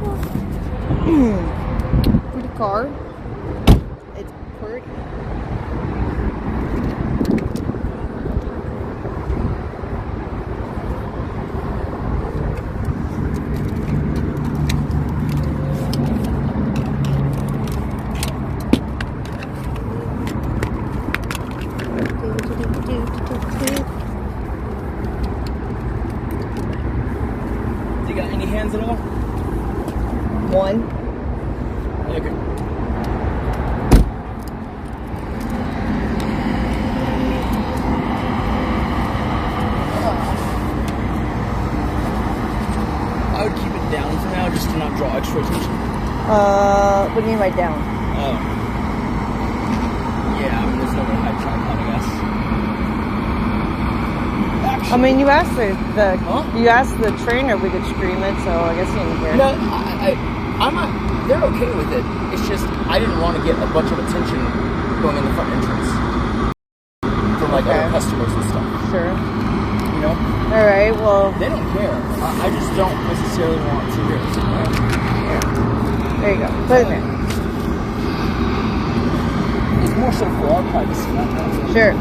Water. Pretty car. It's pretty. You got any hands at all? One. Okay. I would keep it down for now, just to not draw extra attention. What do you mean by down? Oh. Yeah, I mean, there's no way high tripod, I guess. I mean, you asked you asked the trainer if we could stream it, so I guess he didn't care. No, I'm not. They're okay with it. It's just I didn't want to get a bunch of attention going in the front entrance from like other customers and stuff. Sure. You know. All right. Well, they don't care. I just don't necessarily want to hear it. There you go. Put it in there. It's more so for our privacy. Not Sure.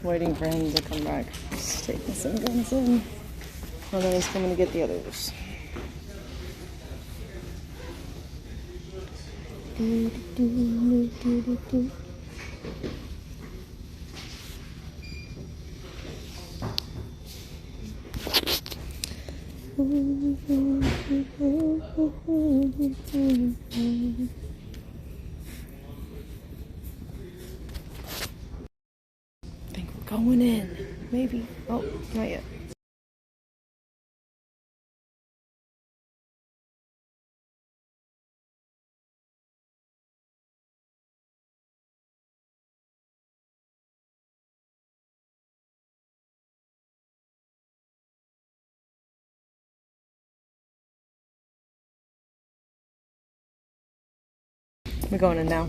waiting for him to come back. He's taking some guns in. And then he's coming to get the others. I think we're going in. Maybe. Oh, not yet. We're going in now.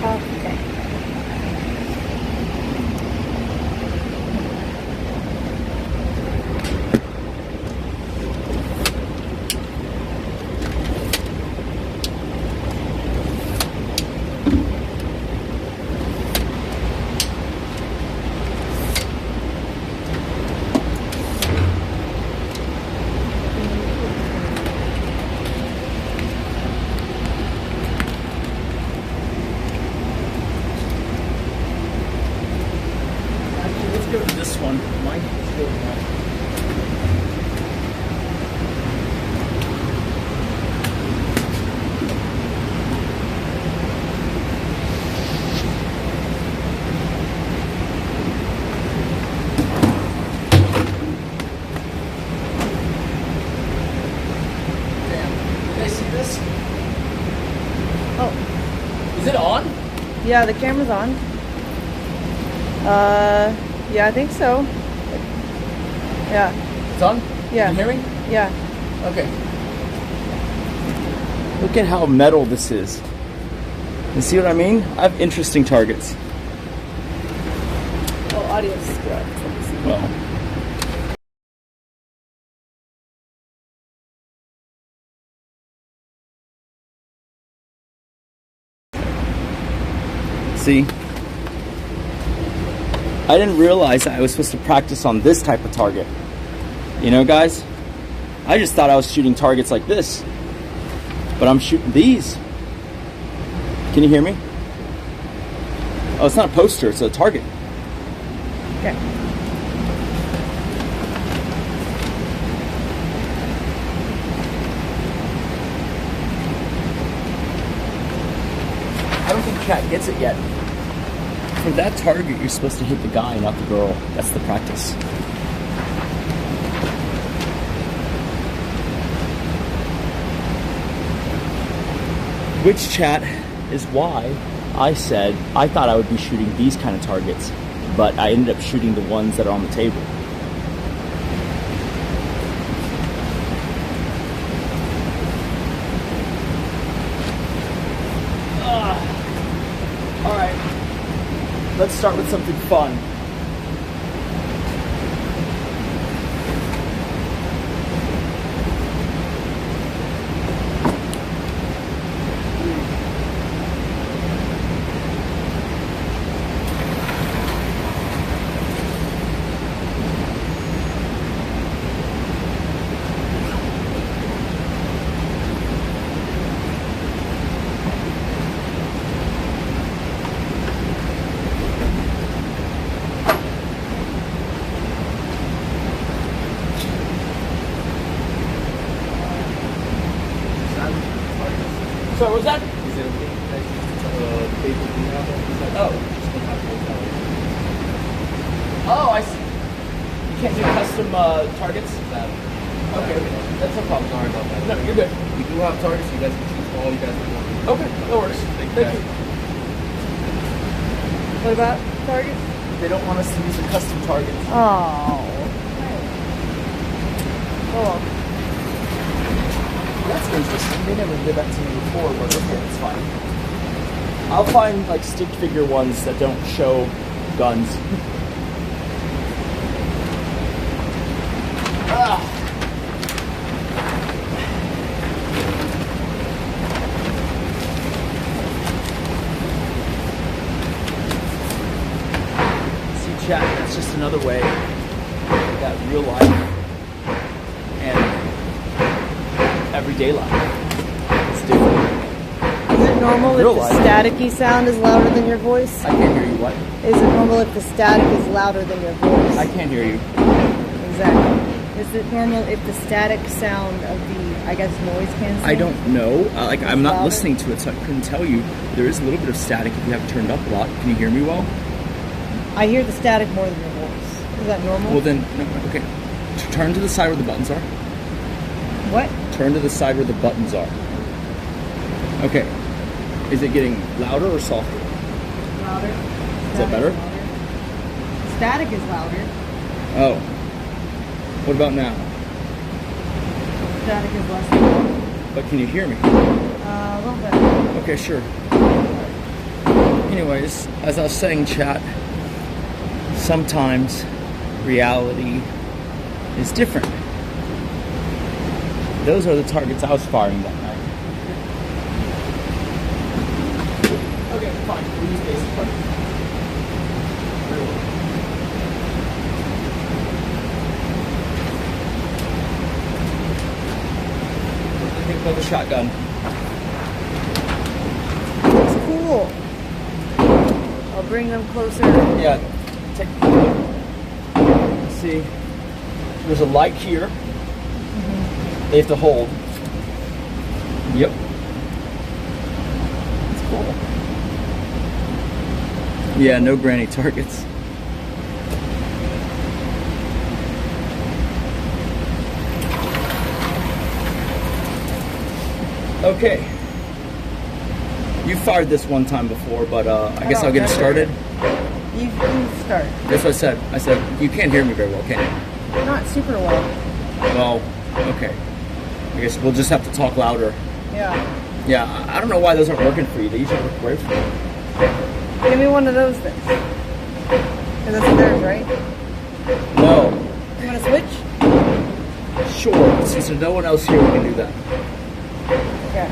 Okay. Let's go to this one. Mine is good enough. Can I see this? Oh. Is it on? Yeah, the camera's on. Yeah, I think so. Yeah. It's on? Yeah. You can hear me? Yeah. Okay. Look at how metal this is. You see what I mean? I have interesting targets. Oh, audio's good. Well. See? I didn't realize I was supposed to practice on this type of target. You know, guys? I just thought I was shooting targets like this. But I'm shooting these. Can you hear me? Oh, it's not a poster, it's a target. Okay. cat gets it yet. For that target, you're supposed to hit the guy, not the girl. That's the practice. Which, chat, is why I said I thought I would be shooting these kind of targets, but I ended up shooting the ones that are on the table. Alright, let's start with something fun. So what was that? Is it okay? Oh, I see. You can't do custom targets? Okay, that's no problem. Sorry about that. No, you're good. We do have targets. You guys can choose all you guys want. Okay, no worries. Thank you. What about targets? They don't want us to use the custom targets. Oh. Oh. That's interesting. They never did that to me before, but okay, it's fine. I'll find like stick figure ones that don't show guns. See, chat, that's just another way that real life everyday life. It's different. Is it normal Real if the life. staticky sound is louder than your voice? I can't hear you. What? Is it normal if the static is louder than your voice? I can't hear you. Exactly. Is it normal if the static sound of the, I guess, noise canceling? I don't know. Like, I'm not louder? listening to it, so I couldn't tell you. There is a little bit of static if you have it turned up a lot. Can you hear me well? I hear the static more than your voice. Is that normal? Well then, no, okay. Turn to the side where the buttons are. What? Turn to the side where the buttons are. Okay. Is it getting louder or softer? Louder. Is that better? Static is louder. Oh. What about now? Static is less louder. But can you hear me? A little bit. Okay, sure. Anyways, as I was saying, chat, sometimes reality is different. Those are the targets I was firing that night. Okay, fine. We'll use basic targets. What do you think about the shotgun? It's cool. I'll bring them closer. Yeah, take a look. See, there's a light here. They have to hold. Yep. It's cool. Yeah, no granny targets. Okay. You fired this one time before, but I guess I'll get it started. You start. That's what I said. I said, you can't hear me very well, can you? Not super well. Well, okay. I guess we'll just have to talk louder. Yeah. Yeah, I don't know why those aren't working for you. They usually work great for you. Give me one of those then. Because that's theirs, right? No. You want to switch? Sure. Since there's no one else here, we can do that. Okay.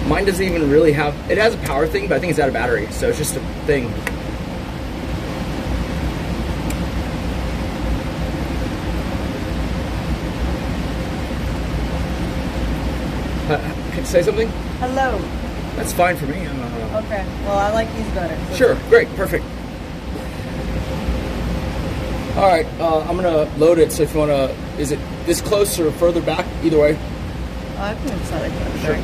Mine doesn't even really have... It has a power thing, but I think it's out of battery. So it's just a thing. Can you say something? Hello. That's fine for me. Okay. Well, I like these better. So Sure. Great. Perfect. All right. I'm going to load it. So if you want to... Is it this close or further back? Either way. I can decide. Sure.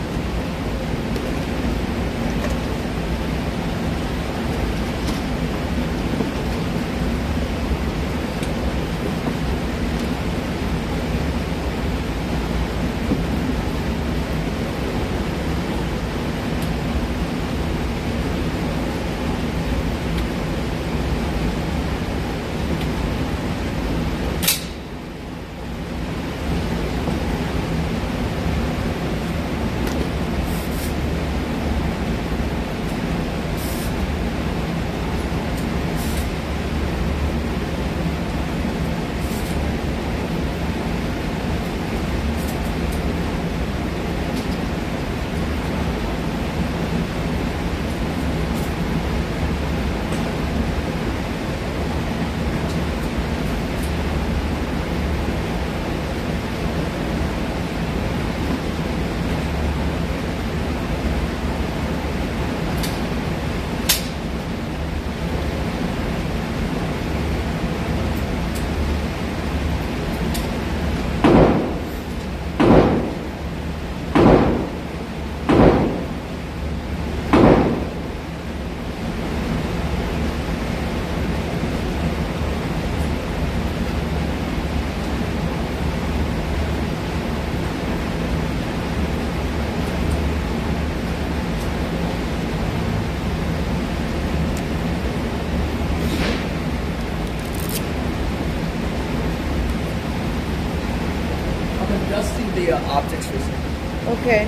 Okay.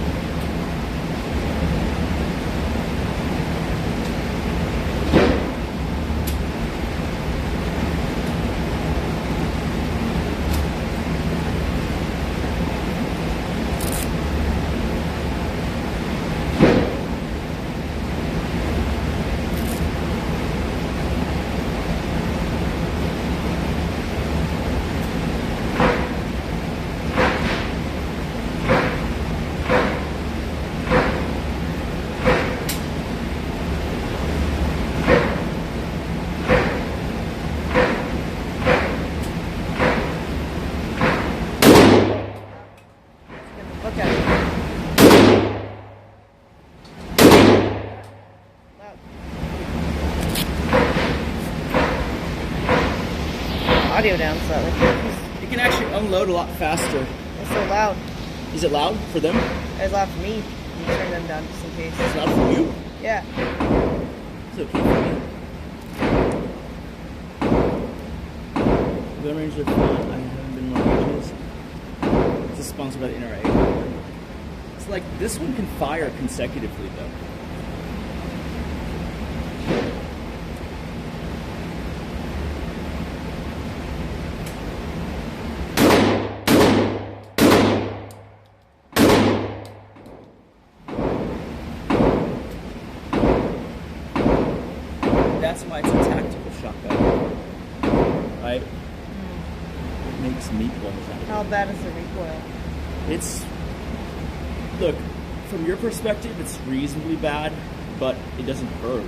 Look at it. Audio down slightly. You can actually unload a lot faster. It's so loud. Is it loud for them? It's loud for me. You turn them down just in case. It's loud for you? Yeah. It's okay for me. Gun range are fun. I haven't been more ages. This is sponsored by the NRA. It's like this one can fire consecutively though. That's why it's a tactical shotgun, right? It makes meatballs out of it. How bad is the recoil? It's, look, from your perspective, it's reasonably bad, but it doesn't hurt.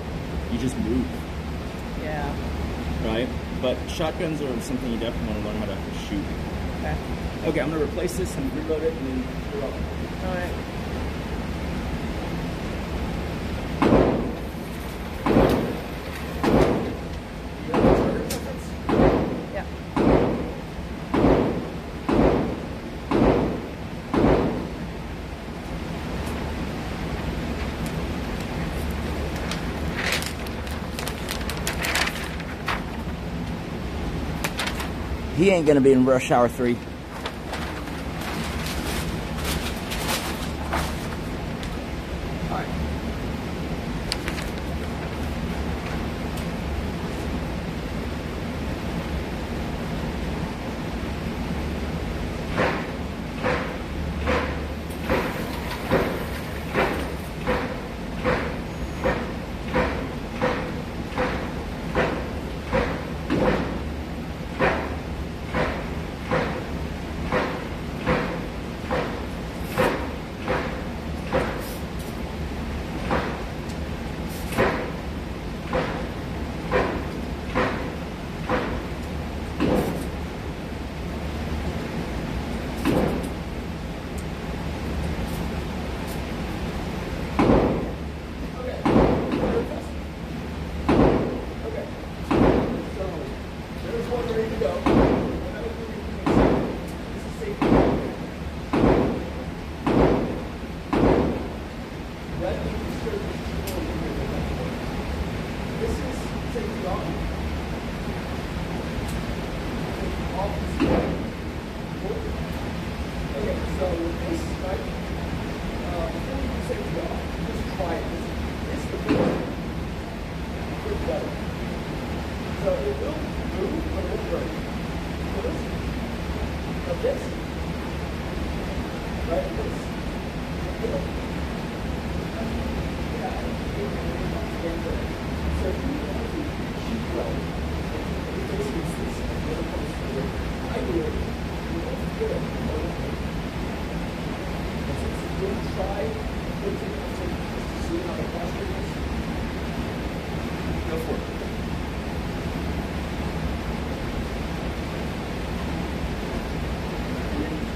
You just move. Yeah. Right? But shotguns are something you definitely want to learn how to shoot. Okay. Okay, I'm going to replace this and reload it and then you're up. Alright. Yeah. He ain't going to be in Rush Hour 3.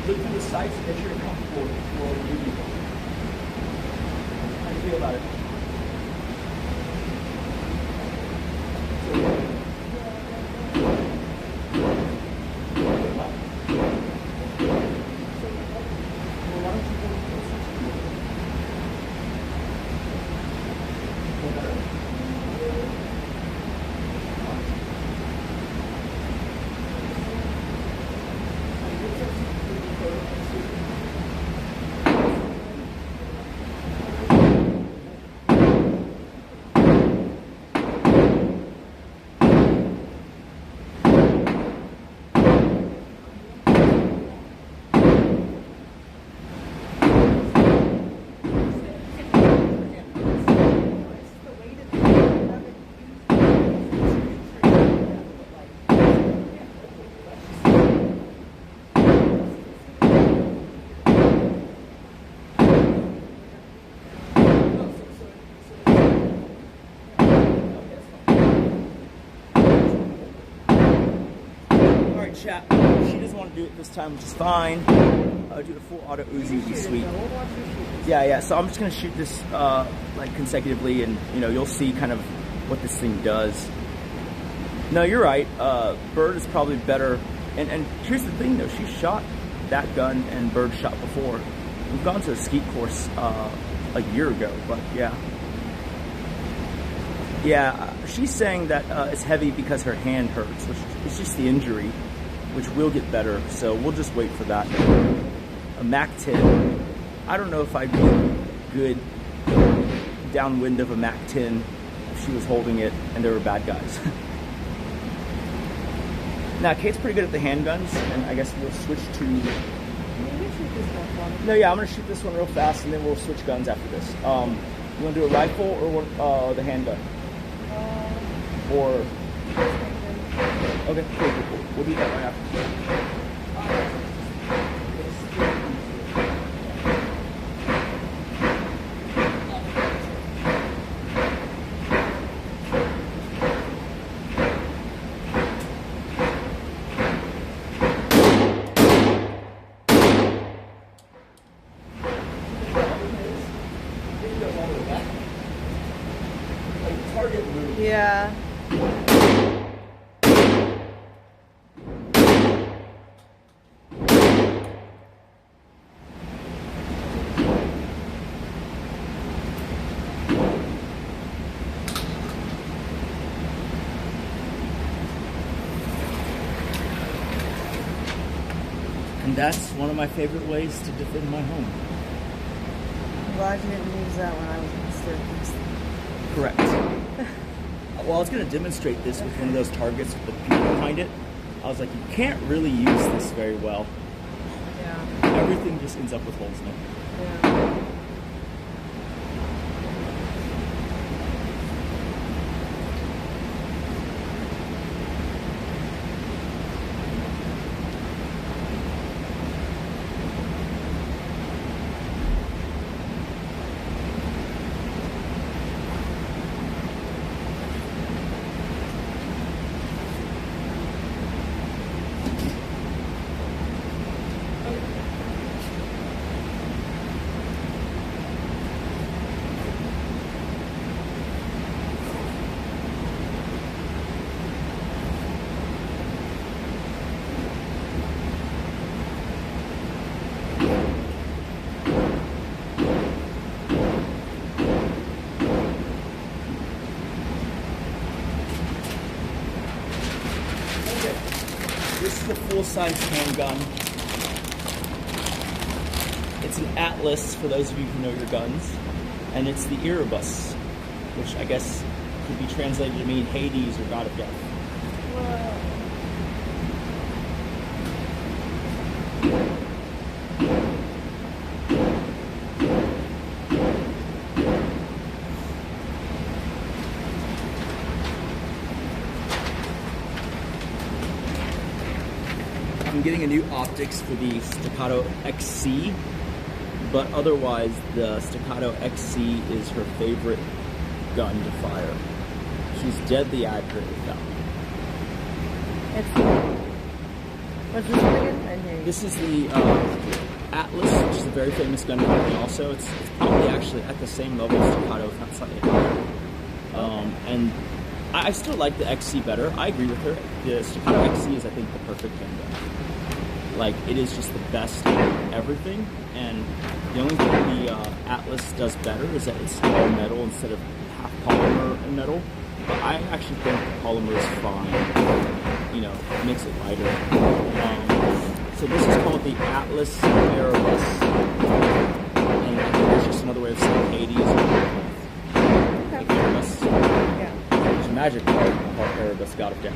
Look through the sights and make sure you're comfortable before you do. How do you feel about it? chat. She doesn't want to do it this time, which is fine. Do the full auto Uzi would be sweet. Yeah. So I'm just gonna shoot this like consecutively, and you'll see kind of what this thing does. No, you're right. Bird is probably better. And here's the thing, though. She shot that gun, and Bird shot before. We've gone to a skeet course a year ago, but yeah. Yeah, she's saying that it's heavy because her hand hurts, which is just the injury, which will get better, so we'll just wait for that. A MAC-10, I don't know if I'd be good downwind of a MAC-10 if she was holding it and there were bad guys. Now, Kate's pretty good at the handguns, and I guess we'll switch to... No, yeah, I'm going to shoot this one real fast, and then we'll switch guns after this. You want to do a rifle or the handgun? Or... Okay, cool. We'll do that right after. Yeah. And that's one of my favorite ways to defend my home. I'm glad you didn't use that when I was in the staircase. Correct. Well, I was going to demonstrate this with one of those targets with the people behind it. I was like, you can't really use this very well. Yeah. Everything just ends up with holes in it. Yeah. This is a full-size handgun. It's an Atlas, for those of you who know your guns. And it's the Erebus, which I guess could be translated to mean Hades or God of Death. I'm getting a new optics for the Staccato XC, but otherwise the Staccato XC is her favorite gun to fire. She's deadly accurate with that one. What's this one again? I didn't hear you. This is the Atlas, which is a very famous gun company also. It's probably actually at the same level as Staccato, if not slightly higher. And I still like the XC better. I agree with her. The Staccato XC is, I think, the perfect handgun. Like, it is just the best at everything, and the only thing the Atlas does better is that it's all metal instead of half polymer and metal. But I actually think polymer is fine. You know, it makes it lighter. So this is called the Atlas Erebus, and I think it's just another way of saying Hades. Like Erebus. Yeah. There's a magic called Erebus, God of Death.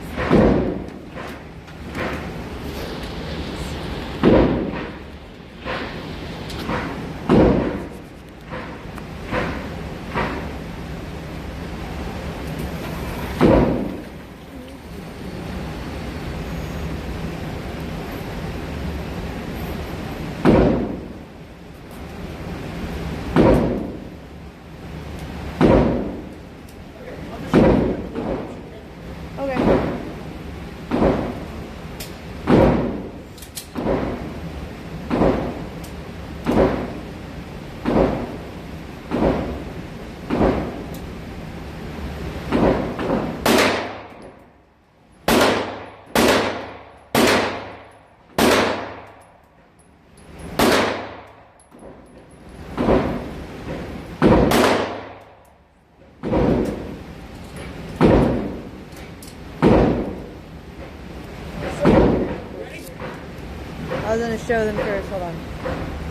I was gonna show them first. Hold on.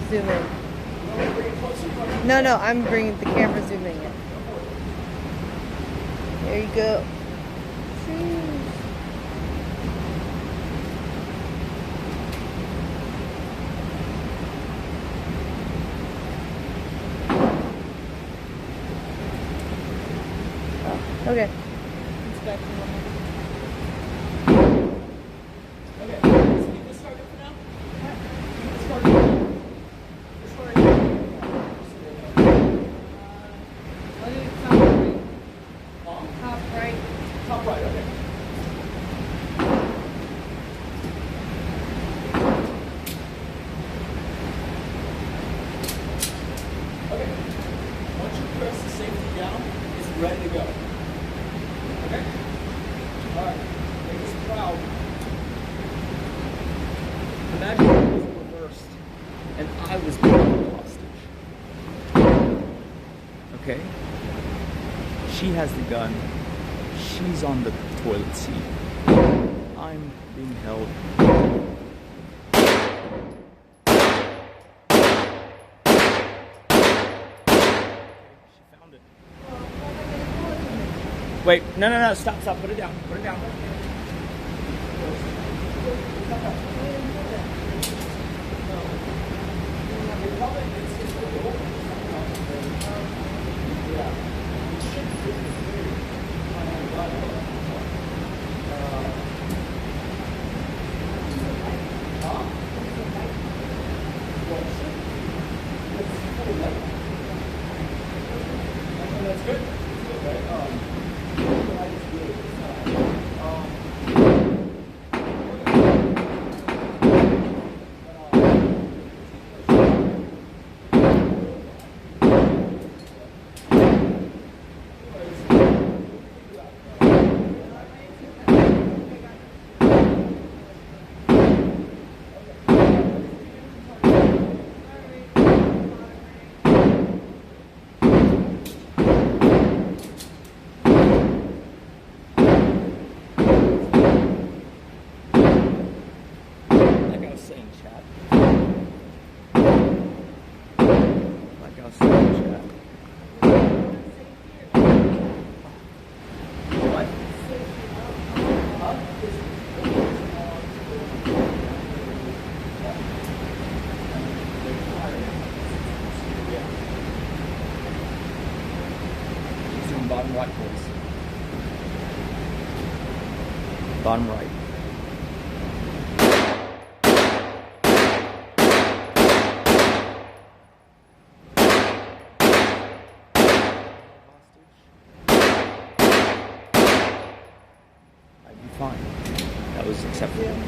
Zoom in. No, I'm bringing the camera zooming in. There you go. Okay. It's back to normal. Ready to go. Okay? Alright, make us proud. Imagine it was reversed and I was being hostage. Okay? She has the gun. She's on the toilet seat. I'm being held. Wait, no, stop, put it down, That's good. Bottom right, please. Bottom right. I'd be fine. That was acceptable. Zoom.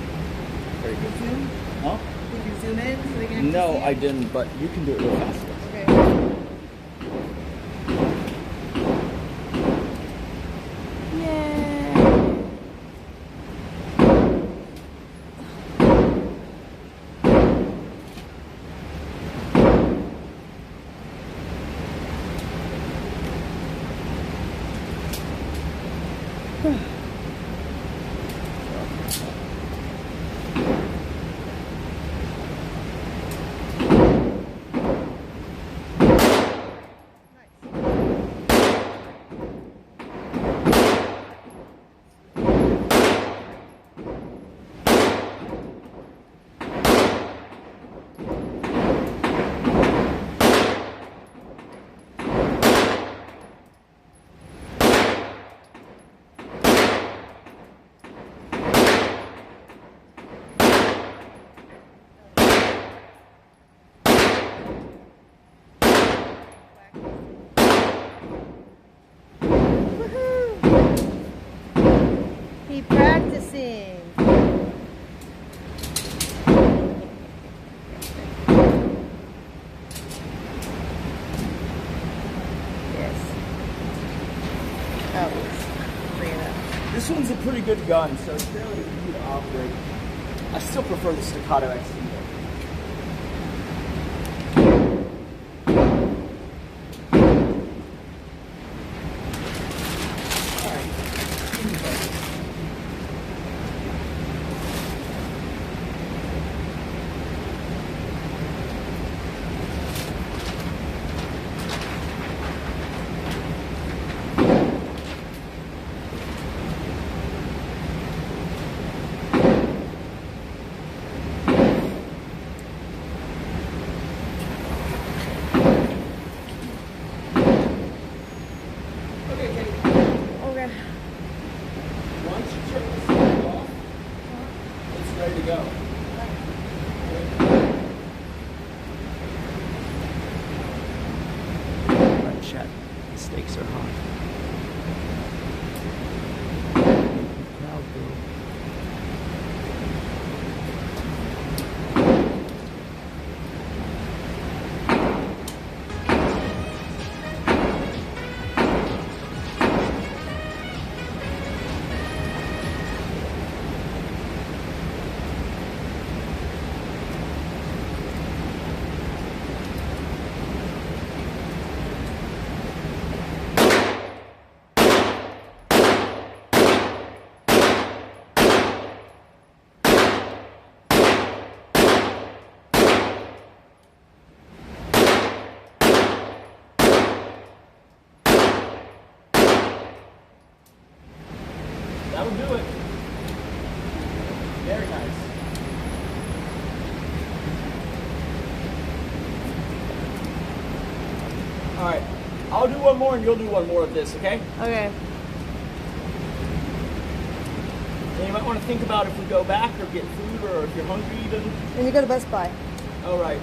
Very good. Zoom? Huh? Did you zoom in so they can No, see it? I didn't, but you can do it real fast. Okay. Keep practicing. Yes. Oh, bring it up. This one's a pretty good gun, so it's fairly easy to operate. I still prefer the staccato XT. chat. The stakes are high. Crowd though. That'll do it. Very nice. All right, I'll do one more and you'll do one more of this, okay? Okay. And you might want to think about if we go back or get food or if you're hungry even. And you go to Best Buy. All right.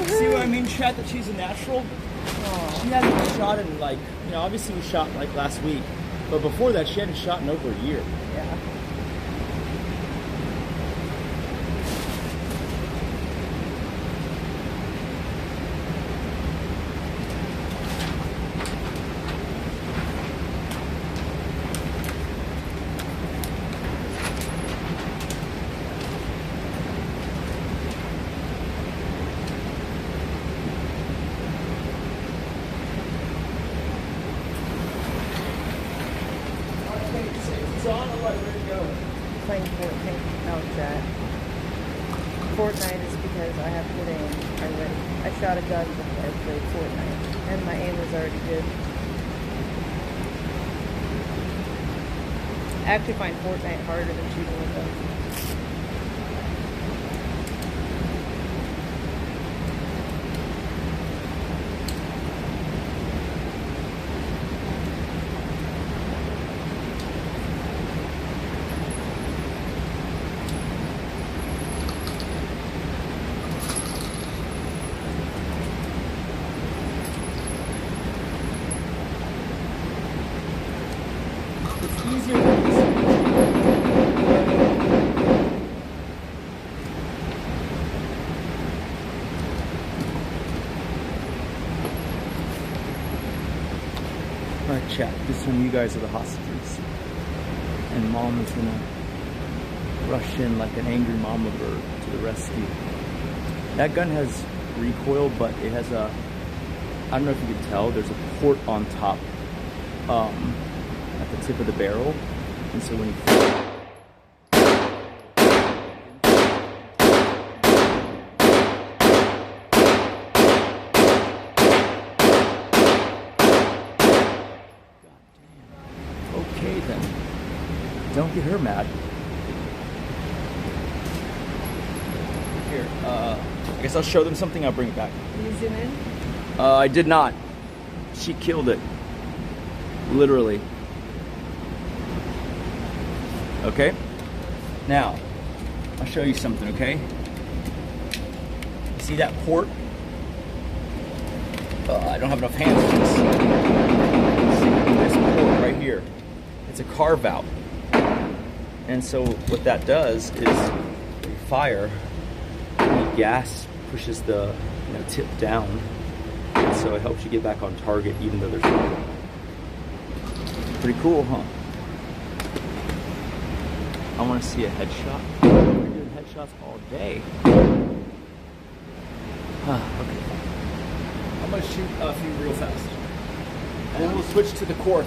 See what I mean, chat, that she's a natural? She hasn't been shot in like, obviously we shot like last week, but before that she hadn't shot in over a year. Yeah. Playing Fortnite. No, chat. Fortnite is because I have good aim. I shot a gun before I played Fortnite, and my aim was already good. I actually find Fortnite harder than shooting with guns. Alright, chat, this time you guys are the hostages. And mom is gonna rush in like an angry mama bird to the rescue. That gun has recoil, but it has a, I don't know if you can tell, there's a port on top at the tip of the barrel. And so when you okay then. Don't get her mad. Here, I guess I'll show them something, I'll bring it back. Did you zoom in? I did not. She killed it. Literally. Okay? Now, I'll show you something, okay? See that port? I don't have enough hands for this port right here. It's a carve out. And so what that does is you fire, the gas pushes the tip down, and so it helps you get back on target even though there's no. Pretty cool, huh? I want to see a headshot. We're doing headshots all day. Okay. I'm gonna shoot a few real fast, and then we'll switch to the Korth.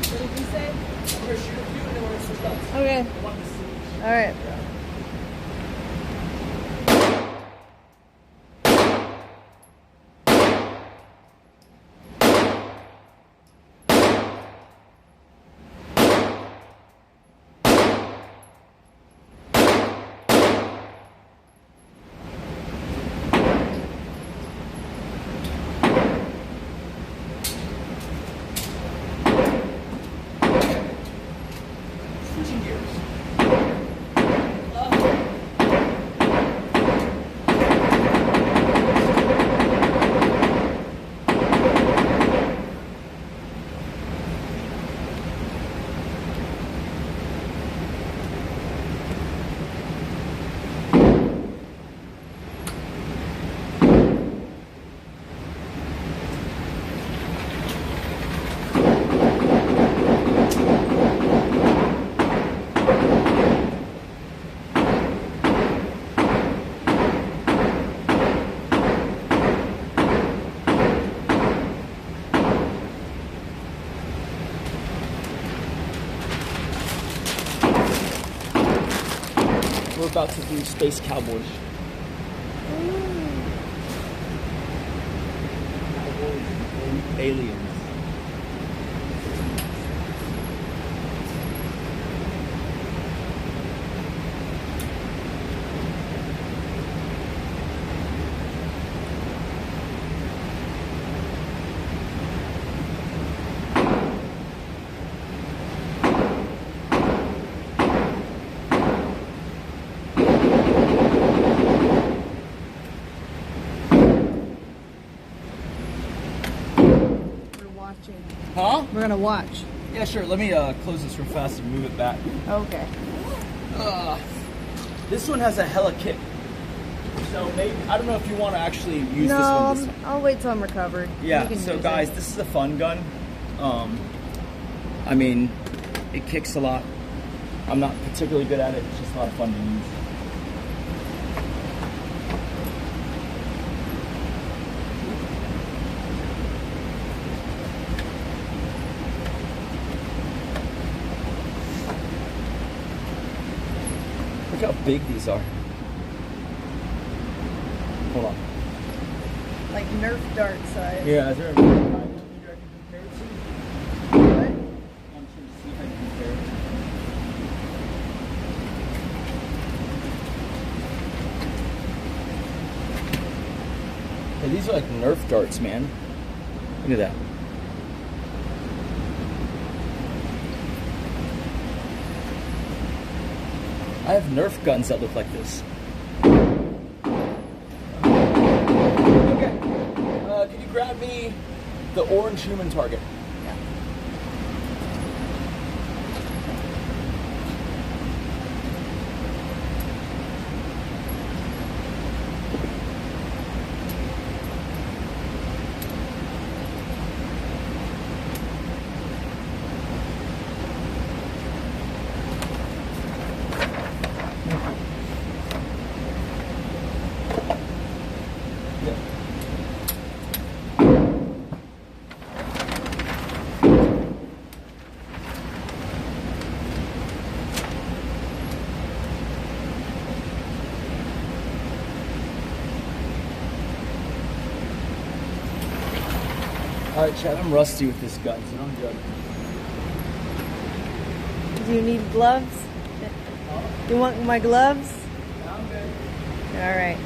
What did you say? I'm gonna shoot a few and then we're gonna switch guns. Okay. All right. Switching gears. We're about to do Space Cowboys. Aliens. Huh? We're gonna watch. Yeah, sure. Let me close this real fast and move it back. Okay. This one has a hella kick. So maybe, I don't know if you want to actually use No, this one. I'll wait till I'm recovered. Yeah, You can so use guys, it. this is a fun gun. I mean, it kicks a lot. I'm not particularly good at it. It's just a lot of fun to use. Look how big these are. Hold on. Like Nerf dart size. Yeah, is there a millimeter I can compare it to? What? I'm trying to see if I can compare it. Hey, these are like Nerf darts, man. Look at that. I have Nerf guns that look like this. Okay. Can you grab me the orange human target? Alright, Chad, I'm rusty with this gun, so I'm good. Do you need gloves? You want my gloves? I'm good. All right.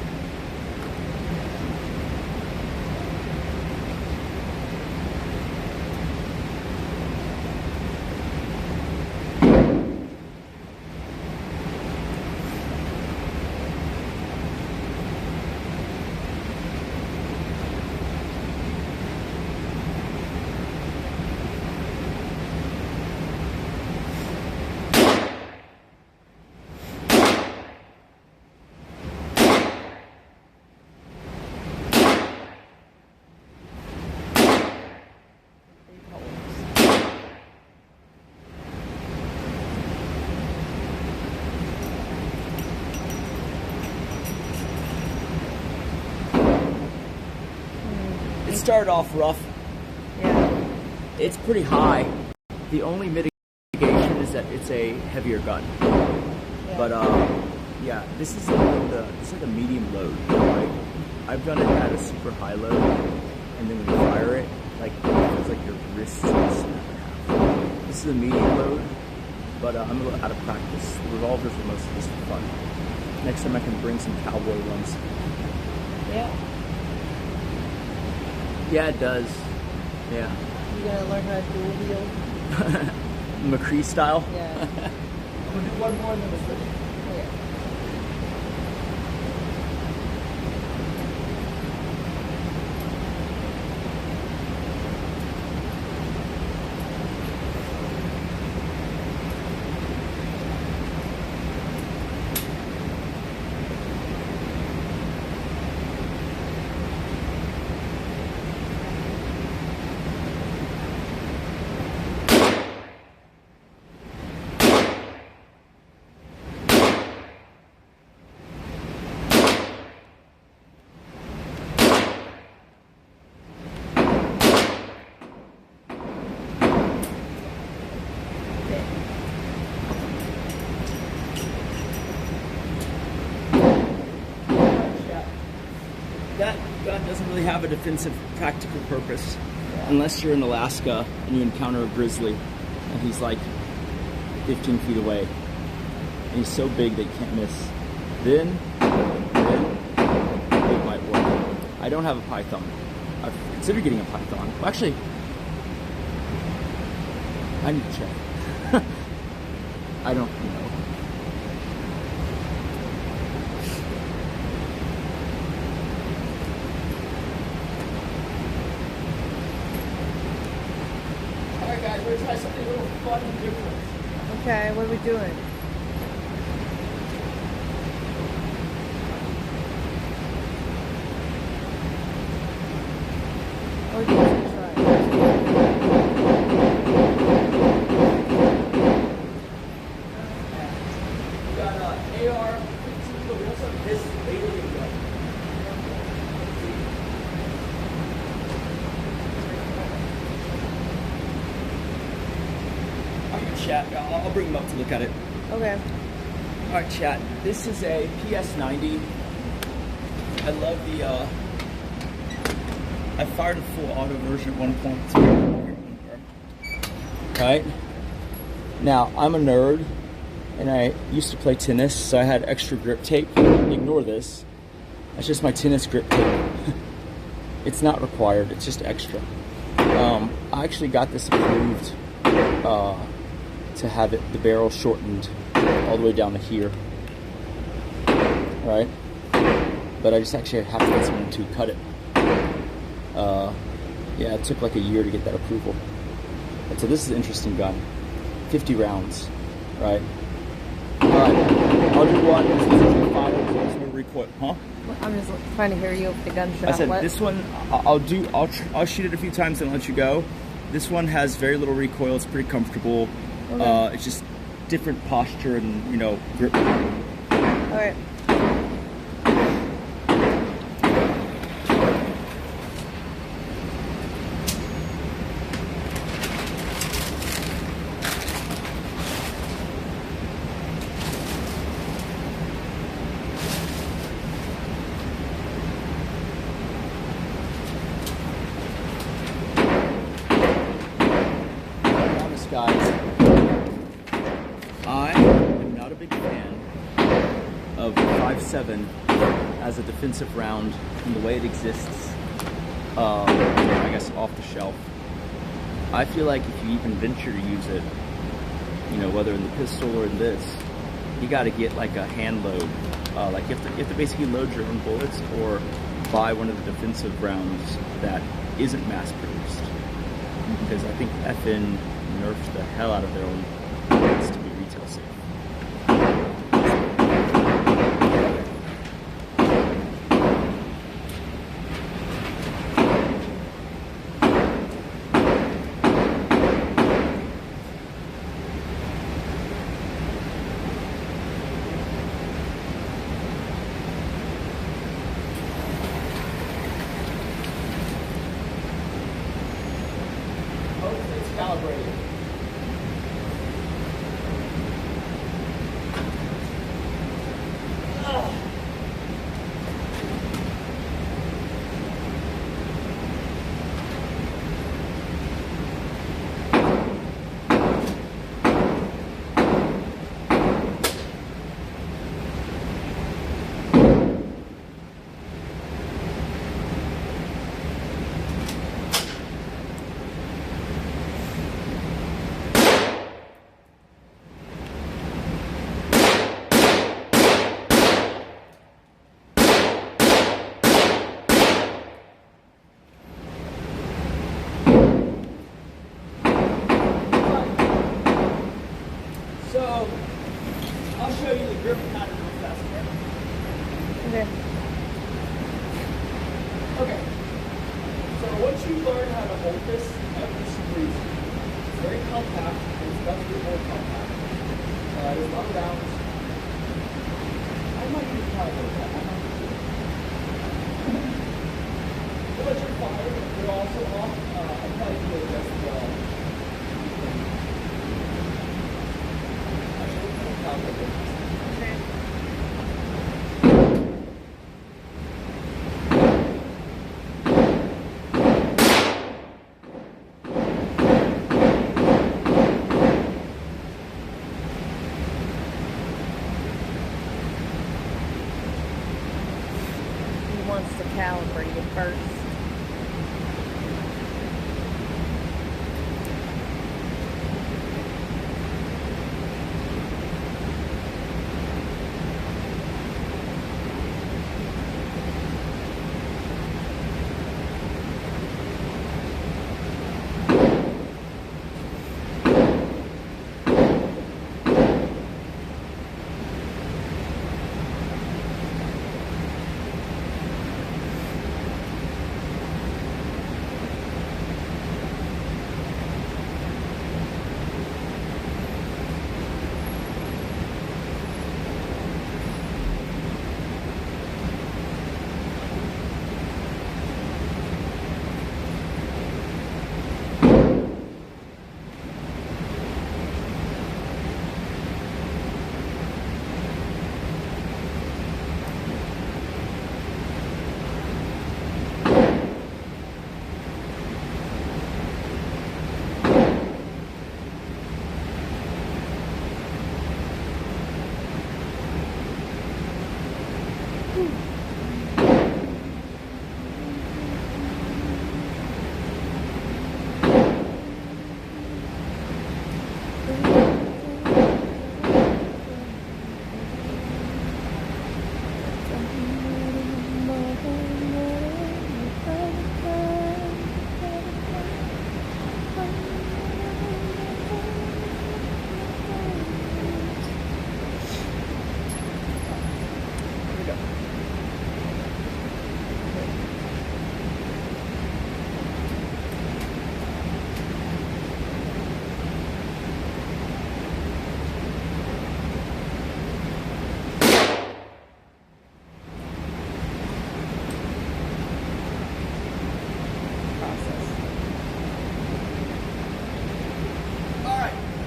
started off rough. Yeah. It's pretty high. The only mitigation is that it's a heavier gun. Yeah. But yeah, this is like a medium load. Right? I've done it at a super high load, and then when you fire it, like it feels like your wrist is snap in half. This is a medium load, but I'm a little out of practice. The revolvers are mostly just for fun. Next time I can bring some cowboy ones. Yeah. Yeah, it does. Yeah. You gonna learn how to dual wield? McCree style? Yeah. I'm gonna do one more and then we'll switch. Okay. That gun doesn't really have a defensive practical purpose unless you're in Alaska and you encounter a grizzly and he's like 15 feet away and he's so big that you can't miss. Then it might work. I don't have a python. I've considered getting a python. Well, actually, I need to check. I don't know. Alright guys, we're gonna try something a little fun and different. Okay, what are we doing? Oh, you should try. We got AR-15, but we also have this alien gun. I'm gonna chat. I'll bring them up to look at it. Okay. All right, chat. This is a PS90. I love the. I fired a full auto version at one point. Right. Now I'm a nerd, and I used to play tennis, so I had extra grip tape. Ignore this. That's just my tennis grip tape. It's not required. It's just extra. I actually got this approved to have it the barrel shortened all the way down to here. Right. But I just actually have to get someone to cut it. Yeah, it took like a year to get that approval. And so this is an interesting gun. 50 rounds, right? Alright, I'll do one. This is fire, there's no recoil. Huh? I'm just trying to hear you with the gunshot. I said what? this one, I'll shoot it a few times and let you go. This one has very little recoil. It's pretty comfortable. Okay. It's just different posture and, you know, grip. Alright. Guys, I am not a big fan of 5.7 as a defensive round in the way it exists, I guess off the shelf. I feel like if you even venture to use it, you know, whether in the pistol or in this, you got to get like a hand load. Like you have to basically load your own bullets or buy one of the defensive rounds that isn't mass produced. Because I think FN nerfed the hell out of their own bullets to be retail safe. calibrated. So, I'll show you the grip pattern real fast here. Okay. Okay. So once you learn how to hold this, everything's easy. It's very compact, and it's about to get more compact. There's a lot of rounds. I might use calibrate that. We'll let your fire, you're also off. I'll probably do it as well. He wants to calibrate it first.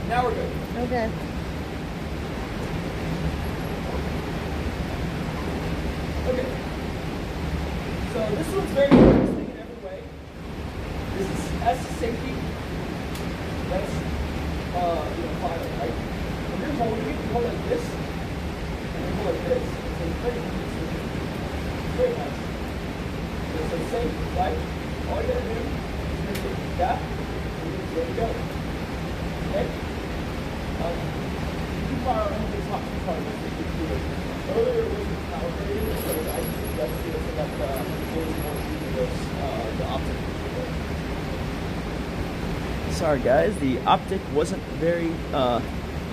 Now we're good. Okay. Okay. So this one's very interesting in every way. This is S safety. That's fire, right? When you're holding it, you hold like this, and you hold like this. So it's very nice. It's very nice. So it's safe, right? All you gotta do is just that, and there you go. Okay? You fire on anything hot to fire this. Earlier it wasn't calibrated, so I just suggested so that the optic. Sorry guys, the optic wasn't very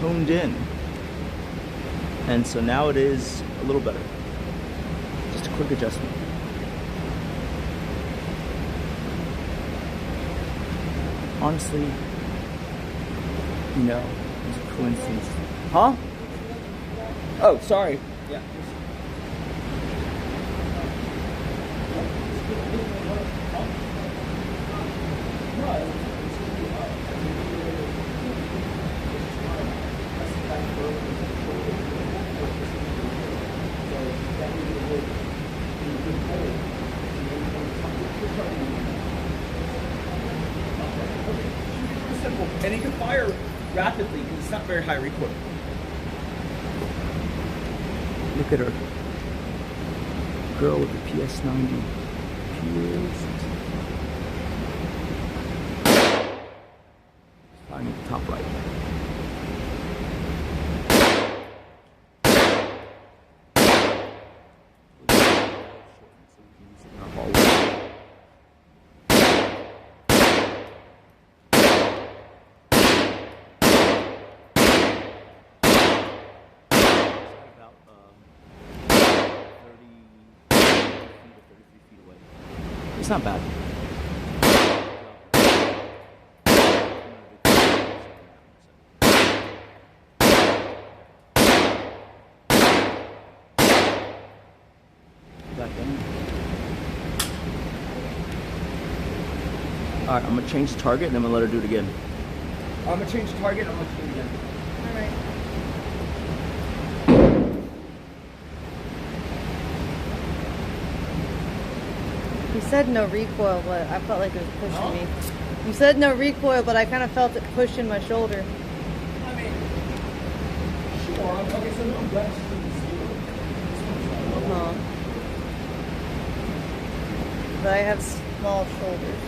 honed in. And so now it is a little better. Just a quick adjustment. Honestly, no, it's a coincidence. Huh? Oh, sorry. Yeah. can fire rapidly because it's not very high recoil. Look at her. Girl with the PS90. Firing at the top right. It's not bad. Alright, I'm gonna change target and then I'm gonna let her do it again. I'm gonna change target and I'm gonna do it again. Alright. You said no recoil, but I felt like it was pushing me. You said no recoil, but I kind of felt it pushing my shoulder. I mean, sure. Okay, so no guts. But I have small shoulders.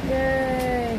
Yay!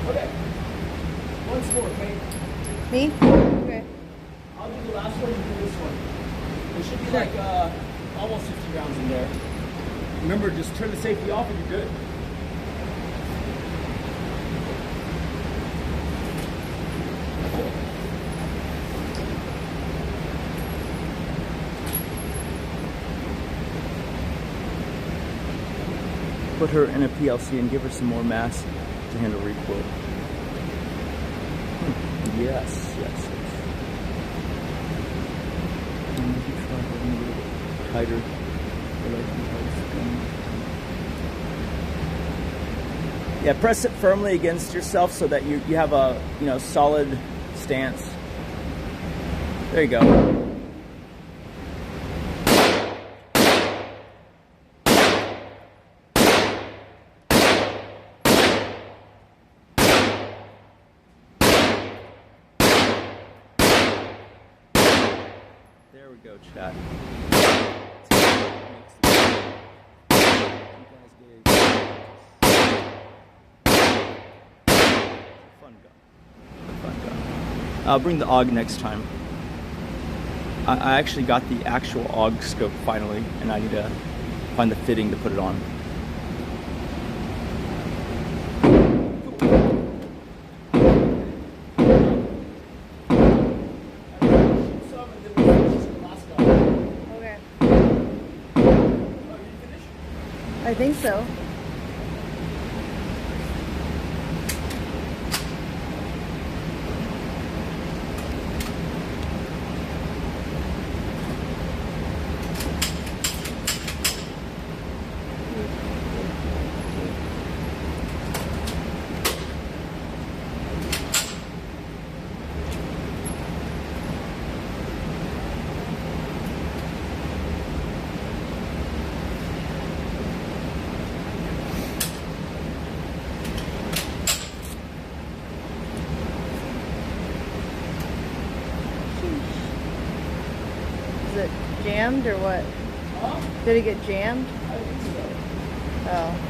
Okay. Once more, okay? Me? Okay. I'll do the last one, you do this one. There should be like almost 50 rounds in there. Remember, just turn the safety off and you're good. Put her in a PLC and give her some more mass to handle recoil. Yes, yes, yes. Maybe try it a little tighter. Yeah, press it firmly against yourself so that you have a solid stance. There you go. There we go, chat. Fun gun. I'll bring the AUG next time. I actually got the actual AUG scope finally, and I need to find the fitting to put it on. Okay. I think so. Is it jammed or what? Did it get jammed? Oh.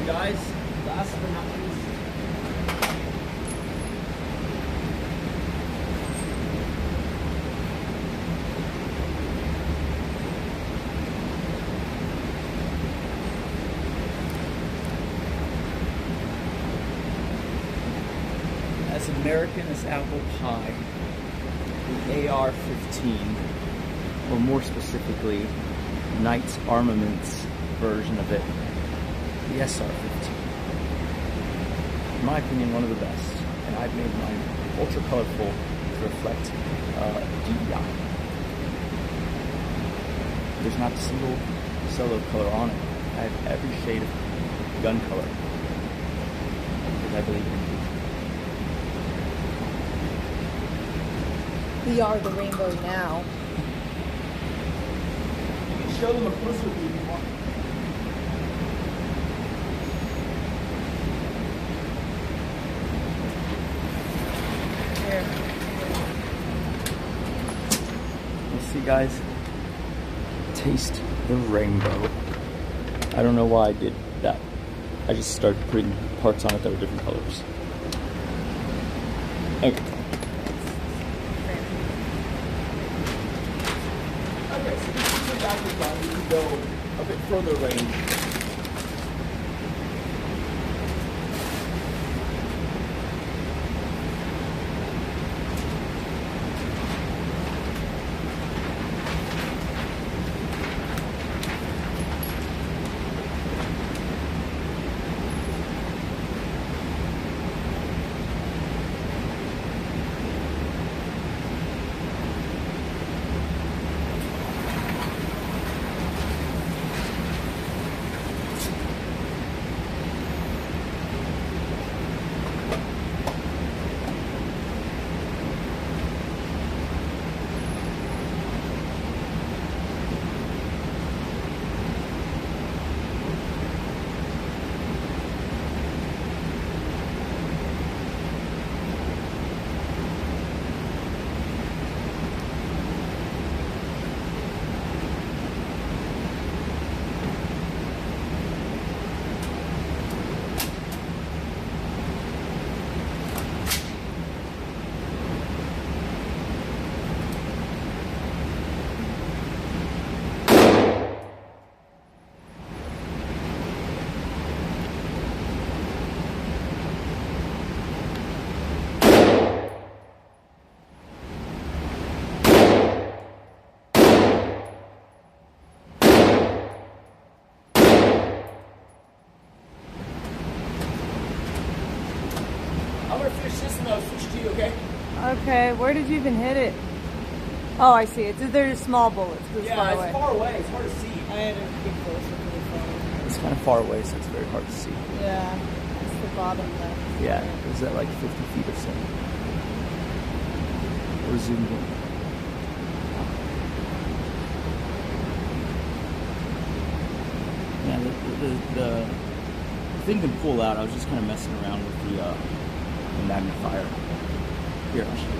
Guys, last but not least. As American as apple pie, the AR-15, or more specifically, Knight's Armaments version of it, the SR-15. In my opinion, one of the best, and I've made mine ultra colorful to reflect DEI. There's not a single solo color on it. I have every shade of gun color because I believe in it. We are the rainbow now. You can show them a closer view if you want. See, guys, taste the rainbow. I don't know why I did that. I just started putting parts on it that were different colors. Okay. Okay, so this is exactly fine. We can go a bit further range. I'm gonna finish this and I'll switch to you, okay? Okay, where did you even hit it? Oh, I see. They're just small bullets. It's Yeah, far it's away. far away. It's hard to see. I had to get closer to the phone. It's kind of far away, so it's very hard to see. Yeah, it's the bottom left. Yeah, it was at like 50 feet or so. We're zoomed in. Yeah, the thing can pull out. I was just kind of messing around with the magnifier. Here, I'll show you.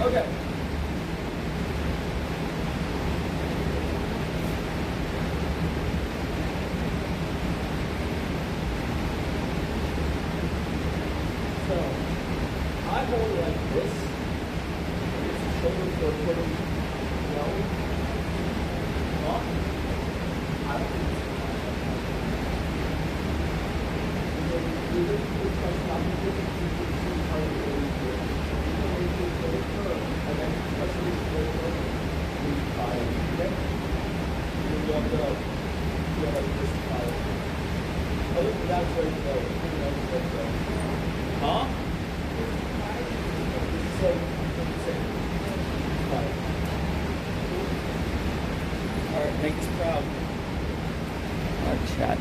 Okay. So, I hold it like this. It's shoulders are pretty low. Up. I don't think it's Huh? Alright, make us proud. Alright, chat.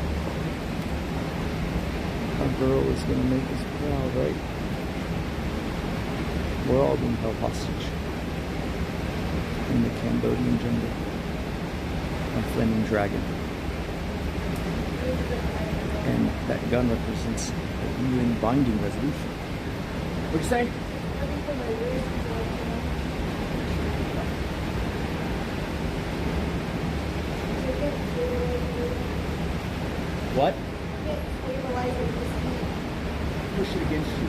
Our girl is gonna make us proud, right? We're all being held hostage in the Cambodian jungle. A flaming dragon. And that gun represents a UN binding resolution. What'd you say? What? Push it against you.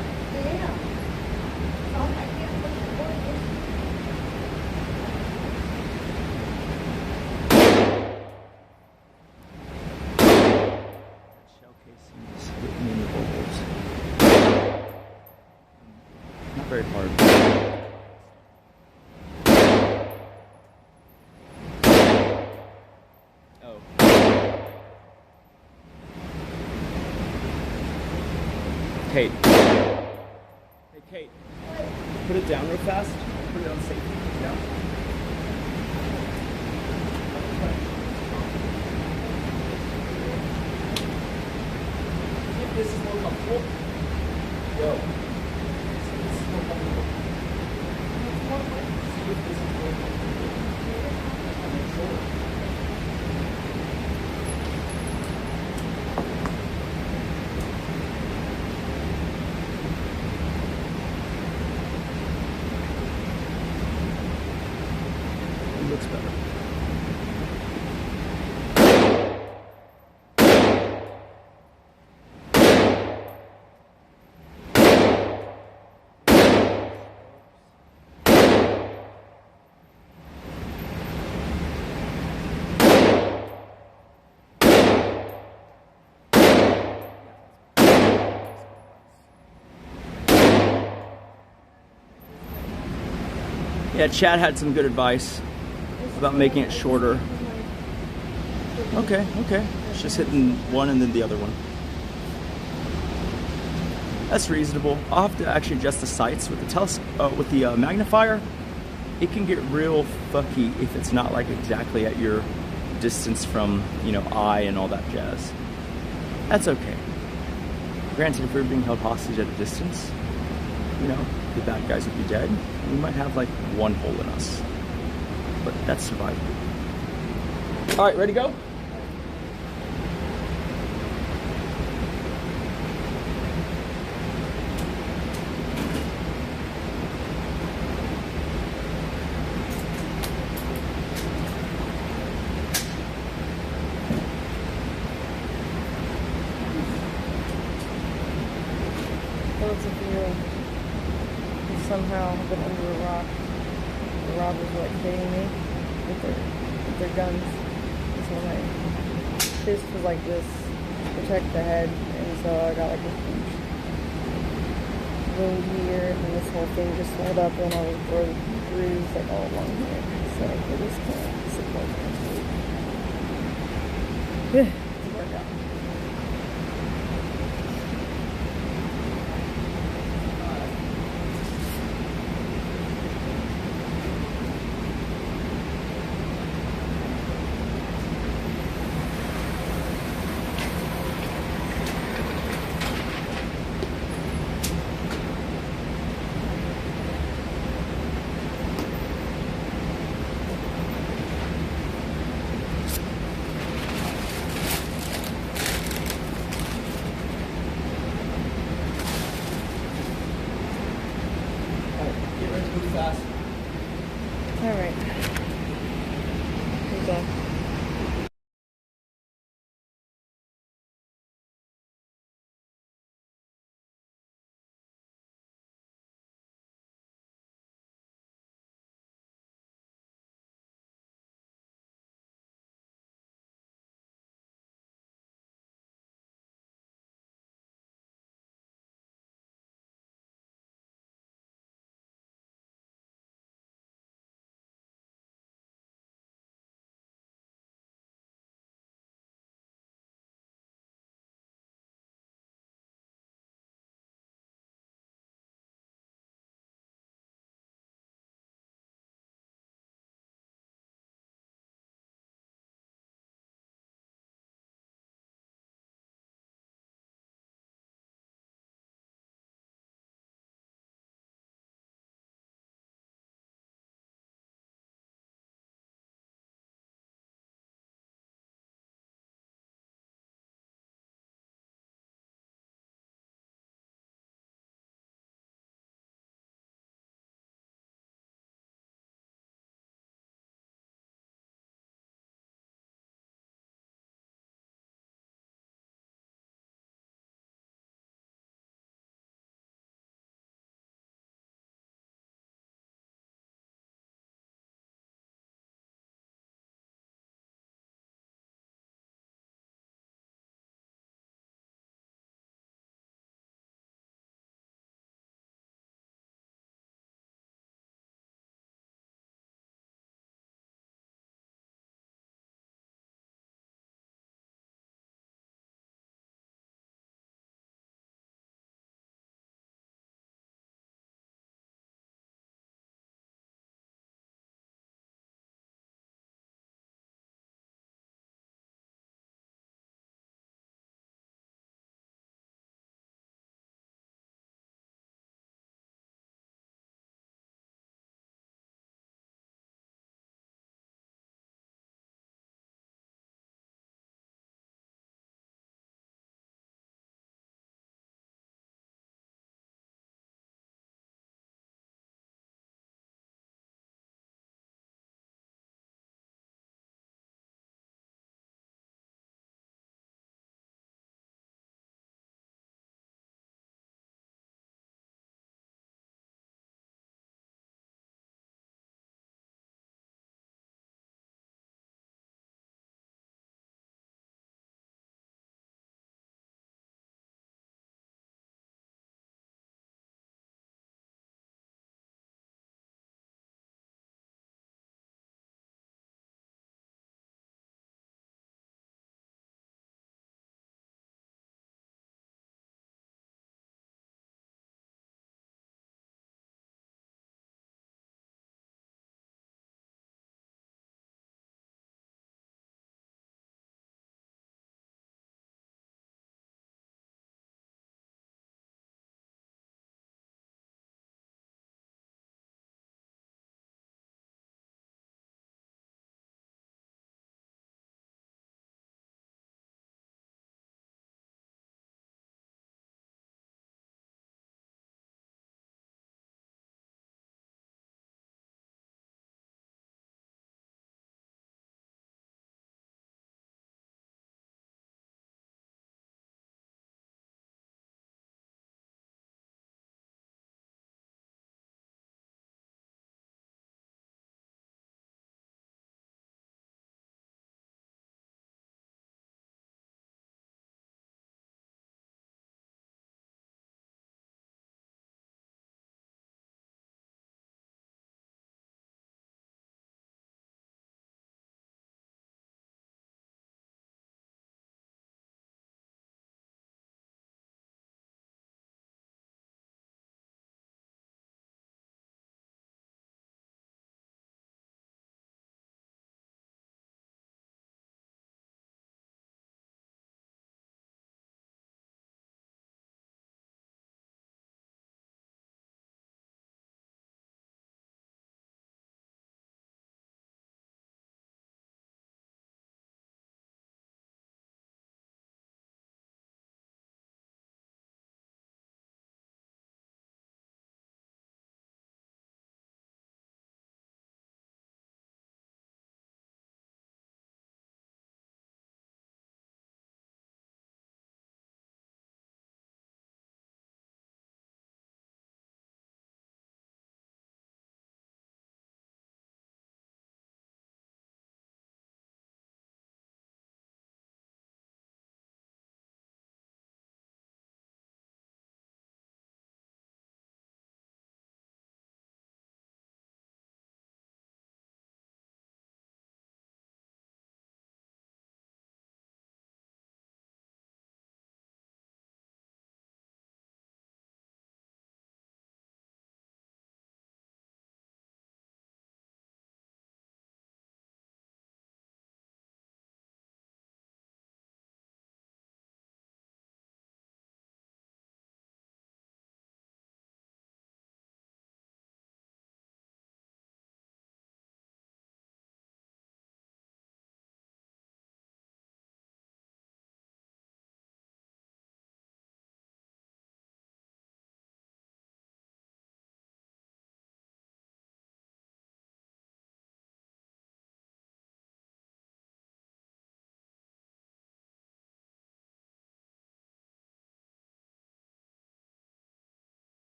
Shell casings hit many holes. Not very hard. Oh. Kate. Hey, Kate. Put it down real fast. Put it on safety. Down. See if this is more comfortable. Go. See if this is more comfortable. See if this is more comfortable. On your shoulder. Looks better. Yeah, Chad had some good advice about making it shorter. Okay. It's just hitting one and then the other one. That's reasonable. I'll have to actually adjust the sights with the magnifier. It can get real fucky if it's not like exactly at your distance from, eye and all that jazz. That's okay. Granted, if we were being held hostage at a distance, the bad guys would be dead. We might have like one hole in us. But that's survival. All right, ready to go? What's if you somehow have been under a rock? The robbers were like hitting me with their guns. So my fist was like this to protect the head, and so I got like a huge wound here, and this whole thing just swelled up, and I was bruised like all along here. So it was kind of disappointing. Yeah, it worked out. Get ready to move fast. All right. Okay.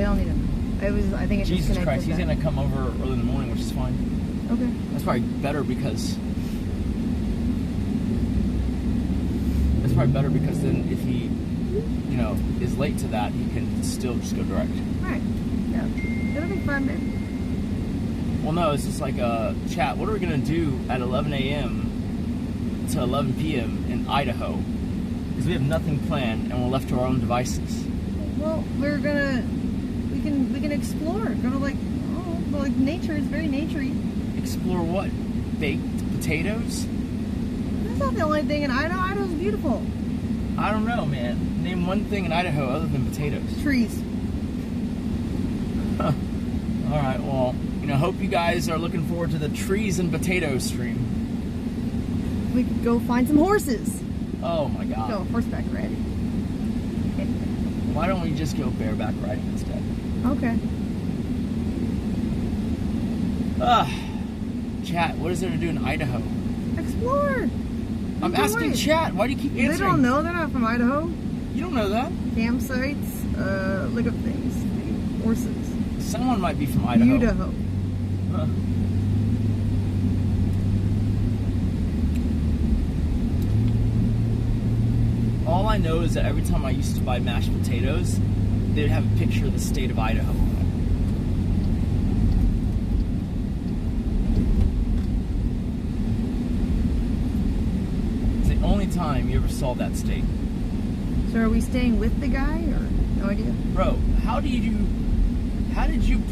don't need him. I think it's Jesus Christ, he's gonna come over early in the morning, which is fine. Okay. That's probably better because then if he, you know, is late to that, he can still just go direct. Right. Yeah. It'll be fun, man. Well, no, it's just like chat. What are we gonna do at 11 a.m. to 11 p.m. in Idaho? Because we have nothing planned and we're left to our own devices. Well, we can explore. Go to like nature. It's very naturey. Explore what? Baked potatoes? That's not the only thing in Idaho. Idaho's beautiful. I don't know, man. Name one thing in Idaho other than potatoes. Trees. Huh. All right. Well, you know, hope you guys are looking forward to the trees and potatoes stream. We could go find some horses. Oh my God. Go horseback riding. Why don't we just go bareback riding instead? Okay. Chat, what is there to do in Idaho? Explore. I'm asking chat. Why do you keep answering? They don't know. They're not from Idaho. You don't know that? Campsites, look up things. Horses. Someone might be from Idaho. Idaho. Huh. All I know is that every time I used to buy mashed potatoes, they'd have a picture of the state of Idaho on it. It's the only time you ever saw that state. So are we staying with the guy or no idea? Bro, how did you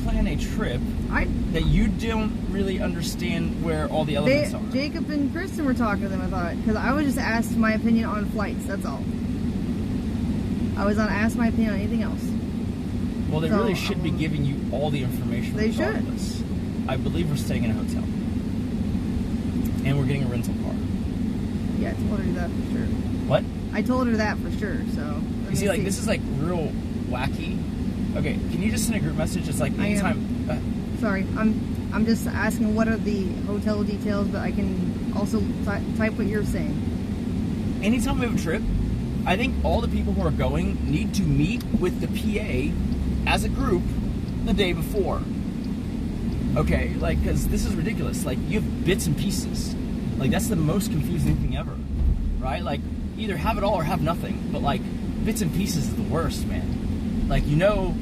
plan a trip that you don't really understand where all the elements are? Jacob and Kristen were talking to them, I thought, because I was just asked my opinion on flights. That's all. I was on asked my opinion on anything else. Well, they really should be giving you all the information. They should. I believe we're staying in a hotel, and we're getting a rental car. Yeah, I told her that for sure. What? I told her that for sure. So you see, like this is like real wacky. Okay, can you just send a group message? It's like anytime. Sorry, I'm just asking what are the hotel details, but I can also type what you're saying. Anytime we have a trip, I think all the people who are going need to meet with the PA as a group the day before. Okay, like, because this is ridiculous. Like, you have bits and pieces. Like, that's the most confusing thing ever, right? Like, either have it all or have nothing. But, like, bits and pieces is the worst, man. Like, you know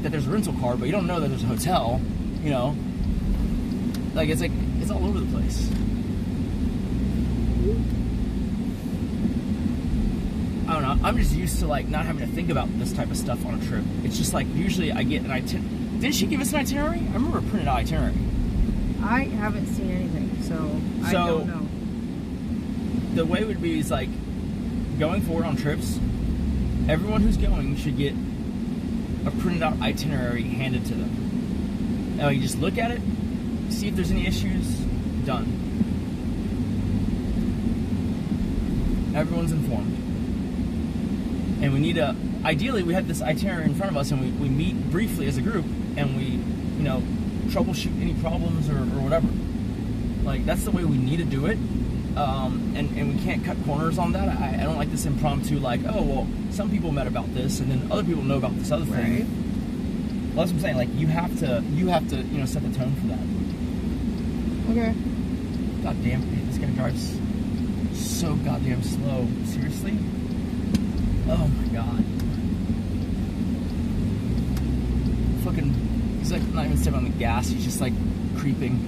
that there's a rental car, but you don't know that there's a hotel, you know? Like, it's all over the place. I don't know. I'm just used to, like, not having to think about this type of stuff on a trip. It's just, like, usually I get an itinerary. Didn't she give us an itinerary? I remember a printed out itinerary. I haven't seen anything, so I don't know. The way it would be is, like, going forward on trips, everyone who's going should get a printed out itinerary handed to them. Now you just look at it, see if there's any issues, done. Everyone's informed. And we need ideally we have this itinerary in front of us and we meet briefly as a group and we, you know, troubleshoot any problems or whatever. Like, that's the way we need to do it. And we can't cut corners on that. I don't like this impromptu, like, oh, well, some people met about this and then other people know about this other thing. Well, that's what I'm saying. Like, you have to, you know, set the tone for that. Okay. God damn it, this guy drives so goddamn slow. Seriously? Oh my god. Fucking, he's like not even stepping on the gas, he's just like creeping.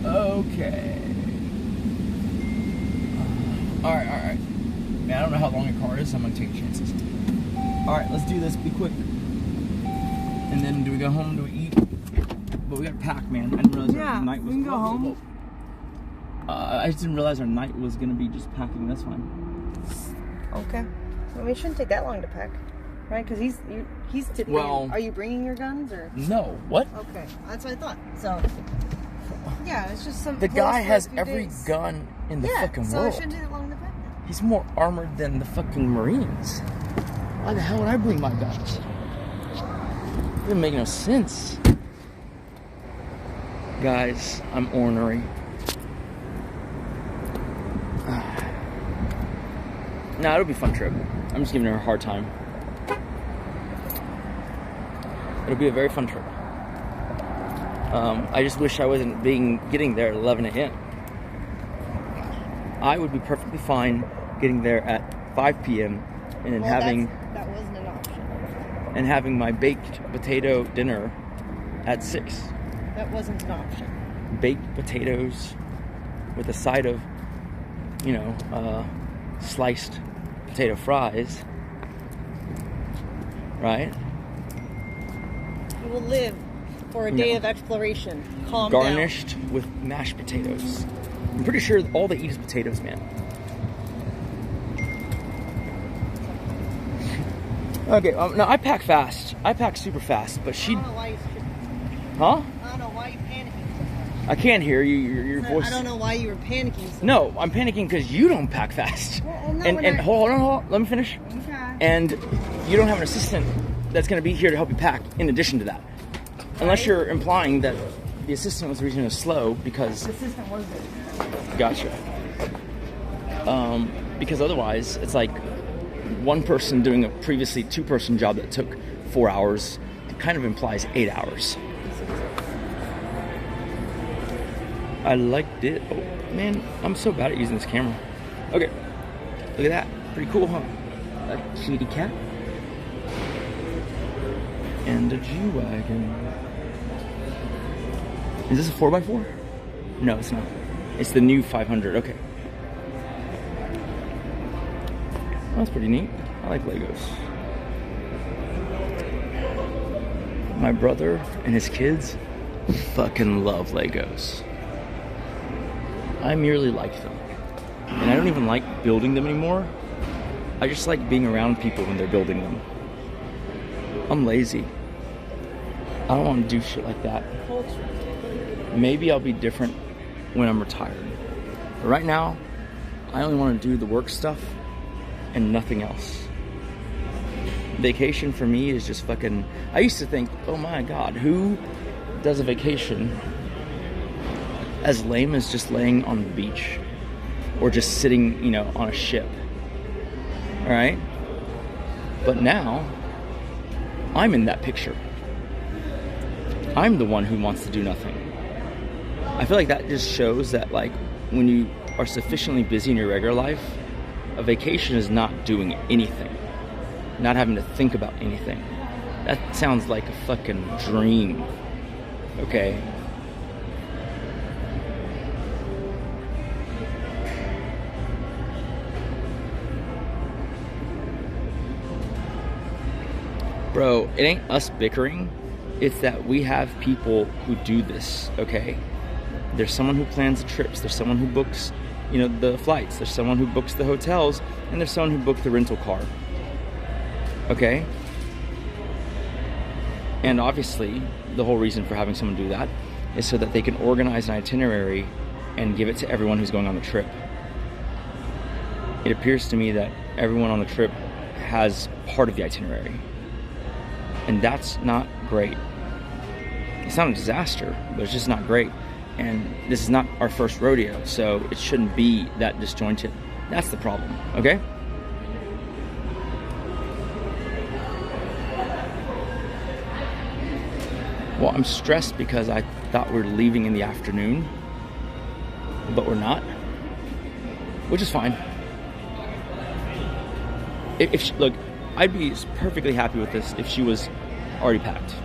Okay. Alright. Man, I don't know how long a car is, so I'm gonna take chances. Alright, let's do this, be quick. And then do we go home, do we eat? But we gotta pack, man. I didn't realize our night was... we can go home. I just didn't realize our night was gonna be just packing, that's fine. Okay. Well, we shouldn't take that long to pack. Right? Because he's tipping. Well... Are you bringing your guns, or...? No. What? Okay. That's what I thought. So... Yeah, it's just some... The guy has every gun in the fucking world. So it shouldn't take that long to pack. He's more armored than the fucking Marines. Why the hell would I bring my guns? It doesn't make no sense. Guys, I'm ornery. No, it'll be a fun trip. I'm just giving her a hard time. It'll be a very fun trip. I just wish I wasn't getting there at 11 a.m. I would be perfectly fine getting there at 5 p.m. and then that wasn't an option. And having my baked potato dinner at 6. That wasn't an option. Baked potatoes with a side of, sliced potato fries, right? You will live for a day of exploration. Calm garnished with mashed potatoes. I'm pretty sure all they eat is potatoes, man. Okay, no, I pack fast. I pack super fast, but she... I don't know why you... Huh? I don't know why you're panicking so much. I can't hear you. Your voice... I don't know why you were panicking so much. No, I'm panicking because you don't pack fast. Well, no, and hold on, let me finish. Okay. And you don't have an assistant that's going to be here to help you pack in addition to that. Unless you're implying that the assistant was the reason it was slow because... The assistant was there. Gotcha. Because otherwise, it's like one person doing a previously two-person job that took 4 hours. It kind of implies 8 hours. I liked it. Oh, man, I'm so bad at using this camera. Okay, look at that. Pretty cool, huh? A kitty cat. And a G-Wagon. Is this a 4x4? No, it's not. It's the new 500. Okay. Well, that's pretty neat. I like Legos. My brother and his kids fucking love Legos. I merely like them. And I don't even like building them anymore. I just like being around people when they're building them. I'm lazy. I don't want to do shit like that. Maybe I'll be different when I'm retired. But right now, I only want to do the work stuff and nothing else. Vacation for me is just fucking... I used to think, oh my god, who does a vacation as lame as just laying on the beach or just sitting, on a ship? Alright? But now, I'm in that picture. I'm the one who wants to do nothing. I feel like that just shows that, like, when you are sufficiently busy in your regular life, a vacation is not doing anything. Not having to think about anything. That sounds like a fucking dream. Okay? Bro, it ain't us bickering. It's that we have people who do this, okay? There's someone who plans the trips. There's someone who books, the flights. There's someone who books the hotels. And there's someone who booked the rental car. Okay? And obviously, the whole reason for having someone do that is so that they can organize an itinerary and give it to everyone who's going on the trip. It appears to me that everyone on the trip has part of the itinerary. And that's not great. It's not a disaster, but it's just not great. And this is not our first rodeo, so it shouldn't be that disjointed. That's the problem, okay? Well, I'm stressed because I thought we were leaving in the afternoon, but we're not, which is fine. Look, I'd be perfectly happy with this if she was already packed.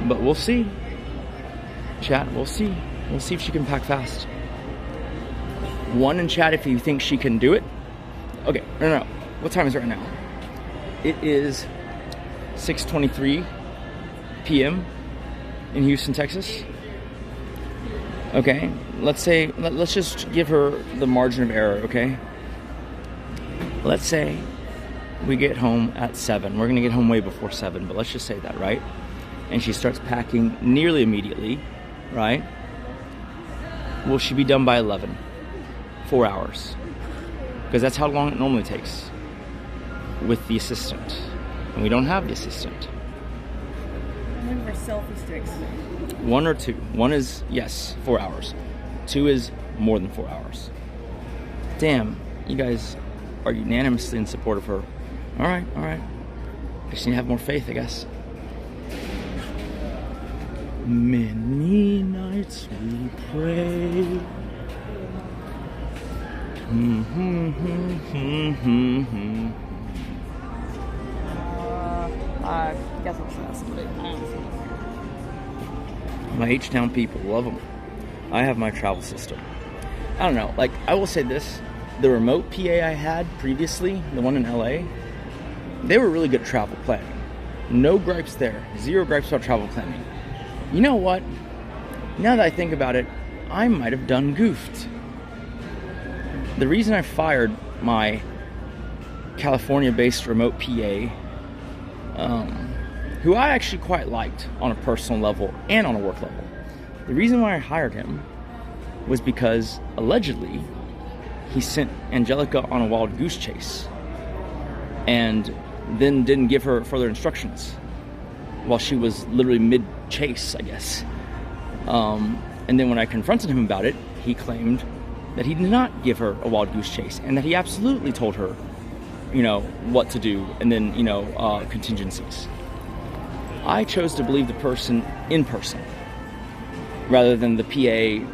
But we'll see. Chat, we'll see. We'll see if she can pack fast. One in chat if you think she can do it. Okay, no. What time is it right now? It is 6:23 p.m. in Houston, Texas. Okay, let's just give her the margin of error, okay? Let's say we get home at 7. We're gonna get home way before 7, but let's just say that, right? And she starts packing nearly immediately, right? Will she be done by 11? 4 hours. Because that's how long it normally takes with the assistant. And we don't have the assistant. One for selfie sticks. 1 or 2. 1 is, yes, 4 hours. 2 is more than 4 hours. Damn, you guys, are unanimously in support of her. All right. I just need to have more faith, I guess. Many nights we pray. I guess I'll say somebody. My H-Town people, love them. I have my travel system. I don't know, like, I will say this. The remote PA I had previously, the one in LA, they were really good at travel planning. No gripes there. Zero gripes about travel planning. You know what? Now that I think about it, I might have done goofed. The reason I fired my California-based remote PA, who I actually quite liked on a personal level and on a work level, the reason why I hired him was because allegedly he sent Angelica on a wild goose chase and then didn't give her further instructions while she was literally mid-chase, I guess. And then when I confronted him about it, he claimed that he did not give her a wild goose chase and that he absolutely told her, you know, what to do and then, you know, contingencies. I chose to believe the person in person rather than the PA,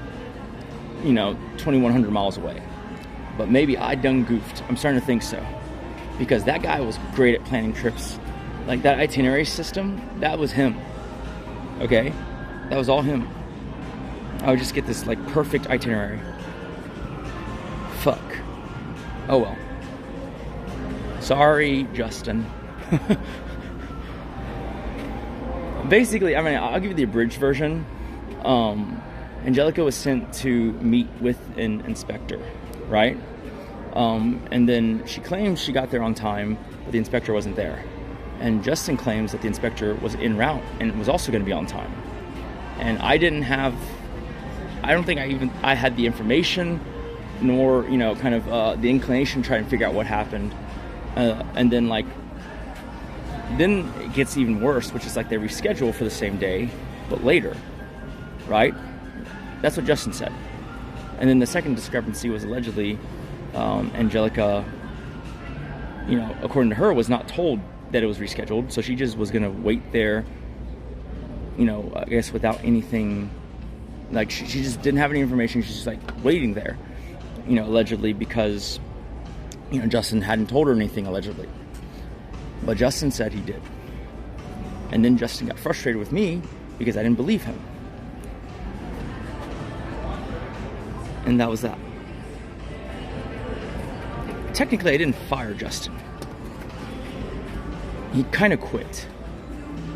you know, 2,100 miles away. But maybe I done goofed. I'm starting to think so. Because that guy was great at planning trips. Like that itinerary system, that was him. Okay? That was all him. I would just get this like perfect itinerary. Fuck. Oh well. Sorry, Justin. Basically, I mean, I'll give you the abridged version. Angelica was sent to meet with an inspector, right? And then she claims she got there on time, but the inspector wasn't there. And Justin claims that the inspector was en route and was also going to be on time. And I don't think I had the information, nor, you know, kind of the inclination to try and figure out what happened. And then, like, then it gets even worse, which is like they reschedule for the same day, but later, right? That's what Justin said. And then the second discrepancy was allegedly Angelica, you know, according to her, was not told that it was rescheduled, so she just was going to wait there, you know, I guess without anything, like she just didn't have any information. She's just like waiting there, you know, allegedly because, you know, Justin hadn't told her anything, allegedly. But Justin said he did. And then Justin got frustrated with me because I didn't believe him. And that was that. Technically, I didn't fire Justin. He kind of quit.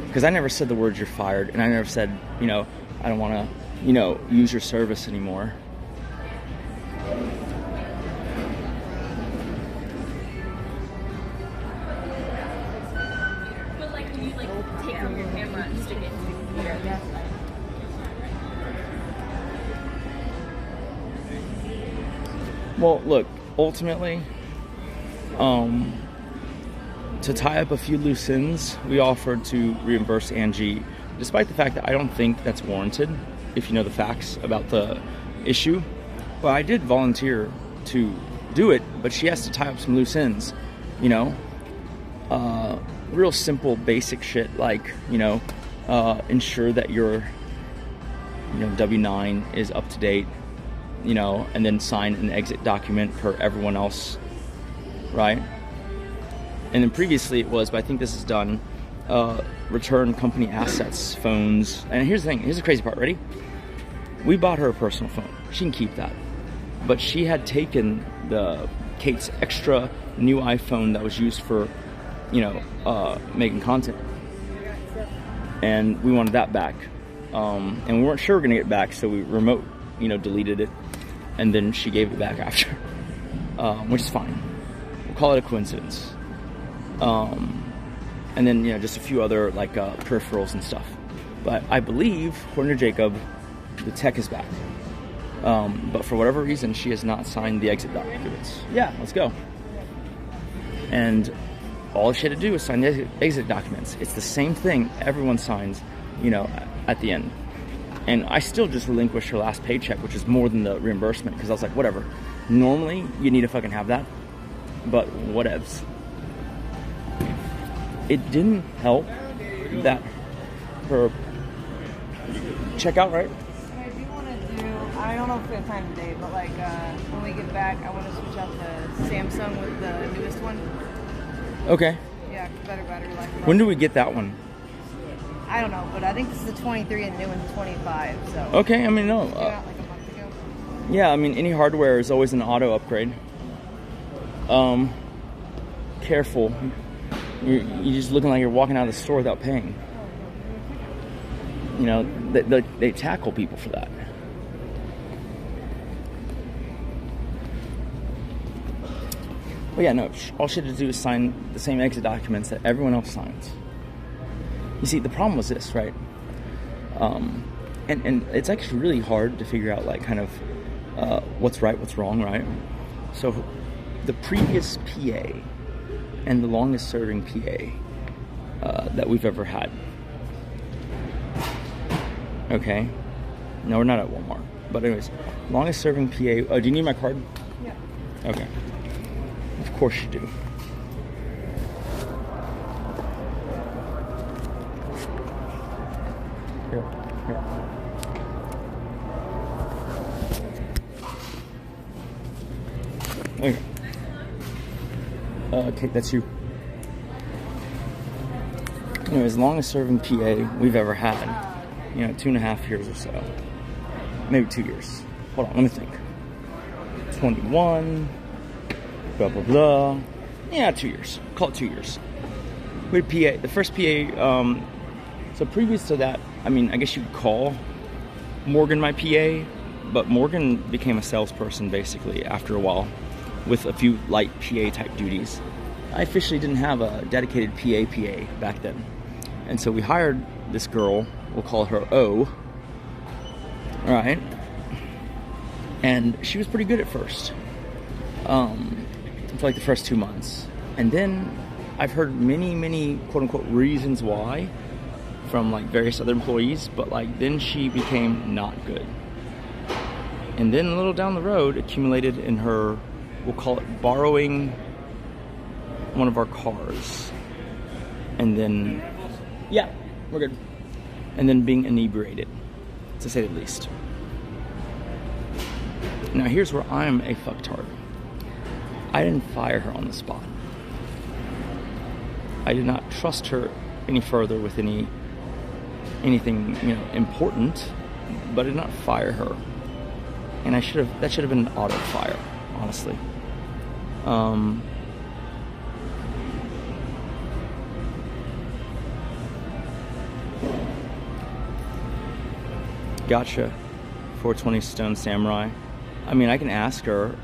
Because I never said the words "you're fired," and I never said, you know, I don't want to, you know, use your service anymore. But like when you like take from your camera and stick it in here. Yeah. Well, look, ultimately, to tie up a few loose ends, we offered to reimburse Angie, despite the fact that I don't think that's warranted, if you know the facts about the issue. But I did volunteer to do it, but she has to tie up some loose ends, you know? Real simple, basic shit like, you know, ensure that your, you know, W-9 is up to date, you know, and then sign an exit document per everyone else, right? And then previously it was, but I think this is done, return company assets, phones. And here's the thing, here's the crazy part, ready? We bought her a personal phone. She can keep that. But she had taken Kate's extra new iPhone that was used for, you know, making content. And we wanted that back. And we weren't sure we were gonna get it back, so we remote, you know, deleted it. And then she gave it back after, which is fine. We'll call it a coincidence. And then, you know, just a few other like peripherals and stuff. But I believe, according to Jacob, the tech is back. But for whatever reason, she has not signed the exit documents. Yeah, let's go. And all she had to do was sign the exit documents. It's the same thing everyone signs, you know, at the end. And I still just relinquished her last paycheck, which is more than the reimbursement, because I was like, whatever. Normally, you need to fucking have that. but whatevs. It didn't help that her checkout, right? I do want to do, I don't know if we have time today, but like when we get back, I want to switch out the Samsung with the newest one. Okay. Yeah, better battery life. When do we get that one? I don't know, but I think this is the 23 and the new one's 25, so. Okay, I mean, no. It came out like a month ago. Yeah, I mean, any hardware is always an auto upgrade. Careful. You're just looking like you're walking out of the store without paying. You know, they tackle people for that. But yeah, no, all she had to do is sign the same exit documents that everyone else signs. You see, the problem was this, right? And it's actually really hard to figure out, like, kind of what's right, what's wrong, right? So the previous PA and the longest serving PA that we've ever had. Okay? No, we're not at Walmart. But anyways, longest serving PA. Oh, do you need my card? Yeah. Okay. Of course you do. Here. Okay. Okay, that's you. Anyways, longest serving PA we've ever had. 2.5 years or so. Maybe 2 years. Hold on, let me think. 21. Blah, blah, blah. Yeah, 2 years. Call it 2 years. We had PA. The first PA, so previous to that, I mean, I guess you could call Morgan my PA, but Morgan became a salesperson basically after a while with a few light PA type duties. I officially didn't have a dedicated PA back then. And so we hired this girl, we'll call her O. Alright. And she was pretty good at first. For like the first 2 months. And then I've heard many quote unquote reasons why from like various other employees, but like then she became not good. And then a little down the road accumulated in her, we'll call it borrowing one of our cars. And then, yeah, we're good. And then being inebriated, to say the least. Now here's where I'm a fucktard. I didn't fire her on the spot. I did not trust her any further with anything important, but I did not fire her. And that should have been an auto fire, honestly. Gotcha. 420 Stone Samurai. I mean, I can ask her,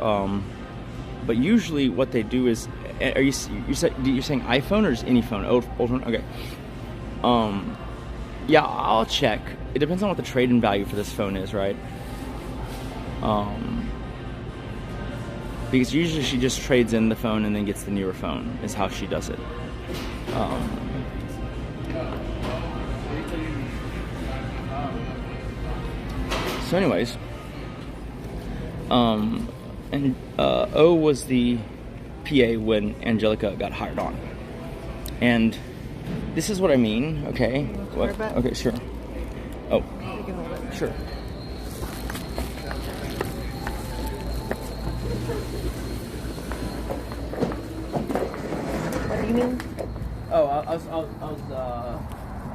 but usually what they do is, you're saying iPhone or just any phone? Old phone? Okay. Yeah, I'll check. It depends on what the trade-in value for this phone is, right? Because usually she just trades in the phone and then gets the newer phone, is how she does it. So anyways, and O was the PA when Angelica got hired on. And this is what I mean, okay? What? Okay, sure. Oh, sure. What do you mean? Oh, I was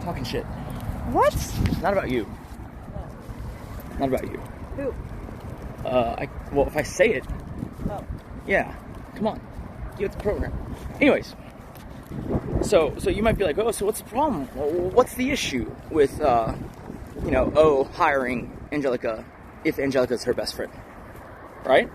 talking shit. What? Not about you. Not about you. Who? Well, if I say it. Oh. Yeah. Come on. Get the program. Anyways. So you might be like, oh, so what's the problem? What's the issue with, O hiring Angelica if Angelica's her best friend? Right?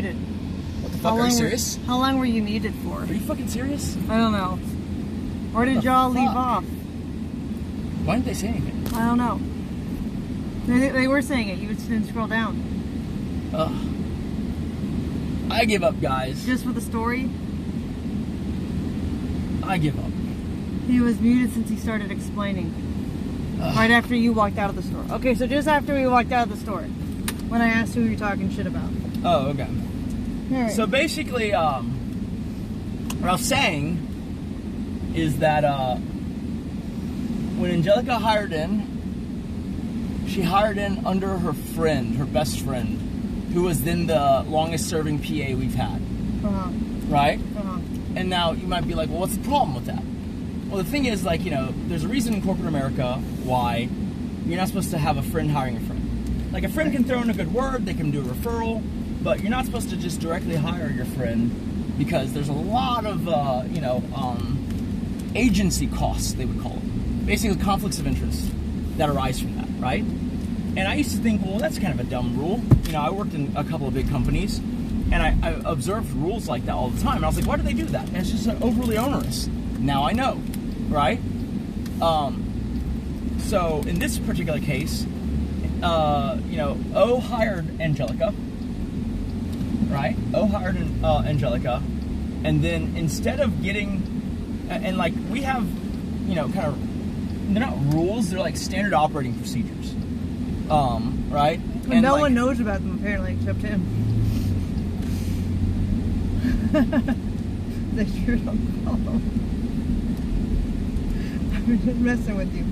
What the fuck? Are you serious? How long were you muted for? Are you fucking serious? I don't know. Where did y'all leave off? Why didn't they say anything? I don't know. They were saying it. You just didn't scroll down. Ugh. I give up, guys. Just for the story? I give up. He was muted since he started explaining. Right after you walked out of the store. Okay, so just after we walked out of the store. When I asked who you were talking shit about. Oh, okay. Right. So basically, what I was saying is that when Angelica hired in, she hired in under her friend, her best friend, who was then the longest serving PA we've had. Right? And now you might be like, well, what's the problem with that? Well, the thing is, like, you know, there's a reason in corporate America why you're not supposed to have a friend hiring a friend. Like, a friend can throw in a good word, they can do a referral, but you're not supposed to just directly hire your friend because there's a lot of, agency costs, they would call it. Basically, conflicts of interest that arise from that, right? And I used to think, well, that's kind of a dumb rule. You know, I worked in a couple of big companies, and I observed rules like that all the time. And I was like, why do they do that? And it's just overly onerous. Now I know, right? So in this particular case, O hired Angelica, right? O hired Angelica, and then instead of getting, and like we have, you know, kind of, they're not rules, they're like standard operating procedures, right? But and no like, one knows about them apparently except him. They sure don't follow. I'm just messing with you.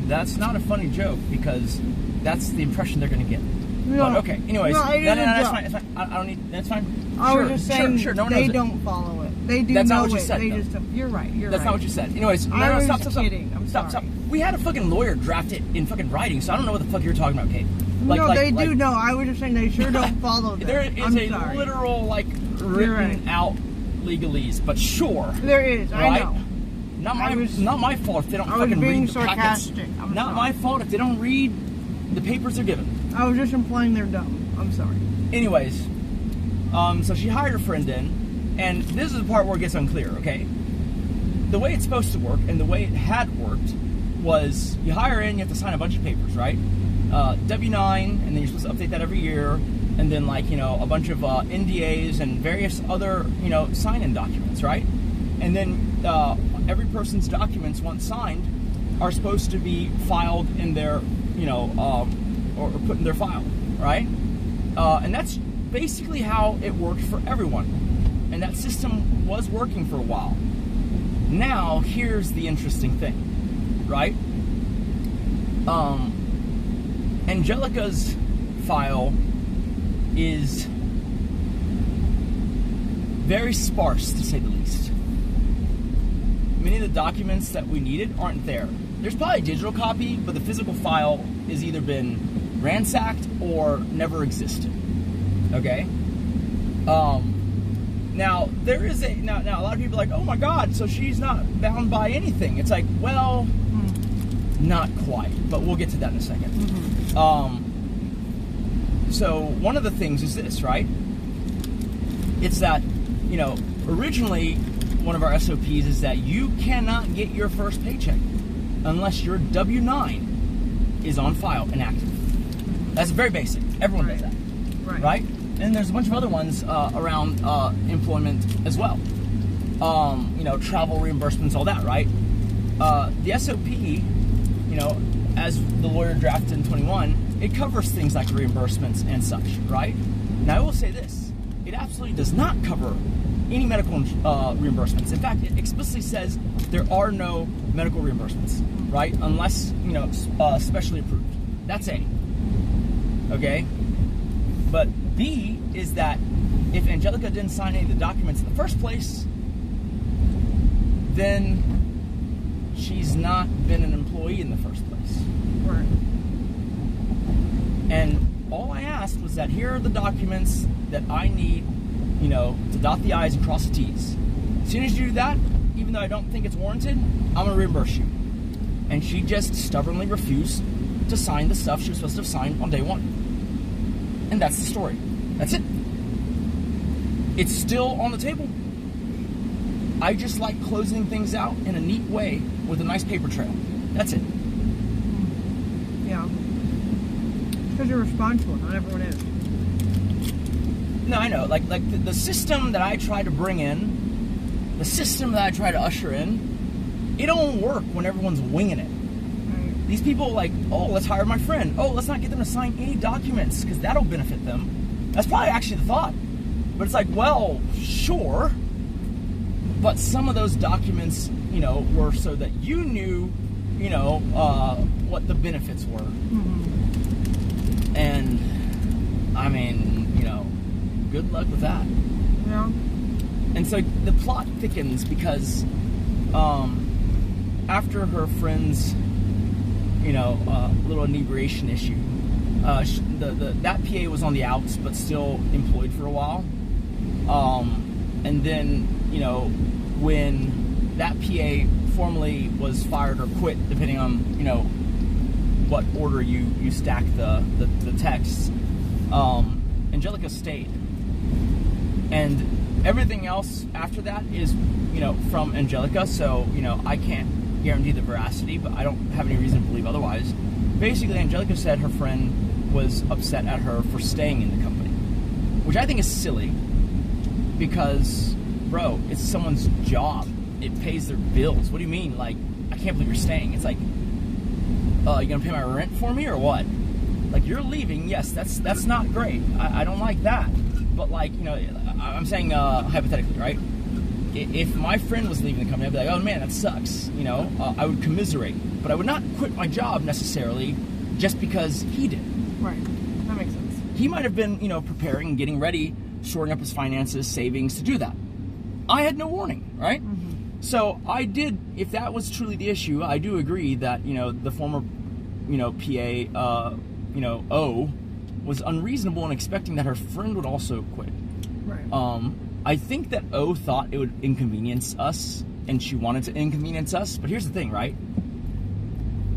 That's not a funny joke because that's the impression they're going to get. No. But okay, anyways, No, that's fine. That's fine. I don't need. That's fine. I was just saying sure. No one they knows don't follow it. They do That's know not what you it. said, They though. just don't. You're right. You're That's right. not what you said. Anyways, I was stop. kidding. I'm Stop. sorry. We had a fucking lawyer draft it in fucking writing, so I don't know what the fuck you're talking about, Kate. They do know. I was just saying they sure don't follow them. There is I'm a sorry. literal, like, written out legalese, but sure. There is. Right? I know. Not my fault if they don't I was fucking being read the packets. sarcastic. I'm Not sorry. my fault if they don't read the papers they're given. I was just implying they're dumb. I'm sorry. Anyways, so she hired her friend in, and this is the part where it gets unclear, okay? The way it's supposed to work, and the way it had worked, was you hire in, you have to sign a bunch of papers, right? W-9, and then you're supposed to update that every year, and then, like, you know, a bunch of NDAs and various other, you know, sign-in documents, right? And then every person's documents, once signed, are supposed to be filed in their, you know, or put in their file, right? And that's basically how it worked for everyone. And that system was working for a while. Now, here's the interesting thing, right? Angelica's file is very sparse, to say the least. Many of the documents that we needed aren't there. There's probably a digital copy, but the physical file has either been ransacked or never existed. Okay? Now, there is now a lot of people are like, oh my god, so she's not bound by anything. It's like, well, not quite, but we'll get to that in a second. So one of the things is this, right? It's that, you know, originally one of our SOPs is that you cannot get your first paycheck unless your W-9 is on file and active. That's very basic. Everyone does that. Right? And there's a bunch of other ones around employment as well. You know, travel reimbursements, all that, right? The SOP, you know, as the lawyer drafted in 21, it covers things like reimbursements and such, right? Now, I will say this. It absolutely does not cover any medical reimbursements. In fact, it explicitly says there are no medical reimbursements, right? Unless, you know, specially approved. That's A. Okay? But B is that if Angelica didn't sign any of the documents in the first place, then she's not been an employee in the first place. Right. And all I asked was that here are the documents that I need, you know, to dot the I's and cross the T's. As soon as you do that, even though I don't think it's warranted, I'm going to reimburse you. And she just stubbornly refused to sign the stuff she was supposed to have signed on day one. And that's the story. That's it. it's still on the table. I just like closing things out in a neat way with a nice paper trail. That's it. Yeah. Because you're responsible. Not everyone is. No, I know. Like the system that I try to bring in, the system that I try to usher in, it don't work when everyone's winging it. Right. These people like, oh, let's hire my friend. Oh, let's not get them to sign any documents because that'll benefit them. That's probably actually the thought. But it's like, well, sure. But some of those documents, you know, were so that you knew, you know, what the benefits were. Mm-hmm. And, I mean, you know, good luck with that. Yeah. And so the plot thickens because after her friend's, you know, little inebriation issue, that PA was on the outs but still employed for a while. And then, you know, when that PA formally was fired or quit, depending on, you know, what order you stack the texts, Angelica stayed. And everything else after that is, you know, from Angelica, so, you know, I can't guarantee the veracity, but I don't have any reason to believe otherwise. Basically, Angelica said her friend was upset at her for staying in the company, which I think is silly, because, bro, it's someone's job. It pays their bills. What do you mean? Like, I can't believe you're staying. It's like, you gonna pay my rent for me or what? Like, you're leaving. Yes, that's not great. I don't like that. But, like, you know, I'm saying hypothetically, right? If my friend was leaving the company, I'd be like, oh man, that sucks. You know, I would commiserate, but I would not quit my job necessarily just because he did. Right. That makes sense. He might have been, you know, preparing and getting ready, shoring up his finances, savings to do that. I had no warning, right? Mm-hmm. So I did, if that was truly the issue, I do agree that, you know, the former, you know, PA, you know, O, was unreasonable in expecting that her friend would also quit. Right. I think that O thought it would inconvenience us, and she wanted to inconvenience us, but here's the thing, right?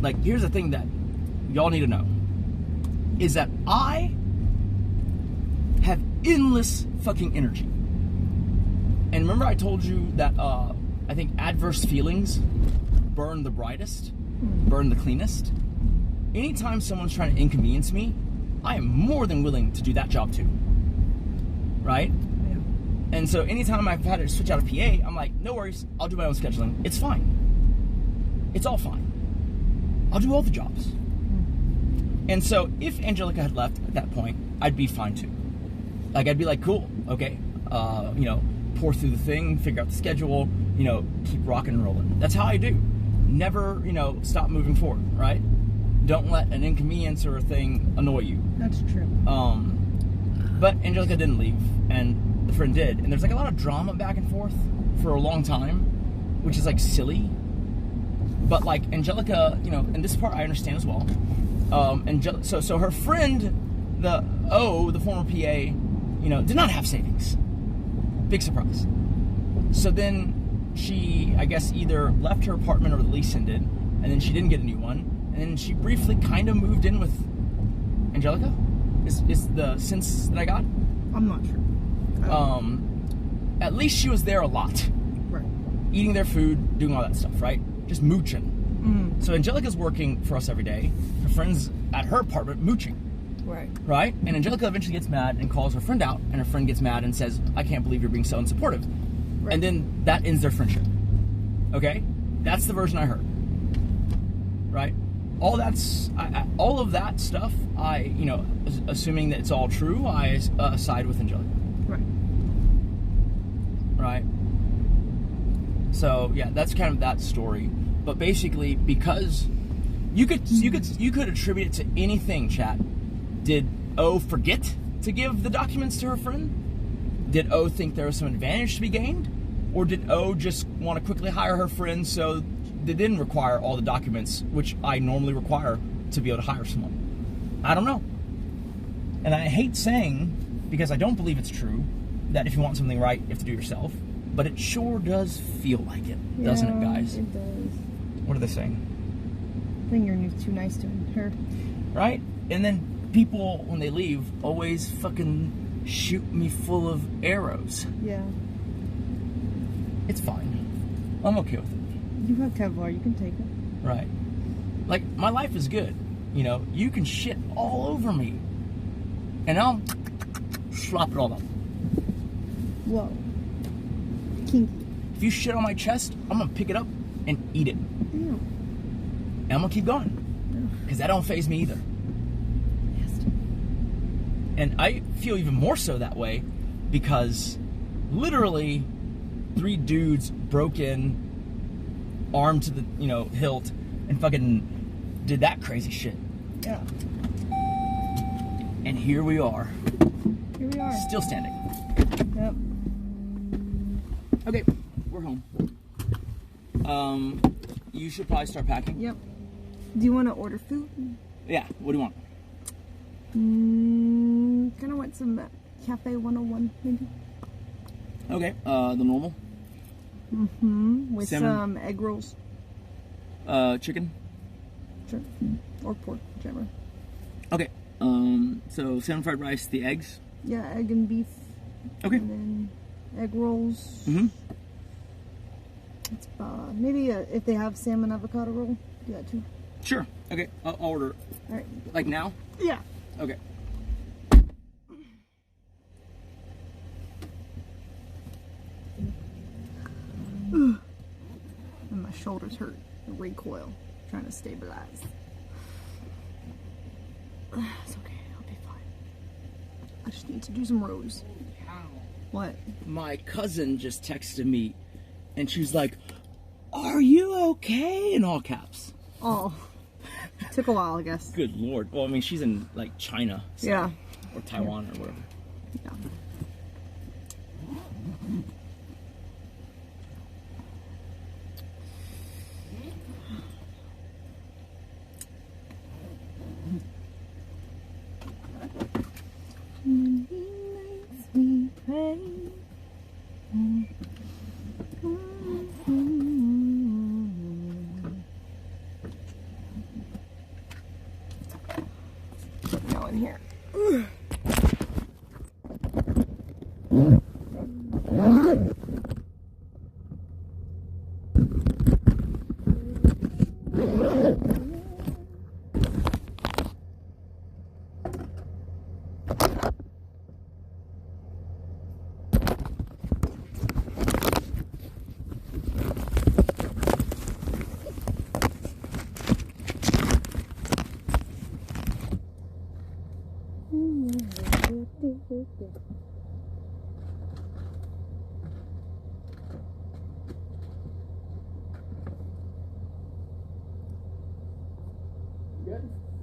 Like, here's the thing that y'all need to know, is that I have endless fucking energy. And remember I told you that, I think adverse feelings burn the brightest, burn the cleanest? Anytime someone's trying to inconvenience me, I am more than willing to do that job too. Right? Yeah. And so anytime I've had to switch out a PA, I'm like, no worries, I'll do my own scheduling. It's fine. It's all fine. I'll do all the jobs. And so if Angelica had left at that point, I'd be fine too. Like, I'd be like, cool, okay, you know, pour through the thing, figure out the schedule, you know, keep rocking and rolling. That's how I do. Never, you know, stop moving forward, right? Don't let an inconvenience or a thing annoy you. That's true. But Angelica didn't leave, and the friend did. And there's like a lot of drama back and forth for a long time, which is like silly. But like Angelica, you know, and this part I understand as well. So her friend, the former PA, you know, did not have savings. Big surprise. So then she, I guess, either left her apartment or the lease ended, and then she didn't get a new one. And then she briefly kind of moved in with Angelica, is the sense that I got. I'm not sure. At least she was there a lot. Right. Eating their food, doing all that stuff, right? Just mooching. Mm-hmm. So Angelica's working for us every day. Her friend's at her apartment mooching. Right. Right? And Angelica eventually gets mad and calls her friend out, and her friend gets mad and says, I can't believe you're being so unsupportive. Right. And then that ends their friendship. Okay? That's the version I heard. Right? All of that stuff, you know, assuming that it's all true, I side with Angelica. Right. Right? So, yeah, that's kind of that story. But basically, because you could attribute it to anything, chat. Did O forget to give the documents to her friend? Did O think there was some advantage to be gained? Or did O just want to quickly hire her friend so they didn't require all the documents, which I normally require to be able to hire someone? I don't know. And I hate saying, because I don't believe it's true, that if you want something right, you have to do it yourself. But it sure does feel like it, doesn't it, guys? It does. What are they saying? I think you're too nice to her. Right? And then people, when they leave, always fucking shoot me full of arrows. Yeah. It's fine. I'm okay with it. You have Kevlar, you can take it. Right. Like, my life is good. You know, you can shit all over me. And I'll slop it all up. Whoa. Kinky. If you shit on my chest, I'm gonna pick it up and eat it. Yeah. And I'm gonna keep going. Because that don't faze me either. And I feel even more so that way because literally 3 dudes broke in, armed to the, hilt, and fucking did that crazy shit. Yeah. And here we are. Here we are. Still standing. Yep. Okay, we're home. You should probably start packing. Yep. Do you want to order food? Yeah, what do you want? Kind of want some Cafe 101, maybe. Okay, the normal. With Salmon. some egg rolls. Chicken. Sure. Or pork, whichever. Okay, so salmon fried rice, the eggs. Yeah, egg and beef. Okay. And then egg rolls. It's maybe if they have salmon avocado roll, do that too. Sure. Okay, I'll order. All right. Like now? Yeah. Okay. And my shoulders hurt. The recoil. Trying to stabilize. It's okay. I'll be fine. I just need to do some rows. What? My cousin just texted me, and she was like, "Are you okay?" in all caps. Oh. Took a while, I guess. Good Lord. Well, I mean, she's in, like, China. So, Yeah. Or Taiwan or whatever. Yeah. We pray. Go in here.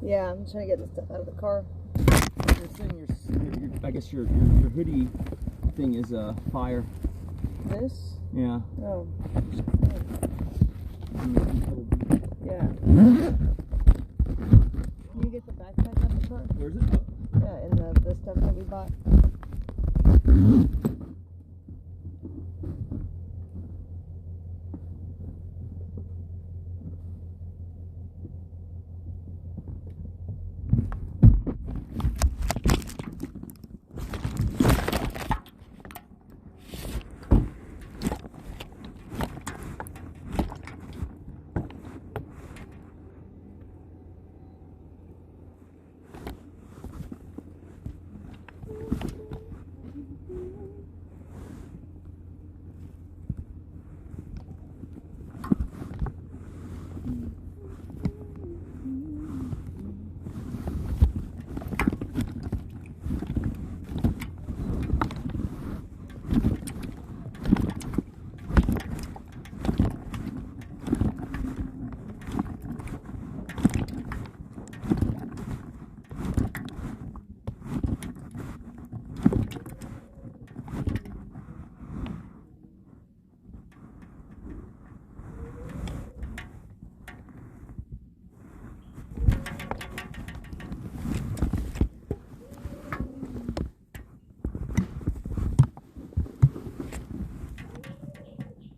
Yeah, I'm trying to get this stuff out of the car. You're saying I guess your hoodie thing is fire. This? Yeah. Oh. Yeah. Can you get the backpack out of the car? Where's it? Yeah, in the stuff that we bought.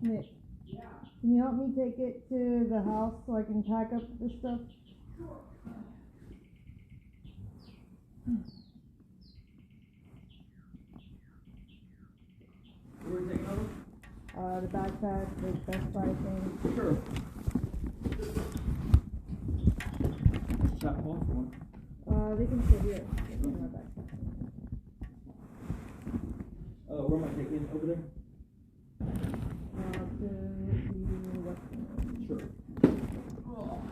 Nick, can you help me take it to the house so I can pack up this stuff? The backpack, the Best Buy thing. Sure. Shot off one. They can sit here. In my backpack. Where am I taking over there? To the western room. Sure. Oh.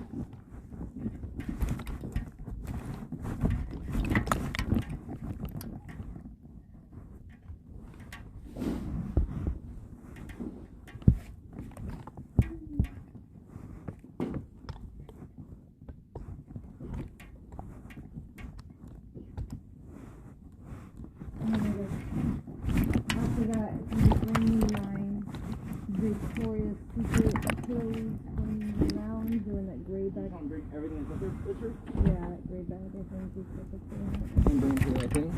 After that, you bring me my Victoria's Secret clothes from the lounge or in that gray bag. I'm bring everything that's up there, picture? Yeah, that gray bag, I think you put the thing. And bring it to that thing?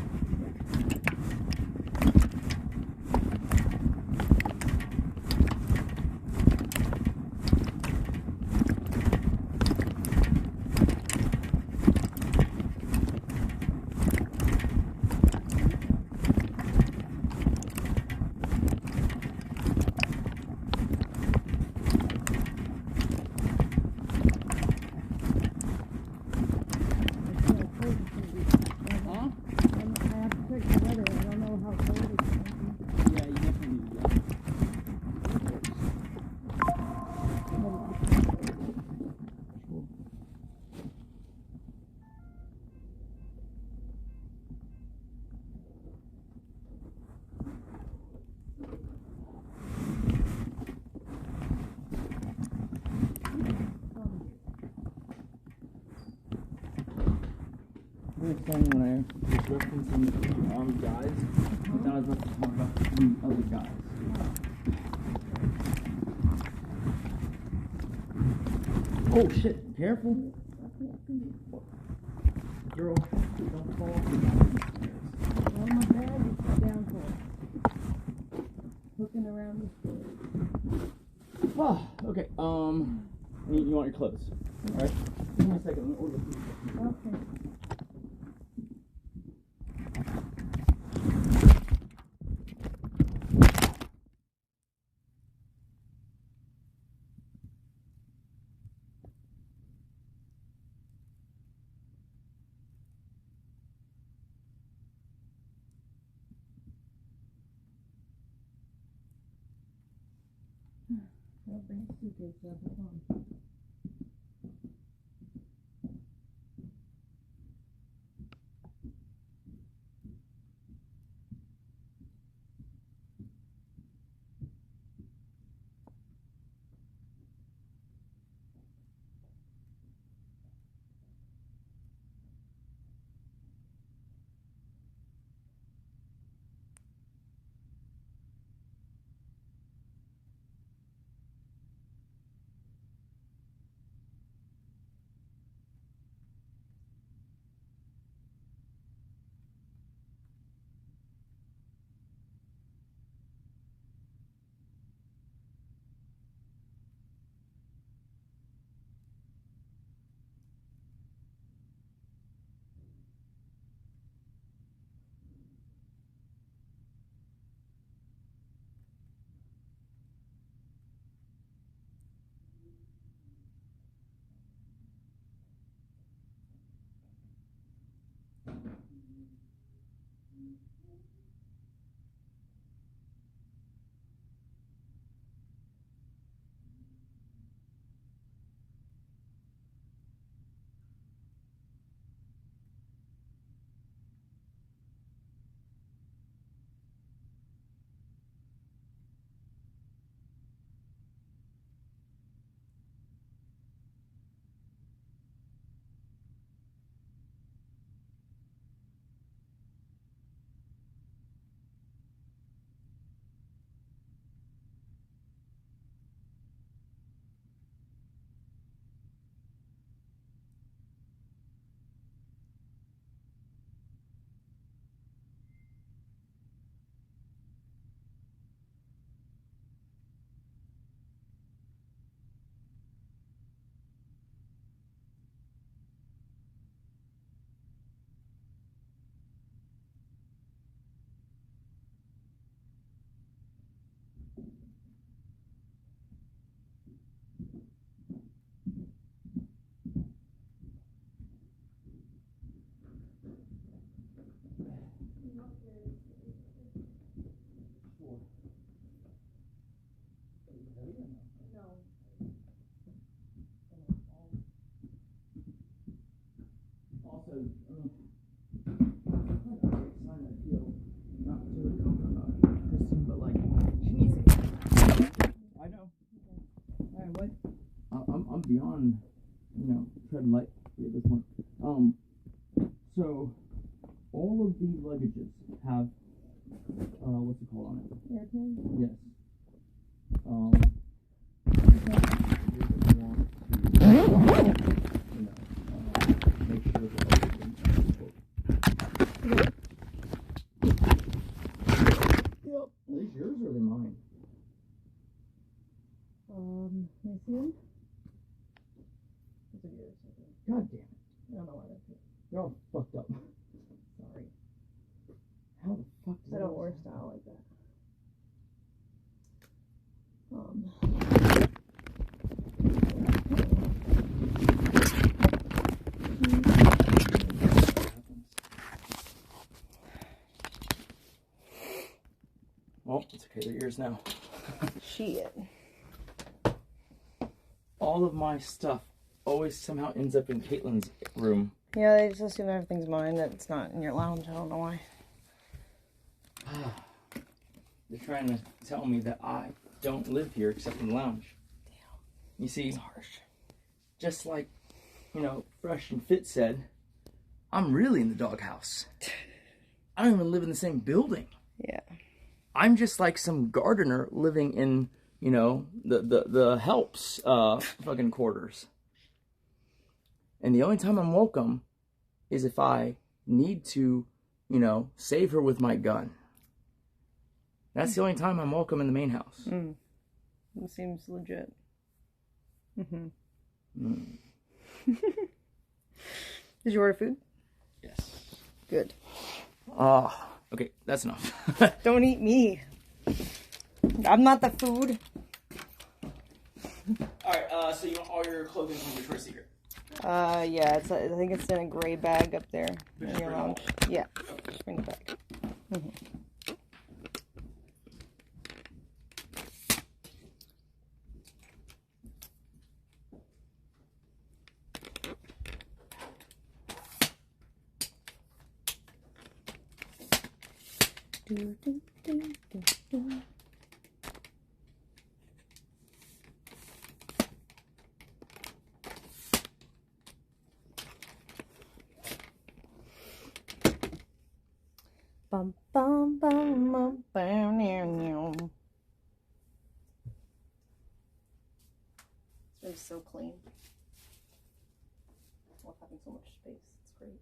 Funny when I was referencing the armed guys, then I was about to talk about the other guys. Oh shit, careful. Girl, don't fall off the On my bag, it's down for it. Looking around the store. Oh, okay, you want your clothes, alright? Give me a second, let me order the food. Okay. I'll bring a suitcase up. Hold on. beyond, you know, treading lightly at this point. So all of these luggages have, what's it called on it? Airplane? Yes. Make sure that everything's Yep. Are these yours or are they mine? Let me see them. These are yours, I think. God damn it. I don't know why that's here. You're all fucked up. Sorry. How the fuck I don't wear style like that. Well, it's okay, they're yours now. Shit. All of my stuff always somehow ends up in Caitlin's room. Yeah, they just assume everything's mine, that it's not in your lounge. I don't know why. They're trying to tell me that I don't live here except in the lounge. Damn. You see, it's harsh. Just like, you know, Fresh and Fit said, I'm really in the doghouse. I don't even live in the same building. Yeah. I'm just like some gardener living in, you know, the helps fucking quarters. And the only time I'm welcome is if I need to, you know, save her with my gun. That's the only time I'm welcome in the main house. Mm. It seems legit. Mm-hmm. Mm. Did you order food? Yes. Good. Okay, that's enough. Don't eat me. I'm not the food. Alright, so you want all your clothing from Victoria's Secret? Yeah, it's I think it's in a gray bag up there in your lounge. Yeah, just bring it back. Mm-hmm. Do, do, do, do, do. Bum bum bum bum bum meow. This room's so clean. I love having so much space. It's great.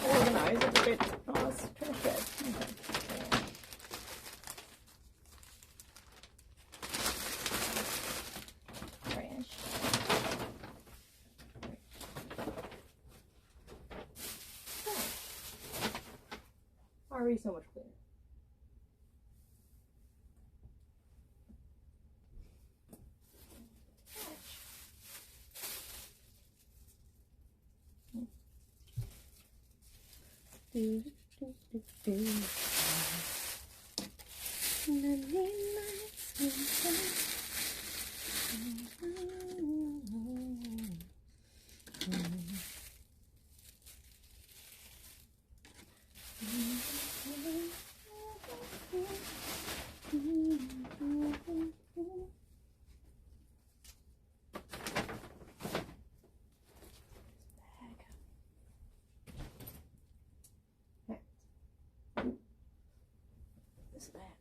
Organize it a bit. Oh, that's trash bag. Okay. Trash. Already so much cleaner. Do, do, do, do. This bag.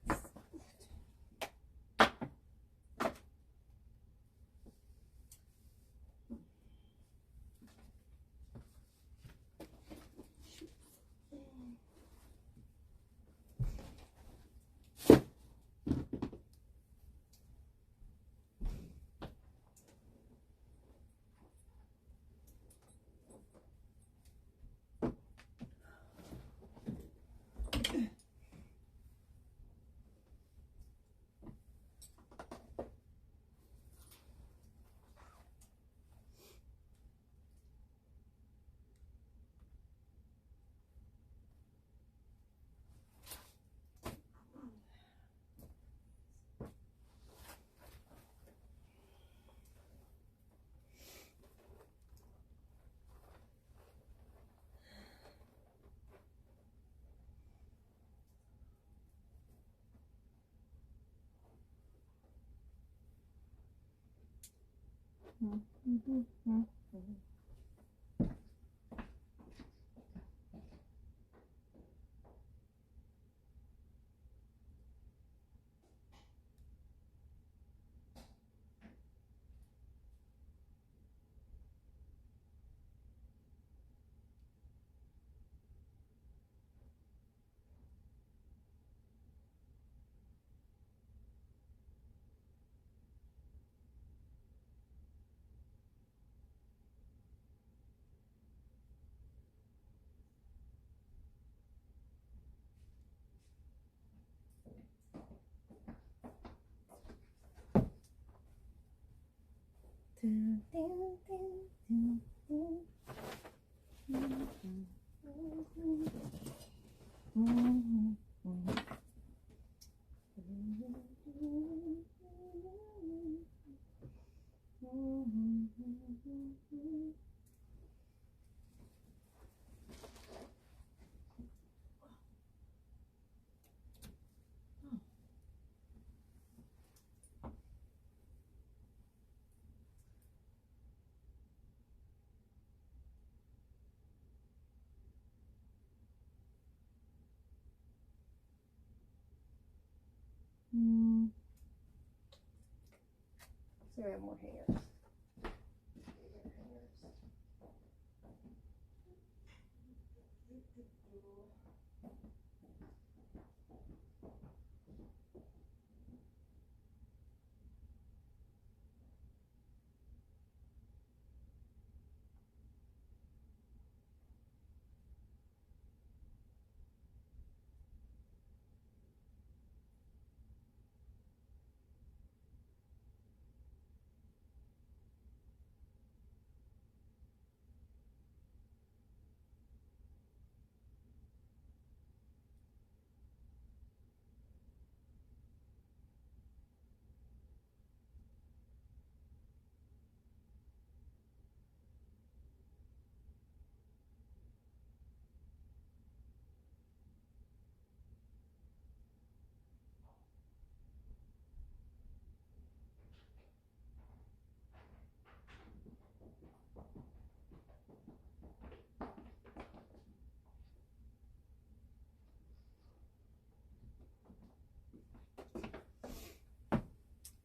So I have more hangers.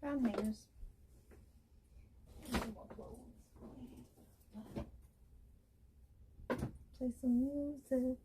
Found hangers. Play some music.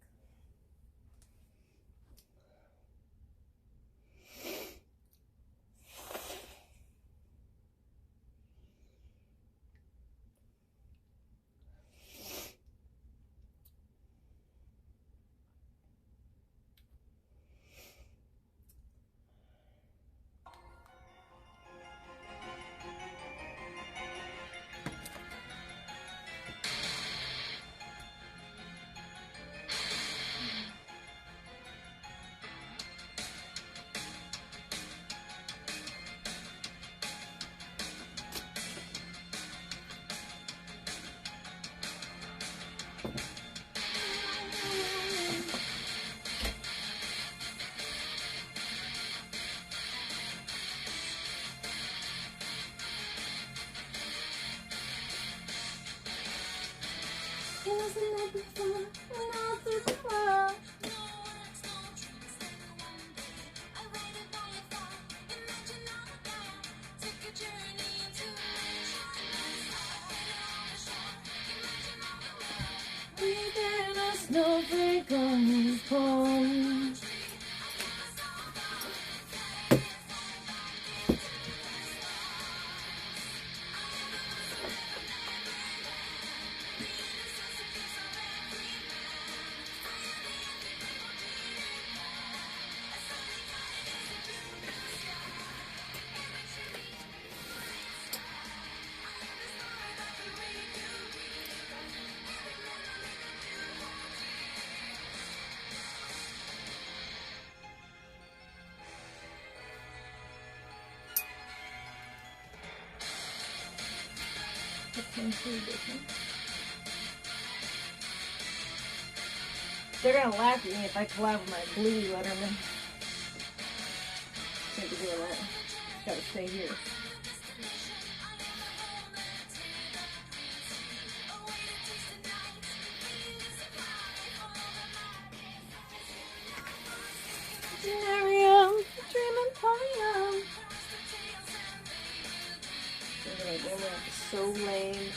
Leaving a snowflake on his palm. They're gonna laugh at me if I collab with my blue Letterman. Can't be doing that. Gotta stay here. name.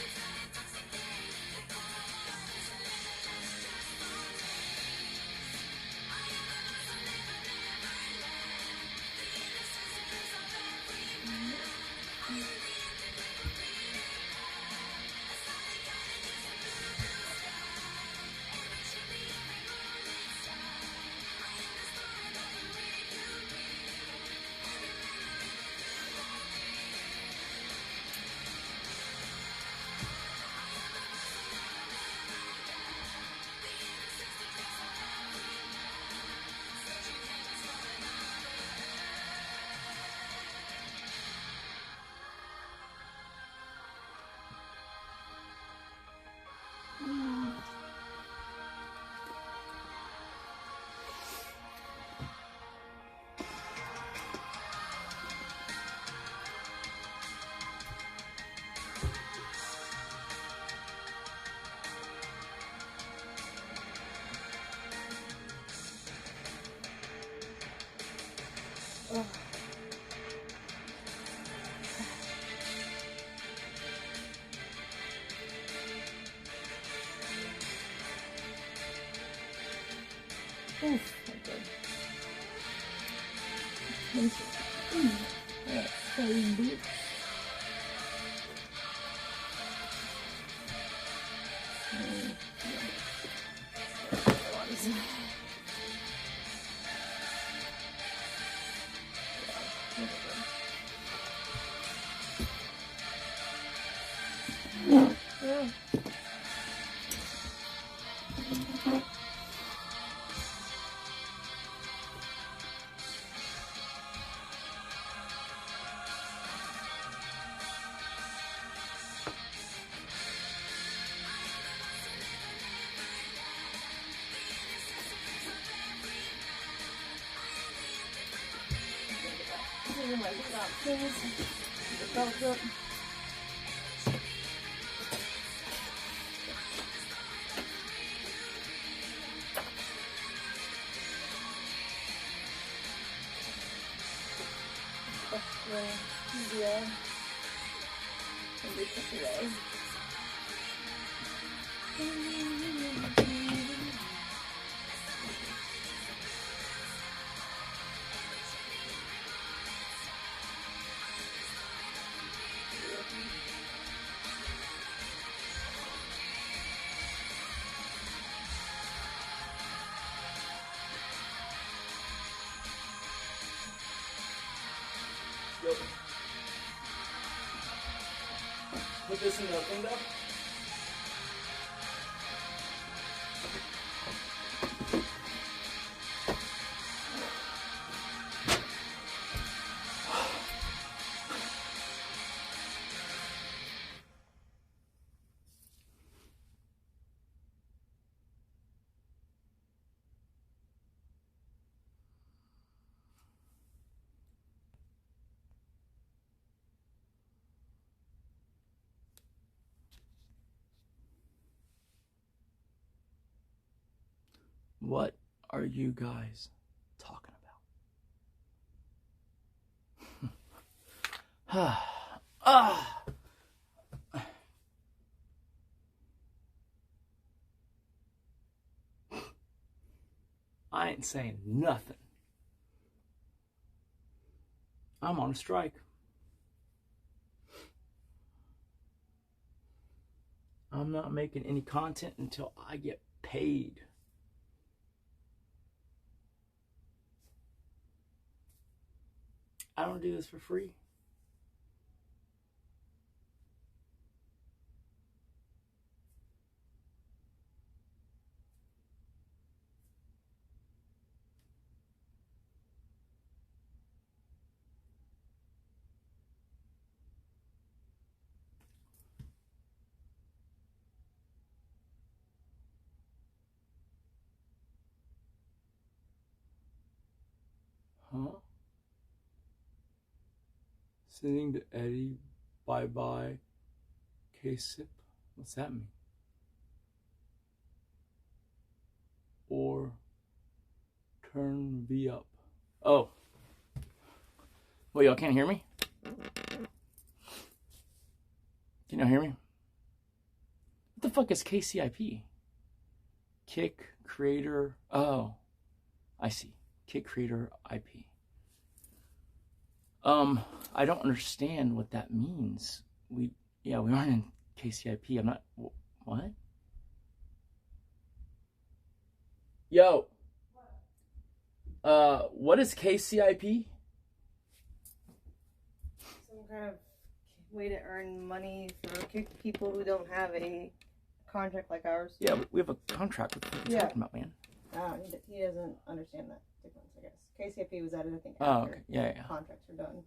Oof, okay. That's so big. Yeah. Yeah. And they took it away. Yo. Put this in the thing though. What are you guys talking about? I ain't saying nothing. I'm on a strike. I'm not making any content until I get paid. I don't do this for free. Huh? Sending to Eddie, bye-bye, K-Sip? What's that mean? Or turn V up. Oh. Well, y'all can't hear me? Can y'all hear me? What the fuck is KCIP? Kick Creator. Oh, I see. Kick Creator IP. I don't understand what that means. We aren't in KCIP. I'm not. What? Yo. What is KCIP? Some kind of way to earn money for people who don't have a contract like ours. Yeah, we have a contract. What are you talking about, man? Oh, he doesn't understand that difference, I guess. KCIP was added, I think, Oh, after okay. Yeah. contracts are done.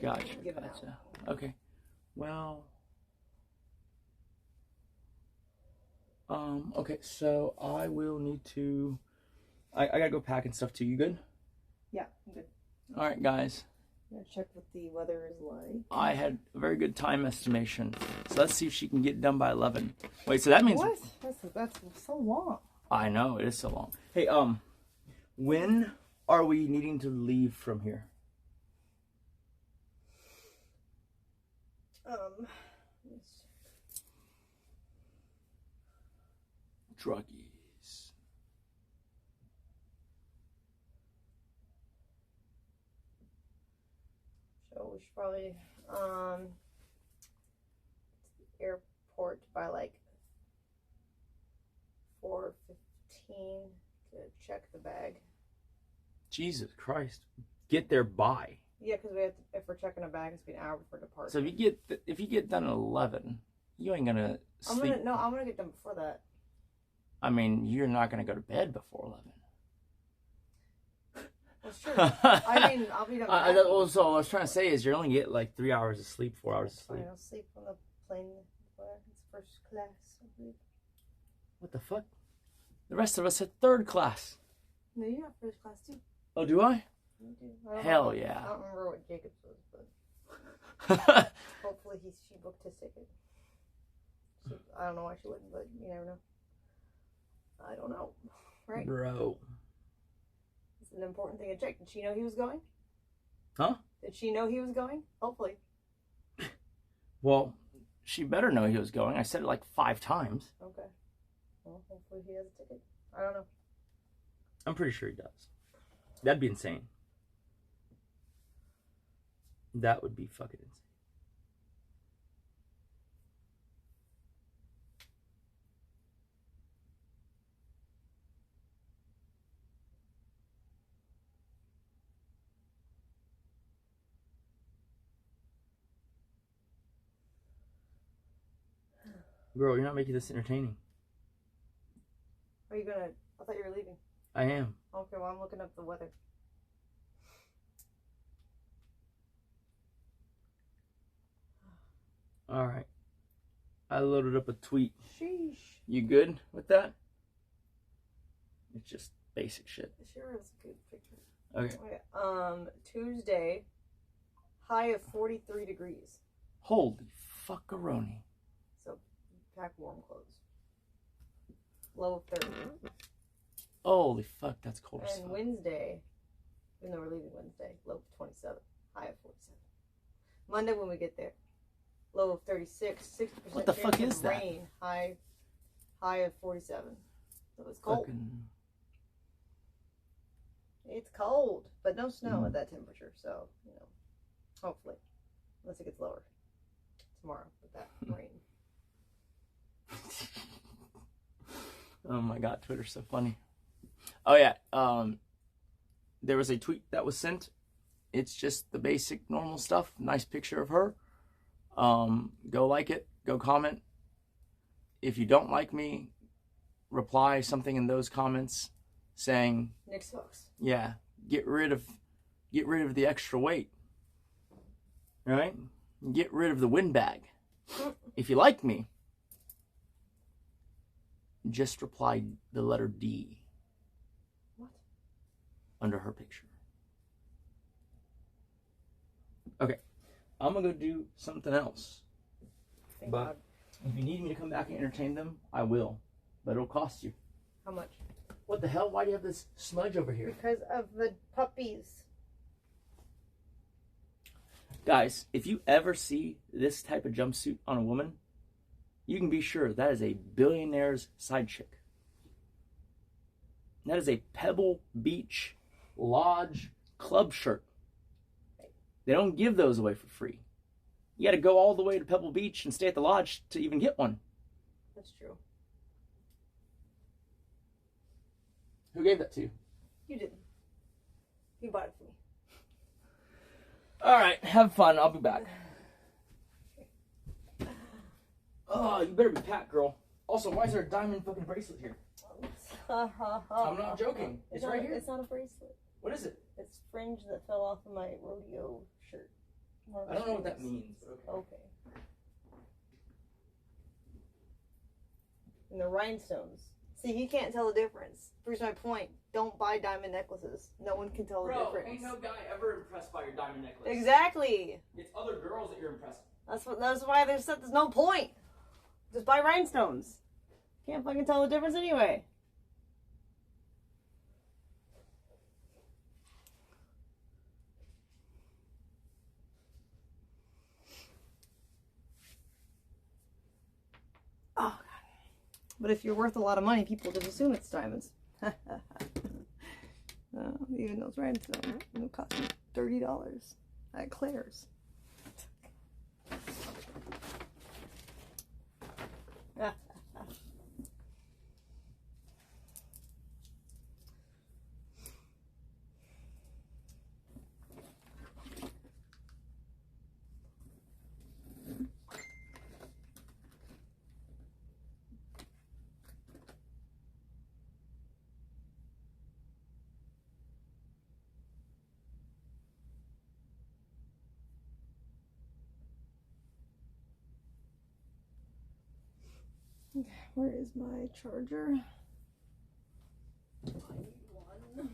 Gotcha. Given out. Okay. Well. Okay, so I will need to. I gotta go packing stuff too. You good? Yeah, I'm good. All right, guys. I'm gonna check what the weather is like. I had a very good time estimation, so let's see if she can get done by 11. Wait, so that means what? That's so long. I know it is so long. Hey, when are we needing to leave from here? Druggies. So we should probably airport by like 4:15 to check the bag. Jesus Christ. Get there by. Yeah, because we have to, if we're checking a bag, it's be an hour before departure. So if you get done at 11, you ain't gonna sleep. I'm gonna get done before that. I mean, you're not gonna go to bed before 11. That's true. I mean, I'll be done. Also, what I was trying to say is you only get like 3 hours of sleep, 4 hours of sleep. I'll sleep on the plane. It's first class, I believe. What the fuck? The rest of us had third class. No, you have first class too. Oh, do I? You do. Hell yeah. I don't remember what Jacob's was, but hopefully she booked his ticket. I don't know why she wouldn't, but you never know. I don't know. Right? Bro. It's an important thing to check. Did she know he was going? Huh? Did she know he was going? Hopefully. Well, she better know he was going. I said it like 5 times. Okay. Well, hopefully he has a ticket. I don't know. I'm pretty sure he does. That'd be insane. That would be fucking insane. Girl, you're not making this entertaining. Are you gonna? I thought you were leaving. I am. Okay, well, I'm looking up the weather. All right. I loaded up a tweet. Sheesh. You good with that? It's just basic shit. It sure is a good picture. Okay. Tuesday, high of 43 degrees. Holy fuckaroni. So, pack warm clothes. Low of 30. Holy fuck, that's cold as And fuck. Wednesday, even though we're leaving Wednesday, low of 27, high of 47. Monday when we get there, low of 36, 60%. What the fuck chance is of that? rain, high of 47. So it's cold. It's cold, but no snow at that temperature. So, hopefully, unless it gets lower tomorrow with that rain. Oh my god, Twitter's so funny. Oh yeah, there was a tweet that was sent. It's just the basic normal stuff. Nice picture of her. Go like it. Go comment. If you don't like me, reply something in those comments saying Nick sucks. Yeah, get rid of the extra weight. Right? Get rid of the windbag. If you like me, just reply the letter D. What? Under her picture. Okay. I'm gonna go do something else. Thank but God. if you need me to come back and entertain them, I will. But it'll cost you. How much? What the hell? Why do you have this smudge over here? Because of the puppies. Guys, if you ever see this type of jumpsuit on a woman, you can be sure that is a billionaire's side chick. That is a Pebble Beach Lodge club shirt. They don't give those away for free. You got to go all the way to Pebble Beach and stay at the lodge to even get one. That's true. Who gave that to you? You didn't. You bought it for me. All right, have fun. I'll be back. Oh, you better be packed, girl. Also, why is there a diamond fucking bracelet here? I'm not joking. It's right here. It's not a bracelet. What is it? It's fringe that fell off of my rodeo shirt. I don't know what that means. Okay. And the rhinestones. See, he can't tell the difference. Proves my point. Don't buy diamond necklaces. No one can tell the difference. Ain't no guy ever impressed by your diamond necklace. Exactly. It's other girls that you're impressed. That's why there's no point. Just buy rhinestones. Can't fucking tell the difference anyway. Oh, God. But if you're worth a lot of money, people just assume it's diamonds. Even those rhinestones, it'll cost me $30 at Claire's. Where is my charger? I need one.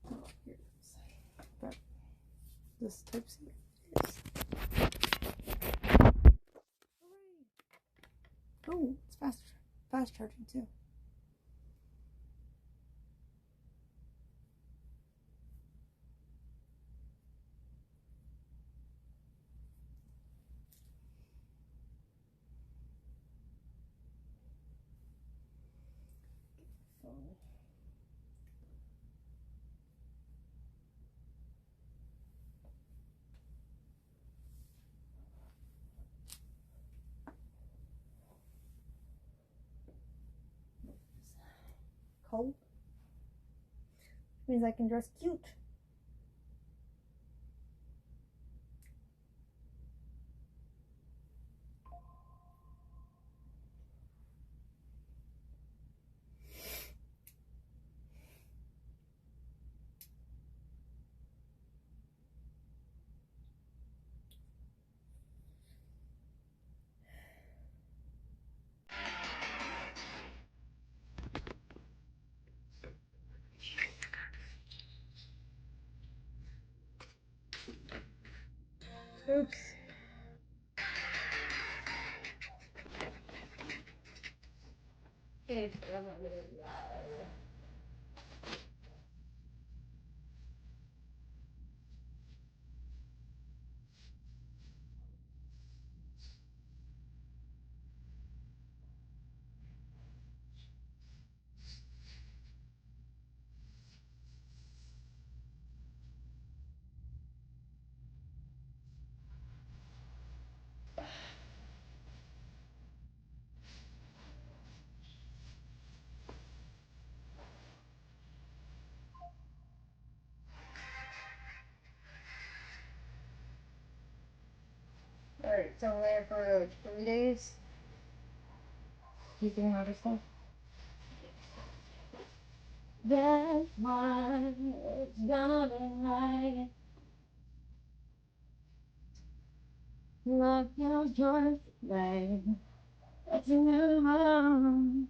Oh, here it is. That, this Type-C. Yes. Oh, it's fast charging too. Cold. Means I can dress cute. Oops. Alright, so I'm there for 3 days. Keeping other stuff. That's why it's gonna be right. Look your choice, babe. It's a new home.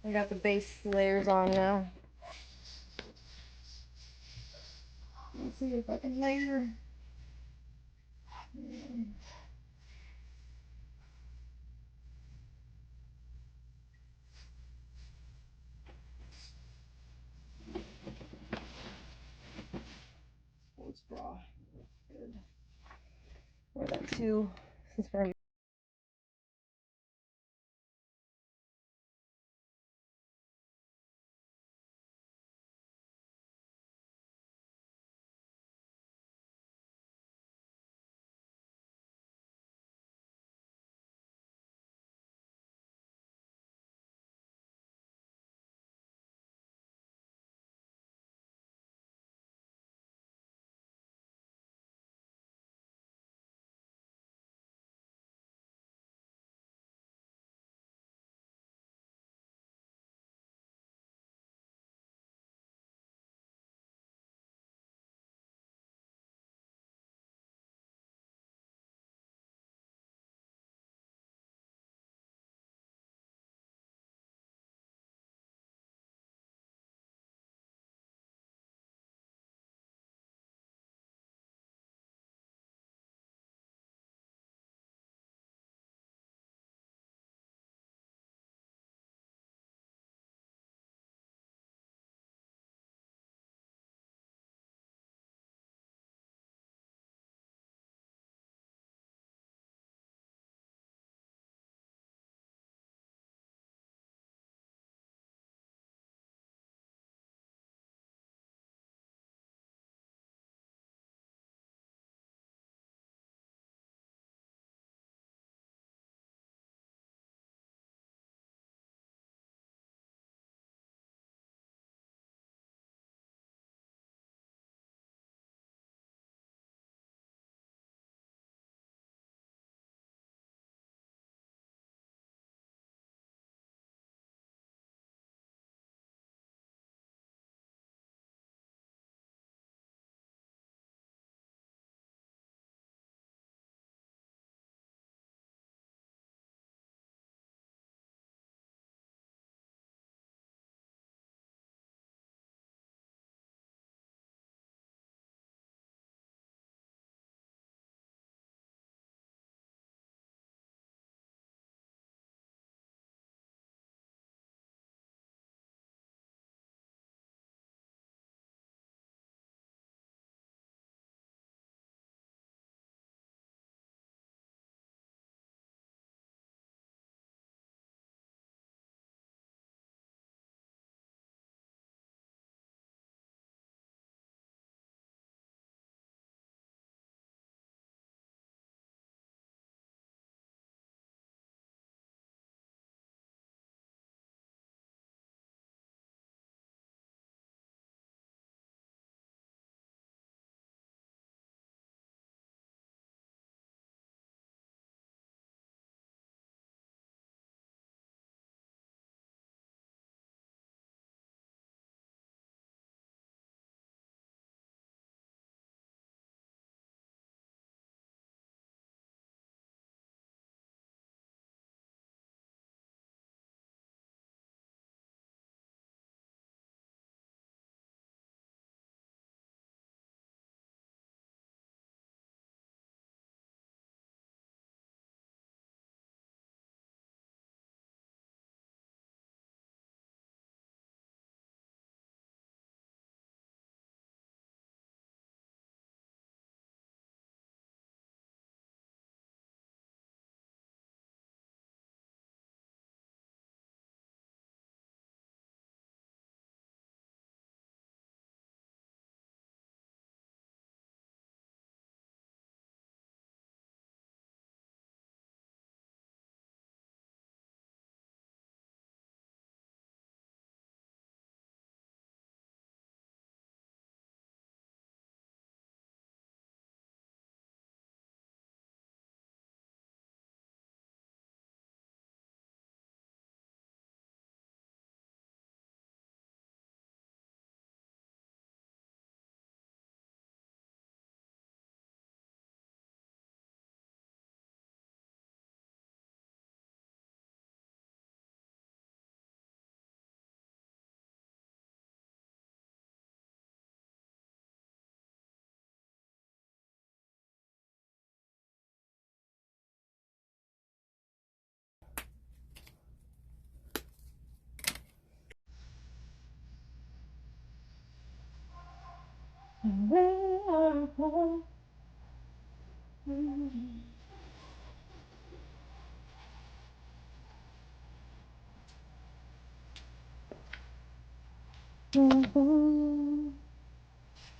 I got the base layers on now. Let's see if I can layer. Sports bra. Good. Wear that too. This is for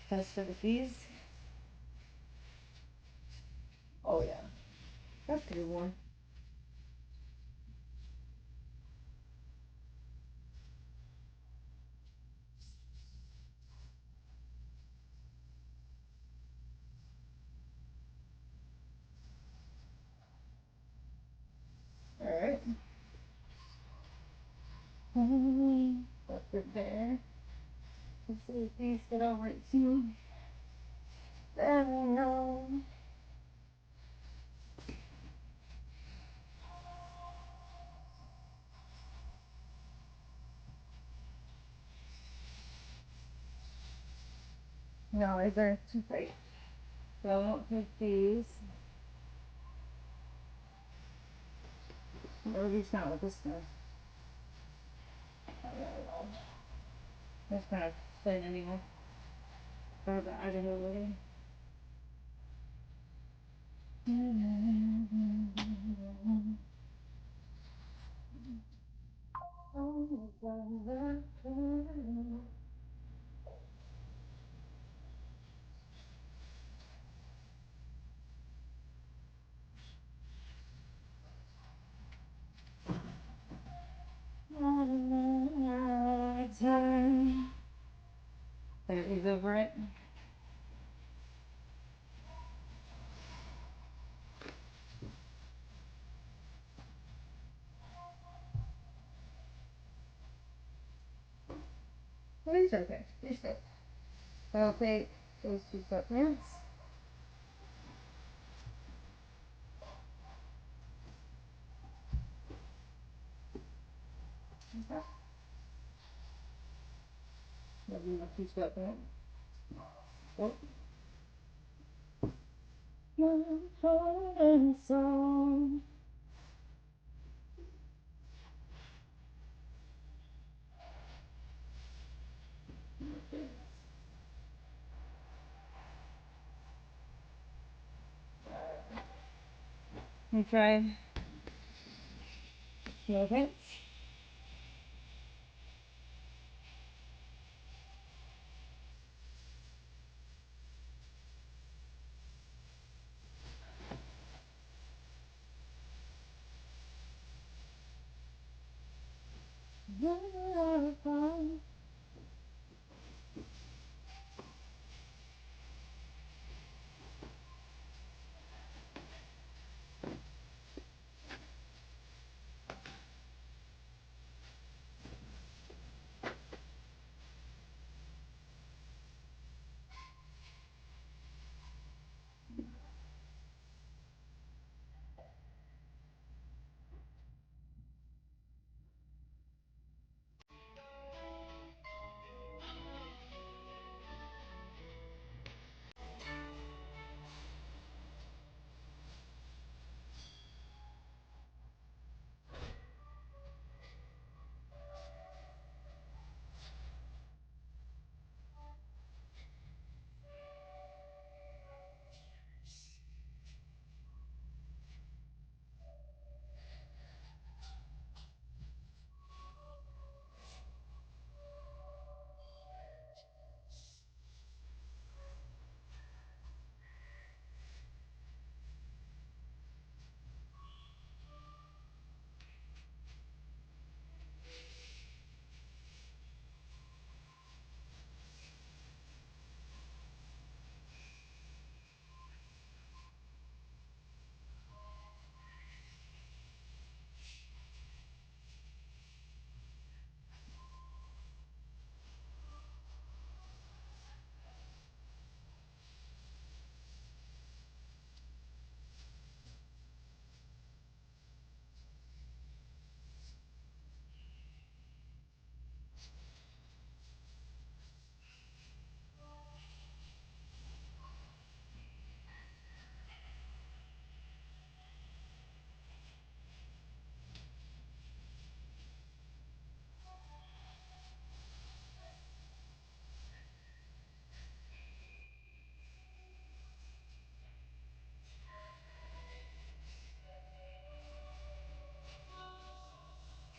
Festivities. Oh yeah, that's a good one. All right. Up there. Let's see if these get over it too. Let me know. No, these are too tight. So I won't take these. Or at least not with this one. That's kind of thin anyway. Throw that out of the way. There is over it. Well, these are okay. These fit. So I'll take those two sweatpants. Okay. Maybe not two sweatpants. Oh. And song. Let me try sweatpants.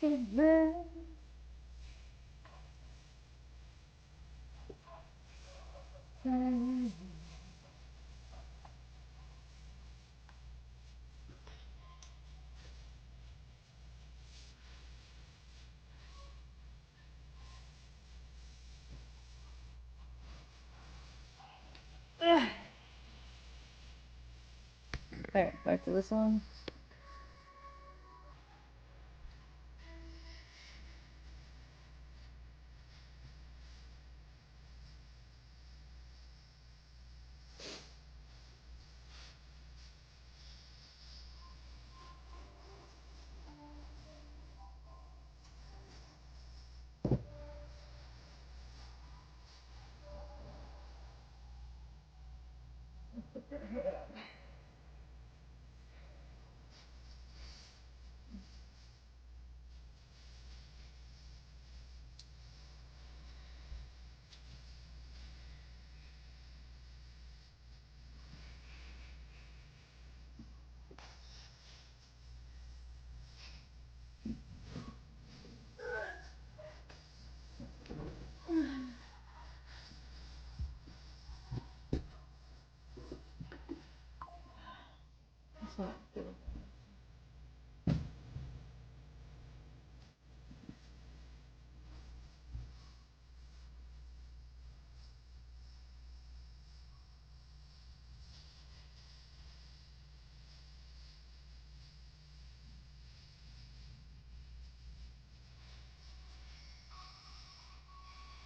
Alright, back to this one.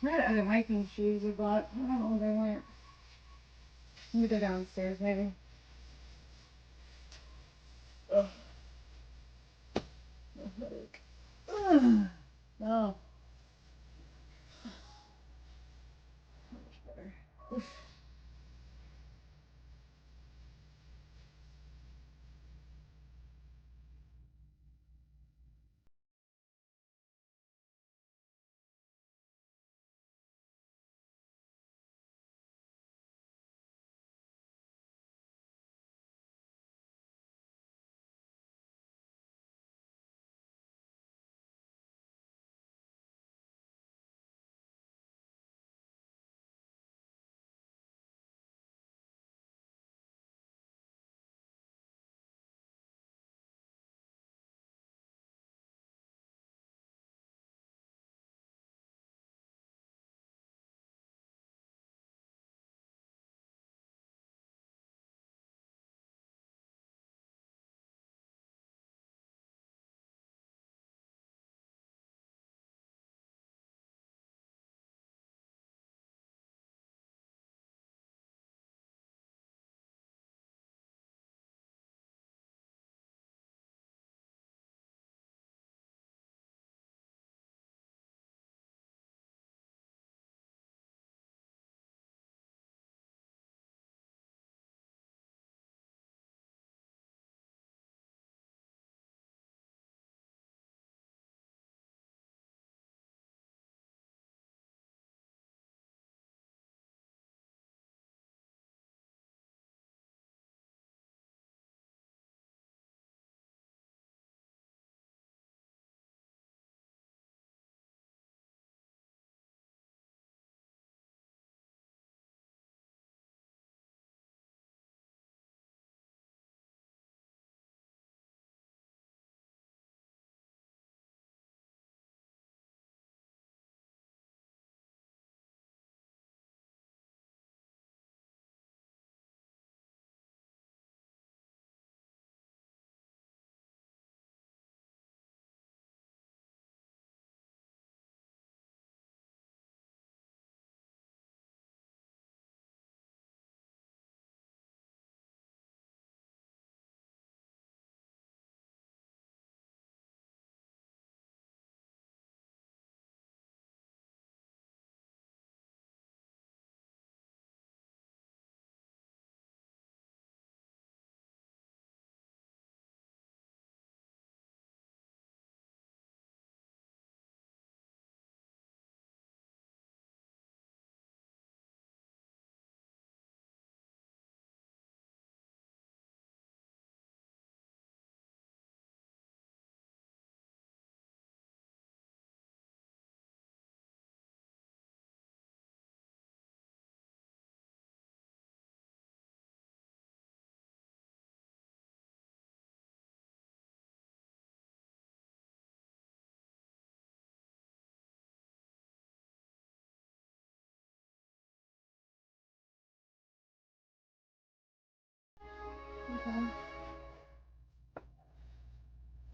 I had other hiking shoes we bought. I don't know where they went. Maybe they're downstairs, maybe. Ugh. Ugh. No. Much better. Oof.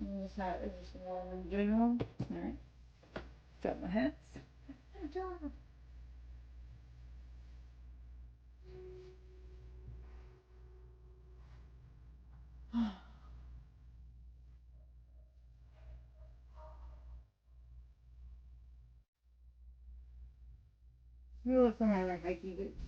And this hat is just more in general. Alright. Got my hats. Good job. You look for my like hiking boots.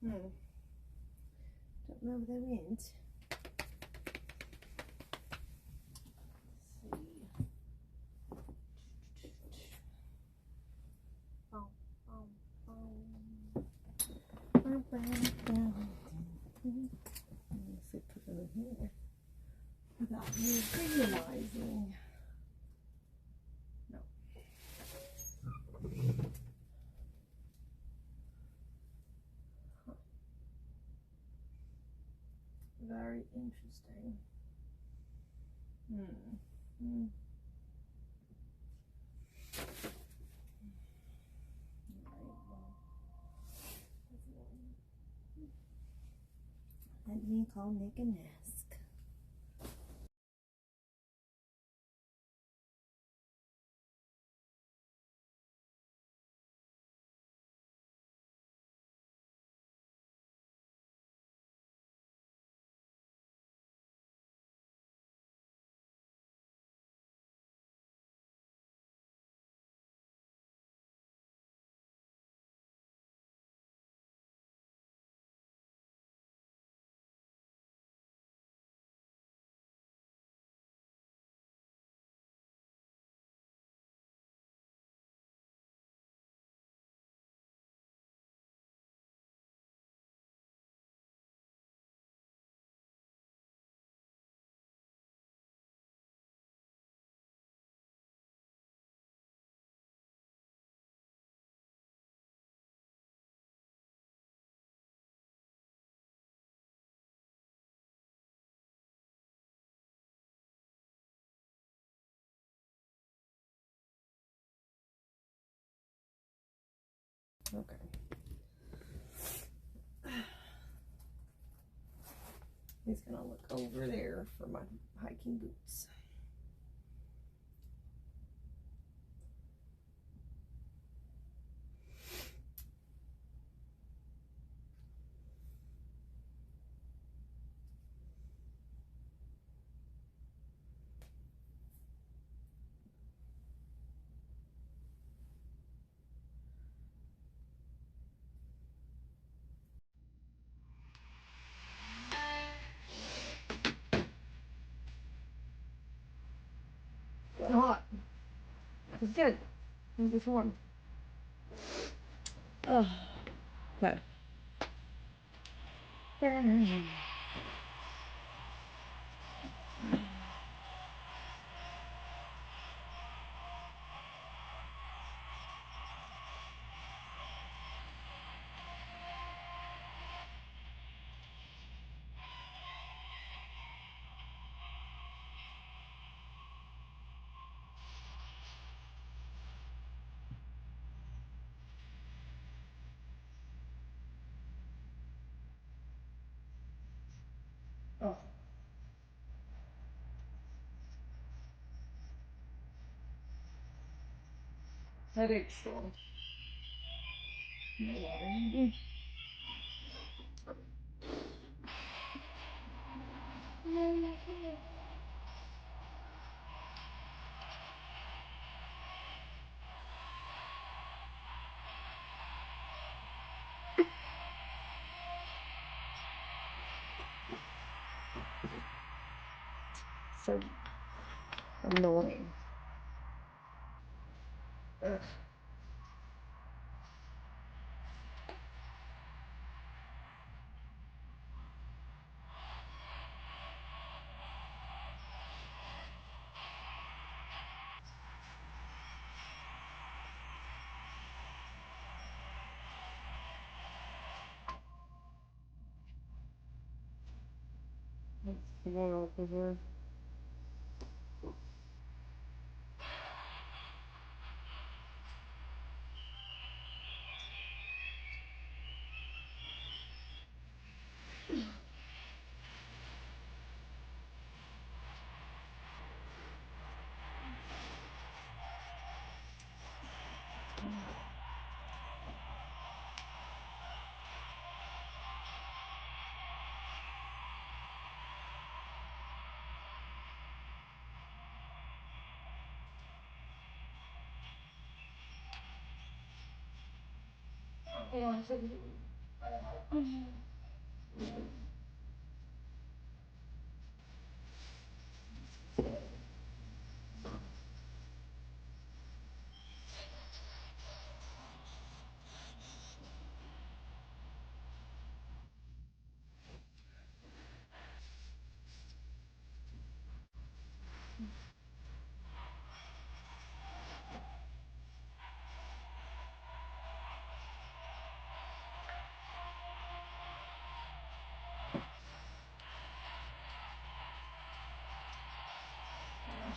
Don't know where they went. Let's see, put them in here without me realizing. interesting. Hmm. Let me call Nick and ask. Okay. He's gonna look over there for my hiking boots. Hot. It's good. It's warm. Oh. Okay. Oh. Headache still. So annoying. Ugh. What's going on over here?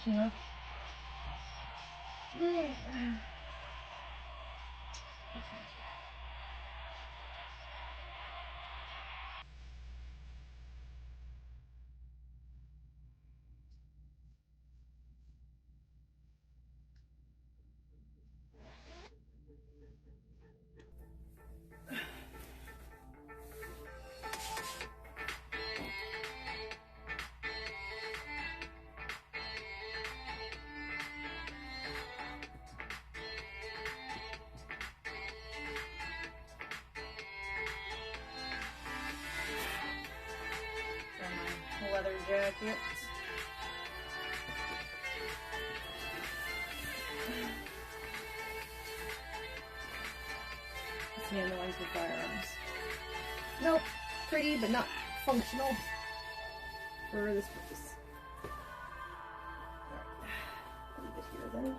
Yeah. Leather jacket. It's handling for firearms. Nope. Pretty, but not functional for this purpose. Alright. Leave it here then.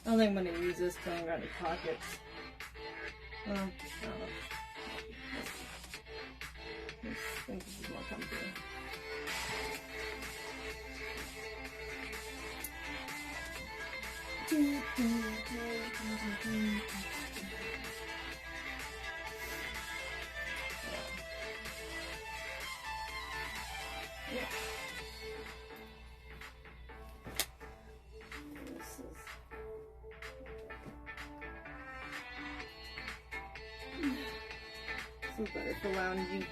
I don't think I'm gonna use this because I haven't got any pockets. Well, I don't know. I think this is more comfy. This is better for lounging.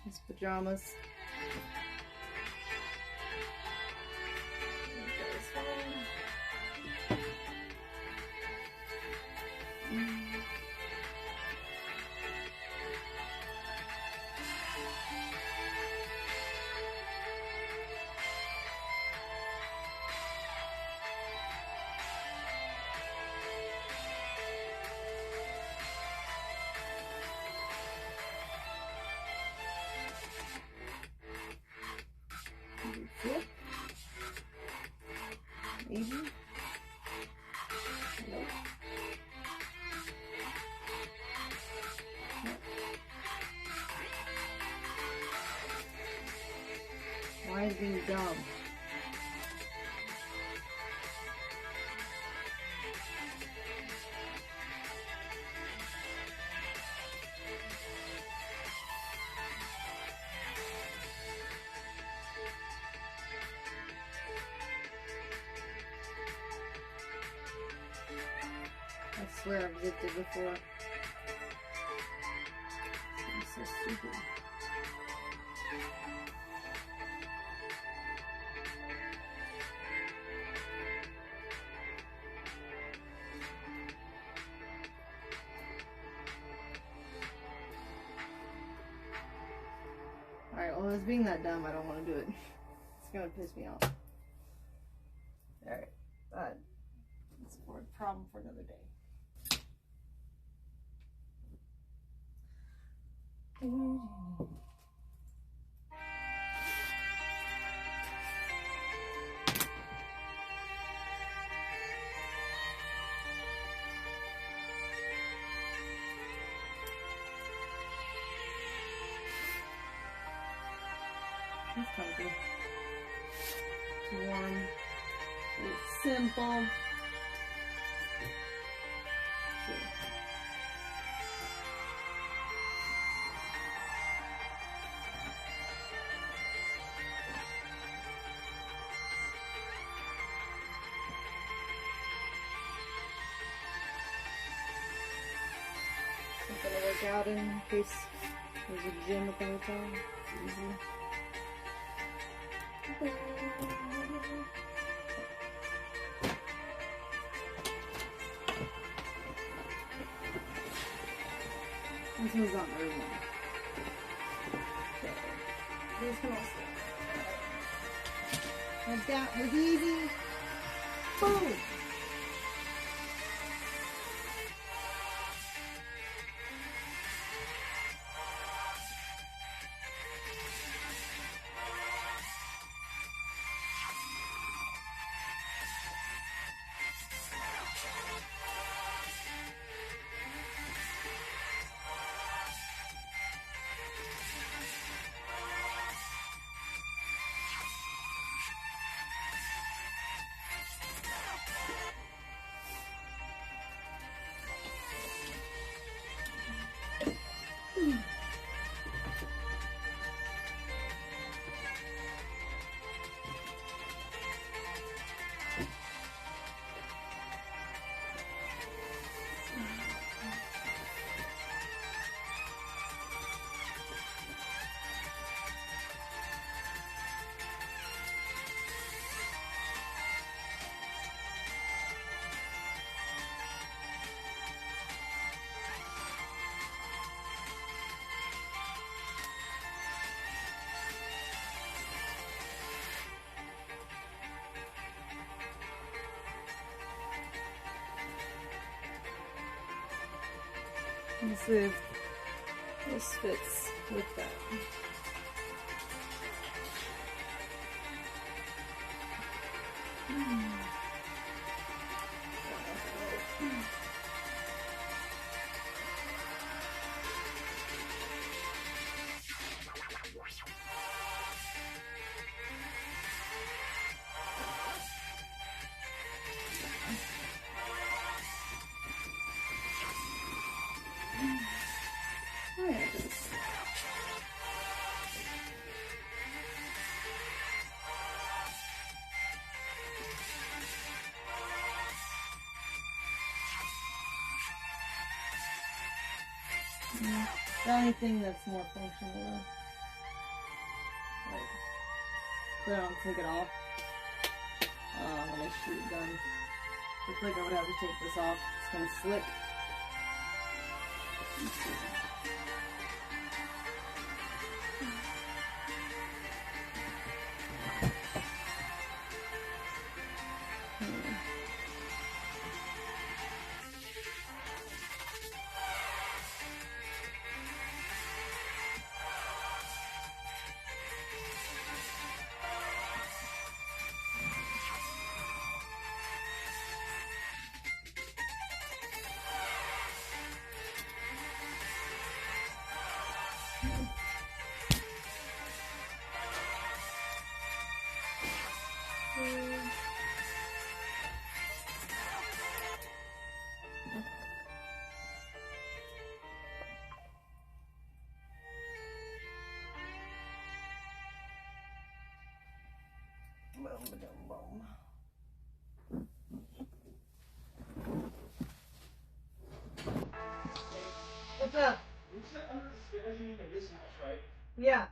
These pajamas. Maybe. Nope. Why is it being dumb? I swear I've zipped it before. It's so stupid. Alright, well, it's being that dumb, I don't want to do it. It's gonna piss me off. Alright, that's a problem for another day. It's comfy. It's warm. It's simple. Sure. Something to work out in case there's a gym at the hotel. It's easy. This one's not very long. Okay. These can all stay. Like that was easy. Boom. Let's see if this fits with that. The only thing that's more functional though. Like, so I don't take it off when I shoot guns. Looks like I would have to take this off. It's gonna slip. What's up? You said under the stairs in this house, right? Yeah.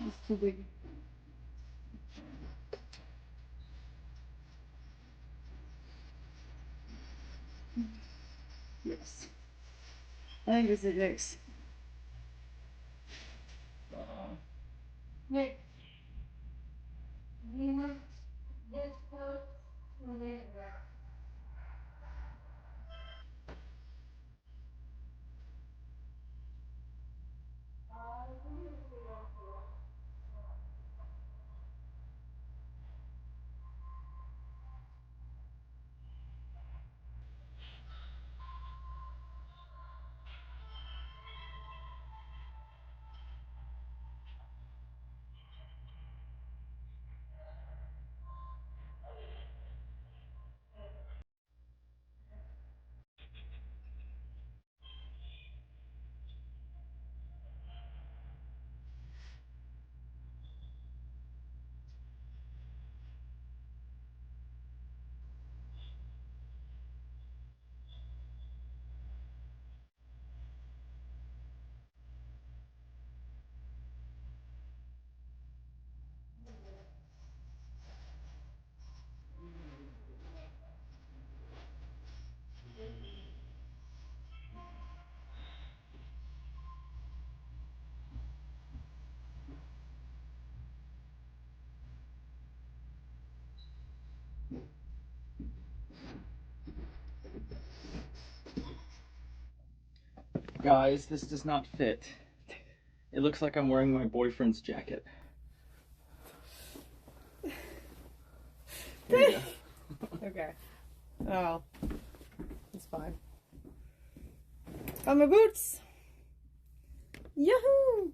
It's too big. Yes. I think it's a Dix. Nick. Guys, this does not fit. It looks like I'm wearing my boyfriend's jacket. Here you go. Okay. Oh, it's fine. Got my boots. Yahoo!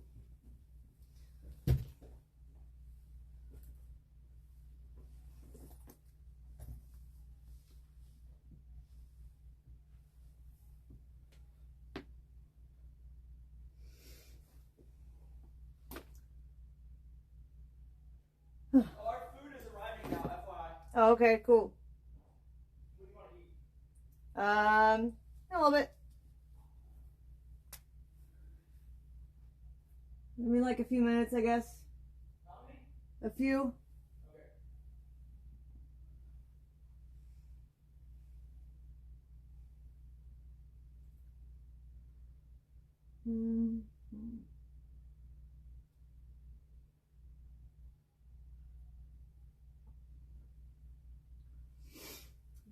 Our food is arriving now, FYI. Oh, okay, cool. What do you want to eat? A little bit. I mean, like a few minutes, I guess. How many? A few. Okay.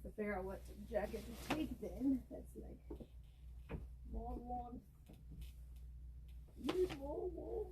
To figure out what jacket to take then. That's like more warm. Need more warm.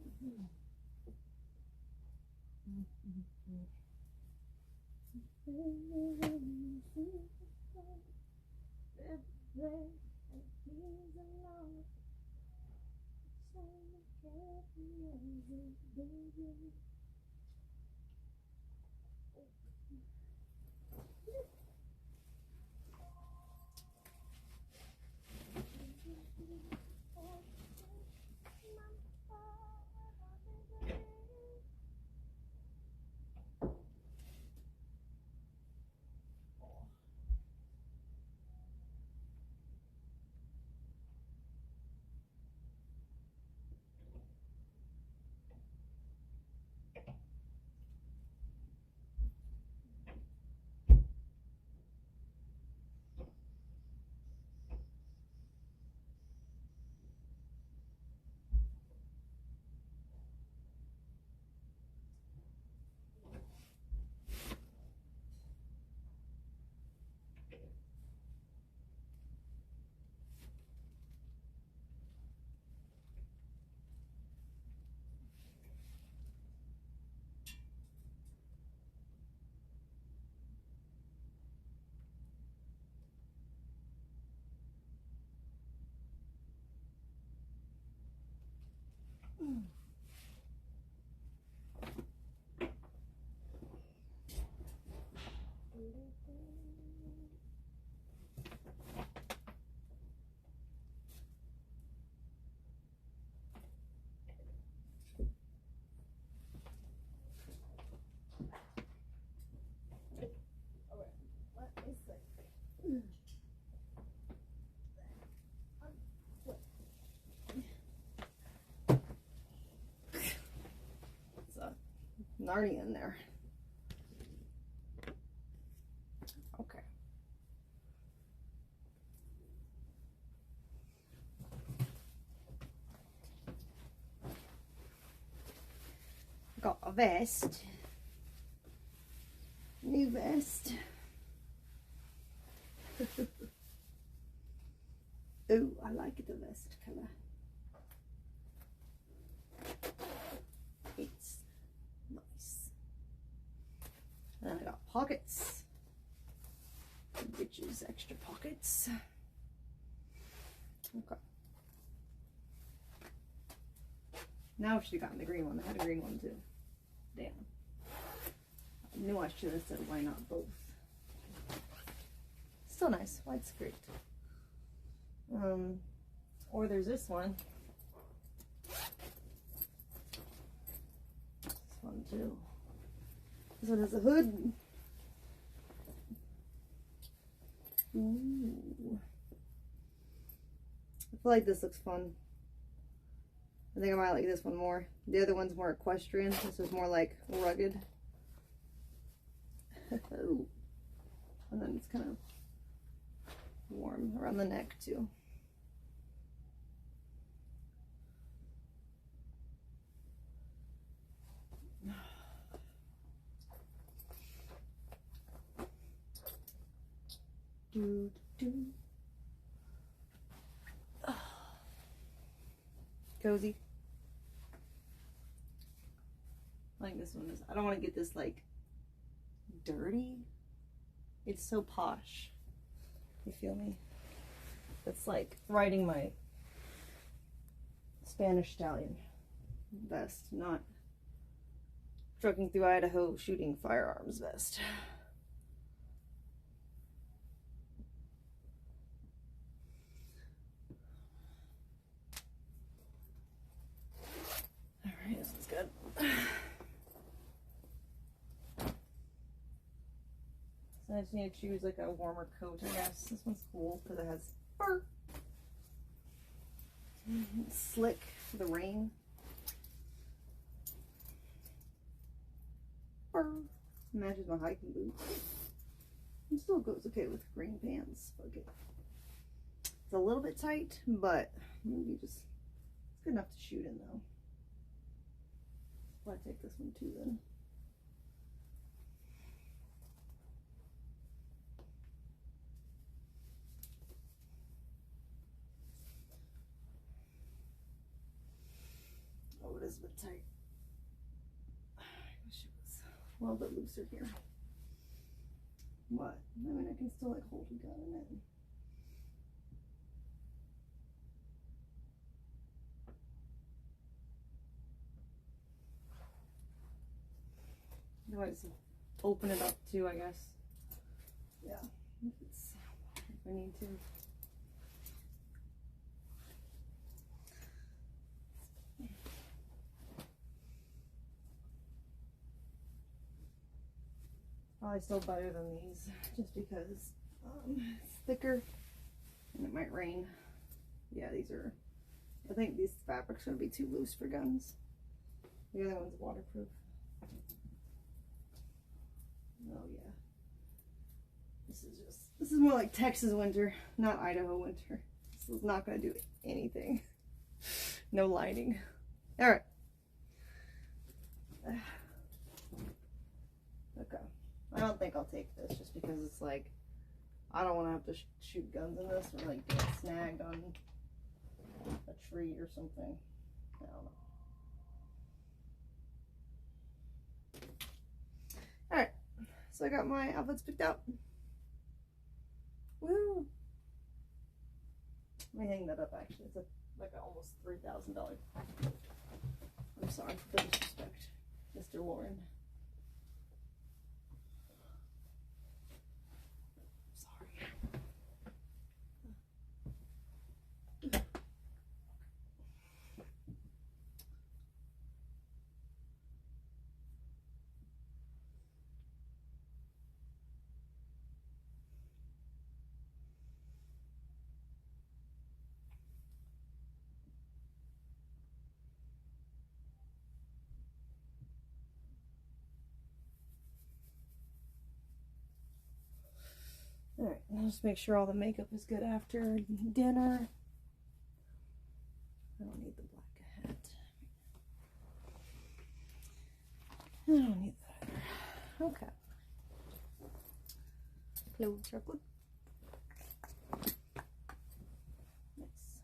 Narnia in there. Okay. Got a vest. New vest. Ooh, I like the vest color. It's nice. And then I got pockets. Bitches, extra pockets. Okay. Now I should have gotten the green one. I had a green one too. Damn. I knew I should have said why not both. Still nice. White's great. Or there's this one. This one too. This one has a hood. Ooh. I feel like this looks fun. I think I might like this one more. The other one's more equestrian. This is more like rugged. Ooh. And then it's kind of warm around the neck too. cozy. I like this one. I don't want to get this like dirty. It's so posh. You feel me? It's like riding my Spanish stallion vest, not trucking through Idaho shooting firearms vest. Alright, this one's good. So I just need to choose like a warmer coat, I guess. This one's cool because it has fur. It's slick for the rain. Fur. Matches my hiking boots. It still goes okay with green pants. Okay. It's a little bit tight, but maybe just it's good enough to shoot in though. I'll take this one too then. Oh, it is a bit tight. I wish it was a little bit looser here. What? I mean, I can still like hold a gun in it. Otherwise, open it up too, I guess. Yeah, if I need to. Probably still better than these, just because it's thicker and it might rain. Yeah, these are. I think these fabrics are gonna be too loose for guns. The other one's waterproof. Oh yeah. This is more like Texas winter, not Idaho winter. This is not gonna do anything. No lighting. All right. Okay. I don't think I'll take this just because it's like I don't want to have to shoot guns in this or like get snagged on a tree or something. I don't know. All right. So I got my outfits picked out. Woo! Let me hang that up actually. It's like an almost $3,000. I'm sorry for the disrespect, Mr. Warren. Sorry. Alright, I'll just make sure all the makeup is good after dinner. I don't need the black hat. I don't need that either. Okay. Clothes are good. Nice.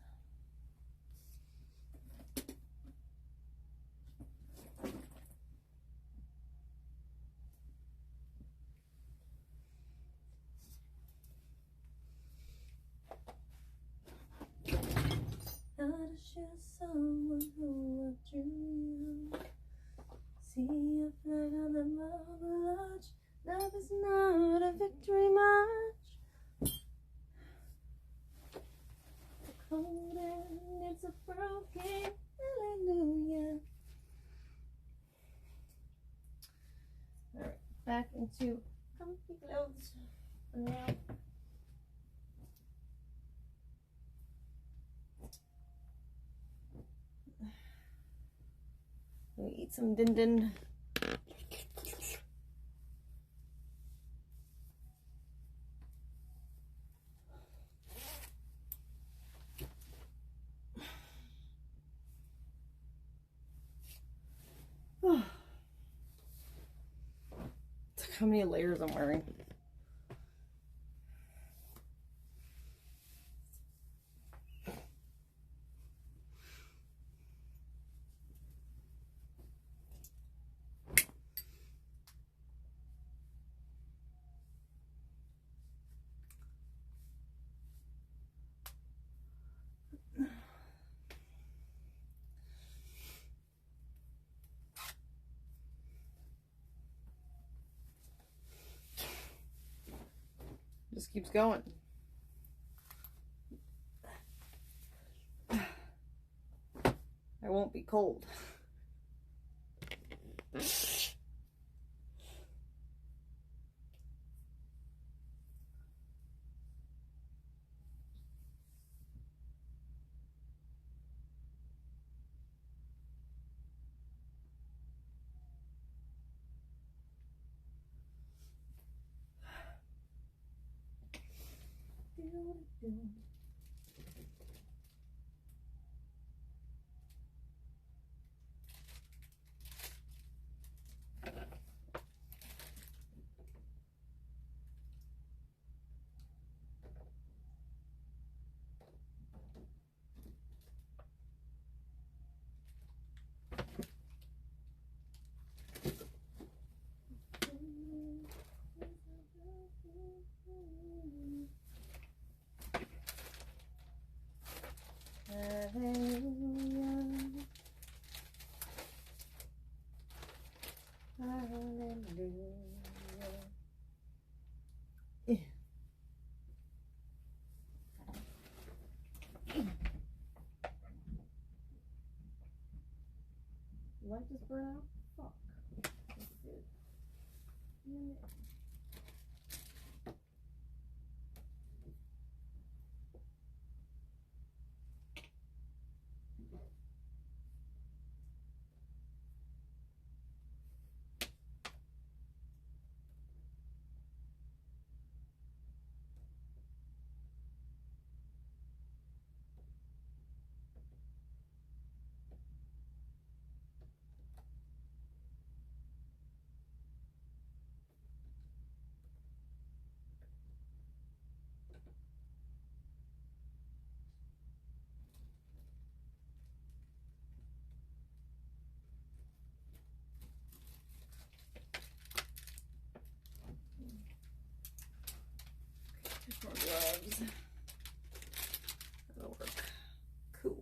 How to share someone who loved you. See a flag on the marble arch. Love is not a victory march. The cold and it's a broken hallelujah. Alright, back into comfy clothes for now. Let me eat some din din. How many layers I'm wearing. Just keeps going. I won't be cold. Light just burn out? Fuck. That's good. Yeah. Just more gloves. That'll work. Cool.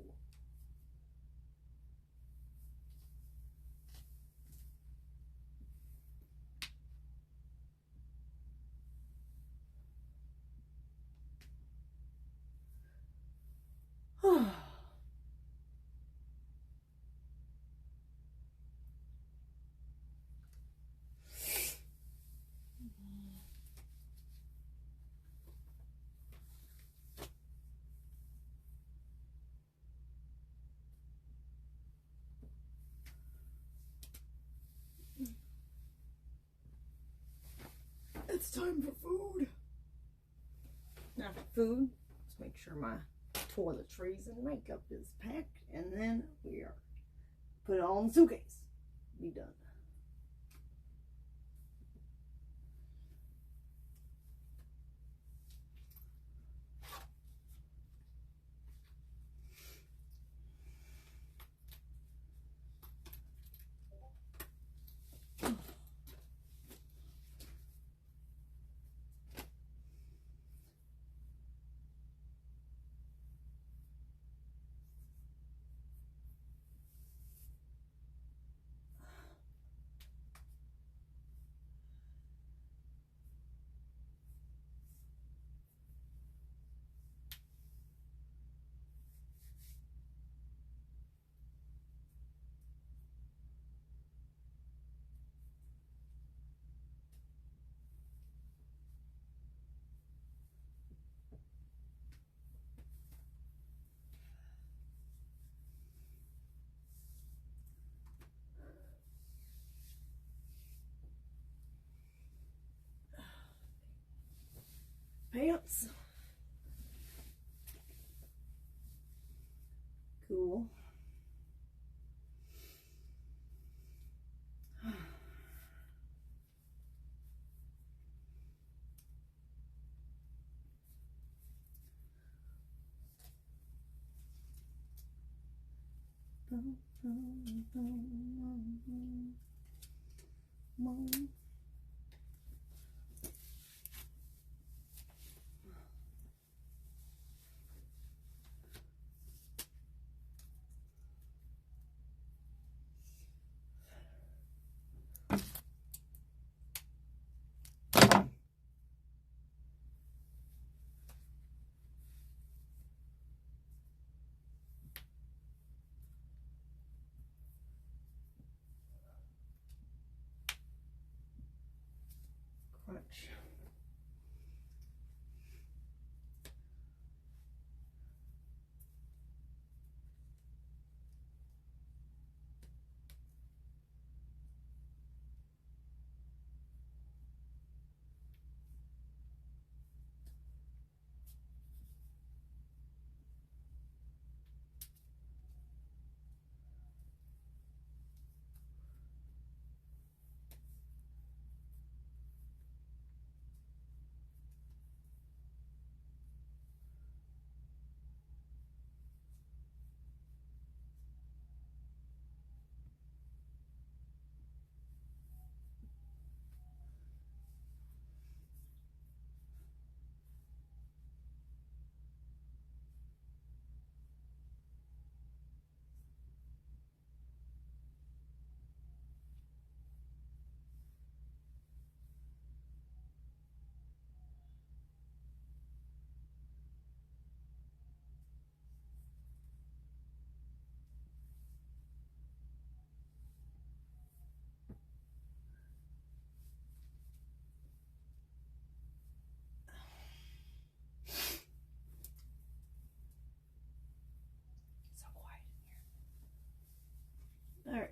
It's time for food. Now for food, let's make sure my toiletries and makeup is packed, and then we are put it all in the suitcase. Be done. Pants. Cool. much. So quiet in here. All right.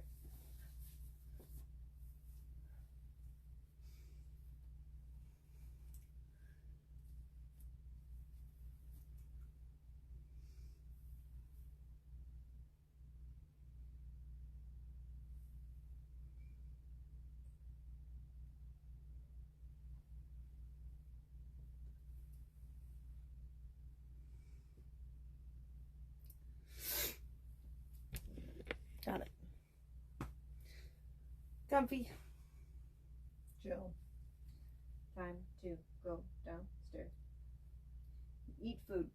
Got it. Comfy. Jill. Time to go downstairs. Eat food.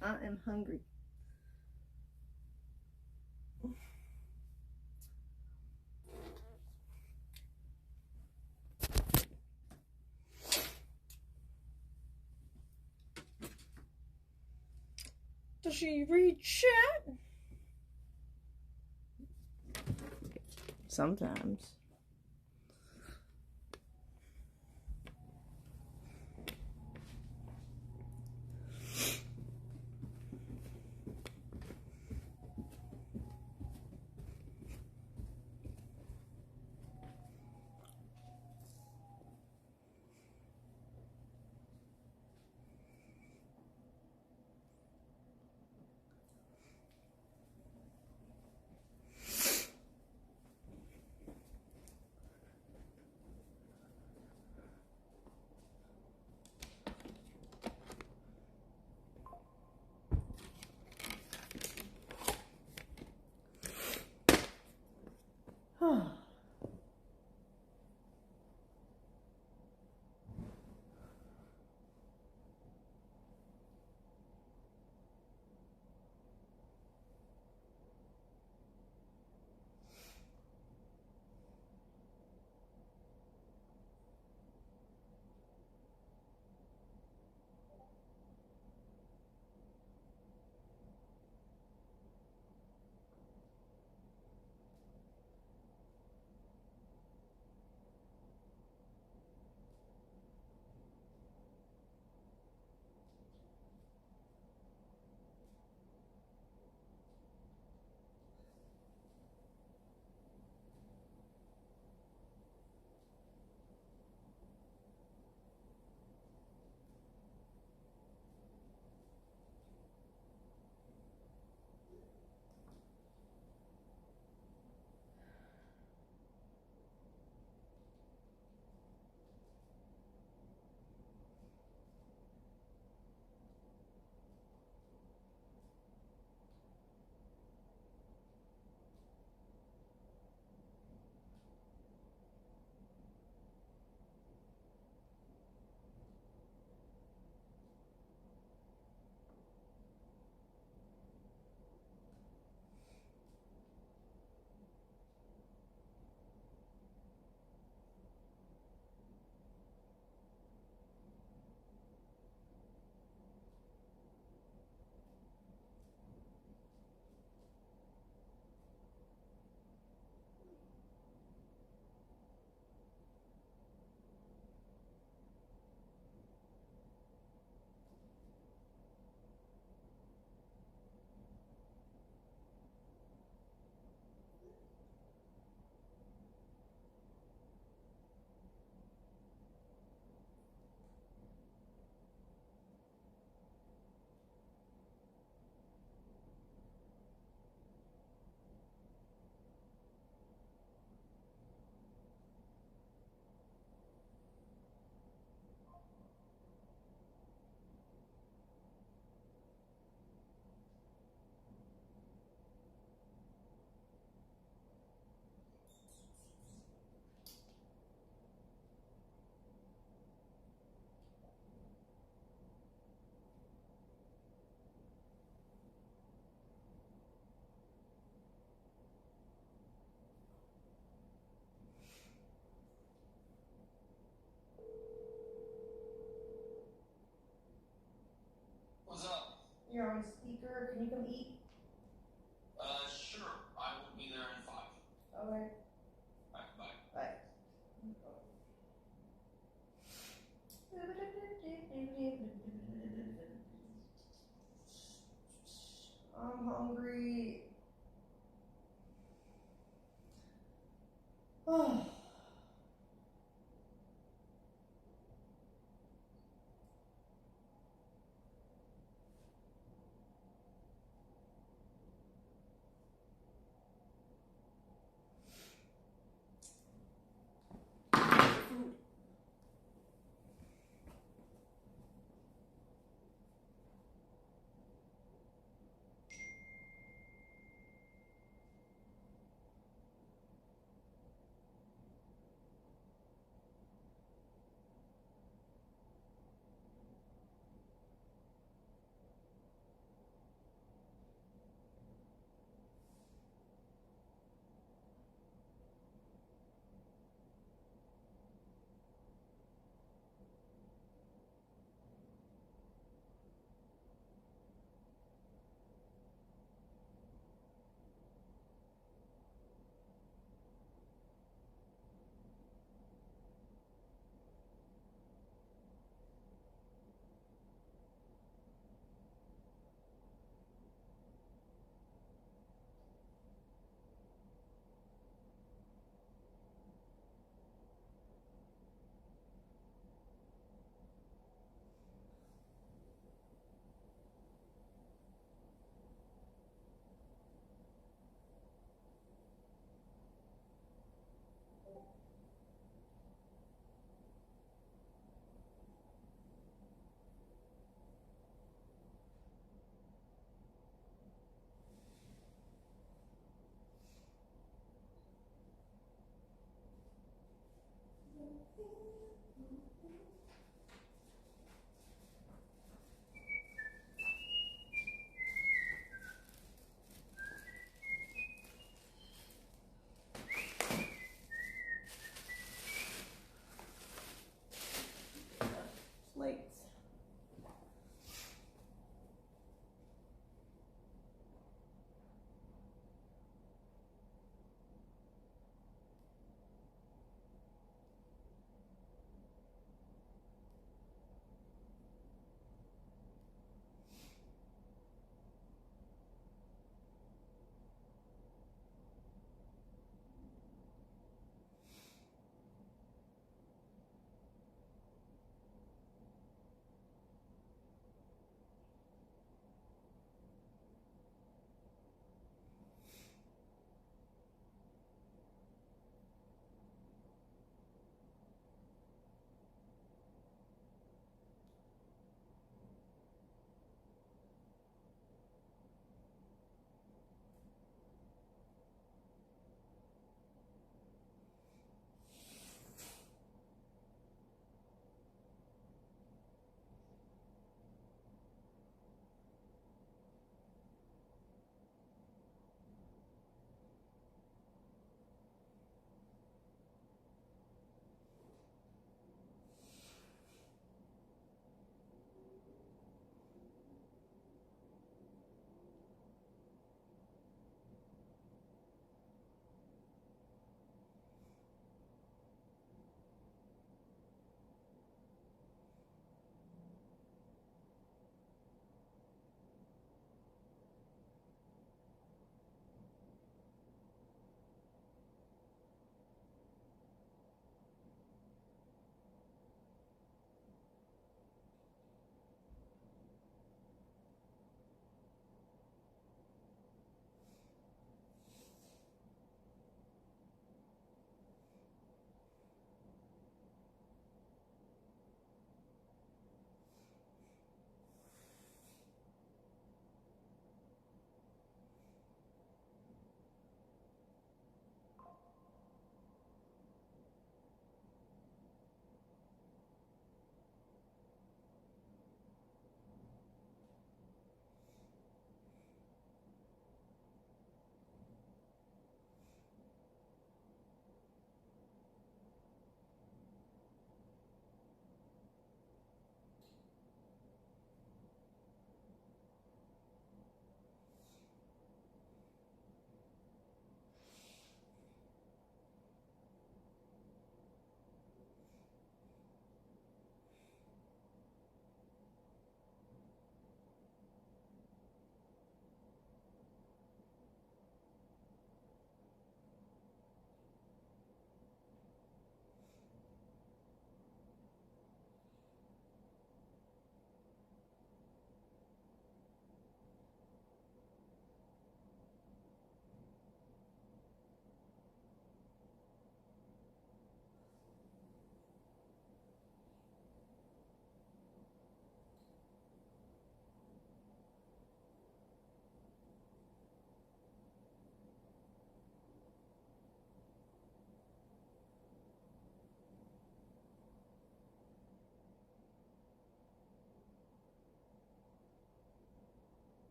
I am hungry. Does she read chat? Sometimes. You're on speaker. Can you come eat? Sure. I will be there in 5. Okay. Bye. Bye. I'm hungry. Oh.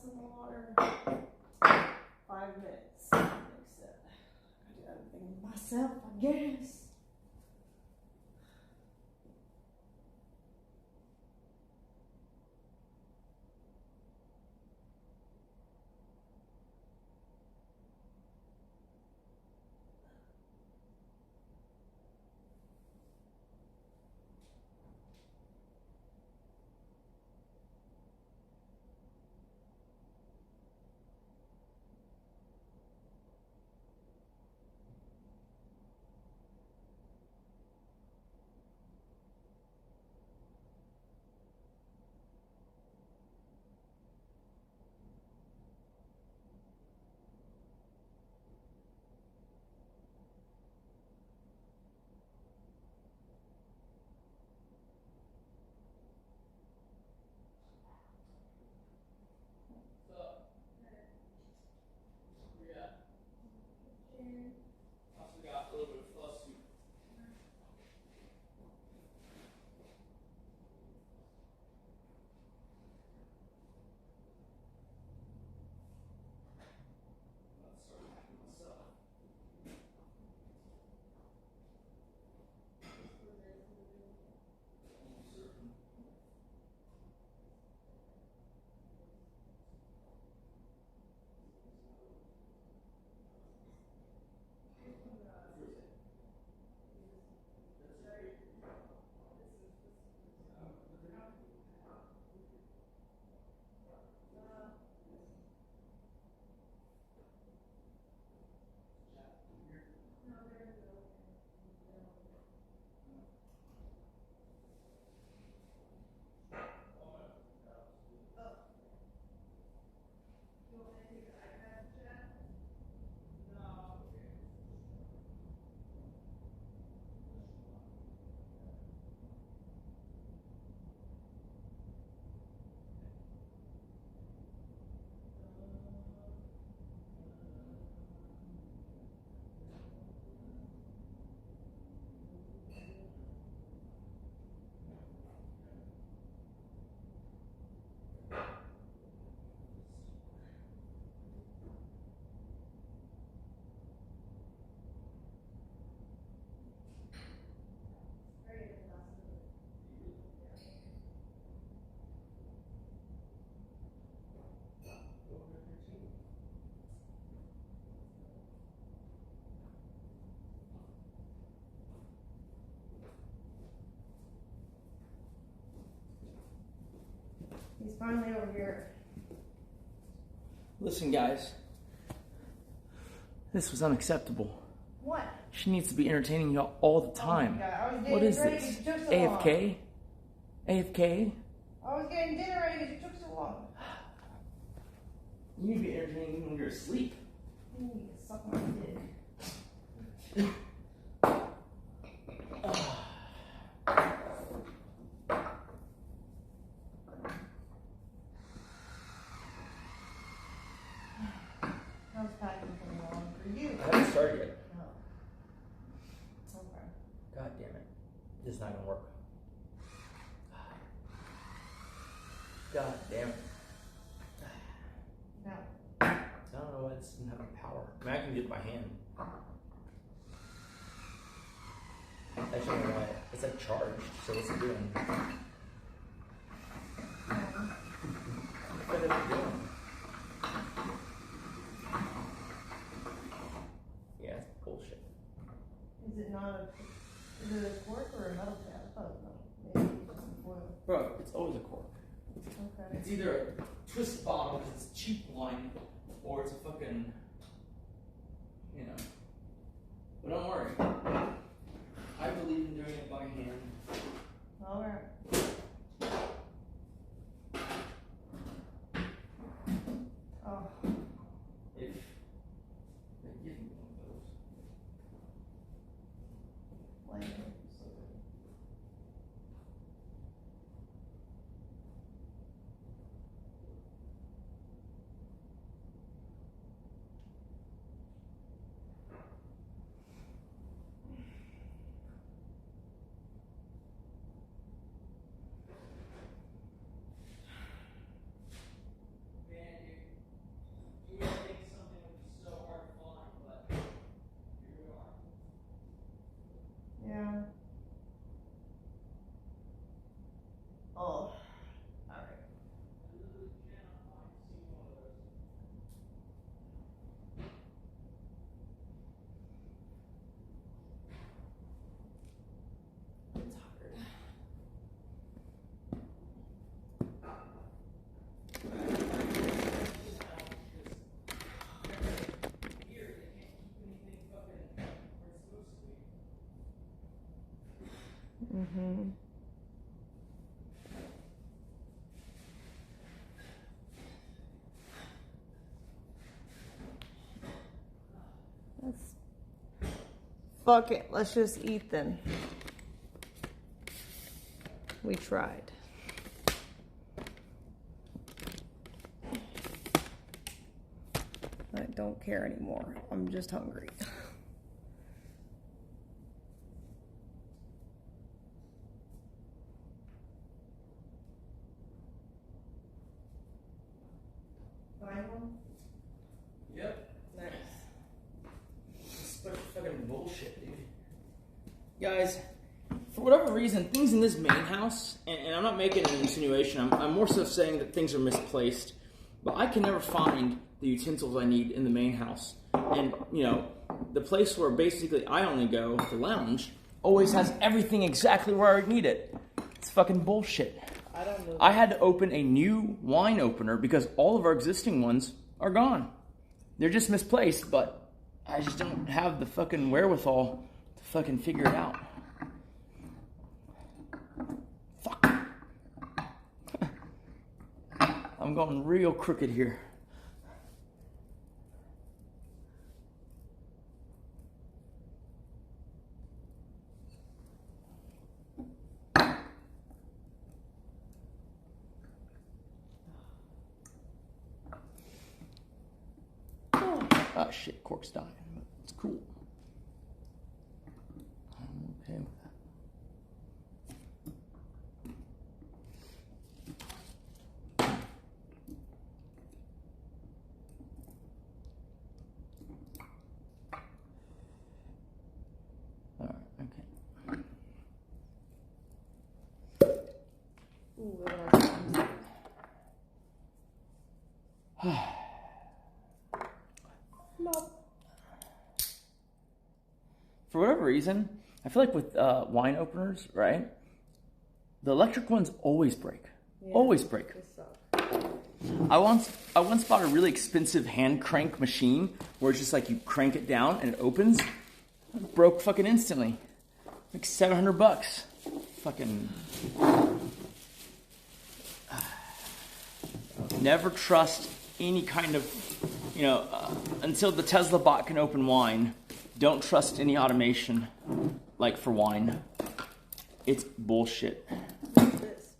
some water. 5 minutes. Mix it. I do everything myself, I guess. He's finally over here. Listen, guys. This was unacceptable. What? She needs to be entertaining y'all all the time. God, I was What getting is ready, this? it took so AFK? AFK? I was getting dinner ready, it took so long. You need to be entertaining even when you're asleep. You need to suck my dick. How's packing coming along for you? I haven't started yet. No. Okay. God damn it. This is not gonna work. God damn it. No. I don't know why this doesn't have any power. I mean, I can do it by hand. Actually, I don't know why. It's like charged, so what's it doing? What is it doing? Yeah, it's bullshit. Is it not a, is it a cork or a metal tab? I thought it was metal. Maybe it's some foil. Bro, it's always a cork. Okay. It's either a twist bottle because it's cheap wine, or it's a fucking, you know. But don't worry. I believe in doing it by hand. Alright. Oh. If they give me one of those. Like, Mm-hmm. Fuck it, let's just eat then. We tried. I don't care anymore. I'm just hungry. Yep. Nice. It's fucking bullshit, dude. Guys, for whatever reason, things in this main house, and I'm not making an insinuation, I'm more so saying that things are misplaced, but I can never find the utensils I need in the main house. And, you know, the place where basically I only go, the lounge, always has everything exactly where I need it. It's fucking bullshit. I had to open a new wine opener because all of our existing ones are gone. They're just misplaced, but I just don't have the fucking wherewithal to fucking figure it out. Fuck. I'm going real crooked here. Oh shit, cork's dying. It's cool. I'm okay with that. Alright, okay. Ooh, For whatever reason, I feel like with wine openers, right? The electric ones always break. Yeah, always break. they suck. I once bought a really expensive hand crank machine where it's just like you crank it down and it opens. It broke fucking instantly. Like $700. Fucking. Never trust any kind of, you know, until the Tesla bot can open wine. Don't trust any automation, like for wine. It's bullshit. What's this?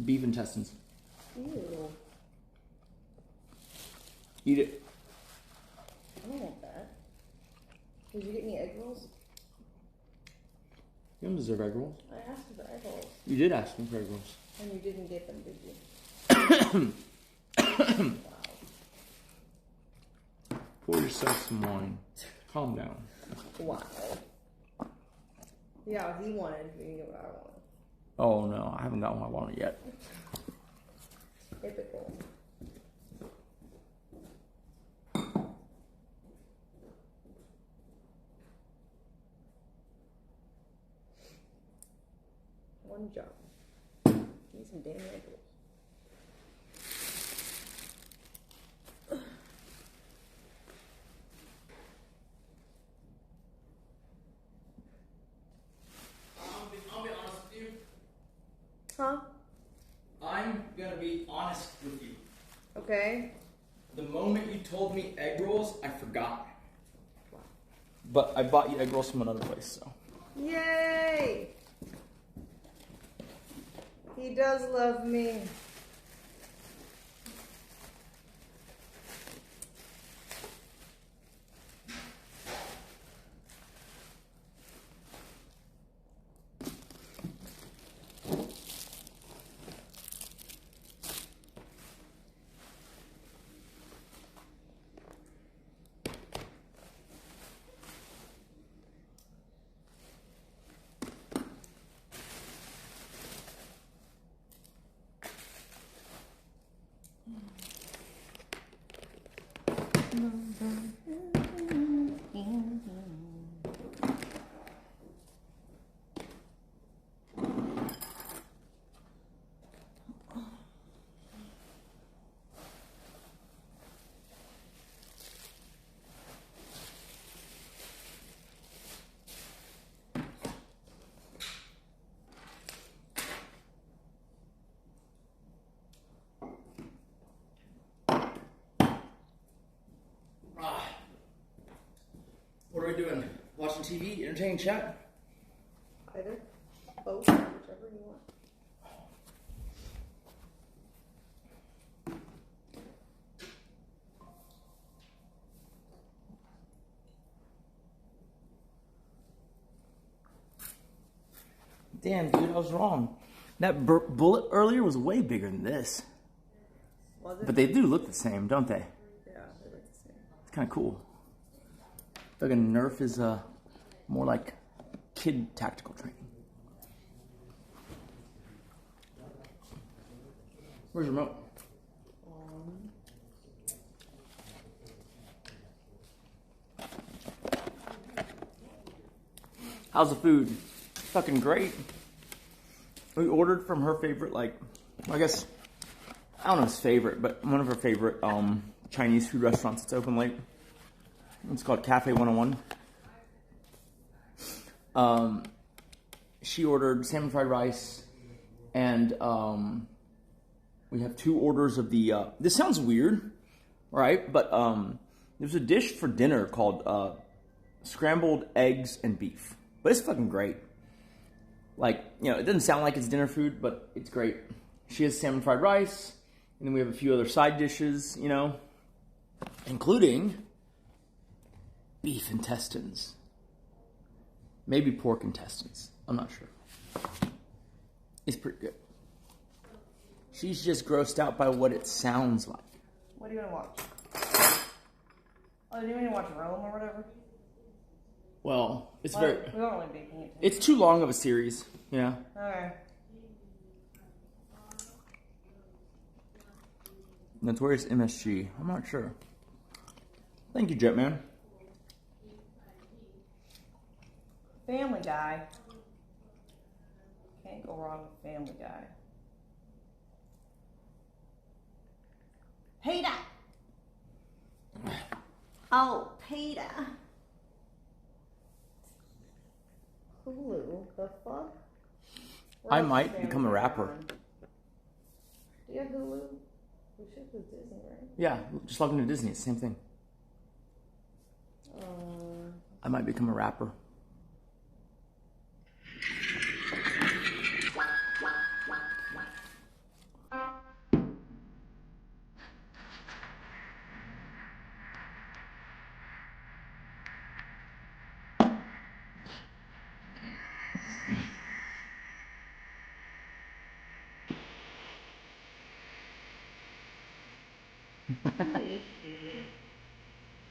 Beef intestines. Ew. Eat it. I don't want that. Did you get any egg rolls? You don't deserve egg rolls. I asked for egg rolls. You did ask me for egg rolls. And you didn't get them, did you? Wow. Pour yourself some wine. Calm down. Wow. Yeah, he wanted. You didn't get what I wanted. Oh no, I haven't gotten what I wanted yet. Typical. One job. Need some damn egg rolls. I'll be honest with you. Huh? I'm gonna be honest with you. Okay. The moment you told me egg rolls, I forgot. But I bought you egg rolls from another place, so. Yay! He does love me. we doing? Watching TV, entertaining chat? Either. Both. Whichever you want. Damn, dude, I was wrong. That bullet earlier was way bigger than this. Was it? But they do look the same, don't they? Yeah, they look the same. It's kind of cool. I feel like a Nerf is more like kid tactical training. Where's your remote? How's the food? Fucking great. We ordered from her favorite, like, I guess, I don't know his favorite, but one of her favorite Chinese food restaurants that's open late. It's called Cafe 101. She ordered salmon fried rice, and we have 2 orders of the, this sounds weird, right? But there's a dish for dinner called scrambled eggs and beef. But it's fucking great. Like, you know, it doesn't sound like it's dinner food, but it's great. She has salmon fried rice, and then we have a few other side dishes, you know, including beef intestines. Maybe pork intestines. I'm not sure. It's pretty good. She's just grossed out by what it sounds like. What do you want to watch? Oh, do you want to watch Rome or whatever? Well, it's We don't really be paying attention. It's too long of a series, you know. Okay. Notorious MSG. I'm not sure. Thank you, Jetman. Family Guy. Can't go wrong with Family Guy. Peter! Oh, Peter. Hulu, the fuck? I might become a rapper. Do you have Hulu? We should do Disney, right? Yeah, just log into Disney. It's the same thing. I might become a rapper.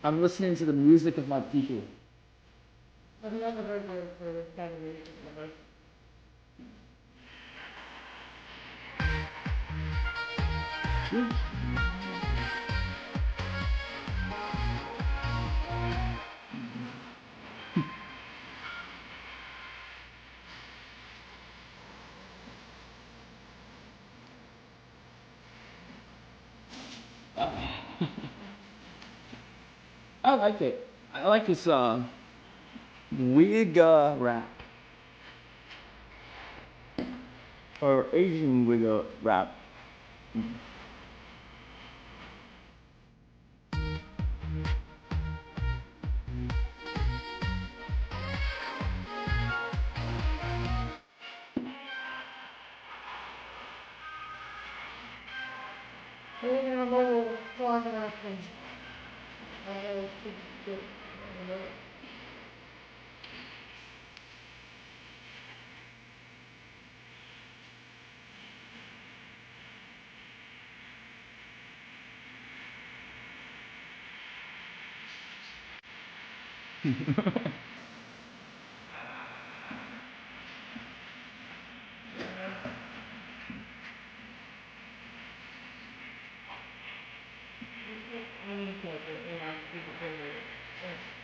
I'm listening to the music of my people. I've never heard the kind of music before. I like it. I like this wig rap. Or Asian wig rap.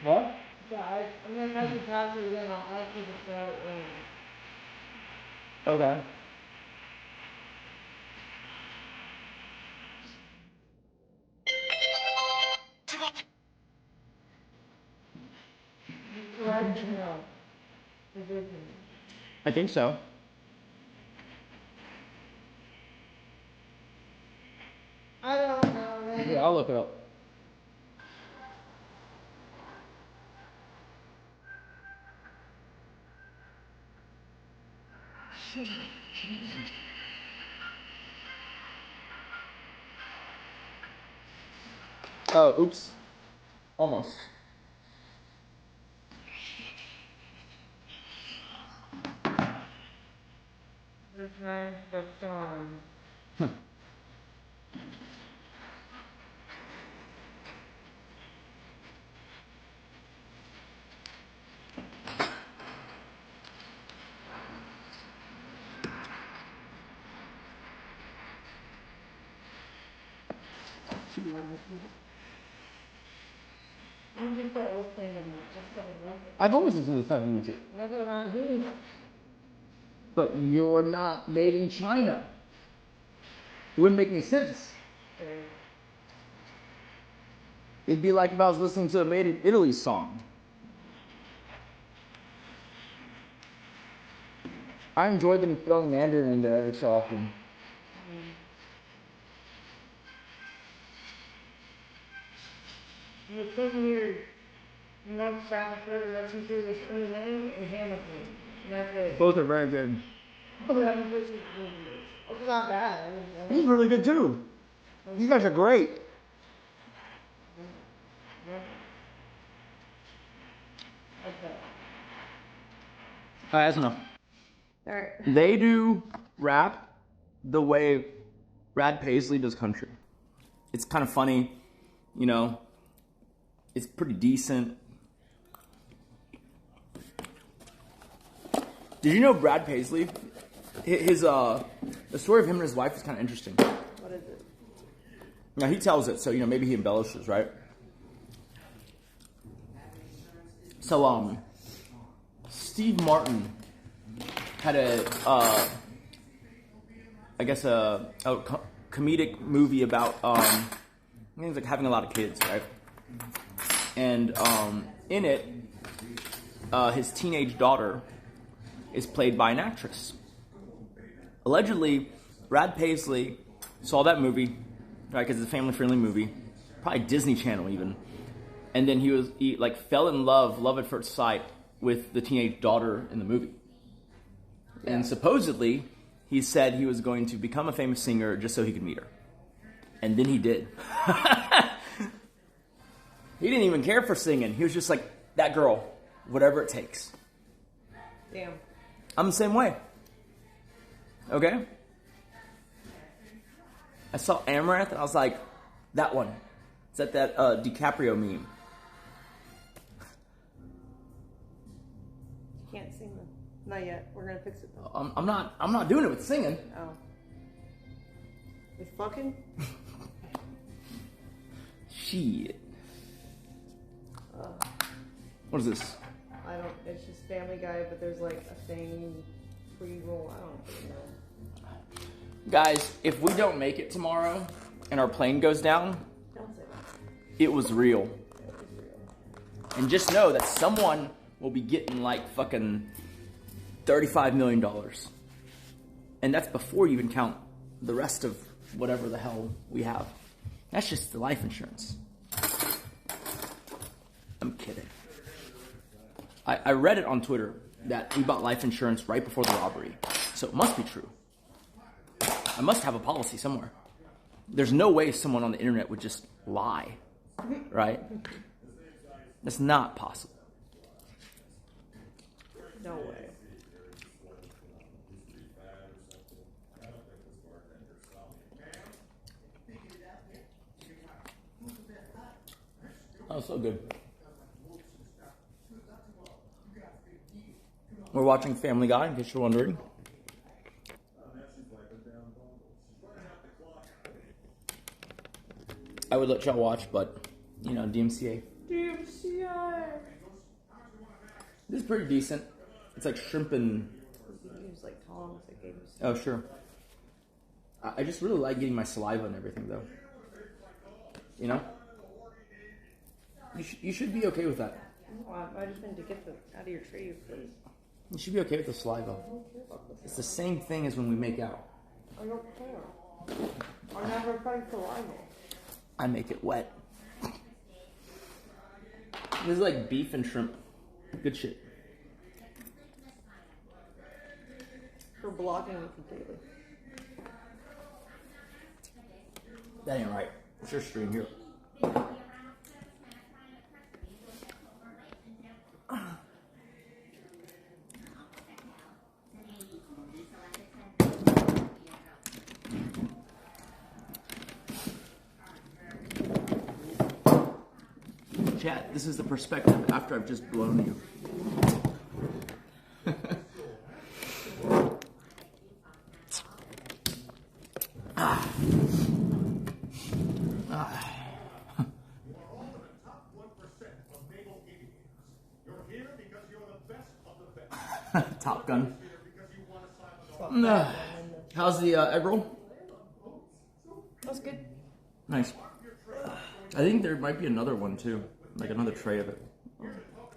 What? I'm gonna make it password again. I'll ask you to spell it wrong. Okay. I think so. I don't know. Yeah, I'll look it up. Oh, oops. Almost. I've always listened to 7 music. But you're not made in China. It wouldn't make any sense. It'd be like if I was listening to a made in Italy song. I enjoy them throwing Mandarin in there so often. Both are very good. It's not bad. He's really good too. You guys are great. Alright, that's enough. Alright. They do rap the way Brad Paisley does country. It's kind of funny, you know. It's pretty decent. Did you know Brad Paisley? The story of him and his wife is kind of interesting. What is it? Now he tells it, so you know maybe he embellishes, right? So Steve Martin had a comedic movie about I think it's like having a lot of kids, right? And in it, his teenage daughter is played by an actress. Allegedly, Brad Paisley saw that movie, right? Because it's a family-friendly movie, probably Disney Channel even. And then he fell in love at first sight with the teenage daughter in the movie. And supposedly, he said he was going to become a famous singer just so he could meet her. And then he did. He didn't even care for singing. He was just like, that girl, whatever it takes. Damn. I'm the same way. Okay? I saw Amaranth and I was like, that one. It's at that DiCaprio meme. You can't sing them. Not yet. We're gonna fix it though. I'm not doing it with singing. Oh. With fucking? Shit. What is this? I don't. It's just Family Guy, but there's like a thing pre-roll. I don't really know. Guys, if we don't make it tomorrow and our plane goes down, Don't say that. it was real. And just know that someone will be getting like fucking $35 million. And that's before you even count the rest of whatever the hell we have. That's just the life insurance. I'm kidding. I read it on Twitter that we bought life insurance right before the robbery. So it must be true. I must have a policy somewhere. There's no way someone on the internet would just lie, right? That's not possible. No way. Oh, so good. We're watching Family Guy, in case you're wondering. I would let y'all watch, but, you know, DMCA. DMCA. This is pretty decent. It's like shrimp and... You can use like tongs. That gave us. Oh, sure. I just really like getting my saliva and everything, though. You know? You should be okay with that. No, I just wanted to get the out of your tree, please. You should be okay with the saliva. It's the same thing as when we make out. I don't care. I never tried saliva. I make it wet. This is like beef and shrimp. Good shit. for blocking me completely. That ain't right. It's your stream here. Chat, this is the perspective after I've just blown you. Top Gun. How's the egg roll? That's good. Nice. I think there might be another one too, like another tray of it.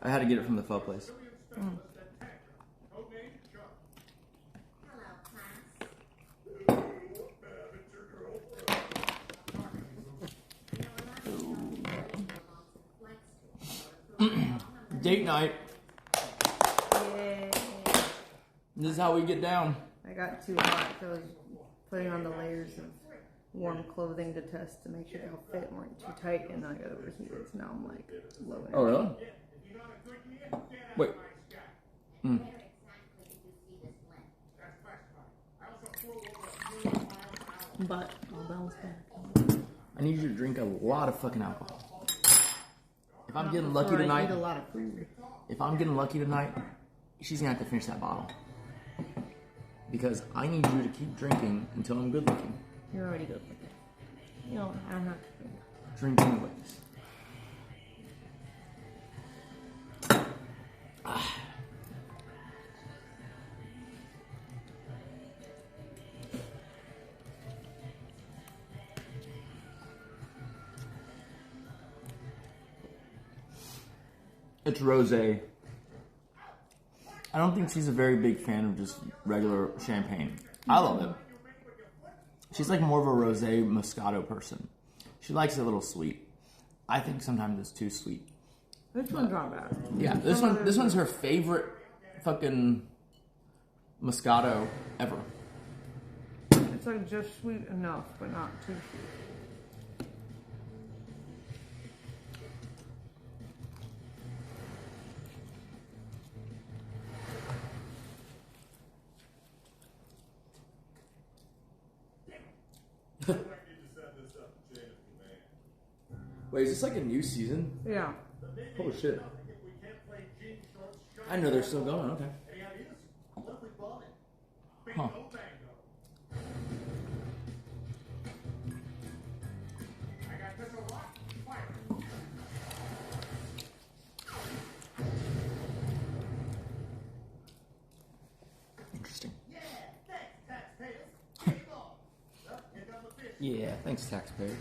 I had to get it from the pho place. Date night. Yay. This is how we get down. I got too hot, so I was putting on the layers of warm clothing to test to make sure they'll fit and weren't too tight, and then I got overheated, so now I'm like low energy. Oh, really? Wait. But I'll bounce back. I need you to drink a lot of fucking alcohol. If I'm getting lucky Or I tonight, eat a lot of food. if I'm getting lucky tonight, she's gonna have to finish that bottle. Because I need you to keep drinking until I'm good looking. You're already good looking. You know, I don't have to Drink anyways. It's rosé. I don't think she's a very big fan of just regular champagne. I love it. She's like more of a rosé Moscato person. She likes it a little sweet. I think sometimes it's too sweet. This one's not bad. Yeah, this one's her favorite fucking Moscato ever. It's like just sweet enough, but not too sweet. Wait, is this like a new season? Yeah. Oh shit. I know they're still going, okay. Huh. Interesting. Yeah, thanks, taxpayers.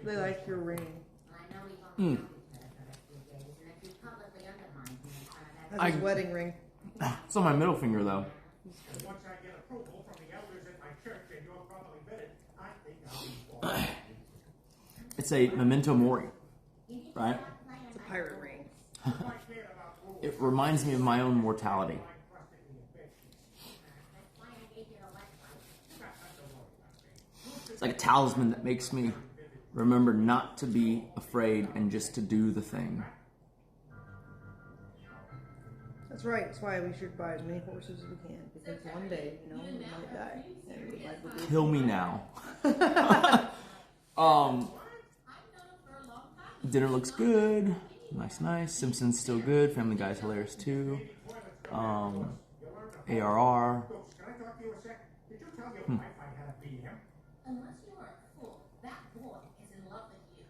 They like your ring. That's his wedding ring. It's on my middle finger, though. It's a memento mori, right? It's a pirate ring. It reminds me of my own mortality. It's like a talisman that makes me remember not to be afraid and just to do the thing. That's right. That's why we should buy as many horses as we can, because one day, you know, we might die. And we'd like to do Kill me now. Dinner looks good. Nice, nice. Simpsons still good. Family Guy's hilarious too. ARR. Unless you are a fool, that boy is in love with you.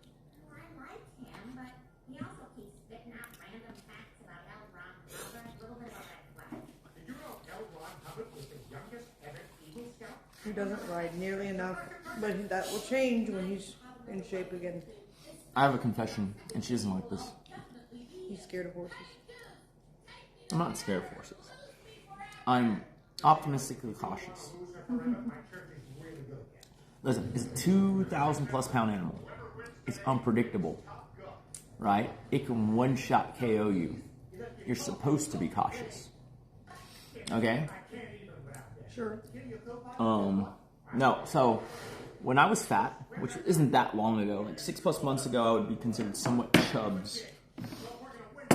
I like him, but he also keeps spitting out random facts about L. Ron Hubbard. A little bit of a red flag. Did you know L. Ron Hubbard was the youngest ever Eagle Scout? He doesn't ride nearly enough, but that will change when he's in shape again. I have a confession, and she doesn't like this. He's scared of horses. I'm not scared of horses. I'm optimistically cautious. Listen, it's a 2,000 plus pound animal. It's unpredictable, right? It can one-shot KO you. You're supposed to be cautious. Okay? Sure. No, so when I was fat, which isn't that long ago, like 6+ months ago, I would be considered somewhat chubs.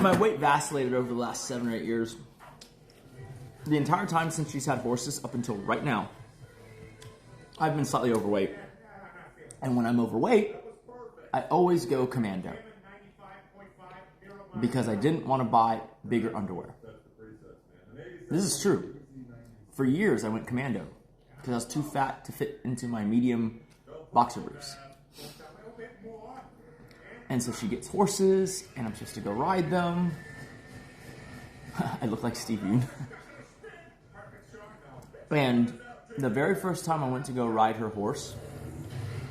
My weight vacillated over the last 7 or 8 years. The entire time since she's had horses up until right now, I've been slightly overweight. And when I'm overweight, I always go commando. Because I didn't want to buy bigger underwear. This is true. For years I went commando. Because I was too fat to fit into my medium boxer briefs. And so she gets horses, and I'm supposed to go ride them. I look like Steve Yoon. And the very first time I went to go ride her horse,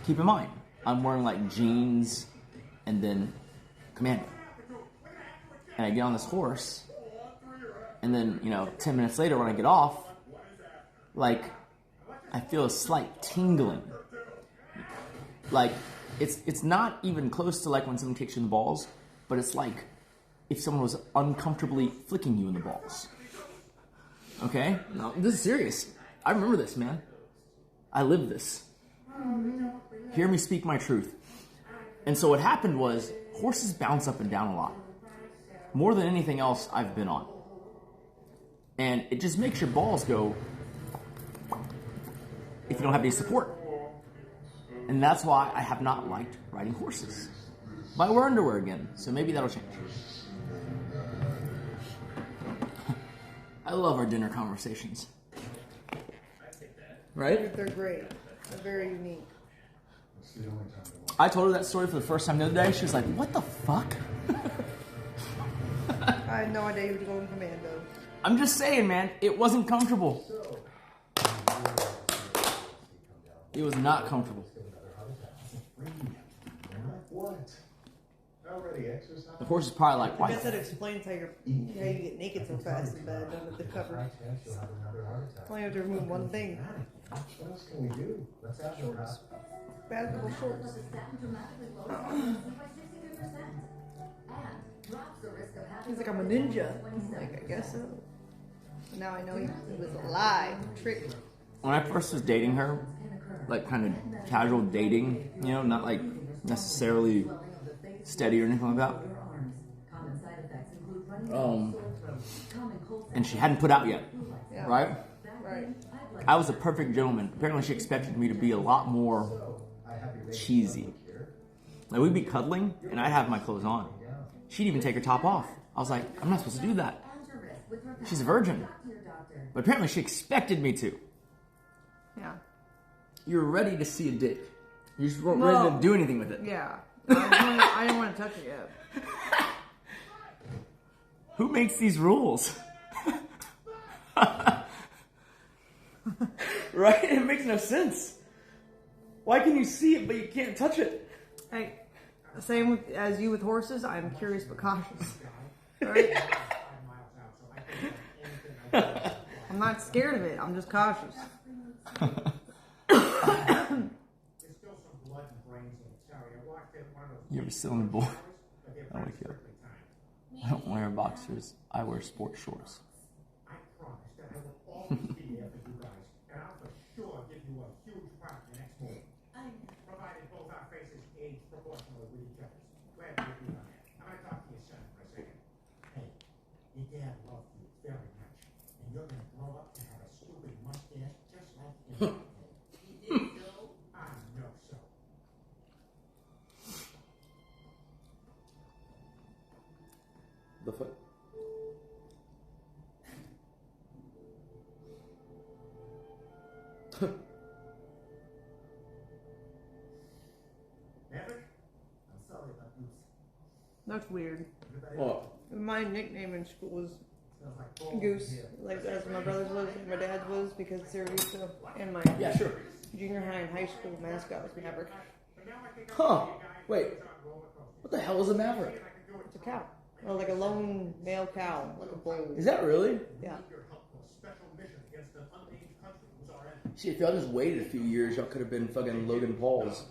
keep in mind, I'm wearing like jeans and then commando. And I get on this horse, and then, 10 minutes later when I get off, like, I feel a slight tingling. Like, it's not even close to like when someone kicks you in the balls, but it's like if someone was uncomfortably flicking you in the balls. Okay? No, this is serious. I remember this, man. I live this. Hear me speak my truth. And so what happened was, horses bounce up and down a lot. More than anything else I've been on. And it just makes your balls go if you don't have any support. And that's why I have not liked riding horses. But I wear underwear again, so maybe that'll change. I love our dinner conversations. Right? They're great. They're very unique. I told her that story for the first time the other day. She was like, what the fuck? I had no idea you were going commando. I'm just saying, man, it wasn't comfortable. It was not comfortable. The horse is probably like, I why? guess that explains how you get naked so fast in bed under the cover. Only have to remove one thing. What else can we do? Let's have shorts. Basketball shorts. He's like, I'm a ninja. I'm like, I guess so. Now I know he was a lie, a trick. When I first was dating her, like kind of casual dating, not like necessarily steady or anything like that. And she hadn't put out yet, right? Right. I was a perfect gentleman. Apparently she expected me to be a lot more cheesy. Like, we'd be cuddling, and I'd have my clothes on. She'd even take her top off. I was like, I'm not supposed to do that. She's a virgin. But apparently she expected me to. Yeah. You're ready to see a dick. You just weren't ready to do anything with it. Yeah. I didn't want to touch it yet. Who makes these rules? Right? It makes no sense. Why can you see it but you can't touch it? Hey, same as you with horses. I'm curious but cautious. Right? I'm not scared of it. I'm just cautious. You ever sit on the board? I wake you up. I don't wear boxers. I wear sports shorts. I promise that I will always be there for you guys, and I'll for sure give you a huge part the next morning. Provided both our faces age proportionally with each other. Glad to be on that. I'm going to talk to your son for a second. Hey, your dad loved you very much, and you're going to grow up to have a stupid mustache just like him. He did, Joe? I know so. The fuck? Maverick, I'm sorry about this. That's weird. What? My nickname in school was Goose. Like, as my brother's was, and my dad's was, because Syracuse and my junior high and high school mascot was Maverick. Huh. Wait. What the hell is a maverick? It's a cow. Or like a lone male cow, like a bull. Is that really? Yeah. See, if y'all just waited a few years, y'all could have been fucking Logan Pauls.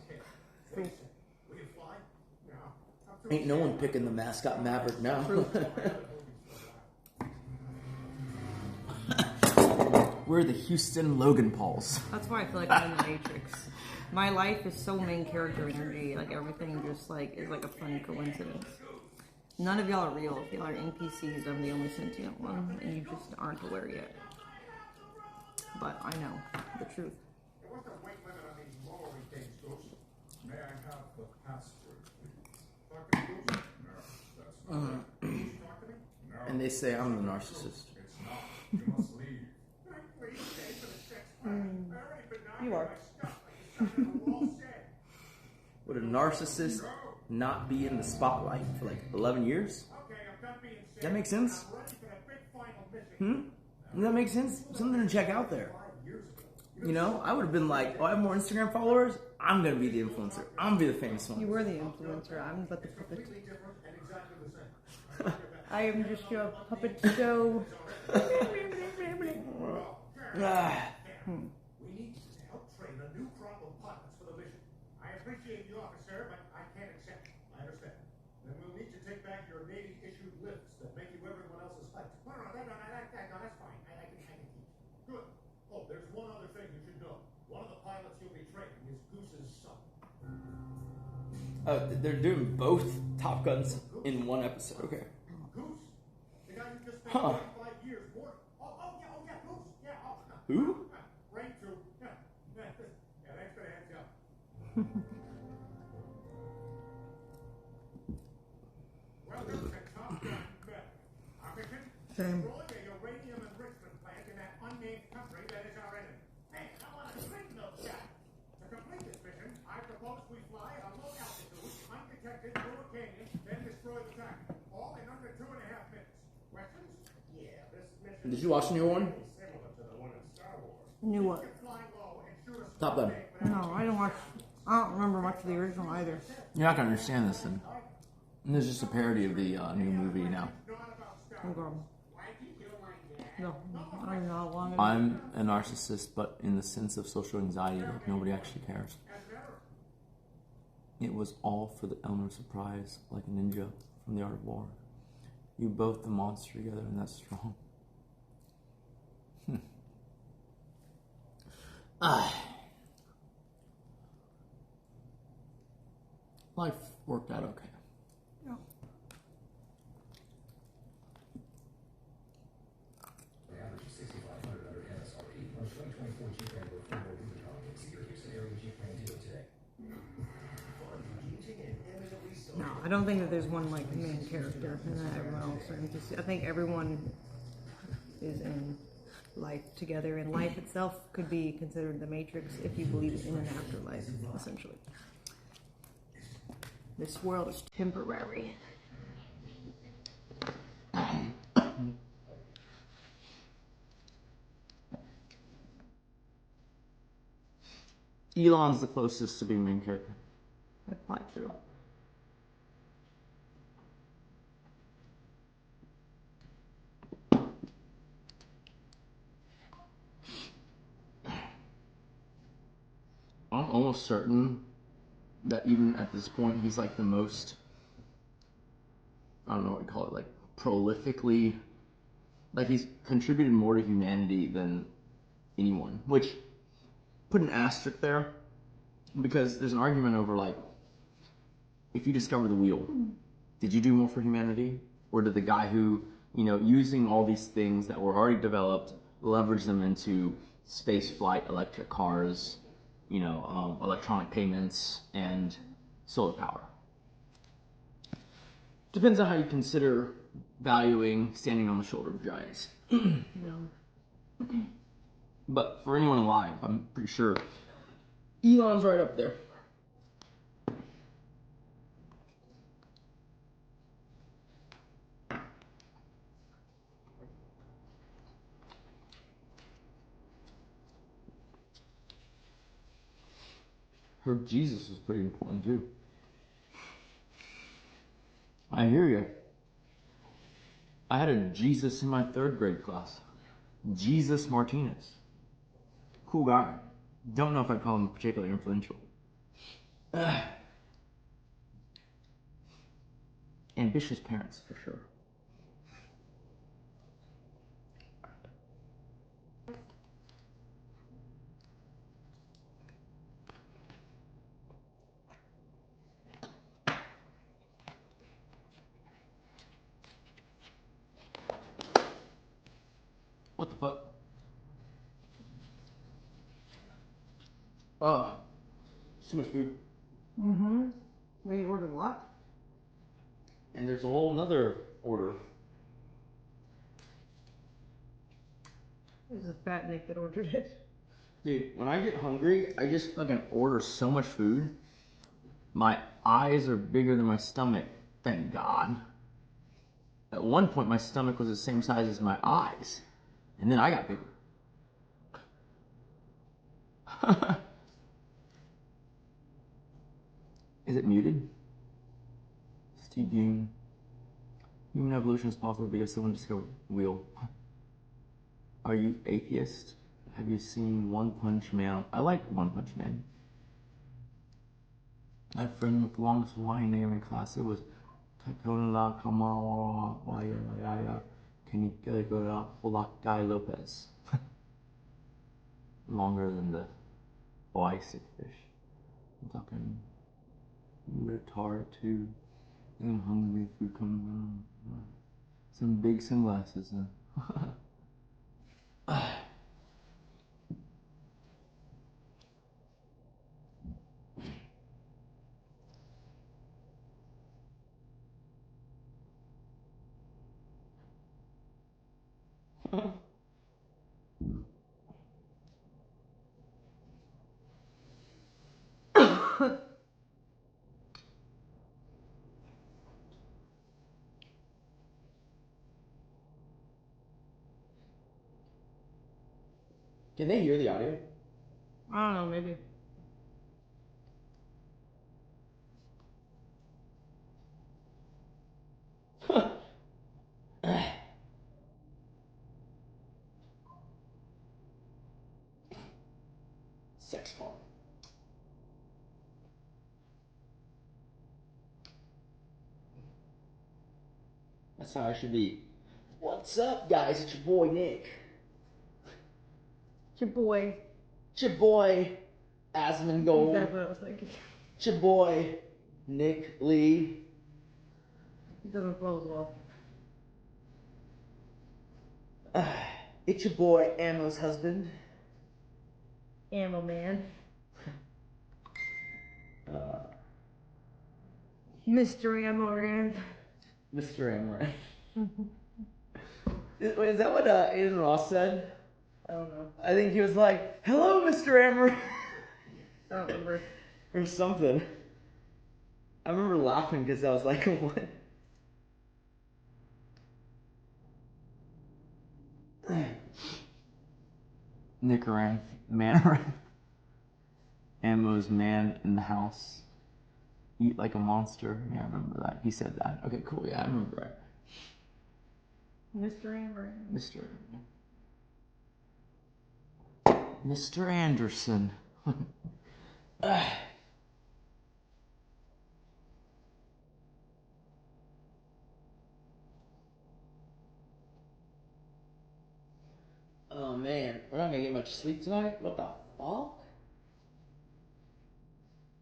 Ain't no one picking the mascot Maverick now. We're the Houston Logan Pauls. That's why I feel like I'm in the Matrix. My life is so main character energy. Like everything just like is like a funny coincidence. None of y'all are real. If y'all are NPCs, I'm the only sentient one, and you just aren't aware yet. But I know the truth. And they say I'm the narcissist. You are. Would a narcissist not be in the spotlight for like 11 years? That makes sense? Does that make sense? Something to check out there. You know, I would have been like, oh, I have more Instagram followers. I'm going to be the influencer. I'm going to be the famous one. You were the influencer. I'm but the puppet. I am just your puppet show. We need to help train a new crop of pilots for the mission. I appreciate the officer, but I can't accept it. I understand. Then we'll need to take back your Navy-issued lifts that make you everyone else's height. No, that's fine. I can teach. Good. Oh, there's one other thing you should know. One of the pilots you'll be training is Goose's son. They're doing both Top Guns in one episode. Okay. Goose? The guy who just spent 25 years more. Oh, yeah, Goose. Yeah, Who? Right through. Yeah, thanks for the heads up. Welcome to Top Gun Meth. Operation Same. destroy a uranium enrichment plant in that unnamed country that is our enemy. Hey, I want to drink those guys. To complete this mission, I propose we fly at a low altitude, undetected through a canyon, then destroy the target. All in under 2.5 minutes. Questions? Yeah, this mission. Did you watch the new one? Similar to the one in Star Wars. Knew what? Top Gun. No, I don't watch. I don't remember much of the original either. You're not going to understand this then. And there's just a parody of the new movie now. No, I don't know how long. I'm a narcissist, but in the sense of social anxiety, like nobody actually cares. It was all for the element of surprise, like a ninja from the Art of War. You both the monster together, and that's strong. Life worked out okay. Yeah. No, I don't think that there's one like main character and then everyone else. I think everyone is in life together, and life itself could be considered the Matrix if you believe in an afterlife, essentially. This world is temporary. Elon's the closest to being main character. I'd like to. I'm almost certain that even at this point, he's like the most, I don't know what you call it, like prolifically, like he's contributed more to humanity than anyone, which put an asterisk there because there's an argument over like, if you discover the wheel, did you do more for humanity? Or did the guy who, you know, using all these things that were already developed, leverage them into space flight, electric cars, you know, electronic payments, and solar power? Depends on how you consider valuing standing on the shoulder of giants. But for anyone alive, I'm pretty sure Elon's right up there. Heard Jesus was pretty important too. I hear you. I had a Jesus in my 3rd grade class. Jesus Martinez. Cool guy. Don't know if I'd call him particularly influential. ambitious parents for sure. What the fuck? Oh, too much food. Mm-hmm. We ordered a lot. And there's a whole nother order. There's a fat Nick that ordered it. Dude, when I get hungry, I just fucking order so much food. My eyes are bigger than my stomach. Thank God. At one point, my stomach was the same size as my eyes. And then I got bigger. Is it muted? Steve Young. Human evolution is possible because someone discovered wheel. Are you atheist? Have you seen One Punch Man? I like One Punch Man. My friend with the longest Hawaiian name in class, it was Takona Kamawa Waya Kanikagoda Holakai Lopez. Longer than the Hawaii stick fish. I'm talking retard too. I'm hungry, food coming around. Some big sunglasses. Can they hear the audio? I don't know, maybe. Sex farm. That's how I should be. What's up, guys? It's your boy Nick. It's your boy. It's your boy Asmongold. Exactly what I was thinking. It's your boy Nick Lee. It doesn't flow as well. It's your boy Ammo's husband. Ammo man. Mr. Amaranth. Mr. Amaranth. Wait, is that what Aiden Ross said? I don't know. I think he was like, "Hello, Mr. Amaranth." I don't remember. Or something. I remember laughing because I was like, what? Nick Aranth, man Aranth. Ammo's man in the house. Eat like a monster. Yeah, I remember that. He said that. Okay, cool. Yeah, I remember that. Mr. Amaranth. Mr. Mr. Anderson. Oh man, we're not gonna get much sleep tonight? What the fuck?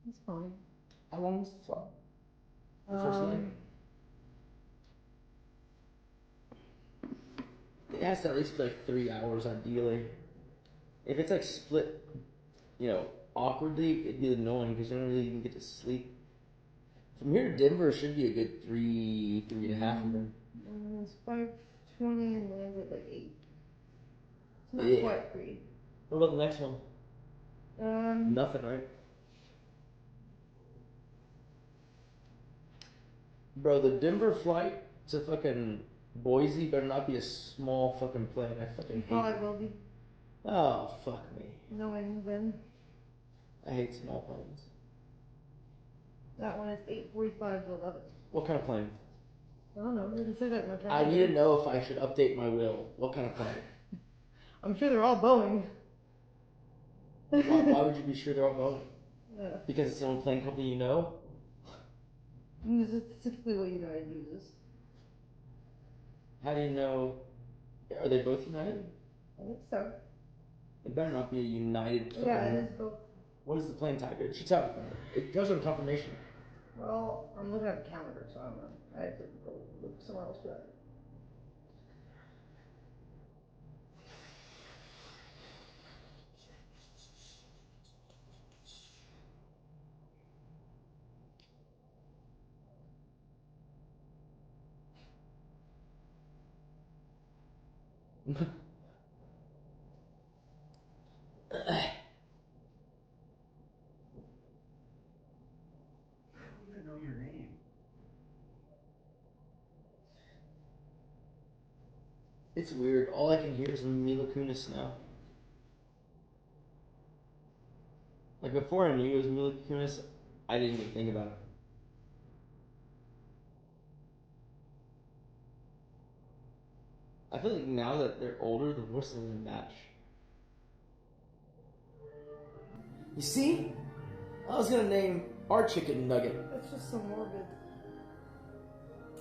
It's fine. How long was the flight? The first night? It has to at least be like 3 hours ideally. If it's like split, awkwardly, it'd be annoying because you don't really even get to sleep. From here to Denver should be a good 3.5 even. It's 5:20 and lands at like 8. It's not Yeah. quite 3. What about the next one? Nothing, right? Bro, the Denver flight to fucking Boise better not be a small fucking plane. I fucking hate Probably it. will be. Oh, fuck me. Knowing then. I hate small planes. That one is 8:45 to 11. What kind of plane? I don't know. It doesn't say that in my I calendar. need to know if I should update my will. What kind of plane? I'm sure they're all Boeing. Why would you be sure they're all Boeing? Yeah. Because it's the only plane company you know? It's typically what United uses. How do you know? Are they both United? I think so. It better not be a United. Yeah, it is both. What is the plane type? It should tell. It goes on confirmation. Well, I'm looking at the calendar, so I don't know. I have to go look somewhere else for that. I don't even know your name. It's weird. All I can hear is Mila Kunis now. Like before I knew it was Mila Kunis, I didn't even think about it. I feel like now that they're older, the voices doesn't match. You see? I was gonna name our chicken Nugget. That's just so morbid.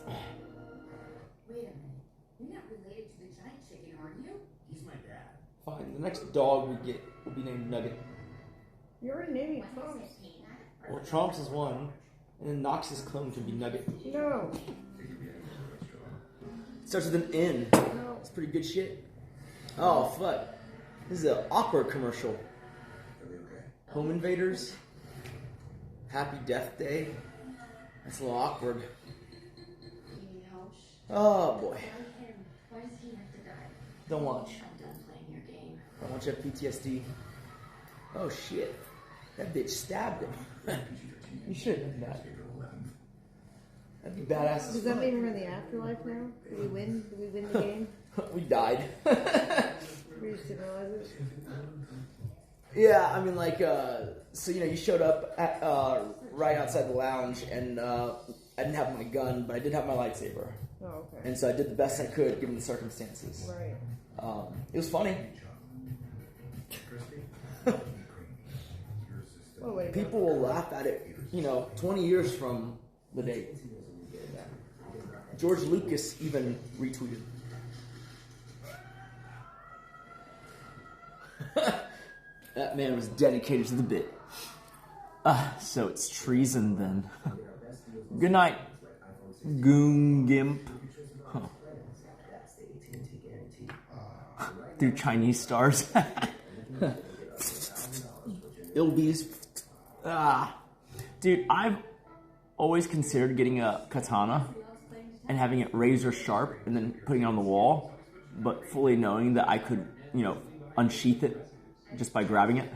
Wait a minute. You're not related to the giant chicken, are you? He's my dad. Fine, the next dog we get will be named Nugget. You're already naming Trumps. Well, Trumps is one, and then Knox's clone can be Nugget. No. Starts with an N. No. It's pretty good shit. Oh, fuck. This is an awkward commercial. Are we okay? Home Invaders. Happy Death Day. That's a little awkward. You need help? Oh, boy. Why does he have to die? Don't watch. I'm done playing your game. I want you to have PTSD. Oh, shit. That bitch stabbed him. You should have done that. That'd be badass. Does that mean we're in the afterlife now? Did we win? Did we win the game? We died. We just didn't realize it. Yeah, I mean, like, so, you know, you showed up at, right outside the lounge, and I didn't have my gun, but I did have my lightsaber. Oh, okay. And so I did the best I could, given the circumstances. Right. It was funny. People will laugh at it, you know, 20 years from the date. George Lucas even retweeted. That man was dedicated to the bit. So it's treason then. Good night, Goon Gimp. Huh. Through Chinese stars. Ilbies. Dude, I've always considered getting a katana and having it razor sharp and then putting it on the wall, but fully knowing that I could, you know, unsheath it just by grabbing it.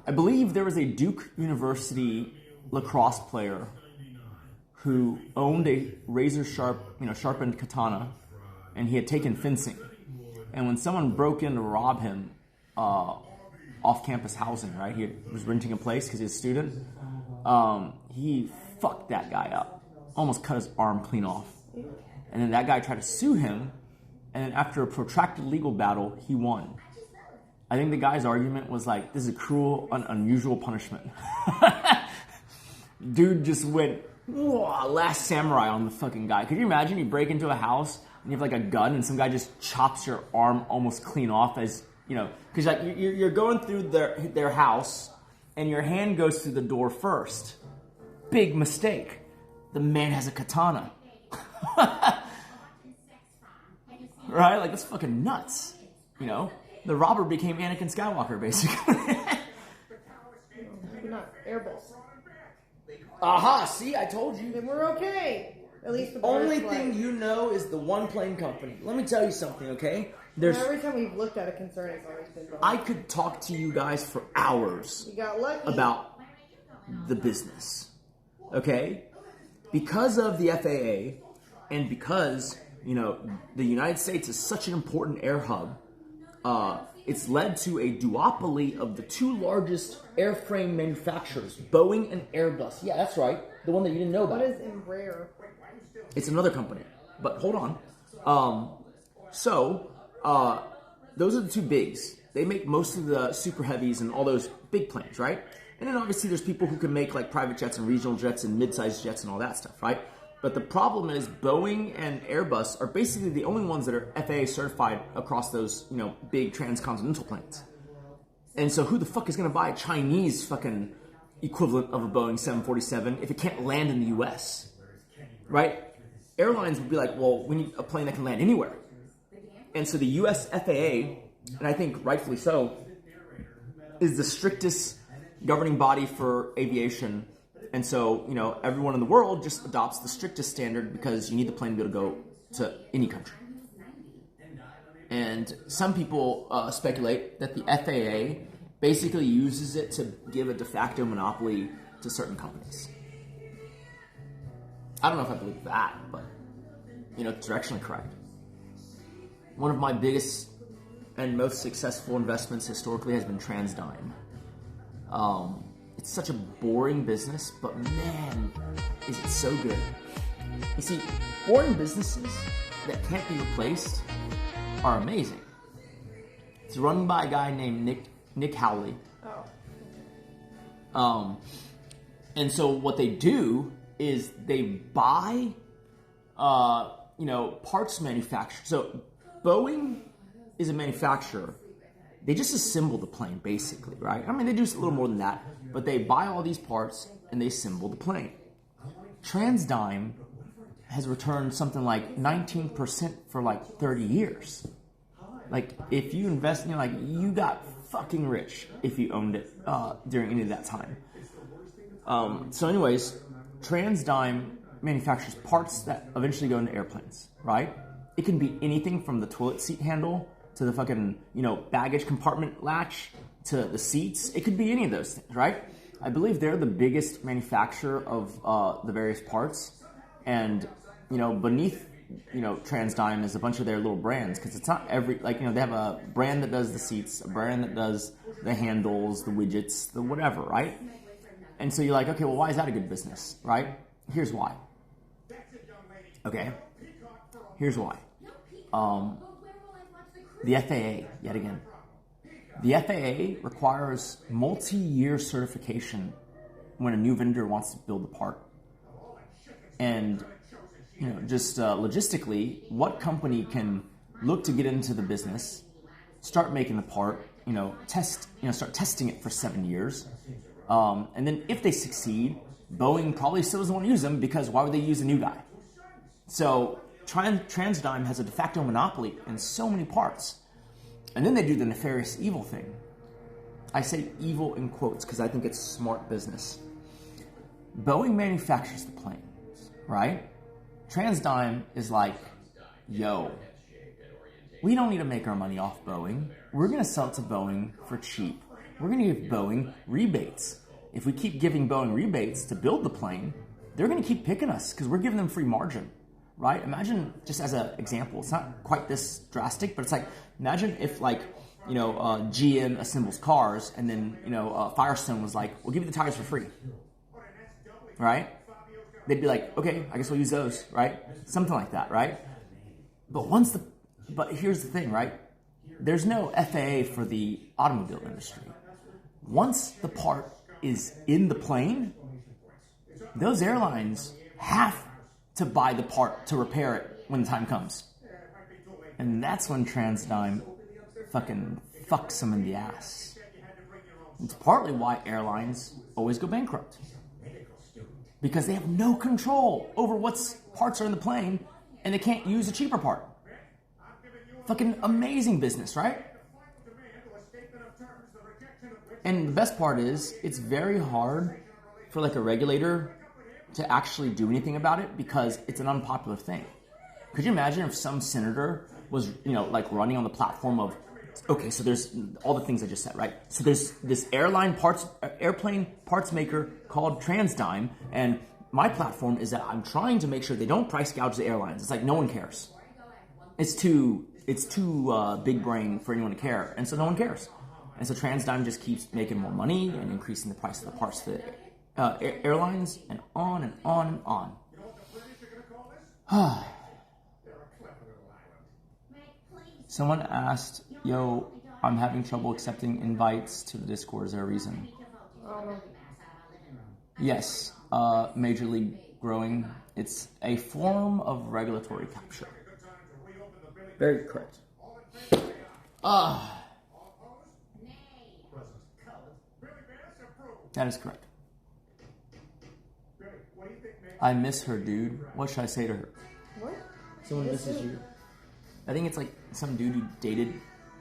I believe there was a Duke University lacrosse player who owned a razor sharp, you know, sharpened katana, and he had taken fencing. And when someone broke in to rob him, off-campus housing, right? He was renting a place because he's a student. He fucked that guy up. Almost cut his arm clean off. And then that guy tried to sue him, and then after a protracted legal battle, he won. I think the guy's argument was like, this is a cruel and unusual punishment. Dude just went, Last Samurai on the fucking guy. Could you imagine you break into a house and you have like a gun and some guy just chops your arm almost clean off as, you know, because like you're going through their house and your hand goes through the door first. Big mistake. The man has a katana. Right? Like, that's fucking nuts. You know? The robber became Anakin Skywalker, basically. We're not airbus. Aha, see, I told you. Then we're okay. At least the only thing you know is the one plane company. Let me tell you something, okay? Every time we've looked at a concern, it's always been wrong. I could talk to you guys for hours You got lucky. about the business, okay? Because of the FAA and because, you know, the United States is such an important air hub, it's led to a duopoly of the two largest airframe manufacturers, Boeing and Airbus. Yeah, that's right. The one that you didn't know about. What is Embraer? It's another company. But hold on. Those are the two bigs. They make most of the super heavies and all those big planes, right? And then obviously there's people who can make like private jets and regional jets and mid-sized jets and all that stuff, right? But the problem is Boeing and Airbus are basically the only ones that are FAA certified across those, you know, big transcontinental planes. And so who the fuck is going to buy a Chinese fucking equivalent of a Boeing 747 if it can't land in the US? Right? Airlines would be like, well, we need a plane that can land anywhere. And so the US FAA, and I think rightfully so, is the strictest governing body for aviation. And so, you know, everyone in the world just adopts the strictest standard because you need the plane to be able to go to any country. And some people speculate that the FAA basically uses it to give a de facto monopoly to certain companies. I don't know if I believe that, but, you know, it's directionally correct. One of my biggest and most successful investments historically has been TransDigm. It's such a boring business, but man, is it so good. You see, boring businesses that can't be replaced are amazing. It's run by a guy named Nick Howley. And so what they do is they buy, you know, parts manufacturers. So Boeing is a manufacturer. They just assemble the plane, basically, right? I mean, they do a little more than that, but they buy all these parts and they assemble the plane. TransDigm has returned something like 19% for like 30 years. Like, if you invest, you know, like, you got fucking rich if you owned it during any of that time. So anyways, TransDigm manufactures parts that eventually go into airplanes, right? It can be anything from the toilet seat handle to the fucking, you know, baggage compartment latch to the seats. It could be any of those things, right? I believe they're the biggest manufacturer of the various parts. And, you know, beneath, you know, TransDigm is a bunch of their little brands, because it's not every, like, you know, they have a brand that does the seats, a brand that does the handles, the widgets, the whatever, right? And so you're like, okay, well, why is that a good business, right? Here's why. Okay? Here's why. The FAA, yet again. The FAA requires multi-year certification when a new vendor wants to build the part. And, you know, just logistically, what company can look to get into the business, start making the part, you know, start testing it for 7 years, and then if they succeed, Boeing probably still doesn't want to use them, because why would they use a new guy? So TransDigm has a de facto monopoly in so many parts. And then they do the nefarious evil thing. I say evil in quotes because I think it's smart business. Boeing manufactures the planes, right? TransDigm is like, yo, we don't need to make our money off Boeing. We're going to sell it to Boeing for cheap. We're going to give Boeing rebates. If we keep giving Boeing rebates to build the plane, they're going to keep picking us because we're giving them free margin. Right? Imagine, just as an example, it's not quite this drastic, but it's like, imagine if, like, you know, GM assembles cars, and then, you know, Firestone was like, we'll give you the tires for free. Right? They'd be like, okay, I guess we'll use those, right? Something like that, right? But here's the thing, right? There's no FAA for the automobile industry. Once the part is in the plane, those airlines have to buy the part to repair it when the time comes. And that's when TransDigm fucking fucks them in the ass. It's partly why airlines always go bankrupt. Because they have no control over what parts are in the plane, and they can't use a cheaper part. Fucking amazing business, right? And the best part is, it's very hard for like a regulator to actually do anything about it, because it's an unpopular thing. Could you imagine if some senator was, you know, like running on the platform of, okay, so there's all the things I just said, right? So there's this airplane parts maker called TransDigm, and my platform is that I'm trying to make sure they don't price gouge the airlines. It's like no one cares. It's too big brain for anyone to care, and so no one cares. And so TransDigm just keeps making more money and increasing the price of the parts to the airlines, and on and on and on. Someone asked, yo, I'm having trouble accepting invites to the Discord. Is there a reason? Yes, Major League Growing. It's a form of regulatory capture. Very correct. That is correct. I miss her, dude. What should I say to her? What? Someone misses you. I think it's like some dude you dated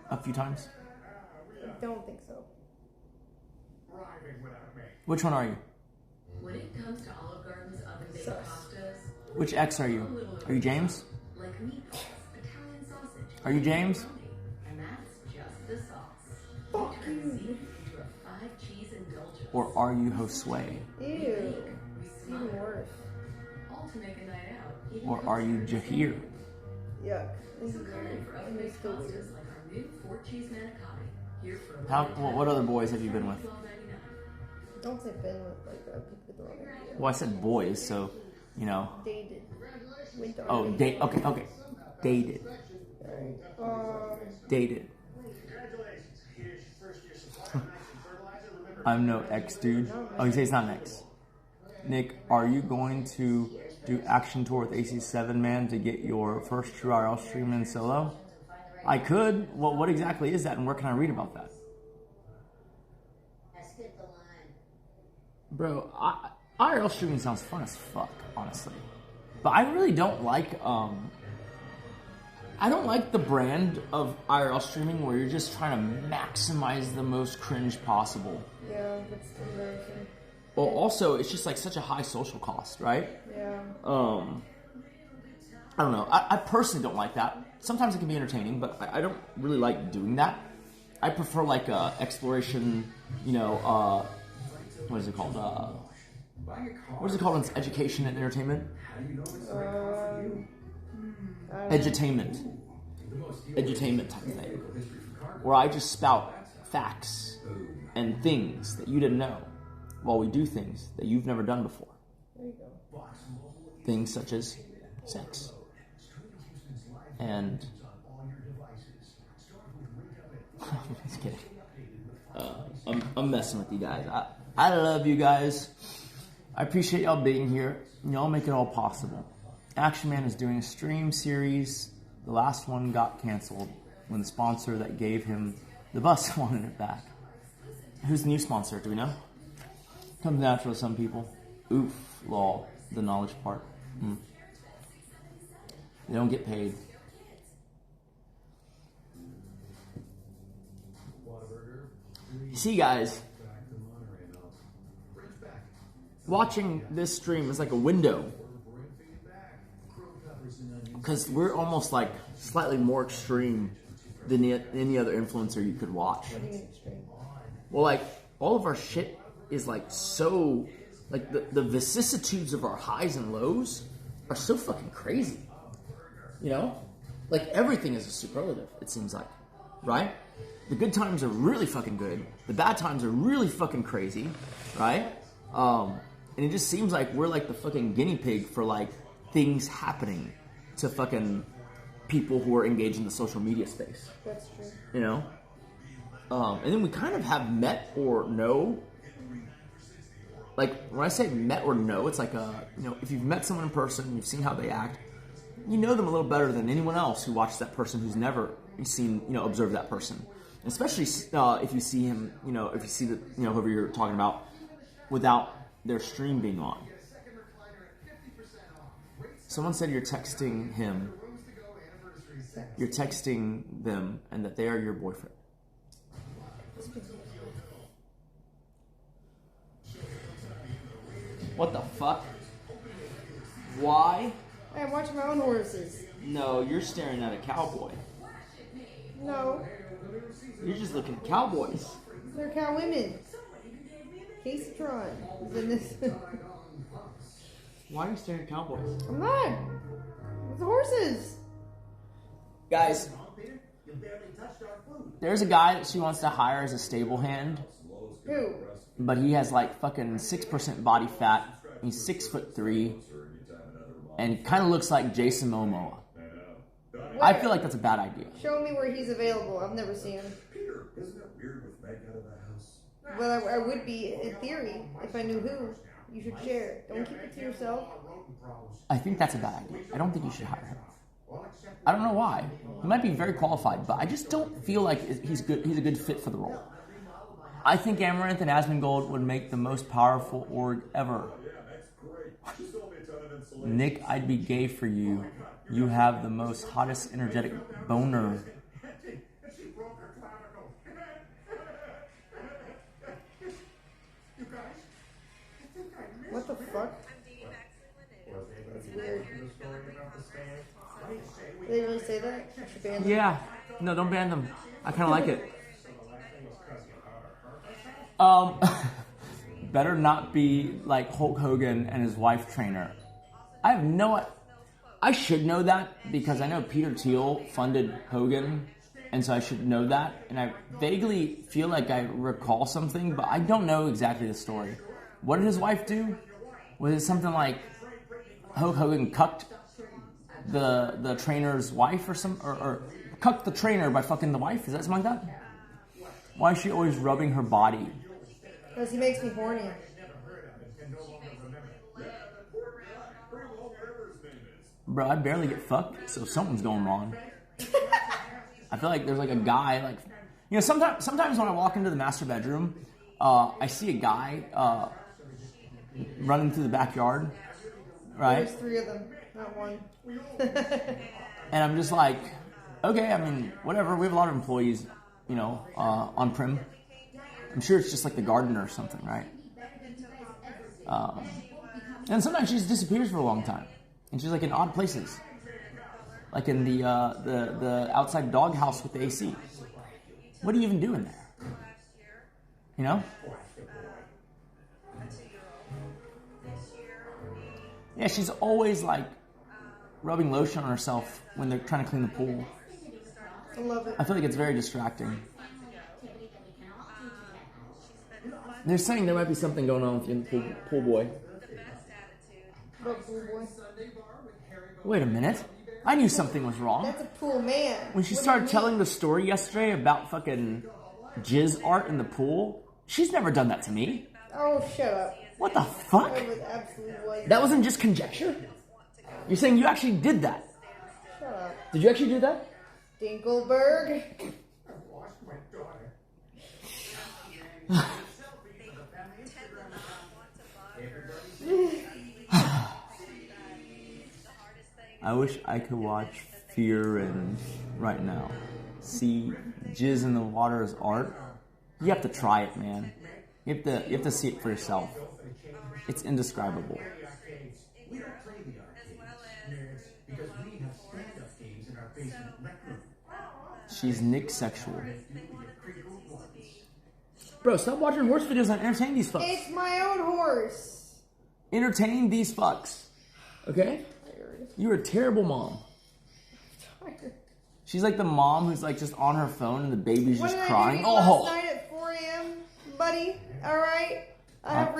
a few times. I don't think so. Which one are you? When it comes to Olive Garden's oven-baked pastas, Which ex are you? Are you James? like meatballs, Italian sausage, Are you James? and that's just the sauce. Fuck you. Into a 5-cheese indulgence. Or are you Josue? Ew. Even worse. All to make a night out. Even Or are you Jahir? Yuck. This So is come in weird. for oven-baked pastas like our new 4-cheese manicotti. Here for a What other boys have you been with? Don't say been with like that. People get the wrong idea. Well, I said boys, so, you know. Dated. Went on Oh, dates. okay. Dated. Alright. Dated. I'm no ex, dude. Oh, you say it's not an ex. Nick, are you going to do action tour with AC7 Man to get your first true IRL stream in solo? I could. Well, what exactly is that, and where can I read about that? Bro, IRL streaming sounds fun as fuck, honestly. But I really don't like, I don't like the brand of IRL streaming where you're just trying to maximize the most cringe possible. Yeah, that's embarrassing. Well, also, it's just like such a high social cost, right? Yeah. I don't know. I personally don't like that. Sometimes it can be entertaining, but I don't really like doing that. I prefer like exploration, you know, what is it called? What is it called when it's education and entertainment? Edutainment. Edutainment type of thing. Where I just spout facts and things that you didn't know while we do things that you've never done before. There you go. Things such as sex. And... Just kidding. I'm messing with you guys. I love you guys. I appreciate y'all being here. Y'all make it all possible. Action Man is doing a stream series. The last one got canceled when the sponsor that gave him the bus wanted it back. Who's the new sponsor? Do we know? Comes natural to some people. Oof, lol. The knowledge part. They don't get paid. See, guys, watching this stream is like a window, because we're almost like slightly more extreme than any other influencer you could watch. What do you mean extreme? Well, like, all of our shit is like so, like the vicissitudes of our highs and lows are so fucking crazy, you know? Like, everything is a superlative, it seems like, right? The good times are really fucking good. The bad times are really fucking crazy, right? And it just seems like we're like the fucking guinea pig for like things happening to fucking people who are engaged in the social media space. That's true. You know? And then we kind of have met or know. Like, when I say met or know, it's like, you know, if you've met someone in person, you've seen how they act, you know them a little better than anyone else who watches that person who's never seen, you know, observed that person. Especially if you see him, you know, if you see the, you know, whoever you're talking about without their stream being on. Someone said you're texting him, you're texting them, and that they are your boyfriend. What the fuck? Why? Hey, I'm watching my own horses. No, you're staring at a cowboy. No. You're just looking at cowboys. They're cow women. Casey Tron is in this. Why are you staring at cowboys? I'm not. It's the horses. Guys, there's a guy that she wants to hire as a stable hand. Who? But he has like fucking 6% body fat. He's 6'3", and kind of looks like Jason Momoa. I feel like that's a bad idea. Show me where he's available. I've never seen him. Peter, isn't it weird with Meg out of the house? Well, I would be in theory if I knew who. You should share it. Don't keep it to yourself. I think that's a bad idea. I don't think you should hire him. I don't know why. He might be very qualified, but I just don't feel like he's good. He's a good fit for the role. I think Amaranth and Asmongold would make the most powerful org ever. Nick, I'd be gay for you. You have the most hottest energetic boner. What the fuck? That's weird. Did they really say that? I should ban them. Yeah. No, don't ban them. I kind of like it. Better not be like Hulk Hogan and his wife trainer. I should know that because I know Peter Thiel funded Hogan, and so I should know that. And I vaguely feel like I recall something, but I don't know exactly the story. What did his wife do? Was it something like Hulk Hogan cucked the trainer's wife or cucked the trainer by fucking the wife? Is that something like that? Why is she always rubbing her body? Because he makes me horny. Bro, I barely get fucked, so something's going wrong. I feel like there's like a guy, like, you know, sometimes when I walk into the master bedroom, I see a guy running through the backyard, right? There's 3 of them, not 1. And I'm just like, okay, I mean, whatever. We have a lot of employees, you know, on prim. I'm sure it's just like the gardener or something, right? And sometimes she just disappears for a long time. And she's like in odd places. Like in the outside doghouse with the AC. What are you even doing there? You know? Yeah, she's always like rubbing lotion on herself when they're trying to clean the pool. I love it. I feel like it's very distracting. They're saying there might be something going on with you and the pool boy. What pool boy? Wait a minute. I knew something was wrong. That's a pool man. When she started telling the story yesterday about fucking jizz art in the pool, she's never done that to me. Oh, shut up. What the fuck? That was absolutely was. That wasn't just conjecture? You're saying you actually did that? Shut up. Did you actually do that? Dinkelberg. I wish I could watch Fear and right now. See jizz in the water as art. You have to try it, man. You have to see it for yourself. It's indescribable. She's Nick sexual. Bro, stop watching horse videos and entertain these fucks. It's my own horse. Entertain these fucks. Okay? You're a terrible mom. She's like the mom who's like just on her phone and the baby's just crying. Last night at 4 a.m., buddy. All right? I have